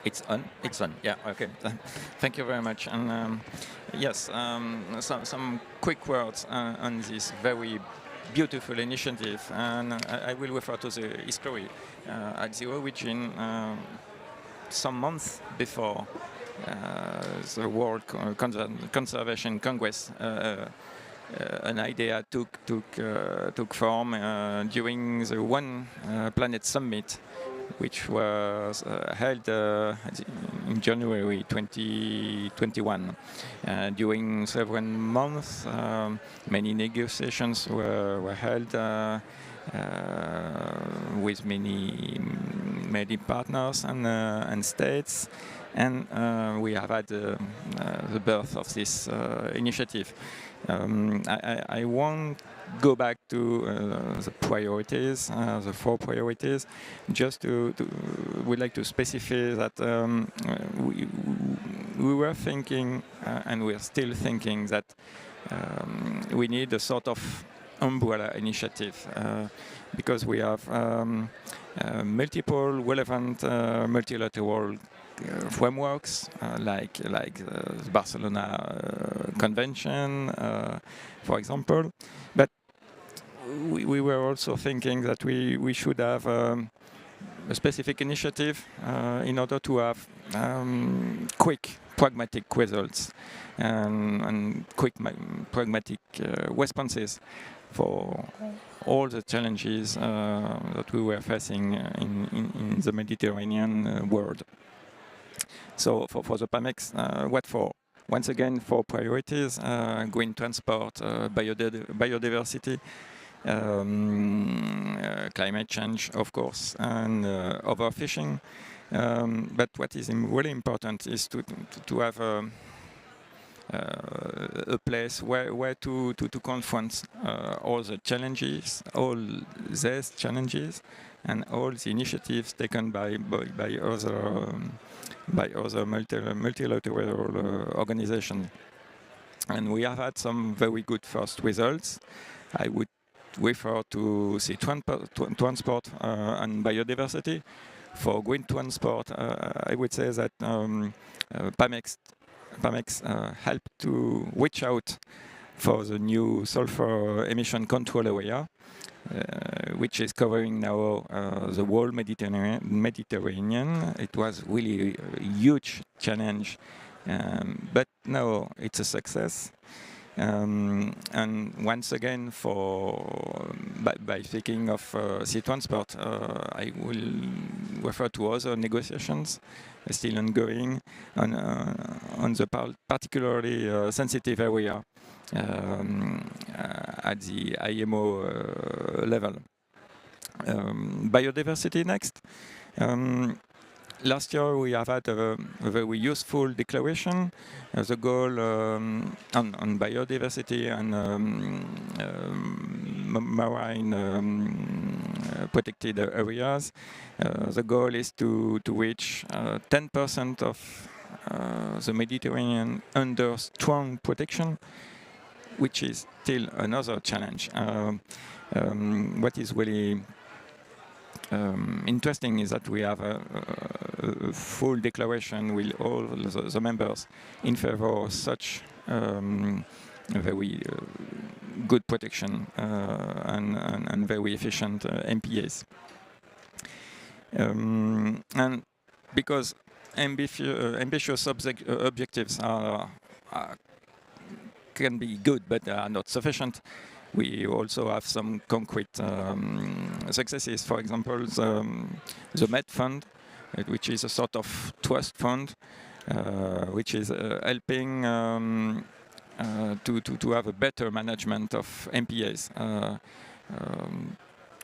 It's on. It's on. Yeah. Okay. Thank you very much. And yes, some quick words on this very beautiful initiative, and I will refer to the history. At the origin, some months before the World Conservation Congress, an idea took form during the One Planet Summit, which was held in January 2021. During several months, many negotiations were held with many partners and states, and we have had the birth of this initiative. I won't go back to the priorities, the 4 priorities. Just we'd like to specify that we were thinking, and we're still thinking, that we need a sort of umbrella initiative, because we have multiple relevant multilateral frameworks, like the Barcelona Convention, for example. But we were also thinking that we should have a specific initiative in order to have quick, pragmatic results and quick, pragmatic responses for all the challenges that we were facing in the Mediterranean world. So for the PAMEX, what for? Once again, 4 priorities: green transport, biodiversity, climate change, of course, and overfishing. But what is really important is to have a place where to confront all the challenges, all these challenges, and all the initiatives taken by other multilateral organizations. And we have had some very good first results. I would refer to the transport and biodiversity. For green transport, I would say that PAMEX helped to reach out for the new sulfur emission control area, which is covering now the whole Mediterranean. It was really a huge challenge, but now it's a success. And once again, by speaking of sea transport, I will refer to other negotiations still ongoing on the particularly sensitive area at the IMO level. Biodiversity next. Last year we have had a very useful declaration as a goal on biodiversity and marine protected areas. The goal is to reach 10% of the Mediterranean under strong protection, which is still another challenge. What is really interesting is that we have a full declaration with all the members in favor of such very good protection and very efficient MPAs. And because ambitious objectives can be good but are not sufficient, we also have some concrete successes. For example, the Med Fund, which is a sort of trust fund, which is helping to have a better management of MPAs.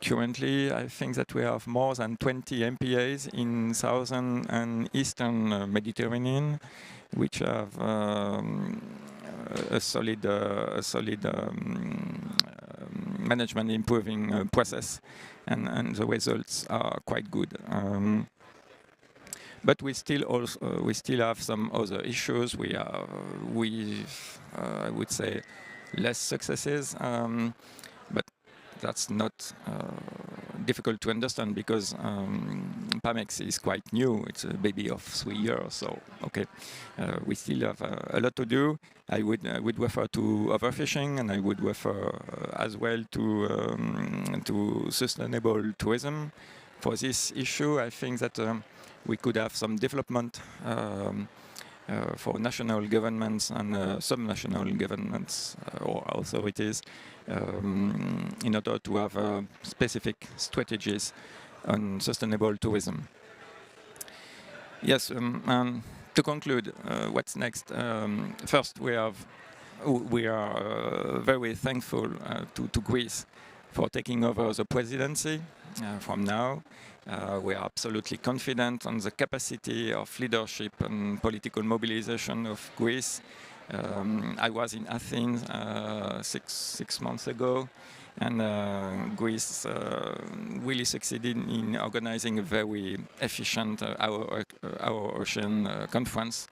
Currently, I think that we have more than 20 MPAs in southern and eastern Mediterranean, which have a solid management improving process, and the results are quite good. But we still have some other issues. We I would say less successes, but that's not difficult to understand because PAMEX is quite new. It's a baby of 3 years, so okay. We still have a lot to do. I would refer to overfishing, and I would refer as well to sustainable tourism. For this issue, I think that we could have some development for national governments and subnational governments or authorities in order to have specific strategies on sustainable tourism. Yes, to conclude, what's next? First, we are very thankful to Greece for taking over the presidency from now. We are absolutely confident on the capacity of leadership and political mobilization of Greece. I was in Athens six months ago, and Greece really succeeded in organizing a very efficient our ocean conference.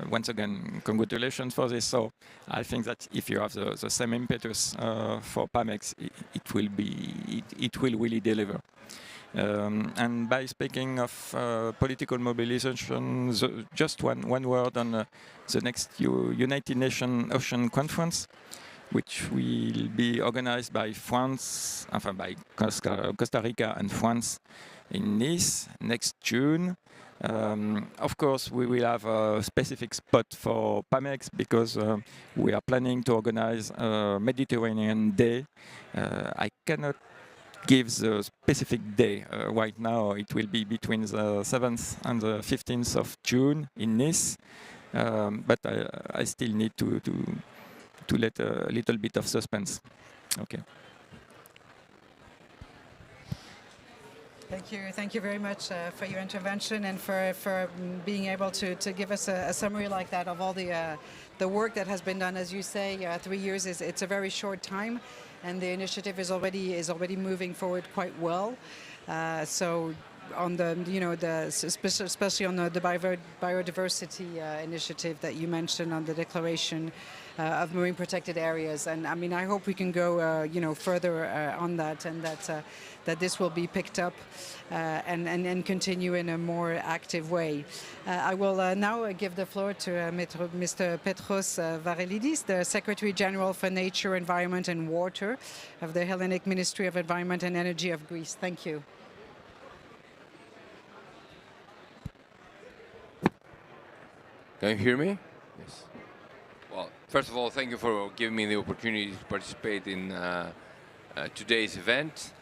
Once again, congratulations for this. So I think that if you have the same impetus for PAMEX, it will really deliver. And by speaking of political mobilization, just one word on the next United Nations Ocean Conference, which will be organized by by Costa Rica and France in Nice next June. Of course, we will have a specific spot for PAMEX because we are planning to organize a Mediterranean Day. I cannot give the specific day right now. It will be between the 7th and the 15th of June in Nice, but I still need to let a little bit of suspense. Okay. Thank you very much for your intervention and for being able to give us a summary like that of all the work that has been done. As you say, 3 years it's a very short time, and the initiative is already moving forward quite well. So on especially on the biodiversity initiative that you mentioned on the declaration of marine protected areas, and I mean I hope we can go further on that, and that this will be picked up and continue in a more active way. I will now give the floor to Mr. Petros Varilidis, the Secretary General for Nature, Environment and Water of the Hellenic Ministry of Environment and Energy of Greece. Thank you. Can you hear me? Yes. Well, first of all, thank you for giving me the opportunity to participate in today's event.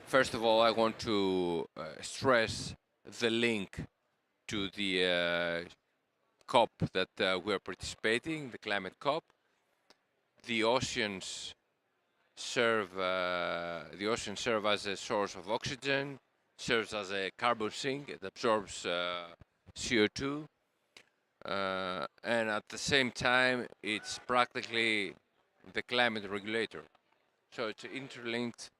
First of all, I want to stress the link to the COP that we are participating, the climate COP. The oceans the ocean serve as a source of oxygen, serves as a carbon sink. It absorbs CO2, and at the same time, it's practically the climate regulator. So it's interlinked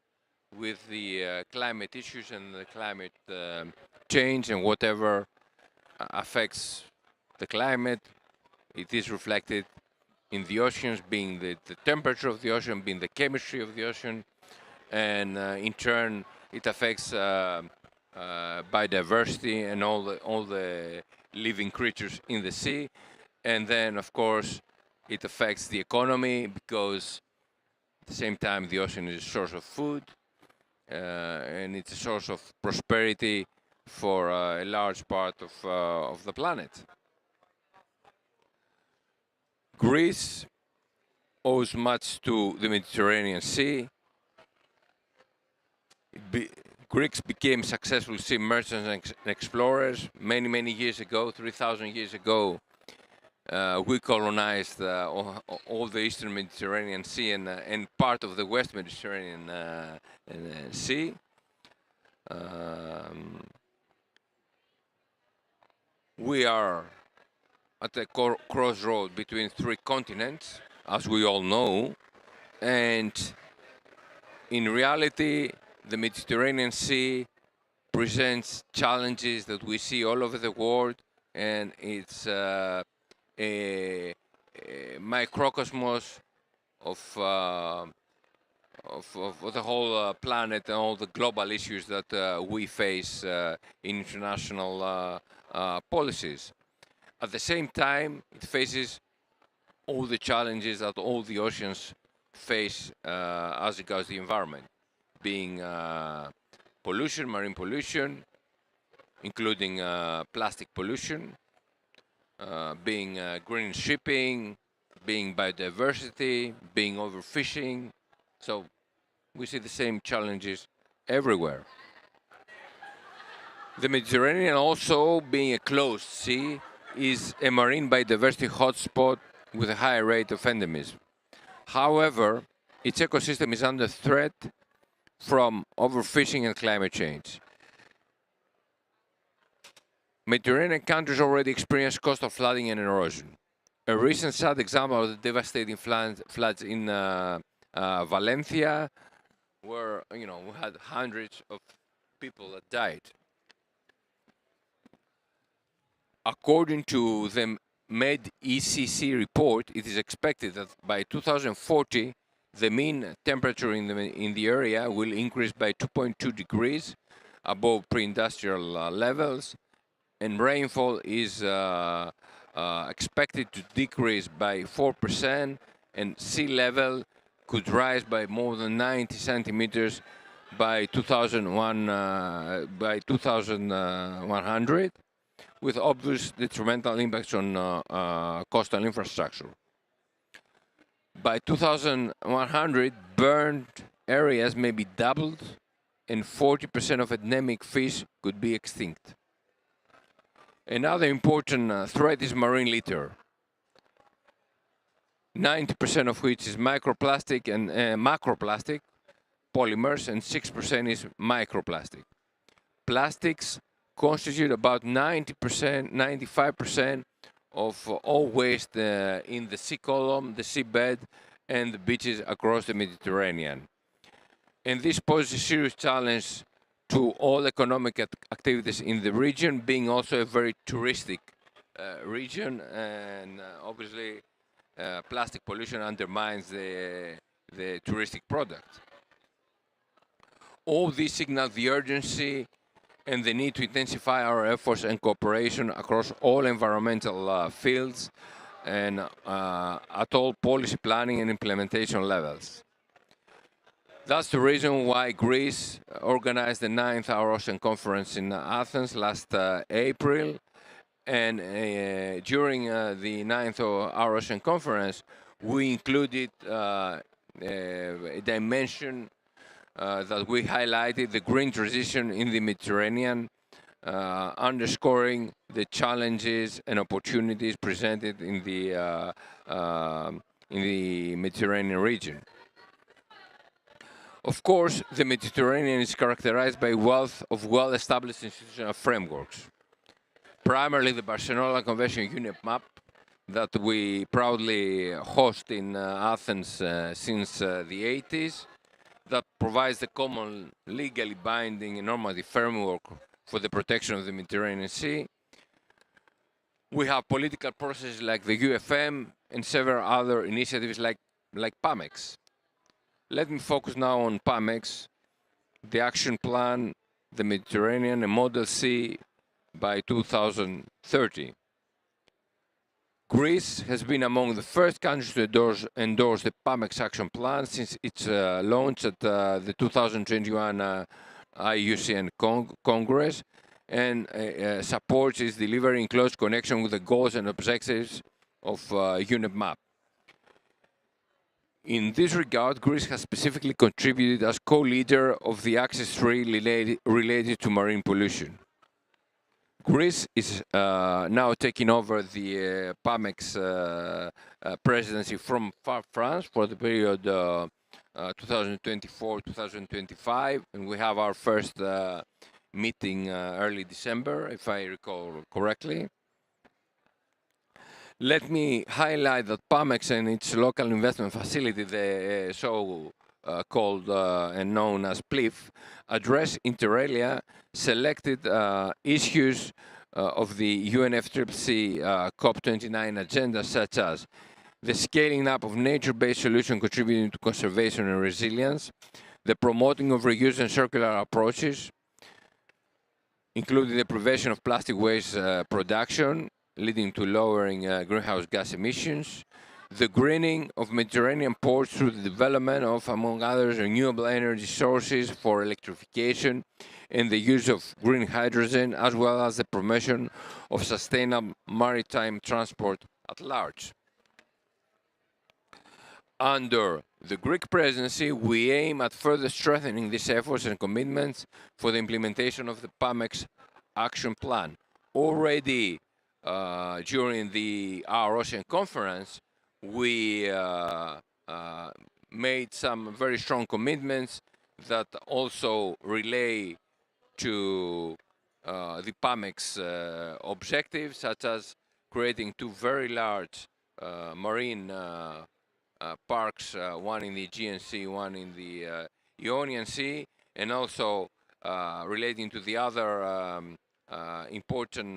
with the climate issues and the climate change, and whatever affects the climate, it is reflected in the oceans, being the temperature of the ocean, being the chemistry of the ocean, and in turn it affects biodiversity and all the living creatures in the sea. And then of course it affects the economy, because at the same time the ocean is a source of food, and it's a source of prosperity for a large part of the planet. Greece owes much to the Mediterranean Sea. Greeks became successful sea merchants and explorers many years ago. 3,000 years ago, we colonized all the Eastern Mediterranean Sea and part of the West Mediterranean Sea. We are at a crossroad between three continents, as we all know, and in reality, the Mediterranean Sea presents challenges that we see all over the world, and it's a microcosmos of the whole planet and all the global issues that we face in international policies. At the same time, it faces all the challenges that all the oceans face as regards the environment, being pollution, marine pollution, including plastic pollution, being green shipping, being biodiversity, being overfishing. So we see the same challenges everywhere. The Mediterranean, also being a closed sea, is a marine biodiversity hotspot with a high rate of endemism. However, its ecosystem is under threat from overfishing and climate change. Mediterranean countries already experience coastal flooding and erosion. A recent sad example of the devastating floods in Valencia, where we had hundreds of people that died. According to the MED-ECC report, it is expected that by 2040, the mean temperature in the area will increase by 2.2 degrees above pre-industrial levels, and rainfall is expected to decrease by 4%, and sea level could rise by more than 90 centimeters by 2100, with obvious detrimental impacts on coastal infrastructure. By 2100, burned areas may be doubled, and 40% of endemic fish could be extinct. Another important threat is marine litter, 90% of which is microplastic and macroplastic polymers, and 6% is microplastic. Plastics constitute about 90%, 95% of all waste in the sea column, the seabed, and the beaches across the Mediterranean. And this poses a serious challenge to all economic activities in the region, being also a very touristic region, and obviously plastic pollution undermines the touristic product. All these signal the urgency and the need to intensify our efforts and cooperation across all environmental fields and at all policy planning and implementation levels. That's the reason why Greece organized the 9th Our Ocean Conference in Athens last April. And during the 9th Our Ocean Conference, we included a dimension that we highlighted, the green transition in the Mediterranean, underscoring the challenges and opportunities presented in the Mediterranean region. Of course, the Mediterranean is characterized by wealth of well-established institutional frameworks, primarily the Barcelona Convention UNEP map that we proudly host in Athens since the 80s, that provides the common legally binding and normative framework for the protection of the Mediterranean Sea. We have political processes like the UFM and several other initiatives like PAMEX. Let me focus now on PAMEX, the action plan, the Mediterranean and Model C by 2030. Greece has been among the first countries to endorse the PAMEX action plan since its launch at the 2021 IUCN Congress, and supports its delivery in close connection with the goals and objectives of UNEP map. In this regard, Greece has specifically contributed as co-leader of the Axis 3 related to marine pollution. Greece is now taking over the PAMEX presidency from France for the period 2024-2025, and we have our first meeting early December, if I recall correctly. Let me highlight that PAMEX and its local investment facility, the so-called and known as PLIF, address inter alia selected issues of the UNFCCC COP29 agenda, such as the scaling up of nature-based solutions contributing to conservation and resilience, the promoting of reuse and circular approaches, including the prevention of plastic waste production, leading to lowering greenhouse gas emissions, the greening of Mediterranean ports through the development of, among others, renewable energy sources for electrification and the use of green hydrogen, as well as the promotion of sustainable maritime transport at large. Under the Greek presidency, we aim at further strengthening these efforts and commitments for the implementation of the PAMEX action plan. Already during our Ocean conference, we made some very strong commitments that also relay to the PAMEX objectives, such as creating two very large marine parks, one in the Aegean Sea, one in the Ionian Sea, and also relating to the other important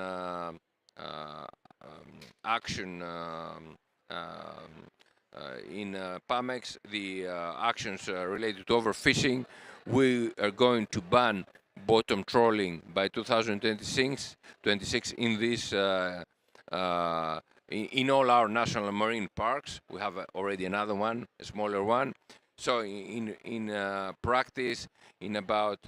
action in PAMEX, the actions related to overfishing. We are going to ban bottom trawling by 2026 in this in all our national marine parks. We have already another one, a smaller one. So in practice, in about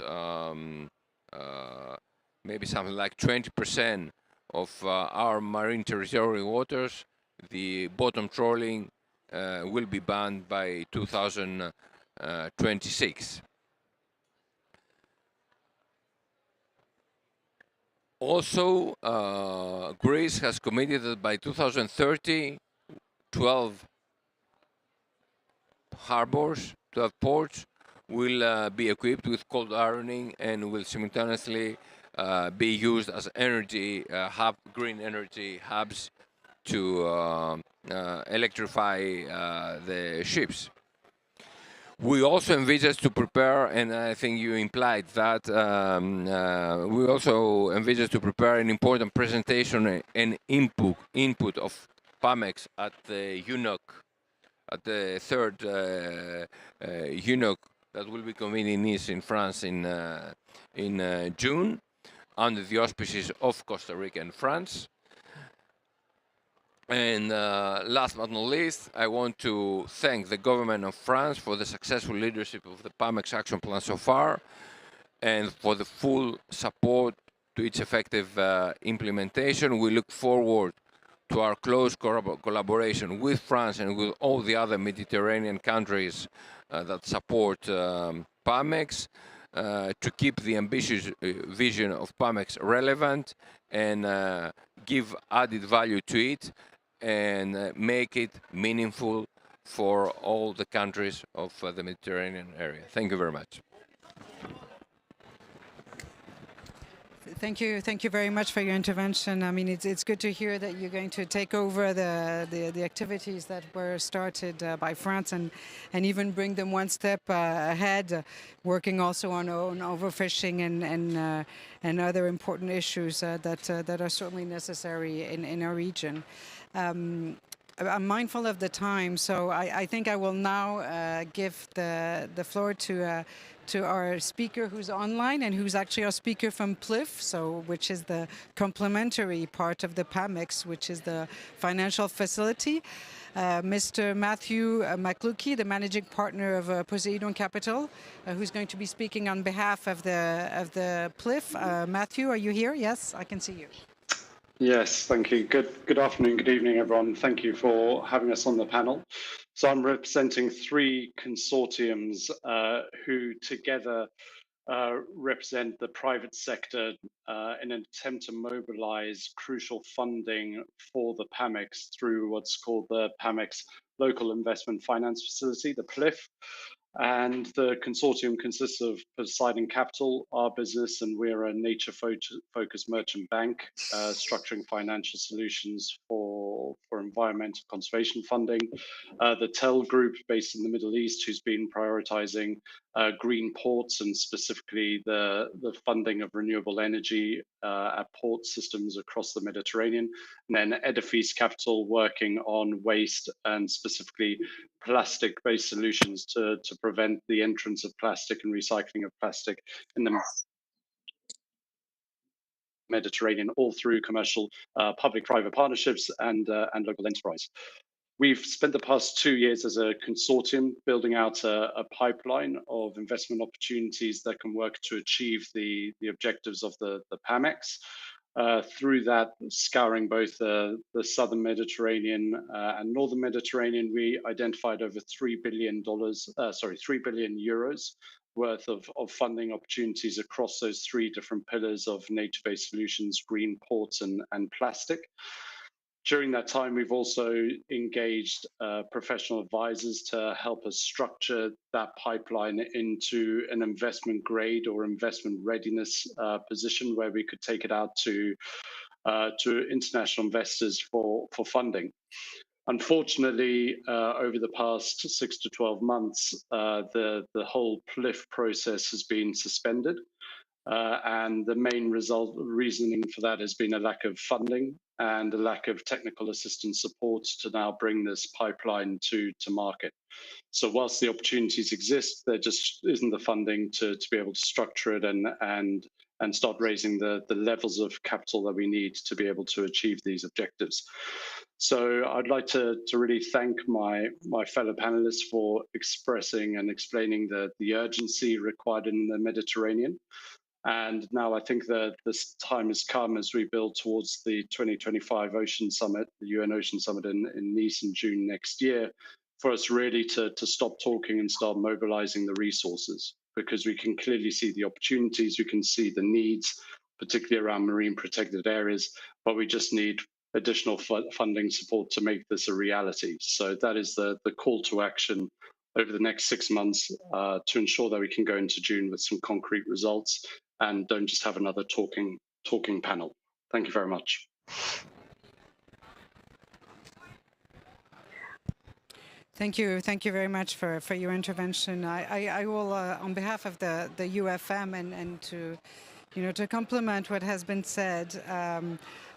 maybe something like 20% of our marine territorial waters, the bottom trawling will be banned by 2026. Also, Greece has committed that by 2030, 12 harbors, 12 ports will be equipped with cold ironing and will simultaneously be used as energy green energy hubs to electrify the ships. We also envisage to prepare, and I think you implied that, we also envisage to prepare an important presentation and input of PAMEX at the UNOC, at the third UNOC that will be convened in Nice in France in June, under the auspices of Costa Rica and France. And last but not least, I want to thank the government of France for the successful leadership of the PAMEX action plan so far, and for the full support to its effective implementation. We look forward to our close collaboration with France and with all the other Mediterranean countries that support PAMEX, to keep the ambitious vision of PAMEX relevant and give added value to it, and make it meaningful for all the countries of the Mediterranean area. Thank you very much. Thank you very much for your intervention. I mean, it's good to hear that you're going to take over the activities that were started by France and even bring them one step ahead, working also on overfishing and other important issues that are certainly necessary in our region. I'm mindful of the time, so I think I will now give the floor to our speaker who's online and who's actually our speaker from PLIF, which is the complementary part of the PAMEX, which is the financial facility. Mr. Matthew McLuckie, the managing partner of Poseidon Capital, who's going to be speaking on behalf of the PLIF. Matthew, are you here? Yes, I can see you. Yes, thank you. Good afternoon, good evening, everyone. Thank you for having us on the panel. So I'm representing three consortiums who together represent the private sector in an attempt to mobilize crucial funding for the PAMEX through what's called the PAMEX Local Investment Finance Facility, the PLIF. And the consortium consists of Poseidon Capital, our business, and we're a nature-focused merchant bank structuring financial solutions for environmental conservation funding. The TEL Group, based in the Middle East, who's been prioritizing green ports and specifically the funding of renewable energy at port systems across the Mediterranean. And then Edifice Capital, working on waste and specifically plastic-based solutions to prevent the entrance of plastic and recycling of plastic in the Mediterranean, all through commercial public-private partnerships and local enterprise. We've spent the past 2 years as a consortium building out a pipeline of investment opportunities that can work to achieve the objectives of the PAMEX. Through that, scouring both the southern Mediterranean and northern Mediterranean, we identified over $3 billion euros worth of funding opportunities across those three different pillars of nature-based solutions, green ports, and plastic. During that time, we've also engaged professional advisors to help us structure that pipeline into an investment grade or investment readiness position where we could take it out to international investors for funding. Unfortunately, over the past 6 to 12 months, the whole PLIF process has been suspended. And the main reasoning for that has been a lack of funding and a lack of technical assistance support to now bring this pipeline to market. So whilst the opportunities exist, there just isn't the funding to be able to structure it and start raising the levels of capital that we need to be able to achieve these objectives. So I'd like to really thank my fellow panelists for expressing and explaining the urgency required in the Mediterranean. And now I think that this time has come as we build towards the 2025 Ocean Summit, the UN Ocean Summit in Nice in June next year, for us really to stop talking and start mobilizing the resources, because we can clearly see the opportunities, we can see the needs, particularly around marine protected areas, but we just need additional funding support to make this a reality. So that is the call to action over the next 6 months to ensure that we can go into June with some concrete results and don't just have another talking panel. Thank you very much. Thank you very much for your intervention. I will, on behalf of the UFM and to complement what has been said,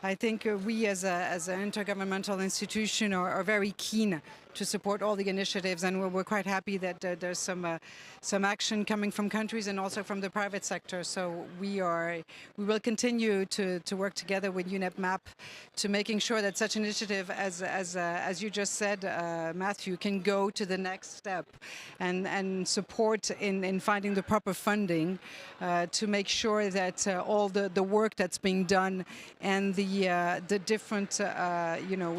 I think we as an intergovernmental institution are very keen to support all the initiatives, and we're quite happy that there's some action coming from countries and also from the private sector. So we will continue to work together with UNEP-MAP to making sure that such initiative, as you just said, Matthew, can go to the next step and support in finding the proper funding to make sure that all the work that's being done and the different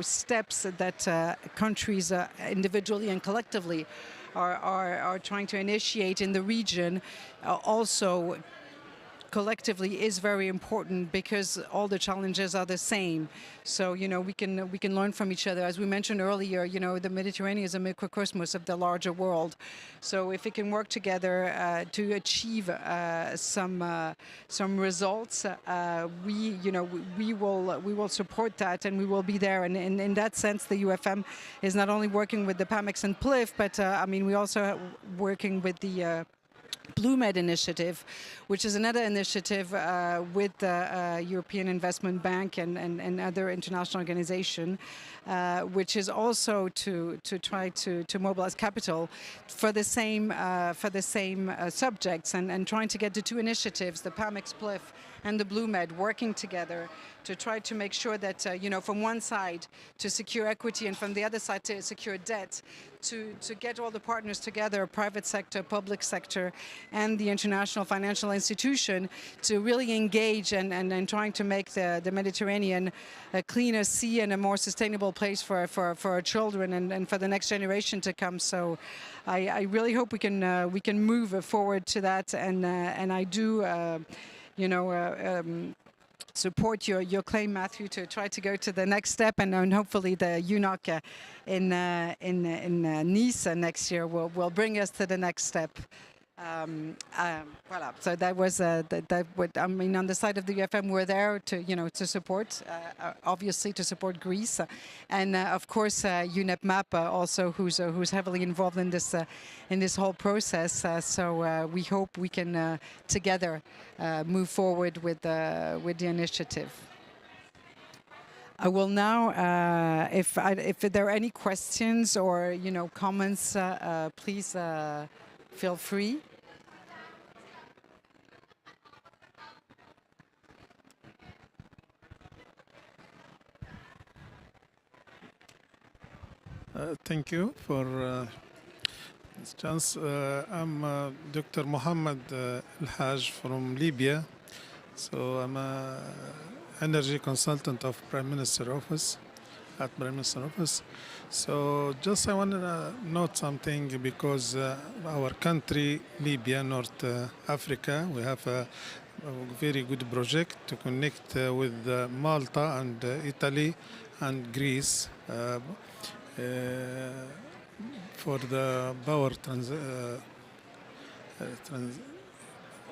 steps that countries individually and collectively are trying to initiate in the region also collectively is very important because all the challenges are the same. So we can learn from each other. As we mentioned earlier, the Mediterranean is a microcosmos of the larger world. So if we can work together to achieve some results, we will support that, and we will be there. And in that sense, the UFM is not only working with the PAMEX and PLIF, but we also working with the BlueMed initiative, which is another initiative with the European Investment Bank and other international organizations, which is also to try to mobilize capital for the same subjects, and trying to get the two initiatives, the PAMEX PLIF and the BlueMed, working together to try to make sure that from one side to secure equity and from the other side to secure debt, to get all the partners together, private sector, public sector, and the international financial institution, to really engage and trying to make the Mediterranean a cleaner sea and a more sustainable place for our children and for the next generation to come. So I really hope we can move forward to that, and I do support your claim, Matthew, to try to go to the next step, and hopefully the UNOC in Nice next year will bring us to the next step. Voilà. So that was on the side of the UFM, we're there to support, obviously to support Greece, and of course UNEP-MAP also, who's heavily involved in this whole process. So we hope we can together move forward with the initiative. I will now, if there are any questions or comments, please feel free. Thank you for this chance. I'm Dr. Mohammed El-Haj from Libya. So I'm an energy consultant of Prime Minister Office, at Prime Minister Office. So just I want to note something, because our country, Libya, North Africa, we have a very good project to connect with Malta and Italy and Greece for the power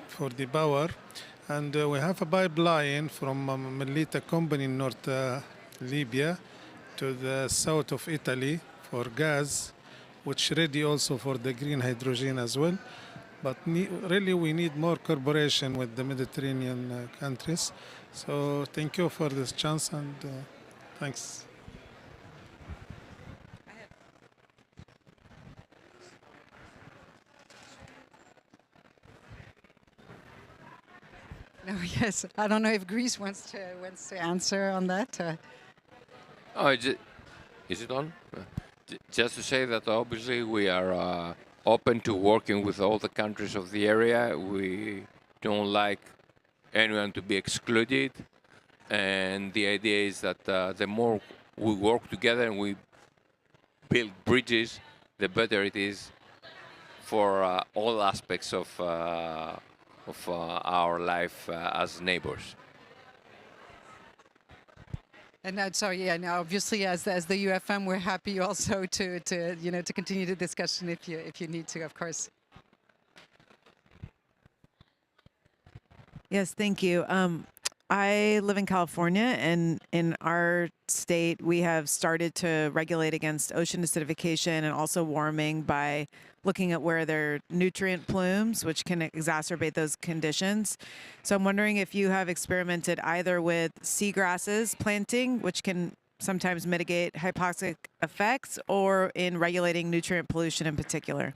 for the power, and we have a pipeline from Mellita company in North Libya to the south of Italy for gas, which ready also for the green hydrogen as well. But really we need more cooperation with the Mediterranean countries. So thank you for this chance, and thanks. No, yes, I don't know if Greece wants to answer on that. Oh, is it on? Just to say that obviously we are open to working with all the countries of the area. We don't like anyone to be excluded, and the idea is that the more we work together and we build bridges, the better it is for all aspects of our life as neighbors. And now, sorry, yeah, now obviously as the UFM, we're happy also to continue the discussion if you need to, of course. Yes, thank you. I live in California, and in our state, we have started to regulate against ocean acidification and also warming by looking at where there are nutrient plumes, which can exacerbate those conditions. So I'm wondering if you have experimented either with seagrasses planting, which can sometimes mitigate hypoxic effects, or in regulating nutrient pollution in particular.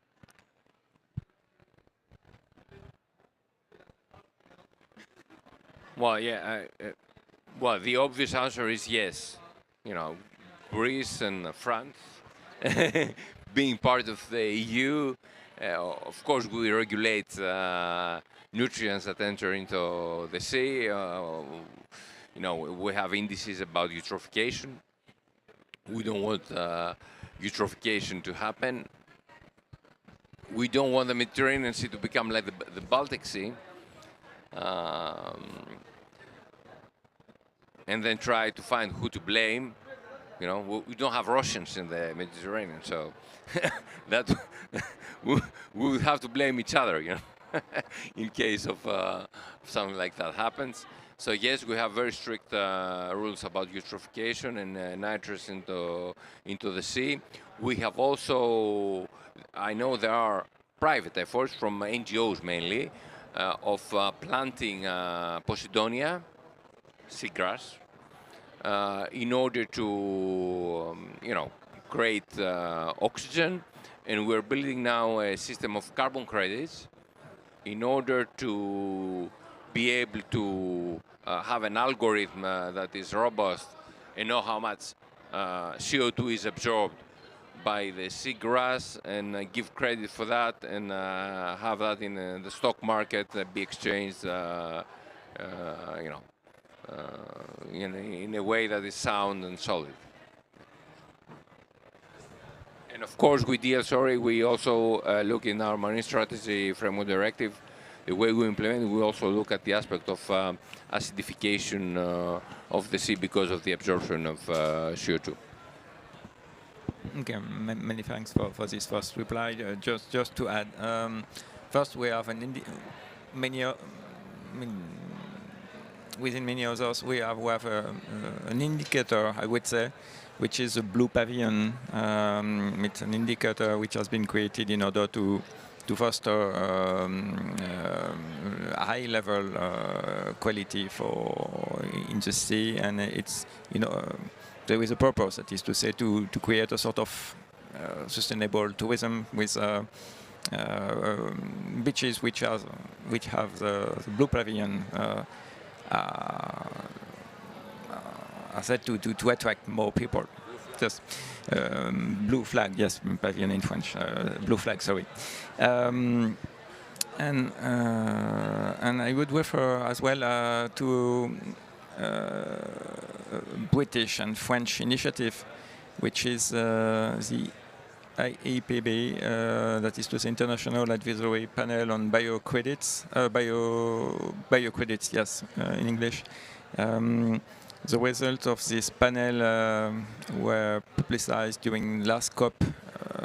Well, yeah. Well, the obvious answer is yes. Greece and France, being part of the EU, of course, we regulate nutrients that enter into the sea. We have indices about eutrophication. We don't want eutrophication to happen. We don't want the Mediterranean Sea to become like the Baltic Sea. and then try to find who to blame. You know, we don't have Russians in the Mediterranean, so that we would have to blame each other, you know, in case of something like that happens. So yes, we have very strict rules about eutrophication and nitrates into the sea. We have also, I know there are private efforts from NGOs mainly of planting Posidonia, seagrass, in order to, you know, create oxygen. And we're building now a system of carbon credits in order to be able to have an algorithm that is robust and know how much CO2 is absorbed by the seagrass and give credit for that and have that in the stock market be exchanged, you know, in a way that is sound and solid. And of course, with DSRA, we also look in our marine strategy framework directive, the way we implement, we also look at the aspect of acidification of the sea because of the absorption of CO2. Okay, many thanks for this first reply. Just to add, first we have within many others, we have an indicator, I would say, which is a blue pavilion. It's an indicator which has been created in order to foster high-level quality in the sea, and it's, you know, there is a purpose, that is to say, to create a sort of sustainable tourism with beaches which have the blue pavilion. I said to attract more people. Just blue flag, yes, pavilion in French. Blue flag, sorry. And I would refer as well to British and French initiative, which is the IEPB, that is to say International Advisory Panel on Biocredits, biocredits, yes, in English. The results of this panel were publicized during last COP,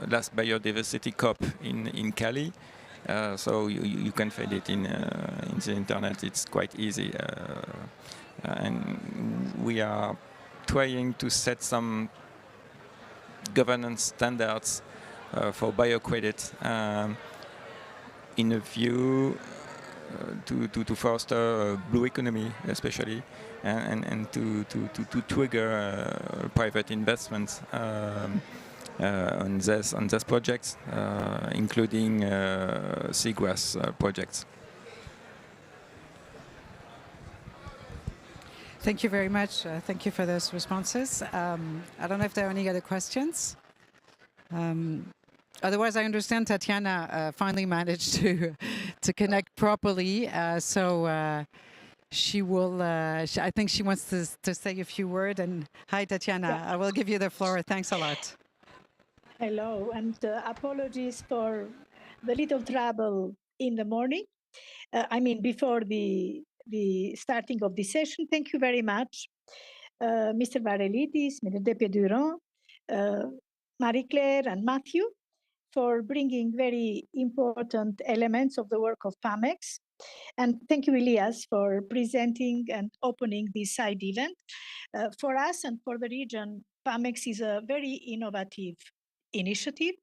last biodiversity COP in Cali. So you can find it in the internet. It's quite easy, and we are trying to set some governance standards for biocredit in a view to foster blue economy, especially, and to trigger private investments on this projects, including seagrass projects. Thank you very much. Thank you for those responses. I don't know if there are any other questions. Otherwise, I understand Tatiana finally managed to connect properly. So she will. I think she wants to say a few words. And hi, Tatiana. Yeah. I will give you the floor. Thanks a lot. Hello, and apologies for the little trouble in the morning. I mean, before the starting of the session. Thank you very much, Mr. Varelidis, Mr. Depe Durand, Marie-Claire and Matthew, for bringing very important elements of the work of PAMEX. And thank you, Elias, for presenting and opening this side event. For us and for the region, PAMEX is a very innovative initiative.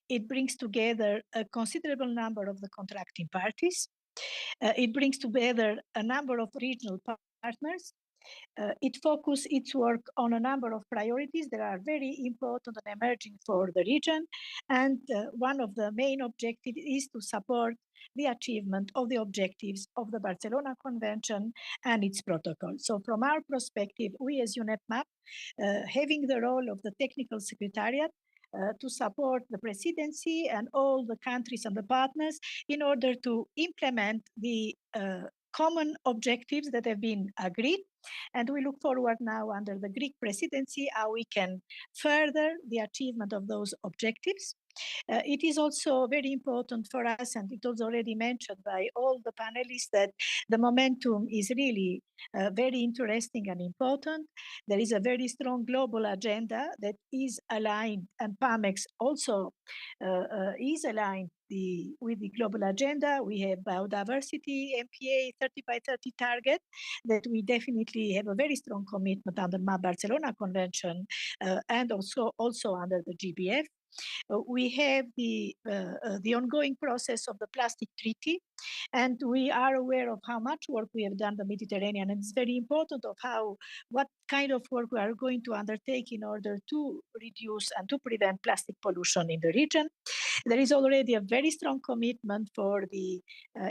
It brings together a considerable number of the contracting parties. It brings together a number of regional partners. It focuses its work on a number of priorities that are very important and emerging for the region. And one of the main objectives is to support the achievement of the objectives of the Barcelona Convention and its protocol. So from our perspective, we as UNEP-MAP, having the role of the technical secretariat, to support the presidency and all the countries and the partners in order to implement the common objectives that have been agreed. And we look forward now under the Greek presidency how we can further the achievement of those objectives. It is also very important for us, and it was already mentioned by all the panelists, that the momentum is really very interesting and important. There is a very strong global agenda that is aligned, and PAMEX also is aligned with the global agenda. We have biodiversity, MPA 30 by 30 target that we definitely have a very strong commitment under the Barcelona Convention and also under the GBF. We have the ongoing process of the plastic treaty, and we are aware of how much work we have done in the Mediterranean, and it's very important of what kind of work we are going to undertake in order to reduce and to prevent plastic pollution in the region. There is already a very strong commitment for the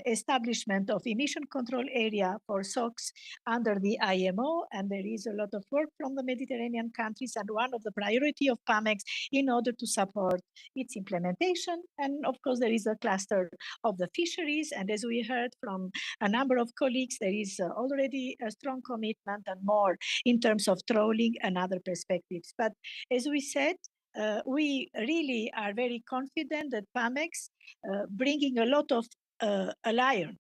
establishment of emission control area for SOx under the IMO, and there is a lot of work from the Mediterranean countries, and one of the priority of PAMEX in order to support its implementation. And of course, there is a cluster of the fisheries, and as we heard from a number of colleagues, there is already a strong commitment and more in terms of trawling and other perspectives. But as we said, we really are very confident that PAMEX bringing a lot of alliance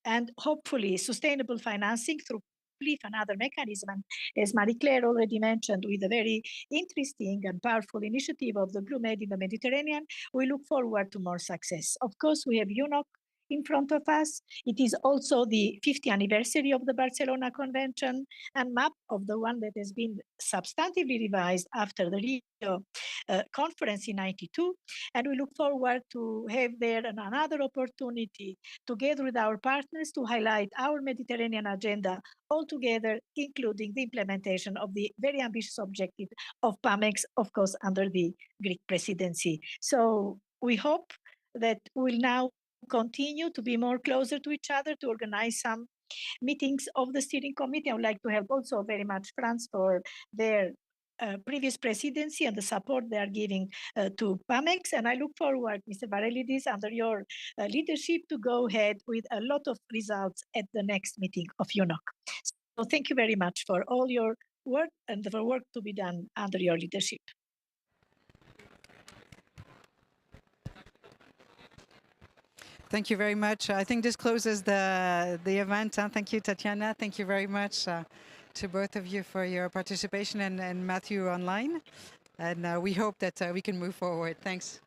and hopefully sustainable financing through PLIF and other mechanisms. And as Marie-Claire already mentioned, with a very interesting and powerful initiative of the Blue Med in the Mediterranean, we look forward to more success. Of course, we have UNOC in front of us. It is also the 50th anniversary of the Barcelona Convention and map of the one that has been substantively revised after the Rio conference in '92. And we look forward to have there another opportunity together with our partners to highlight our Mediterranean agenda altogether, including the implementation of the very ambitious objective of PAMEX, of course, under the Greek presidency. So we hope that we'll now continue to be more closer to each other to organize some meetings of the steering committee. I would like to help also very much France for their previous presidency and the support they are giving to PAMEX. And I look forward, Mr. Varelidis, under your leadership to go ahead with a lot of results at the next meeting of UNOC. So thank you very much for all your work and for work to be done under your leadership. Thank you very much. I think this closes the event. Thank you, Tatiana. Thank you very much to both of you for your participation and Matthew online. And we hope that we can move forward. Thanks.